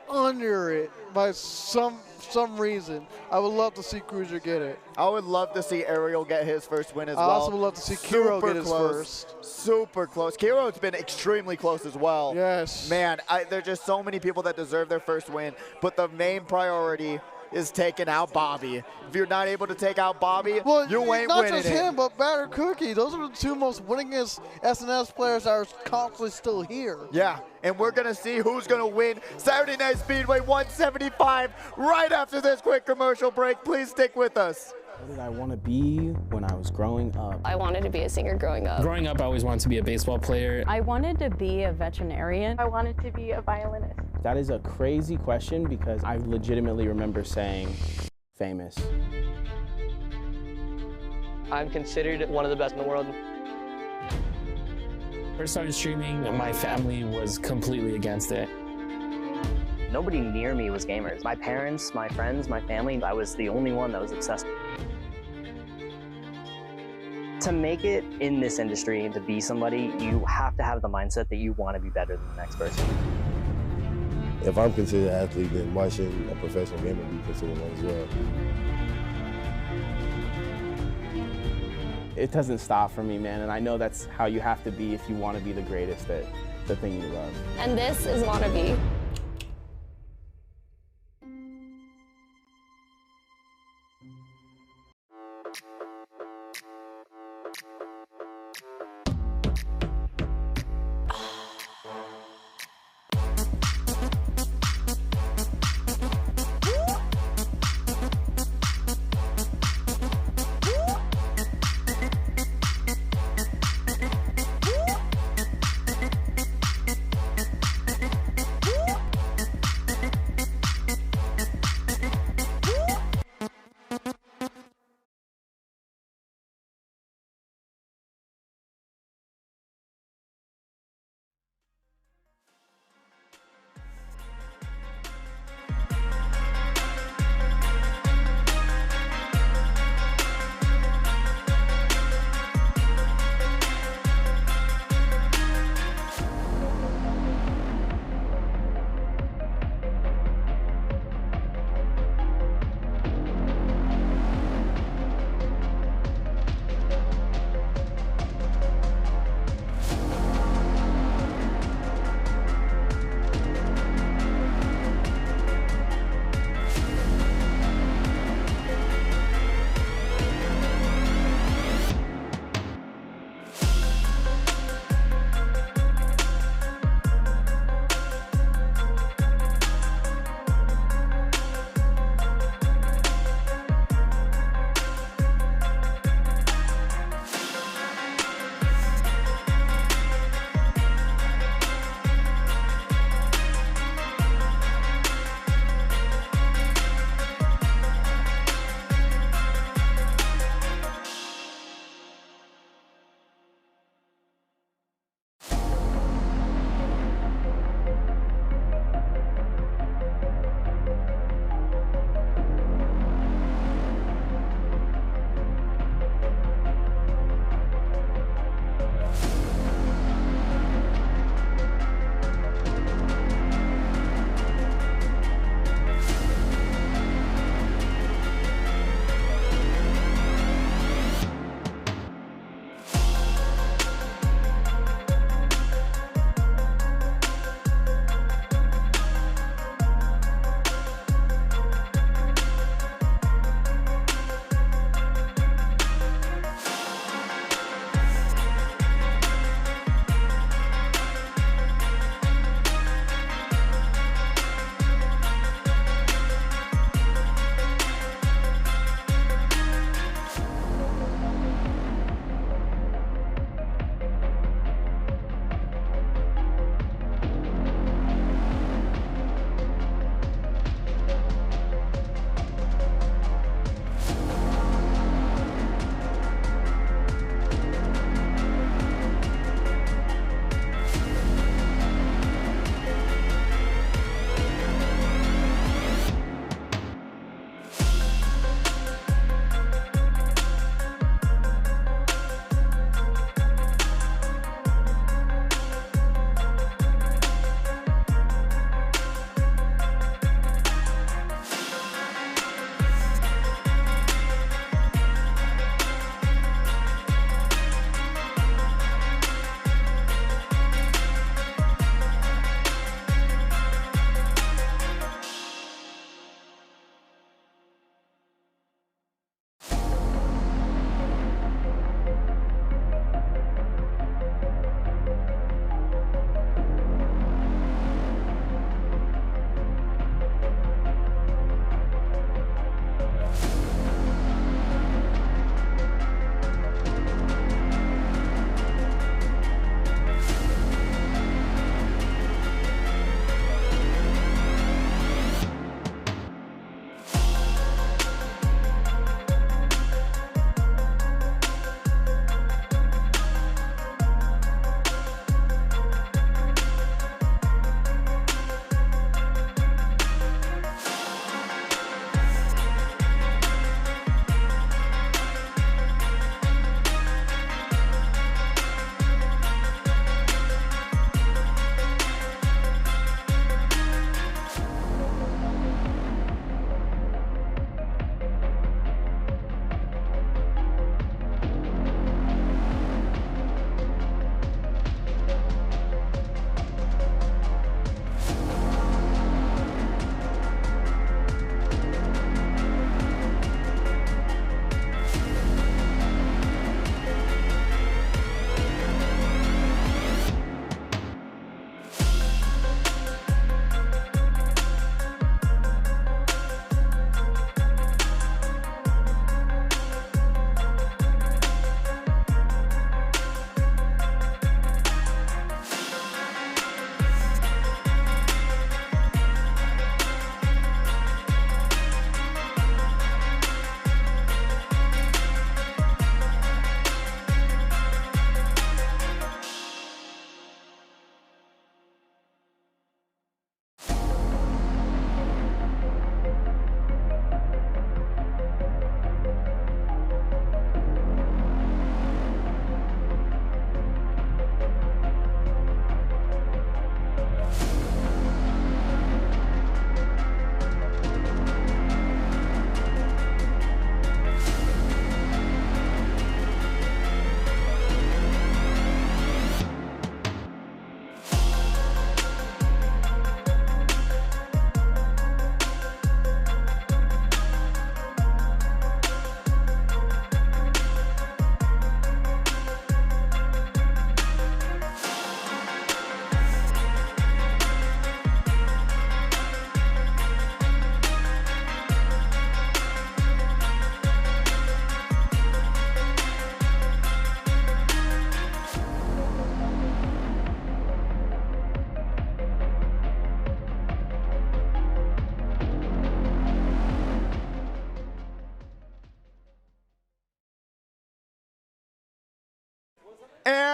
Speaker 2: under it by some reason. I would love to see Cruiser get it.
Speaker 1: I would love to see Ariel get his first win as well.
Speaker 2: I also would love to see Kiro get his first.
Speaker 1: Super close. Kiro's been extremely close as well.
Speaker 2: Yes.
Speaker 1: Man, there's just so many people that deserve their first win, but the main priority is taking out Bobby. If you're not able to take out Bobby, you ain't winning it.
Speaker 2: Not just him, but Batter Cookie. Those are the 2 most winningest SNS players that are constantly still here.
Speaker 1: Yeah, and we're going to see who's going to win Saturday Night Speedway 175 right after this quick commercial break. Please stick with us.
Speaker 5: What did I want to be when I was growing up?
Speaker 6: I wanted to be a singer growing up.
Speaker 7: Growing up, I always wanted to be a baseball player.
Speaker 8: I wanted to be a veterinarian.
Speaker 12: I wanted to be a violinist.
Speaker 5: That is a crazy question because I legitimately remember saying famous.
Speaker 13: I'm considered one of the best in the world.
Speaker 7: First started streaming, my family was completely against it.
Speaker 10: Nobody near me was gamers. My parents, my friends, my family, I was the only one that was obsessed. To make it in this industry and to be somebody, you have to have the mindset that you want to be better than the next person.
Speaker 11: If I'm considered an athlete, then why shouldn't a professional gamer be considered one as well?
Speaker 5: It doesn't stop for me, man, and I know that's how you have to be if you want to be the greatest at the thing you love.
Speaker 6: And this is Wannabe.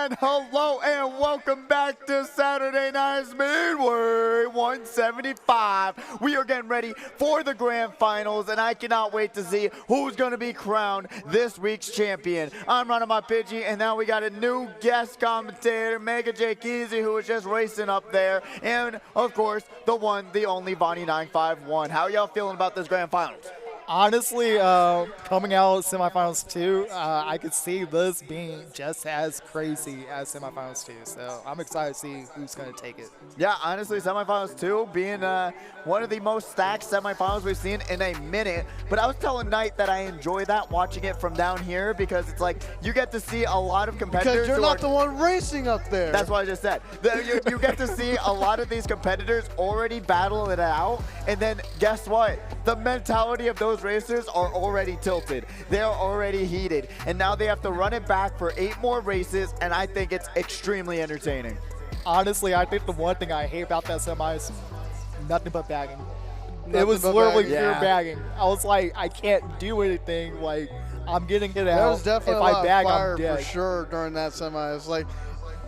Speaker 1: And hello and welcome back to Saturday Night Speedway 175. We are getting ready for the grand finals, and I cannot wait to see who's going to be crowned this week's champion. I'm running my Pidgey, and now we got a new guest commentator, Mega J Keezy, who was just racing up there, and of course, the one, the only Bonnie951. How are y'all feeling about this grand finals?
Speaker 12: Honestly, coming out semifinals 2, I could see this being just as crazy as semifinals 2. So I'm excited to see who's going to take it.
Speaker 1: Yeah, honestly, semifinals 2 being one of the most stacked semifinals we've seen in a minute. But I was telling Knight that I enjoy that, watching it from down here, because it's like you get to see a lot of competitors.
Speaker 2: Because you're not the one racing up there.
Speaker 1: That's what I just said. You get to see a lot of these competitors already battle it out. And then guess what? The mentality of those racers are already tilted. They're already heated. And now they have to run it back for 8 more races, and I think it's extremely entertaining.
Speaker 12: Honestly, I think the one thing I hate about that semi is nothing but bagging.
Speaker 2: Nothing
Speaker 12: it was
Speaker 2: but
Speaker 12: literally
Speaker 2: bagging.
Speaker 12: pure
Speaker 1: Yeah.
Speaker 12: bagging. I was like, I can't do anything. Like, I'm getting it out.
Speaker 2: There was definitely
Speaker 12: if
Speaker 2: a lot
Speaker 12: I bag,
Speaker 2: of fire
Speaker 12: I'm dead.
Speaker 2: for sure during that semi. It's like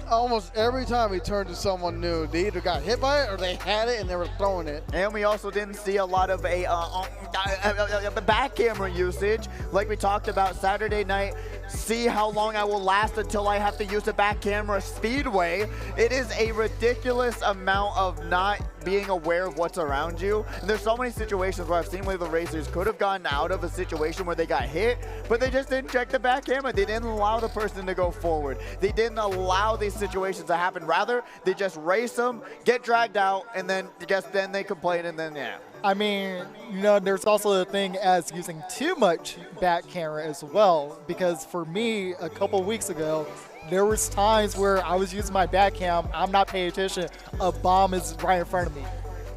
Speaker 2: almost every time we turned to someone new, they either got hit by it or they had it and they were throwing it.
Speaker 1: And we also didn't see a lot of the back camera usage. Like we talked about Saturday night, see how long I will last until I have to use the back camera Speedway. It is a ridiculous amount of not being aware of what's around you. And there's so many situations where I've seen where the racers could have gotten out of a situation where they got hit, but they just didn't check the back camera. They didn't allow the person to go forward. They didn't allow these situations to happen. Rather, they just race them, get dragged out, and then then they complain, and then yeah.
Speaker 12: I mean, you know, there's also the thing as using too much back camera as well, because for me, a couple weeks ago, there was times where I was using my back cam, I'm not paying attention, a bomb is right in front of me.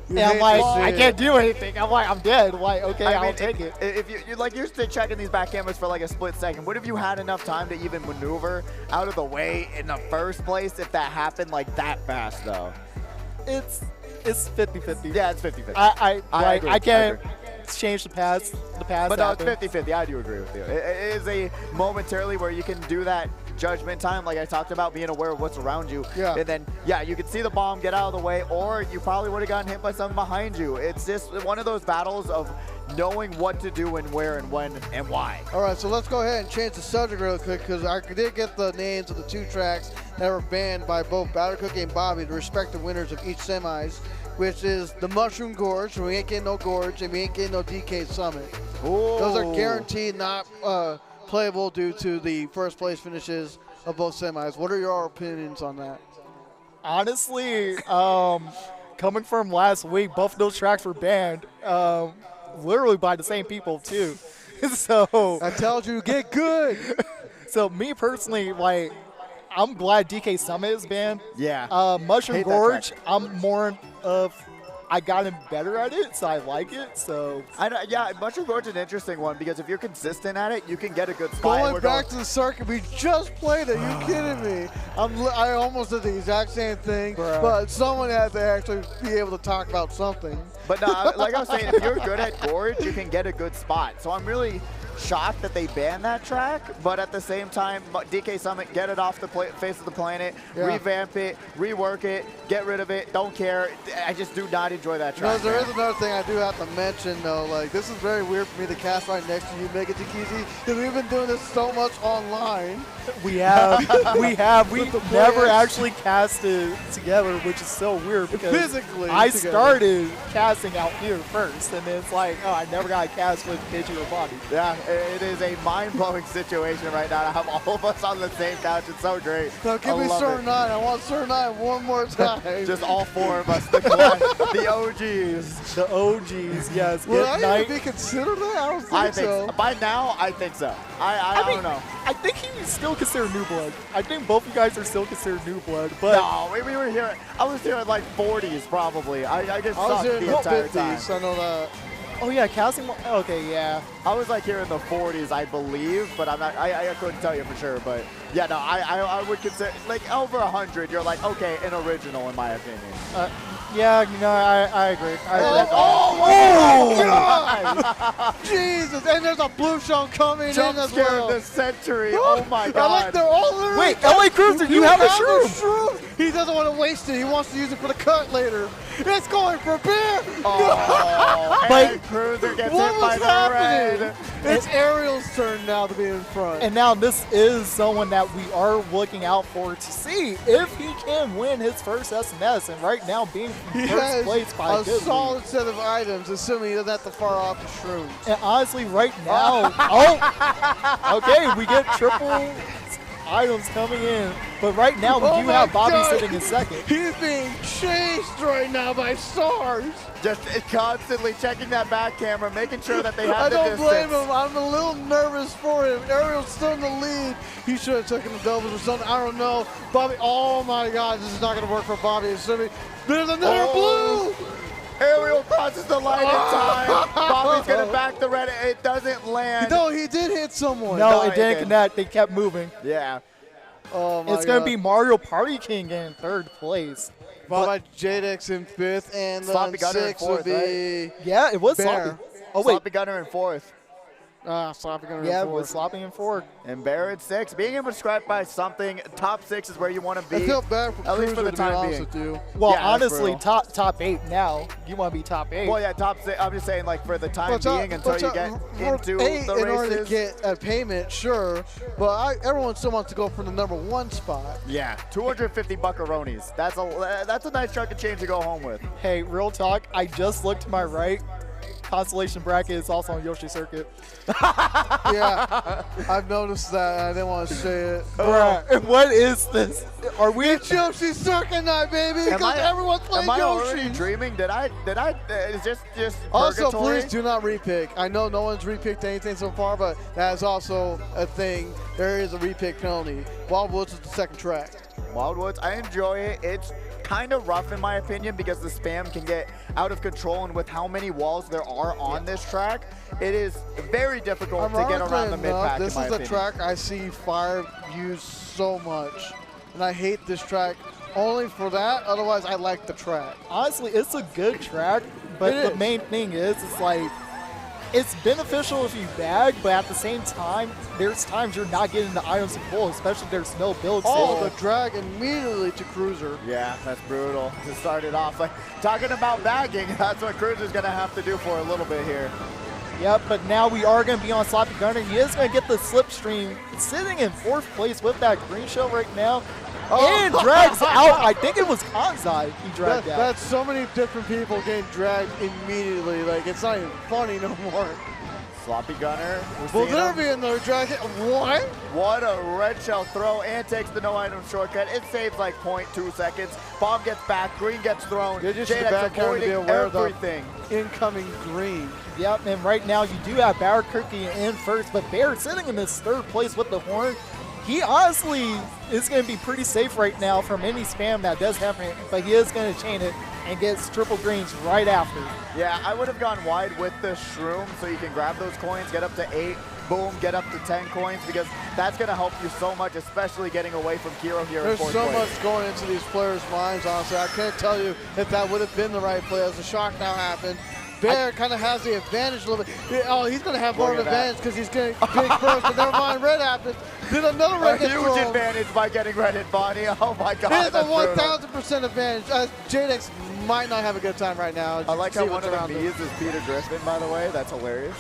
Speaker 12: And I'm like, I can't do anything. I'm like, I'm dead. Like, okay, I'll take it.
Speaker 1: If you're still checking these back cameras for like a split second, what if you had enough time to even maneuver out of the way in the first place if that happened like that fast though?
Speaker 12: It's 50-50.
Speaker 1: Yeah, it's 50-50.
Speaker 12: I can't change the past.
Speaker 1: But no, it's 50-50. I do agree with you. It is a momentarily where you can do that judgment time, like I talked about, being aware of what's around you.
Speaker 2: Yeah.
Speaker 1: And then, yeah, you can see the bomb get out of the way, or you probably would have gotten hit by something behind you. It's just one of those battles of knowing what to do and where and when and why.
Speaker 2: All right, so let's go ahead and change the subject real quick, because I did get the names of the 2 tracks that were banned by both Batter Cookie and Bobby, the respective winners of each semis, which is the Mushroom Gorge, so we ain't getting no Gorge, and we ain't getting no DK Summit.
Speaker 1: Ooh.
Speaker 2: Those are guaranteed not playable due to the first place finishes of both semis. What are your opinions on that?
Speaker 12: Honestly, coming from last week, both of those tracks were banned, literally by the same people too. So
Speaker 2: I told you, get good.
Speaker 12: So me personally, like, I'm glad DK Summit is banned.
Speaker 1: Yeah.
Speaker 12: Mushroom Gorge, I'm more of, I gotten better at it, so I like it. So
Speaker 1: yeah, Mushroom Gorge is an interesting one, because if you're consistent at it, you can get a good spot.
Speaker 2: Going back to the circuit, we just played it. You kidding me? I almost did the exact same thing, but someone had to actually be able to talk about something.
Speaker 1: But no, like I was saying, if you're good at Gorge, you can get a good spot. So I'm really shocked that they banned that track, but at the same time, DK Summit, get it off the face of the planet, revamp it, rework it, get rid of it, don't care. I just do not enjoy that track.
Speaker 2: No, there is another thing I do have to mention, though. Like, this is very weird for me to cast right next to you, Mega Takizi, because we've been doing this so much online.
Speaker 12: We never actually casted together, which is so weird, because
Speaker 2: physically
Speaker 12: I started casting out here first, and then it's like, oh, I never got a cast with Pidgey or Bobby.
Speaker 1: Yeah, it is a mind-blowing situation right now to have all of us on the same couch. It's so great.
Speaker 2: Now give me Sir 9. I want Sir 9 one more time.
Speaker 1: Just all 4 of us, the OGs.
Speaker 12: The OGs, yes.
Speaker 2: Will I even be considered that? I don't think so.
Speaker 1: By now, I think so. I don't know.
Speaker 12: I think he's still considered New Blood. I think both you guys are still considered New Blood. But
Speaker 1: no, we were here. I was here at like 40s probably. I just sucked
Speaker 2: here in
Speaker 1: the entire
Speaker 2: 50s,
Speaker 1: time.
Speaker 2: I know that.
Speaker 12: Oh yeah, casting. Okay, yeah.
Speaker 1: I was like here in the 40s, I believe, but I'm not. I couldn't tell you for sure. But yeah, no, I would consider like over 100. You're like, okay, an original in my opinion.
Speaker 12: Yeah, you know, I agree.
Speaker 2: Oh, God! Jesus, and there's a blue shell coming
Speaker 1: Jump
Speaker 2: in as
Speaker 1: scare
Speaker 2: well.
Speaker 1: of the century. Oh my God.
Speaker 2: I like they're all literally.
Speaker 12: Wait, LA Cruiser, you have a shroom.
Speaker 2: He doesn't want to waste it. He wants to use it for the cut later. It's going for beer.
Speaker 1: Oh,
Speaker 12: But-
Speaker 1: and Cruiser gets
Speaker 2: What
Speaker 1: hit by
Speaker 2: was
Speaker 1: the
Speaker 2: happening?
Speaker 1: red.
Speaker 2: It's Ariel's turn now to be in front.
Speaker 12: And now this is someone that we are looking out for to see if he can win his first SNS. And right now, being
Speaker 2: he
Speaker 12: first
Speaker 2: has
Speaker 12: place by
Speaker 2: a
Speaker 12: good
Speaker 2: solid
Speaker 12: lead.
Speaker 2: set of items, assuming he doesn't have to far off the shrooms.
Speaker 12: And honestly, right now, okay, we get triple items coming in. But right now, we do have Bobby sitting in second.
Speaker 2: He's being chased right now by stars.
Speaker 1: Just constantly checking that back camera, making sure that they have
Speaker 2: I
Speaker 1: the
Speaker 2: don't
Speaker 1: distance.
Speaker 2: blame him. I'm a little nervous for him. Ariel's still in the lead. He should have taken the doubles or something. I don't know. Bobby, oh my God, this is not going to work for Bobby. There's another blue.
Speaker 1: Ariel crosses the line in time. Bobby's going to back the red. It doesn't land.
Speaker 2: No, he did hit someone.
Speaker 12: No, it didn't connect. They kept moving.
Speaker 1: Yeah.
Speaker 2: Oh my
Speaker 12: It's going to
Speaker 2: God.
Speaker 12: be Mario Party King in third place.
Speaker 2: Followed by Jadex in fifth, and
Speaker 1: Sloppy
Speaker 2: then
Speaker 1: Gunner in
Speaker 2: sixth
Speaker 1: fourth,
Speaker 2: would be
Speaker 12: Yeah, it was
Speaker 2: Bear.
Speaker 12: Sloppy. Oh, wait.
Speaker 1: Sloppy Gunner in fourth.
Speaker 2: Sloppy Gunner
Speaker 12: Yeah,
Speaker 2: in
Speaker 12: it
Speaker 2: fourth.
Speaker 12: was Sloppy in fourth.
Speaker 1: And Bear at six. Being able to scrap by something, top six is where you want to
Speaker 2: I
Speaker 1: be.
Speaker 2: feel bad for
Speaker 1: At least for
Speaker 2: Cruiser,
Speaker 1: the
Speaker 2: to be
Speaker 1: time
Speaker 2: honest
Speaker 1: being.
Speaker 2: with you.
Speaker 12: Well,
Speaker 1: Yeah, that's
Speaker 12: honestly,
Speaker 1: brutal.
Speaker 12: top 8 now. You want to be top 8.
Speaker 1: Well, yeah, top six. I'm just saying, like, for the time
Speaker 2: But
Speaker 1: being until you get into
Speaker 2: eight
Speaker 1: the
Speaker 2: in order to
Speaker 1: races.
Speaker 2: get a payment, sure, but everyone still wants to go for the number 1 spot.
Speaker 1: Yeah, 250 buckaronis. That's a nice chunk of change to go home with.
Speaker 12: Hey, real talk, I just looked to my right. Constellation bracket is also on Yoshi Circuit.
Speaker 2: Yeah, I've noticed that. I didn't want to say it.
Speaker 12: Bruh, what is this? Are we?
Speaker 2: It's Yoshi Circuit night, baby, because everyone's playing
Speaker 1: Am I
Speaker 2: Yoshi.
Speaker 1: already dreaming? Did I? Is just
Speaker 2: Also,
Speaker 1: purgatory?
Speaker 2: please do not repick. I know no one's repicked anything so far, but that is also a thing. There is a repick penalty. Wildwoods is the second track.
Speaker 1: Wildwoods, I enjoy it. It's kind of rough in my opinion because the spam can get out of control, and with how many walls there are on this track, it is very difficult to get around the mid-pack.
Speaker 2: This
Speaker 1: in my
Speaker 2: is the
Speaker 1: opinion.
Speaker 2: track I see Fire use so much, and I hate this track only for that. Otherwise, I like the track.
Speaker 12: Honestly, it's a good track, but
Speaker 2: It
Speaker 12: the
Speaker 2: is.
Speaker 12: main thing is, it's like, it's beneficial if you bag, but at the same time, there's times you're not getting the items in full, especially if there's no build
Speaker 2: Oh,
Speaker 12: sale.
Speaker 2: the drag immediately to Cruiser.
Speaker 1: Yeah, that's brutal to start it off. Like, talking about bagging, that's what Cruiser's going to have to do for a little bit here.
Speaker 12: Yep, but now we are going to be on Sloppy Gunner. He is going to get the slipstream, sitting in fourth place with that green shell right now. And drags out, I think it was Kanzai he dragged out.
Speaker 2: That's so many different people getting dragged immediately. Like, it's not even funny no more.
Speaker 1: Sloppy Gunner.
Speaker 2: Will there be another drag? What?
Speaker 1: What a red shell throw, and takes the no item shortcut. It saves like 0.2 seconds. Bomb gets back, green gets thrown.
Speaker 2: You're just the
Speaker 1: Jadex
Speaker 2: back camera to be
Speaker 1: avoiding
Speaker 2: aware
Speaker 1: everything.
Speaker 2: of the incoming green.
Speaker 12: Yep, and right now you do have Barrett Kirky in first, but Barrett sitting in this third place with the horn. He honestly is going to be pretty safe right now from any spam that does happen, but he is going to chain it and gets triple greens right after.
Speaker 1: Yeah, I would have gone wide with the shroom so you can grab those coins, get up to 8, boom, get up to 10 coins, because that's going to help you so much, especially getting away from Kiro here
Speaker 2: There's
Speaker 1: in fourth
Speaker 2: so
Speaker 1: place.
Speaker 2: much going into these players' minds, honestly. I can't tell you if that would have been the right play as the shock now happened. Bear kind of has the advantage a little bit. Oh, he's going to have more of an advantage because he's getting big first, but never mind, red happened. Then another red
Speaker 1: A
Speaker 2: gets
Speaker 1: huge
Speaker 2: thrown.
Speaker 1: advantage by getting red hit Bonnie. Oh my God,
Speaker 2: It is a
Speaker 1: that's brutal.
Speaker 2: 1,000% advantage. Jadex might not have a good time right now.
Speaker 1: I like
Speaker 2: See
Speaker 1: how
Speaker 2: what's
Speaker 1: one of
Speaker 2: around
Speaker 1: the
Speaker 2: him.
Speaker 1: B's is Peter Griffin, by the way. That's hilarious.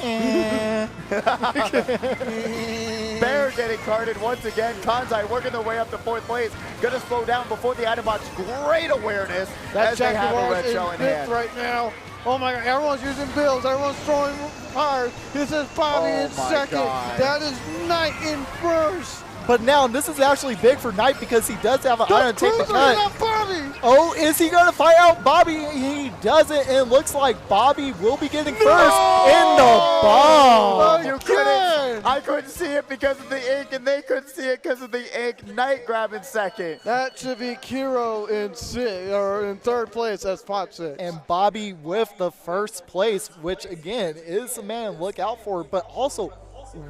Speaker 1: Bear getting carded once again. Kanzai working their way up to fourth place. Gonna slow down before the item box. Great awareness
Speaker 2: That
Speaker 1: as they have a
Speaker 2: Jaguar's
Speaker 1: red
Speaker 2: in
Speaker 1: shell in
Speaker 2: fifth
Speaker 1: hand.
Speaker 2: right now. Oh my God, everyone's using bills. Everyone's throwing hard. This is Bobby
Speaker 1: Oh
Speaker 2: in
Speaker 1: my
Speaker 2: second.
Speaker 1: God.
Speaker 2: That is Knight in first.
Speaker 12: But now this is actually big for Knight because he does have an item to take the
Speaker 2: Cruiser,
Speaker 12: cut.
Speaker 2: not Bobby.
Speaker 12: Oh, is he going to fight out Bobby? He doesn't. It looks like Bobby will be getting first in the bomb.
Speaker 1: You couldn't. I couldn't see it because of the ink, and they couldn't see it because of the ink. Knight grabbing second.
Speaker 2: That should be Kiro in third place. That's pot 6.
Speaker 12: And Bobby with the first place, which again is a man to look out for. But also,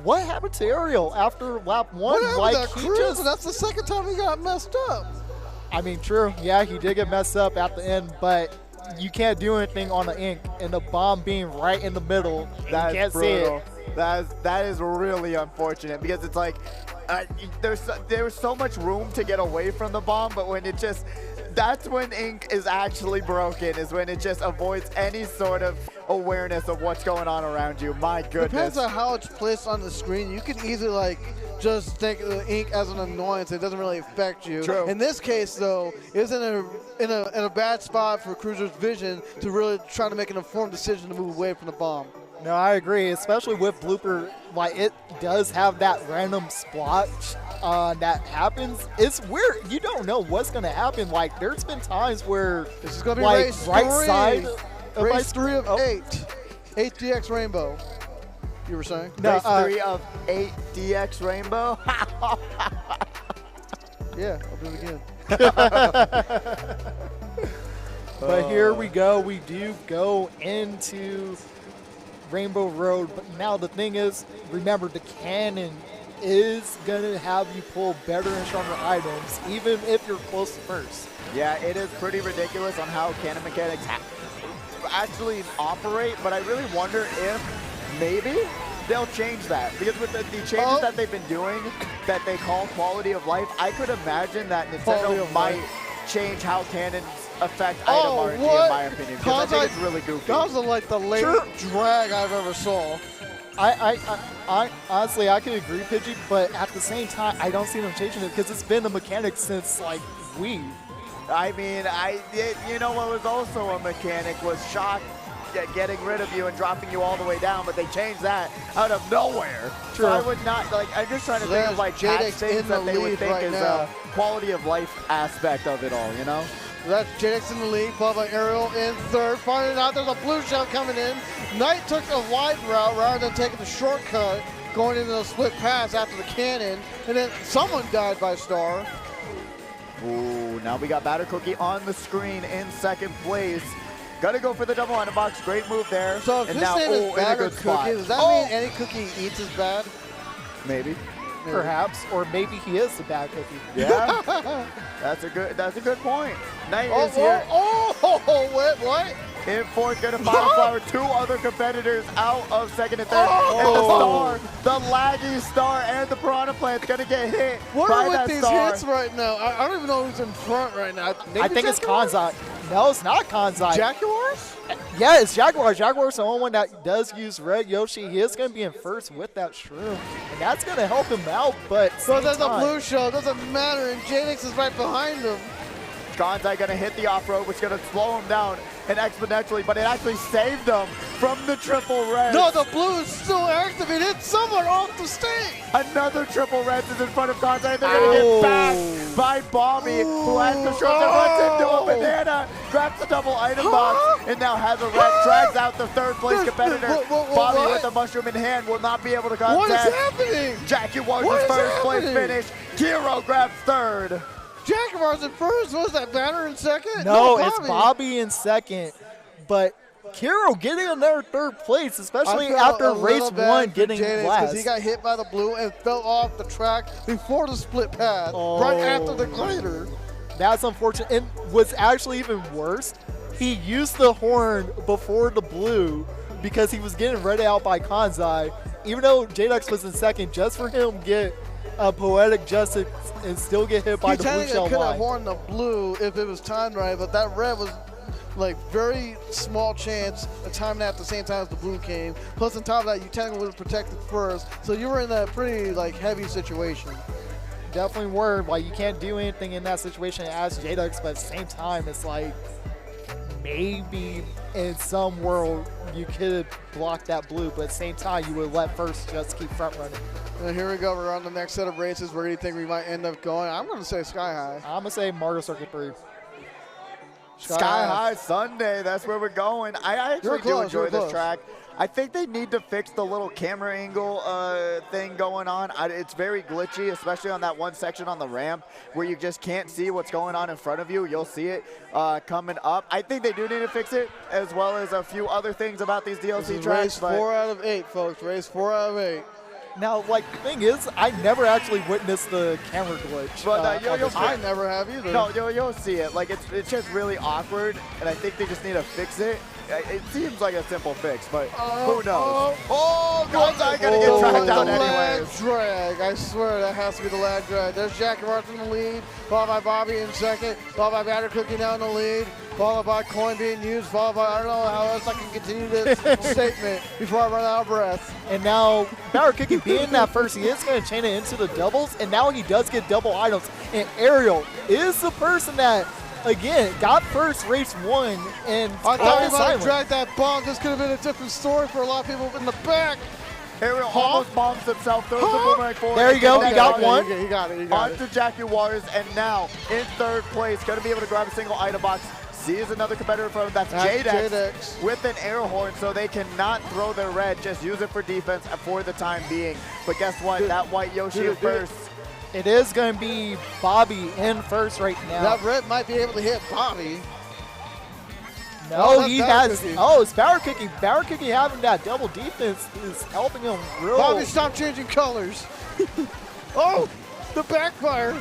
Speaker 12: what happened to Ariel after lap 1?
Speaker 2: What happened
Speaker 12: Like
Speaker 2: to
Speaker 12: he
Speaker 2: Cruiser?
Speaker 12: just,
Speaker 2: That's the second time he got messed up.
Speaker 12: I mean, true. Yeah, he did get messed up at the end, but you can't do anything on the ink, and the bomb being right in the middle, and you can't see it.
Speaker 1: That is really unfortunate because it's like there's so much room to get away from the bomb, but when it just that's when ink is actually broken, is when it just avoids any sort of awareness of what's going on around you. My goodness.
Speaker 2: Depends on how it's placed on the screen. You can easily like just think of the ink as an annoyance. It doesn't really affect you.
Speaker 1: True.
Speaker 2: In this case, though, it's in a bad spot for Cruiser's vision to really try to make an informed decision to move away from the bomb.
Speaker 12: No, I agree, especially with Blooper. Like, it does have that random splotch that happens. It's weird. You don't know what's going to happen. Like, there's been times where
Speaker 2: this is going to be
Speaker 12: like,
Speaker 2: race
Speaker 12: right
Speaker 2: 3.
Speaker 12: side of
Speaker 2: race 3 of 8. 8 DX Rainbow. You were saying?
Speaker 1: No, race 3 of 8 DX Rainbow?
Speaker 2: Yeah, I'll do it again.
Speaker 12: But here we go. We do go into Rainbow Road. But now the thing is, remember, the cannon is going to have you pull better and stronger items, even if you're close to first.
Speaker 1: Yeah, it is pretty ridiculous on how cannon mechanics actually operate, but I really wonder if maybe they'll change that. Because with the changes that they've been doing that they call quality of life, I could imagine that Nintendo might change how cannons affect item RNG, in my opinion, because I think it's really goofy.
Speaker 2: That was like the latest drag I've ever saw.
Speaker 12: I honestly, I could agree, Pidgey, but at the same time, I don't see them changing it because it's been a mechanic since like Wii.
Speaker 1: I mean, you know what was also a mechanic was shock getting rid of you and dropping you all the way down, but they changed that out of nowhere.
Speaker 12: True.
Speaker 1: So I would not, like, I'm just trying to think of like patch things that they would think is a quality of life aspect of it all, you know?
Speaker 2: That's JX in the lead, followed by Ariel in third. Finding out there's a blue shell coming in. Knight took a wide route rather than taking the shortcut, going into the split pass after the cannon, and then someone died by Star.
Speaker 1: Ooh, now we got Batter Cookie on the screen in second place. Got to go for the double item box. Great move there.
Speaker 2: So if
Speaker 1: and
Speaker 2: his
Speaker 1: now,
Speaker 2: name is Batter Cookie, does that mean any cookie he eats is bad?
Speaker 1: Maybe.
Speaker 12: Perhaps, or maybe he is the bad cookie.
Speaker 1: Yeah, that's a good point. Knight is here.
Speaker 2: Wait, what?
Speaker 1: In fourth, gonna final flower 2 other competitors out of second and third. And the Star, the laggy Star, and the Piranha Plant's gonna get hit.
Speaker 2: What
Speaker 1: by
Speaker 2: are with
Speaker 1: that
Speaker 2: these
Speaker 1: Star.
Speaker 2: hits right now? I don't even know who's in front right now.
Speaker 12: I think it's Kanzai. No, it's not Kanzai.
Speaker 2: Jaguars?
Speaker 12: Yeah, it's Jaguars. Jaguars the only one that does use Red Yoshi. He is going to be in first with that shroom, and that's going to help him out. But
Speaker 2: so there's a blue shell. Doesn't matter, and Janix is right behind him.
Speaker 1: Kanzai gonna hit the off-road, which is gonna slow him down and exponentially, but it actually saved him from the triple red.
Speaker 2: No, the blue is still active. It hit someone off the stage.
Speaker 1: Another triple red is in front of Kanzai, and they're gonna get back by Bobby, who has the shot that runs into a banana, grabs the double item box, and now has a red, drags out the third place competitor. Bobby with the mushroom in hand will not be able to contest.
Speaker 2: What is happening?
Speaker 1: Jaguars is first place finish. Kiro grabs third.
Speaker 2: Jaguars in first. What was that, Banner in second?
Speaker 12: No, it's Bobby in second. But Kiro getting in there third place, especially after race 1 getting last.
Speaker 2: Because he got hit by the blue and fell off the track before the split path, right after the glider.
Speaker 12: That's unfortunate. And what's actually even worse, he used the horn before the blue because he was getting read out by Kanzai. Even though J-Dux was in second, just for him to get a poetic justice and still get hit by the blue shell
Speaker 2: could have
Speaker 12: line.
Speaker 2: horned the blue if it was timed right, but that red was like very small chance of timing at the same time as the blue came. Plus on top of that, you technically was protected first, so you were in a pretty like heavy situation.
Speaker 12: Definitely were. Like, you can't do anything in that situation as J-Dux, but at the same time, it's like maybe in some world you could have blocked that blue, but at the same time, you would let first just keep front running.
Speaker 2: And here we go. We're on the next set of races. Where do you think we might end up going? I'm going to say Sky High.
Speaker 12: I'm going to say Mario Circuit 3.
Speaker 1: Sky High Sunday, that's where we're going. I actually do enjoy this track. I think they need to fix the little camera angle thing going on. It's very glitchy, especially on that one section on the ramp where you just can't see what's going on in front of you. You'll see it coming up. I think they do need to fix it, as well as a few other things about these DLC tracks.
Speaker 2: Race 4 out of 8, folks. Race 4 out of 8.
Speaker 12: Now, like, the thing is, I never actually witnessed the camera glitch.
Speaker 1: But
Speaker 2: I never have either.
Speaker 1: No, you'll see it. Like, it's just really awkward, and I think they just need to fix it. It seems like a simple fix, but who knows? Gonzai gonna get tracked down anyways.
Speaker 2: Lag drag. I swear that has to be the lag drag. There's Jackie Martz in the lead, followed by Bobby in second, followed by Batter Cookie now in the lead, followed by coin being used, followed by, I don't know how else I can continue this statement before I run out of breath.
Speaker 12: And now, Batter Cookie being that first, he is going to chain it into the doubles, and now he does get double items. And Ariel is the person that, again, got first race 1, and
Speaker 2: I thought he might have dragged that bomb. This could have been a different story for a lot of people in the back.
Speaker 1: Ariel almost bombs himself, throws the boomerang forward.
Speaker 12: There you go, he got one.
Speaker 2: He got it.
Speaker 1: On to Jackie Waters, and now in third place, going to be able to grab a single item box. Sees another competitor in front of him. That's J-Dex with an air horn, so they cannot throw their red, just use it for defense for the time being. But guess what? That white Yoshi at first.
Speaker 12: It is going to be Bobby in first right now.
Speaker 2: That red might be able to hit Bobby.
Speaker 12: No, he has. Oh, it's Batter Cookie. Batter Cookie having that double defense is helping him real.
Speaker 2: Bobby, stop changing colors. Oh, the backfire.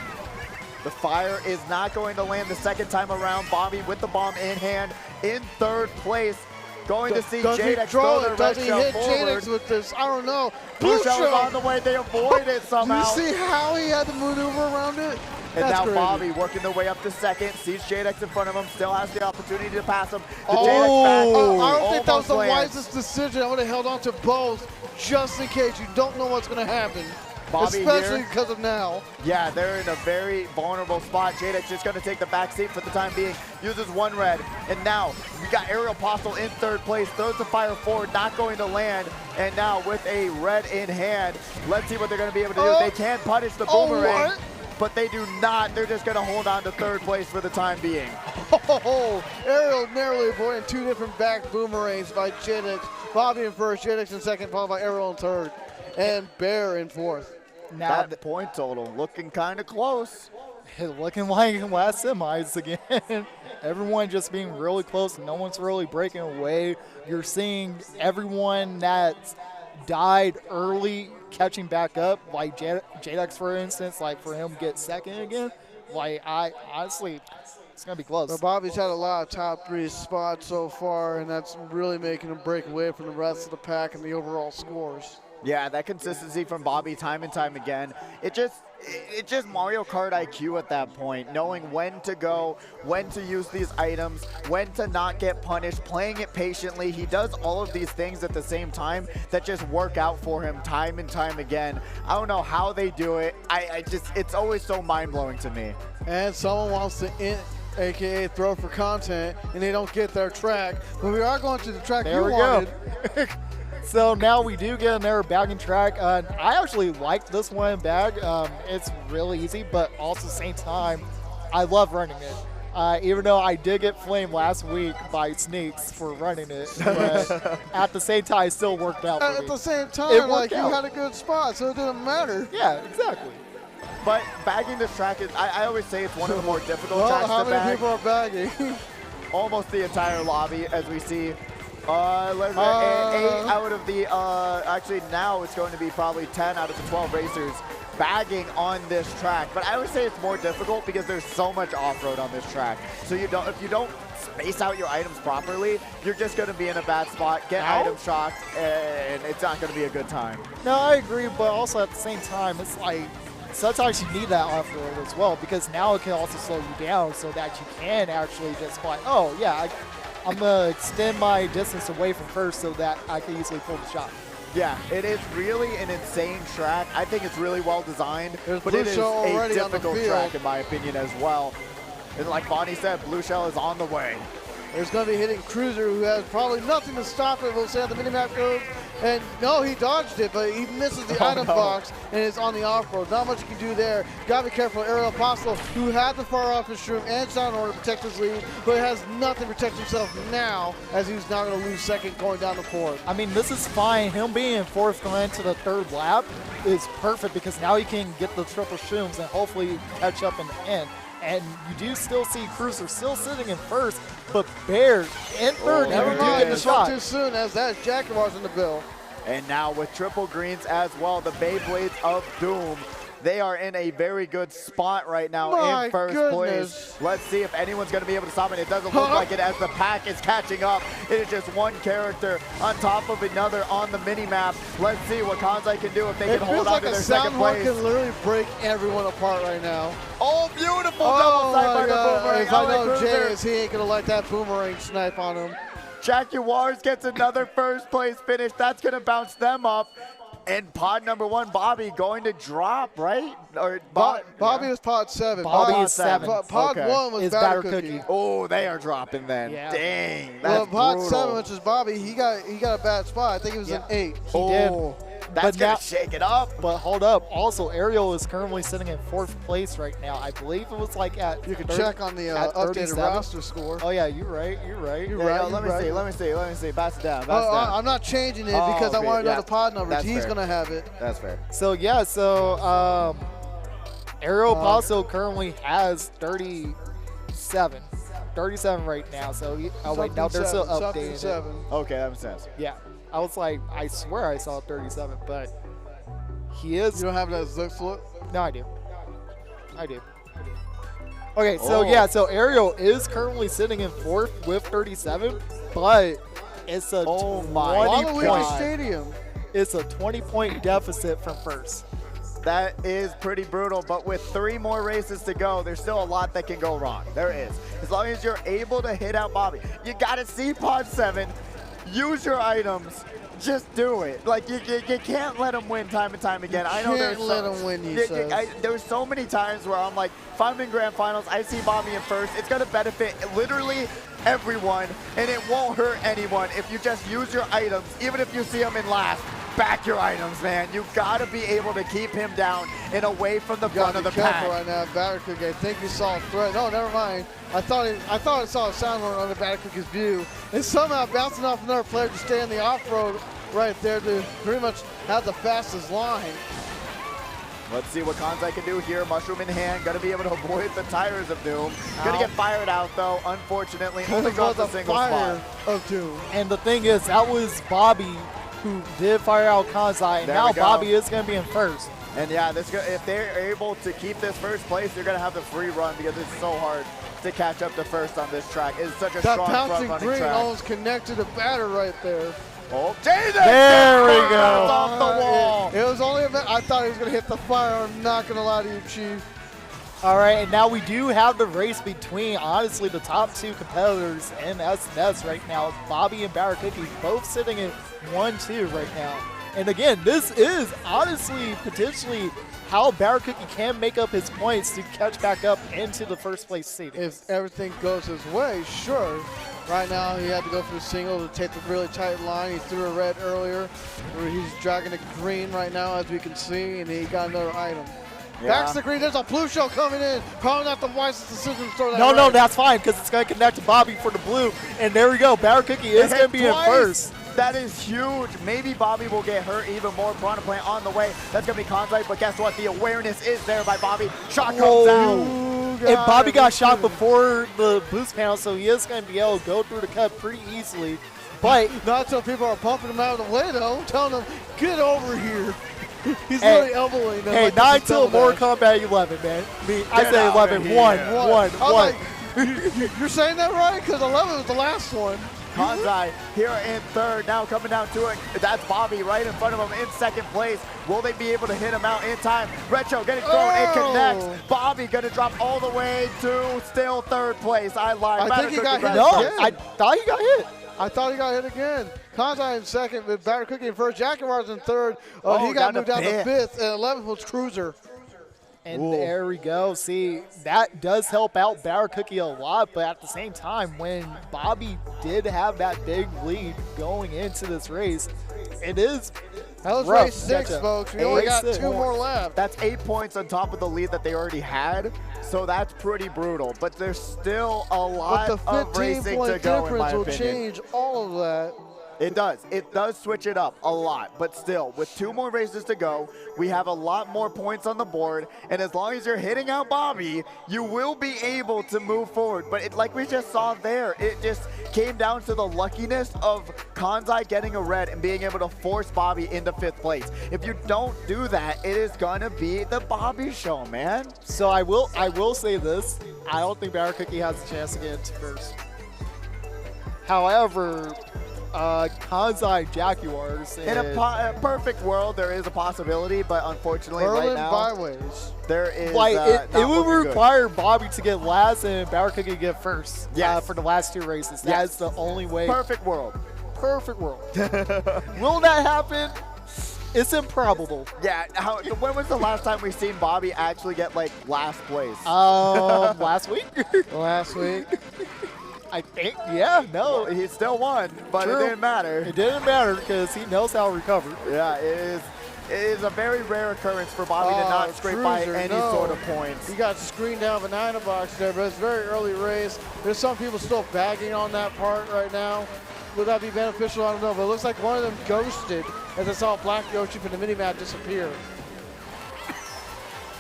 Speaker 1: The fire is not going to land the second time around. Bobby with the bomb in hand in third place. Going to see J-Dex throw the red shell forward.
Speaker 2: J-Dex with this? I don't know.
Speaker 1: Blue shell is on the way. They avoid it somehow.
Speaker 2: Do you see how he had to maneuver around it?
Speaker 1: And
Speaker 2: That's
Speaker 1: now
Speaker 2: crazy.
Speaker 1: Bobby working their way up to second, sees J-Dex in front of him, still has the opportunity to pass him.
Speaker 2: I don't think that was the wisest decision. I would have held on to both just in case. You don't know what's going to happen.
Speaker 1: Bobby
Speaker 2: especially
Speaker 1: here,
Speaker 2: because of now.
Speaker 1: Yeah, they're in a very vulnerable spot. J-Dex just going to take the back seat for the time being. Uses one red. And now we got Ariel Postel in third place. Throws the fire forward, not going to land. And now with a red in hand, let's see what they're going to be able to do. They can punish the boomerang, but they do not. They're just going to hold on to third place for the time being.
Speaker 2: Oh, Ariel narrowly avoiding two different back boomerangs by J-Dex. Bobby in first, J-Dex in second, followed by Ariel in third, and Bear in fourth.
Speaker 1: Now that point total looking kind of close.
Speaker 12: Looking like last semis again. Everyone just being really close. No one's really breaking away. You're seeing everyone that's died early catching back up, like J-Dex, for instance, like for him to get second again. Like, I honestly, it's going to be close.
Speaker 2: But Bobby's had a lot of top three spots so far, and that's really making him break away from the rest of the pack and the overall scores.
Speaker 1: Yeah, that consistency from Bobby time and time again. It's just Mario Kart IQ at that point, knowing when to go, when to use these items, when to not get punished, playing it patiently. He does all of these things at the same time that just work out for him time and time again. I don't know how they do it. It's always so mind-blowing to me.
Speaker 2: And someone wants to AKA throw for content, and they don't get their track. But we are going to the track you wanted.
Speaker 12: Go. So now we do get another bagging track. I actually like this one bag. It's really easy, but also at the same time, I love running it. Even though I did get flamed last week by Sneaks for running it, but at the same time, it still worked out for me.
Speaker 2: At the same time, like, you had a good spot, so it didn't matter.
Speaker 12: Yeah, exactly.
Speaker 1: But bagging this track is, I always say it's one of the more difficult tracks to bag.
Speaker 2: How many people are bagging?
Speaker 1: Almost the entire lobby, as we see. 8 out of the, actually now it's going to be probably 10 out of the 12 racers bagging on this track. But I would say it's more difficult because there's so much off-road on this track. So if you don't space out your items properly, you're just going to be in a bad spot, get item shocked, and it's not going to be a good time.
Speaker 12: No, I agree, but also at the same time, it's like sometimes you need that off-road as well, because now it can also slow you down so that you can actually just like, oh yeah, I'm going to extend my distance away from first so that I can easily pull the shot.
Speaker 1: Yeah, it is really an insane track. I think it's really well designed, but it is a difficult track in my opinion as well. And like Bonnie said, Blue Shell is on the way.
Speaker 2: There's going to be hitting Cruiser, who has probably nothing to stop it. We'll see how the minimap goes. And no, he dodged it, but he misses the item box, and it's on the off-road. Not much you can do there. Got to be careful. Ariel Postel, who had the far off his shroom and sound order to protect his lead, but has nothing to protect himself now, as he's now going to lose second going down the fourth.
Speaker 12: I mean, this is fine. Him being in fourth going into the third lap is perfect because now he can get the triple shrooms and hopefully catch up in the end. And you do still see Cruiser still sitting in first, but Bear in third.
Speaker 2: Never mind, it's not too soon, as that Jaguars in the bill.
Speaker 1: And now with triple greens as well, the Beyblades of Doom. They are in a very good spot right now in first place. Let's see if anyone's going to be able to stop it. It doesn't look like it as the pack is catching up. It is just one character on top of another on the mini-map. Let's see what Kanzai can do if they can hold on to their second place.
Speaker 2: It feels like a sound can literally break everyone apart right now.
Speaker 1: Oh, beautiful double snipe by the boomerang.
Speaker 2: If I know Jay is, he ain't going to let that boomerang snipe on him.
Speaker 1: Jaguars gets another first place finish. That's going to bounce them up. And pod number 1, Bobby, going to drop, right? Or
Speaker 2: Bobby was pod 7.
Speaker 12: Bobby is 7.
Speaker 2: Pod 1 was Batter Cookie.
Speaker 1: Oh, they are dropping then. Yeah. Dang,
Speaker 2: well,
Speaker 1: that's
Speaker 2: pod
Speaker 1: brutal.
Speaker 2: 7, which is Bobby, he got a bad spot. I think he was an 8.
Speaker 12: He did.
Speaker 1: That's going to shake it up.
Speaker 12: But hold up. Also, Ariel is currently sitting in 4th place right now. I believe it was like at
Speaker 2: You can check on the updated roster score.
Speaker 12: Oh, yeah, you're right. You're right.
Speaker 1: Let me see. Pass it down.
Speaker 2: I'm not changing it because I want to know the pod numbers. He's going to have it.
Speaker 1: That's fair.
Speaker 12: So, yeah, Ariel Paso currently has 37. 37 right now. So, wait, now they're still updating it.
Speaker 1: Okay, that makes sense.
Speaker 12: Yeah. I was like, I swear I saw 37, but he is.
Speaker 2: You don't have it as Luxor?
Speaker 12: No, I do. Okay, so so Ariel is currently sitting in 4th with 37, but it's a 20-point
Speaker 2: stadium.
Speaker 12: It's a 20-point deficit from first.
Speaker 1: That is pretty brutal, but with 3 more races to go, there's still a lot that can go wrong. There is. As long as you're able to hit out Bobby. You got to see pod 7. Use your items. Just do it. Like, you can't let them win time and time again. I know there's
Speaker 2: let them win,
Speaker 1: there's so many times where I'm like, if I'm in grand finals, I see Bobby in first. It's going to benefit literally everyone, and it won't hurt anyone if you just use your items. Even if you see him in last, back your items, man. You got to be able to keep him down and away from the front of the pack.
Speaker 2: Right now, Batter Cookie. I think you saw a threat. No, never mind. I thought I saw a sound horn on the Batter Cookie's view, and somehow bouncing off another player to stay in the off-road right there to pretty much have the fastest line.
Speaker 1: Let's see what Kanzai can do here. Mushroom in hand, gonna be able to avoid the tires of Doom. Gonna get fired out though, unfortunately. Only drops a single spot
Speaker 2: of Doom.
Speaker 12: And the thing is, that was Bobby who did fire out Kanzai, and now Bobby is gonna be in first.
Speaker 1: And yeah, if they're able to keep this first place, they're gonna have the free run because it's so hard to catch up to first on this track. It's such a strong front-running track.
Speaker 2: That bouncing green almost connected to Batter right there.
Speaker 1: Oh, Jesus!
Speaker 12: There we go.
Speaker 1: Off the wall.
Speaker 2: It was only I thought he was going to hit the fire. I'm not going to lie to you, Chief.
Speaker 12: All right, and now we do have the race between, honestly, the top 2 competitors in SNS right now. Bobby and Batter Cookie both sitting at 1-2 right now. And again, this is honestly potentially how Batter Cookie can make up his points to catch back up into the first place seat.
Speaker 2: If everything goes his way, sure. Right now, he had to go for the single to take the really tight line. He threw a red earlier. He's dragging a green right now, as we can see, and he got another item. Yeah. Back to the green. There's a blue shell coming in. Probably not the wisest decision to throw that.
Speaker 12: No, that's fine because it's going to connect to Bobby for the blue. And there we go. Batter Cookie is going to be in first.
Speaker 1: That is huge. Maybe Bobby will get hurt even more. Piranha Plant on the way. That's going to be Kanzai, but guess what? The awareness is there by Bobby. Shot comes out.
Speaker 12: And Bobby got shot before the boost panel, so he is going to be able to go through the cut pretty easily. But
Speaker 2: not until people are pumping him out of the way, though, telling him, get over here. He's really elbowing them.
Speaker 12: Hey, like not until Mortal Kombat 11, man. I say 11, 1.
Speaker 2: You're saying that right? Because 11 was the last one.
Speaker 1: Kanzai here in third, now coming down to it. That's Bobby right in front of him in second place. Will they be able to hit him out in time? Retro getting thrown, it connects. Bobby gonna drop all the way to still third place. I lied.
Speaker 2: I think he got hit.
Speaker 12: No, I thought he got hit.
Speaker 2: I thought he got hit again. Kanzai in second, with Batter Cookie in first. Jaguars in third. He got moved down to fifth, and 11th was Cruiser.
Speaker 12: And there we go. See, that does help out Batter Cookie a lot, but at the same time, when Bobby did have that big lead going into this race, it is
Speaker 2: that was race 6, folks. We only got 2 more left.
Speaker 1: That's 8 points on top of the lead that they already had, so that's pretty brutal. But there's still a lot of racing to go, in my opinion.
Speaker 2: But the 15-point difference will change all of that.
Speaker 1: It does. It does switch it up a lot, but still, with 2 more races to go, we have a lot more points on the board, and as long as you're hitting out Bobby, you will be able to move forward. But like we just saw there, it just came down to the luckiness of Kanzai getting a red and being able to force Bobby into 5th place. If you don't do that, it is gonna be the Bobby show, man.
Speaker 12: So I will say this. I don't think Batter Cookie has a chance to get into 1st. However, Kanzai Jaguars.
Speaker 1: In a perfect world, there is a possibility, but unfortunately, right now,
Speaker 2: byways.
Speaker 1: there is
Speaker 12: Like it would
Speaker 1: looking
Speaker 12: require Bobby to get last and Batter Cookie to get 1st.
Speaker 1: Yes.
Speaker 12: For the last 2 races. That
Speaker 1: Yes.
Speaker 12: is the only way.
Speaker 1: Perfect world.
Speaker 12: Perfect world. Will that happen? It's improbable.
Speaker 1: Yeah. When was the last time we've seen Bobby actually get like last place?
Speaker 12: Last week.
Speaker 2: Last week.
Speaker 12: I think. Yeah. No.
Speaker 1: He still won, but
Speaker 12: True.
Speaker 1: it didn't matter.
Speaker 12: It didn't matter because he knows how to recover.
Speaker 1: Yeah, it is a very rare occurrence for Bobby to not scrape by
Speaker 2: Cruiser,
Speaker 1: any
Speaker 2: no.
Speaker 1: sort of points.
Speaker 2: He got screened down banana box there, but it's a very early race. There's some people still bagging on that part right now. Would that be beneficial? I don't know, but it looks like one of them ghosted as I saw Black Yoshi from the mini-map disappear.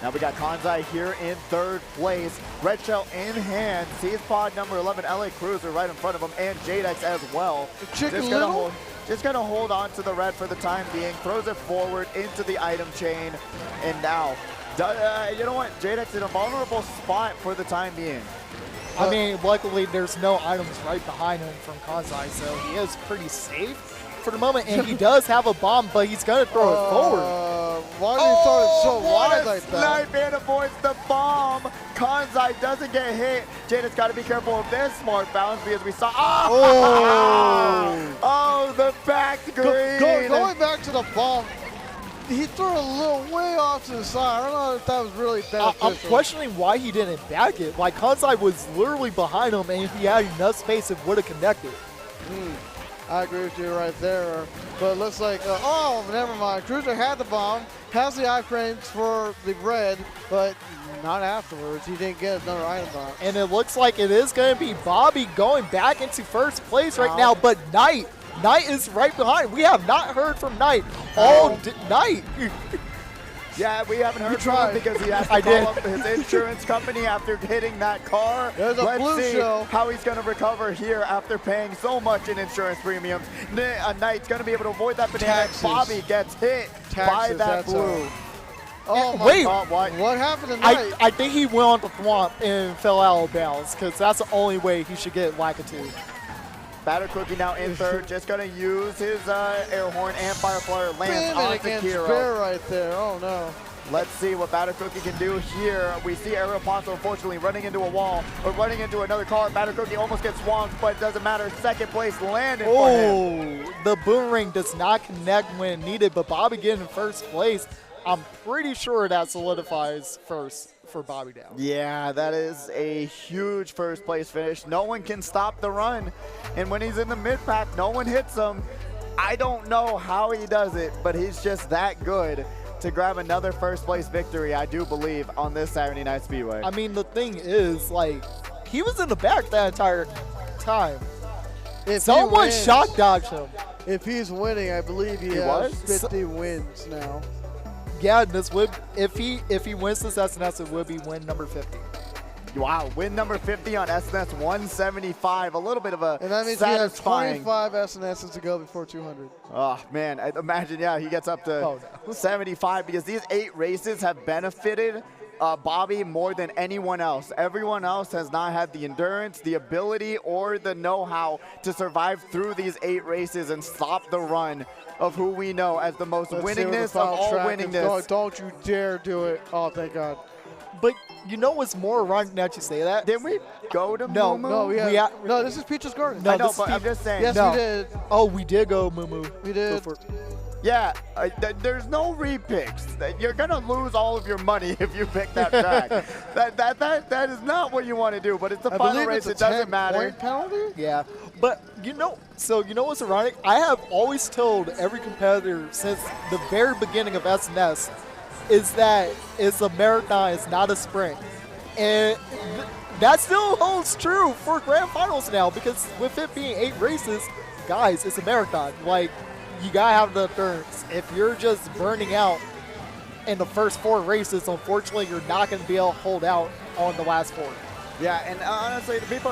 Speaker 1: Now we got Kanzai here in 3rd place. Red Shell in hand. Sees pod number 11, LA Cruiser, right in front of him, and Jadex as well.
Speaker 2: Chicken Little?
Speaker 1: Just gonna hold on to the red for the time being. Throws it forward into the item chain. And now, you know what? Jadex in a vulnerable spot for the time being.
Speaker 12: I mean, luckily there's no items right behind him from Kanzai, so he is pretty safe for the moment. And he does have a bomb, but he's gonna throw it forward.
Speaker 2: Why did he throw it so wide
Speaker 1: what a
Speaker 2: like that?
Speaker 1: snipe and avoids the bomb. Kanzai doesn't get hit. Jadex got to be careful of this smart bounce because we saw. Oh, the back green.
Speaker 2: Going back to the bomb, he threw it a little way off to the side. I don't know if that was really beneficial.
Speaker 12: I'm questioning why he didn't back it. Like, Kanzai was literally behind him, and if he had enough space, it would have connected.
Speaker 2: I agree with you right there. But it looks like, oh, never mind. Cruiser had the bomb, has the iframes for the red, but not afterwards. He didn't get another item box.
Speaker 12: And it looks like it is going to be Bobby going back into 1st place right now, but Knight is right behind. We have not heard from Knight all night.
Speaker 1: Yeah, we haven't heard from him because he has to call up his insurance company after hitting that car.
Speaker 2: There's a
Speaker 1: Let's
Speaker 2: blue
Speaker 1: see
Speaker 2: show.
Speaker 1: how he's going to recover here after paying so much in insurance premiums. Knight's going to be able to avoid that banana.
Speaker 2: Taxes.
Speaker 1: Bobby gets hit by that blue.
Speaker 2: Oh my
Speaker 12: Wait,
Speaker 2: God. What happened tonight?
Speaker 12: I think he went on the thwomp and fell out of bounds because that's the only way he should get Lakitu.
Speaker 1: Batter Cookie now in 3rd, just going to use his air horn and fire flare lance
Speaker 2: Spin
Speaker 1: on
Speaker 2: it against
Speaker 1: Kiro.
Speaker 2: Bear right there. Oh no.
Speaker 1: Let's see what Batter Cookie can do here. We see Aerial Ponzo unfortunately running into a wall or running into another car. Batter Cookie almost gets swamped, but it doesn't matter. 2nd place landed for him.
Speaker 12: The boomerang does not connect when needed, but Bobby getting in 1st place. I'm pretty sure that solidifies 1st for Bobby now.
Speaker 1: Yeah, that is a huge 1st place finish. No one can stop the run. And when he's in the mid pack, no one hits him. I don't know how he does it, but he's just that good to grab another 1st place victory, I do believe, on this Saturday Night Speedway.
Speaker 12: I mean, the thing is, like, he was in the back that entire time.
Speaker 2: If
Speaker 12: someone
Speaker 2: he wins,
Speaker 12: shock dodged him.
Speaker 2: If he's winning, I believe he has 50 wins now.
Speaker 12: Yeah, this would if he wins this SNS, it would be win number 50.
Speaker 1: Wow, win number 50 on SNS 175. A little bit of a
Speaker 2: And that means he has
Speaker 1: satisfying.
Speaker 2: 25 SNSs to go before 200.
Speaker 1: Oh, man, I imagine, yeah, he gets up to 75 because these 8 races have benefited Bobby more than anyone else. Everyone else has not had the endurance, the ability, or the know-how to survive through these 8 races and stop the run of who we know as the most winningest of all winningest.
Speaker 2: Don't you dare do it. Oh, thank God.
Speaker 12: But you know what's more ironic now that you say that?
Speaker 1: Didn't we go to
Speaker 12: No,
Speaker 1: Moo Moo?
Speaker 2: No, no, this is Peach's Garden.
Speaker 12: No,
Speaker 1: I know,
Speaker 12: this
Speaker 1: but
Speaker 12: is
Speaker 1: I'm just saying.
Speaker 2: Yes,
Speaker 12: no.
Speaker 2: we did.
Speaker 12: Oh, we did go Moo Moo.
Speaker 2: We did.
Speaker 1: Yeah, there's no repicks. You're gonna lose all of your money if you pick that track. that is not what you want to do. But it's the final race. It doesn't matter.
Speaker 2: Penalty?
Speaker 12: Yeah, but you know what's ironic? I have always told every competitor since the very beginning of SNS is that it's a marathon, it's not a sprint, and that still holds true for grand finals now because with it being 8 races, guys, it's a marathon. Like, you gotta have the endurance. If you're just burning out in the first 4 races, unfortunately, you're not gonna be able to hold out on the last 4.
Speaker 1: Yeah, and honestly, the people,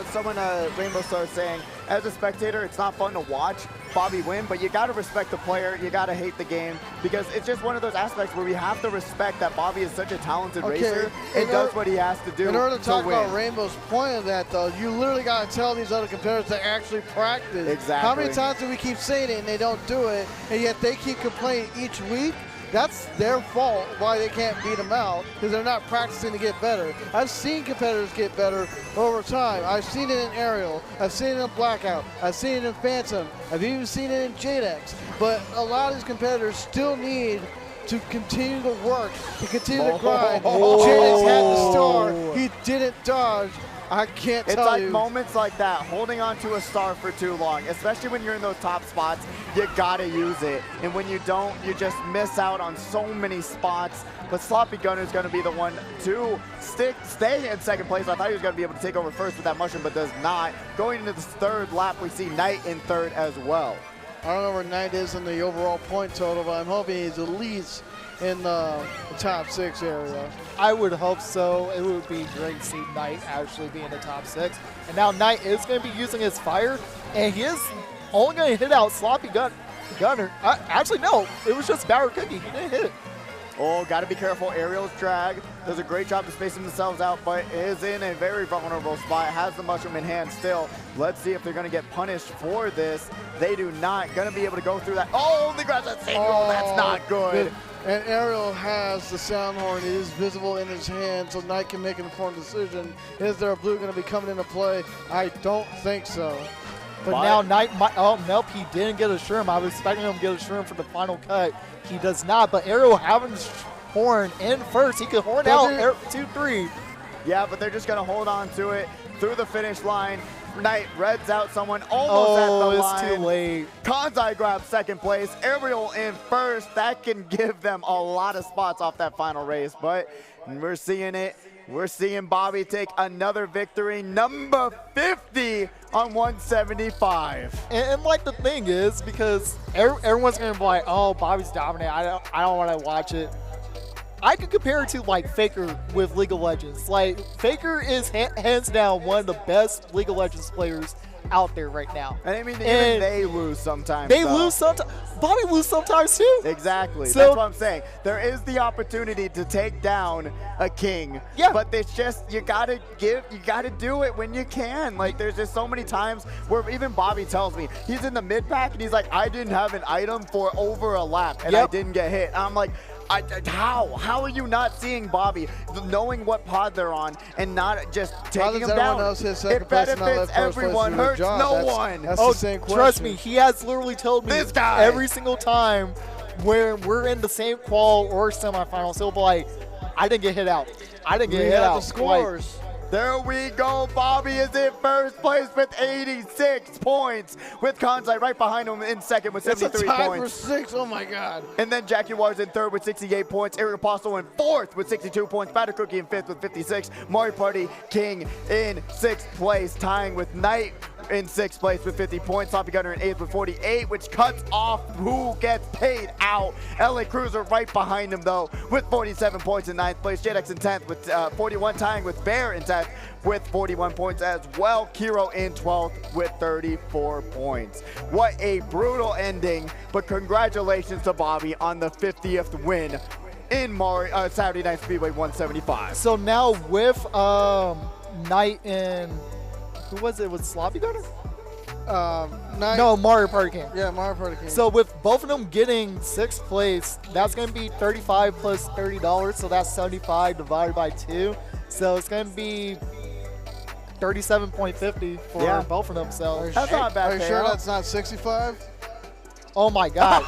Speaker 1: someone, Rainbow Star saying, as a spectator, it's not fun to watch Bobby win, but you got to respect the player, you got to hate the game, because it's just one of those aspects where we have to respect that Bobby is such a talented racer and does what he has to do.
Speaker 2: In order to talk
Speaker 1: win.
Speaker 2: about Rainbow's point of that, though, you literally got to tell these other competitors to actually practice.
Speaker 1: Exactly.
Speaker 2: How many times do we keep saying it and they don't do it, and yet they keep complaining each week? That's their fault why they can't beat them out, because they're not practicing to get better. I've seen competitors get better over time. I've seen it in Aerial. I've seen it in Blackout. I've seen it in Phantom. I've even seen it in JDX. But a lot of these competitors still need to continue to work, to continue to grind. JDX had the star. He didn't dodge. I can't tell you.
Speaker 1: It's like moments like that, holding on to a star for too long, especially when you're in those top spots, you gotta use it. And when you don't, you just miss out on so many spots. But Sloppy Gunner's gonna be the one to stay in second place. I thought he was gonna be able to take over first with that mushroom, but does not. Going into this third lap, we see Knight in third as well.
Speaker 2: I don't know where Knight is in the overall point total, but I'm hoping he's at least in the top 6 area.
Speaker 12: I would hope so. It would be great to see Knight actually be in the top 6. And now Knight is going to be using his fire, and he is only going to hit out Sloppy Gunner. Actually, no. It was just Bower Cookie. He didn't hit it.
Speaker 1: Oh, got to be careful. Aerial's drag does a great job of spacing themselves out, but is in a very vulnerable spot. Has the mushroom in hand still. Let's see if they're going to get punished for this. They do not. Going to be able to go through that. Oh, only grabs that single. That's not good.
Speaker 2: And Aerial has the sound horn. It is visible in his hand, so Knight can make an informed decision. Is there a blue going to be coming into play? I don't think so.
Speaker 12: But now Knight might, oh, nope, he didn't get a shroom. I was expecting him to get a shroom for the final cut. He does not, but Aerial having his horn in first. He could horn out 2-3.
Speaker 1: Yeah, but they're just going to hold on to it through the finish line. Knight reds out someone almost at the line.
Speaker 12: Oh, it's too late.
Speaker 1: Kanzai grabs second place. Aerial in first. That can give them a lot of spots off that final race, but we're seeing it. We're seeing Bobby take another victory, number 50 on 175.
Speaker 12: And like the thing is, because everyone's going to be like, oh, Bobby's dominant. I don't want to watch it. I could compare it to like Faker with League of Legends. Like Faker is hands down one of the best League of Legends players out there right now.
Speaker 1: And I mean, even they lose sometimes.
Speaker 12: They lose sometimes. Bobby lose sometimes too.
Speaker 1: Exactly.
Speaker 12: So,
Speaker 1: that's what I'm saying. There is the opportunity to take down a king.
Speaker 12: Yeah.
Speaker 1: But it's just, you gotta do it when you can. Like, there's just so many times where even Bobby tells me, he's in the mid pack and he's like, I didn't have an item for over a lap and I didn't get hit. I'm like, how are you not seeing Bobby, knowing what pod they're on and not just taking him down? It benefits everyone, hurts no one.
Speaker 2: That's the same question.
Speaker 12: Trust me, he has literally told me
Speaker 1: this guy
Speaker 12: every single time where we're in the same qual or semifinals, he'll be like, I didn't get hit out. I didn't get hit out.
Speaker 2: The scores.
Speaker 1: There we go. Bobby is in first place with 86 points, with Kanzai right behind him in second with 73 points.
Speaker 2: For 6. Oh my God.
Speaker 1: And then Jaguar's in third with 68 points. Eric Apostle in fourth with 62 points. Batter Cookie in fifth with 56. Mario Party King in sixth place, tying with Knight in sixth place with 50 points. Sloppy Gunner in eighth with 48, which cuts off who gets paid out. LA Cruiser right behind him, though, with 47 points in ninth place. JDX in 10th with 41, tying with Bear in 10th with 41 points as well. Kiro in 12th with 34 points. What a brutal ending, but congratulations to Bobby on the 50th win in Saturday Night Speedway 175.
Speaker 12: So now with Knight and who was it? Was Sloppy Gunner? No, Mario Party King.
Speaker 2: Yeah, Mario Party King.
Speaker 12: So with both of them getting sixth place, that's going to be $35 plus $30. So that's 75 divided by 2. So it's going to be 37.50 for both of them. So
Speaker 1: that's not bad.
Speaker 2: Are you sure that's not 65?
Speaker 12: Oh my God.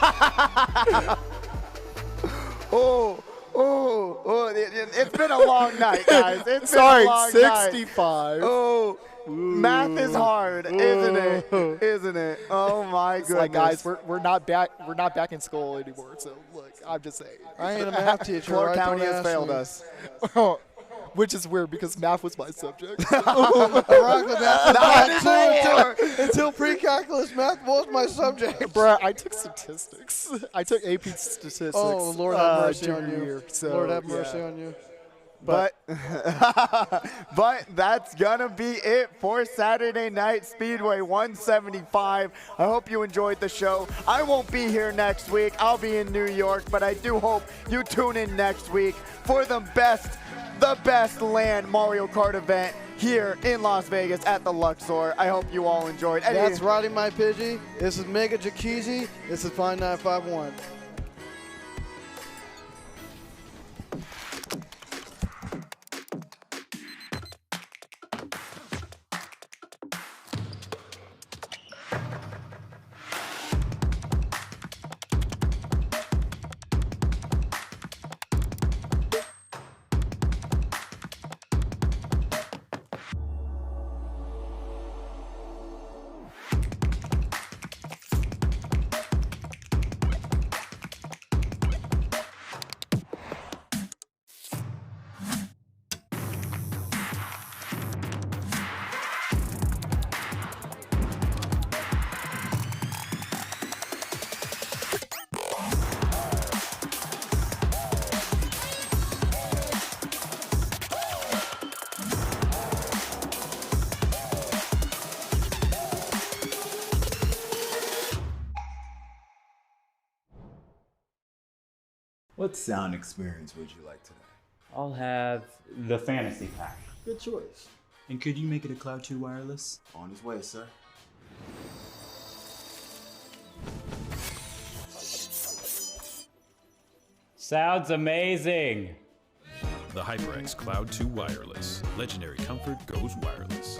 Speaker 1: It's been a long night, guys. It's been a long
Speaker 12: 65.
Speaker 1: Night. Oh. Math is hard, isn't it? Isn't it? Oh my goodness!
Speaker 12: Like, guys, we're not back in school anymore. So look, I'm just saying.
Speaker 2: I ain't a math teacher.
Speaker 1: Floor County has failed us.
Speaker 12: which is weird because math was my subject.
Speaker 2: Ironically, math was until pre-calculus, math was my subject.
Speaker 12: Bruh, I took statistics. I took AP statistics.
Speaker 2: Oh, Lord have mercy on
Speaker 12: junior
Speaker 2: you.
Speaker 12: year, so,
Speaker 2: Lord have mercy on you.
Speaker 1: But that's gonna be it for Saturday Night Speedway 175. I hope you enjoyed the show. I won't be here next week. I'll be in New York, but I do hope you tune in next week for the best LAN Mario Kart event here in Las Vegas at the Luxor. I hope you all enjoyed.
Speaker 2: That's Roddy My Pidgey. This is Mega Jakizi. This is Fine 951.
Speaker 14: What sound experience would you like today?
Speaker 15: I'll have the fantasy pack.
Speaker 14: Good choice. And could you make it a Cloud 2 wireless? On his way, sir.
Speaker 15: Sounds amazing.
Speaker 16: The HyperX Cloud 2 Wireless. Legendary comfort goes wireless.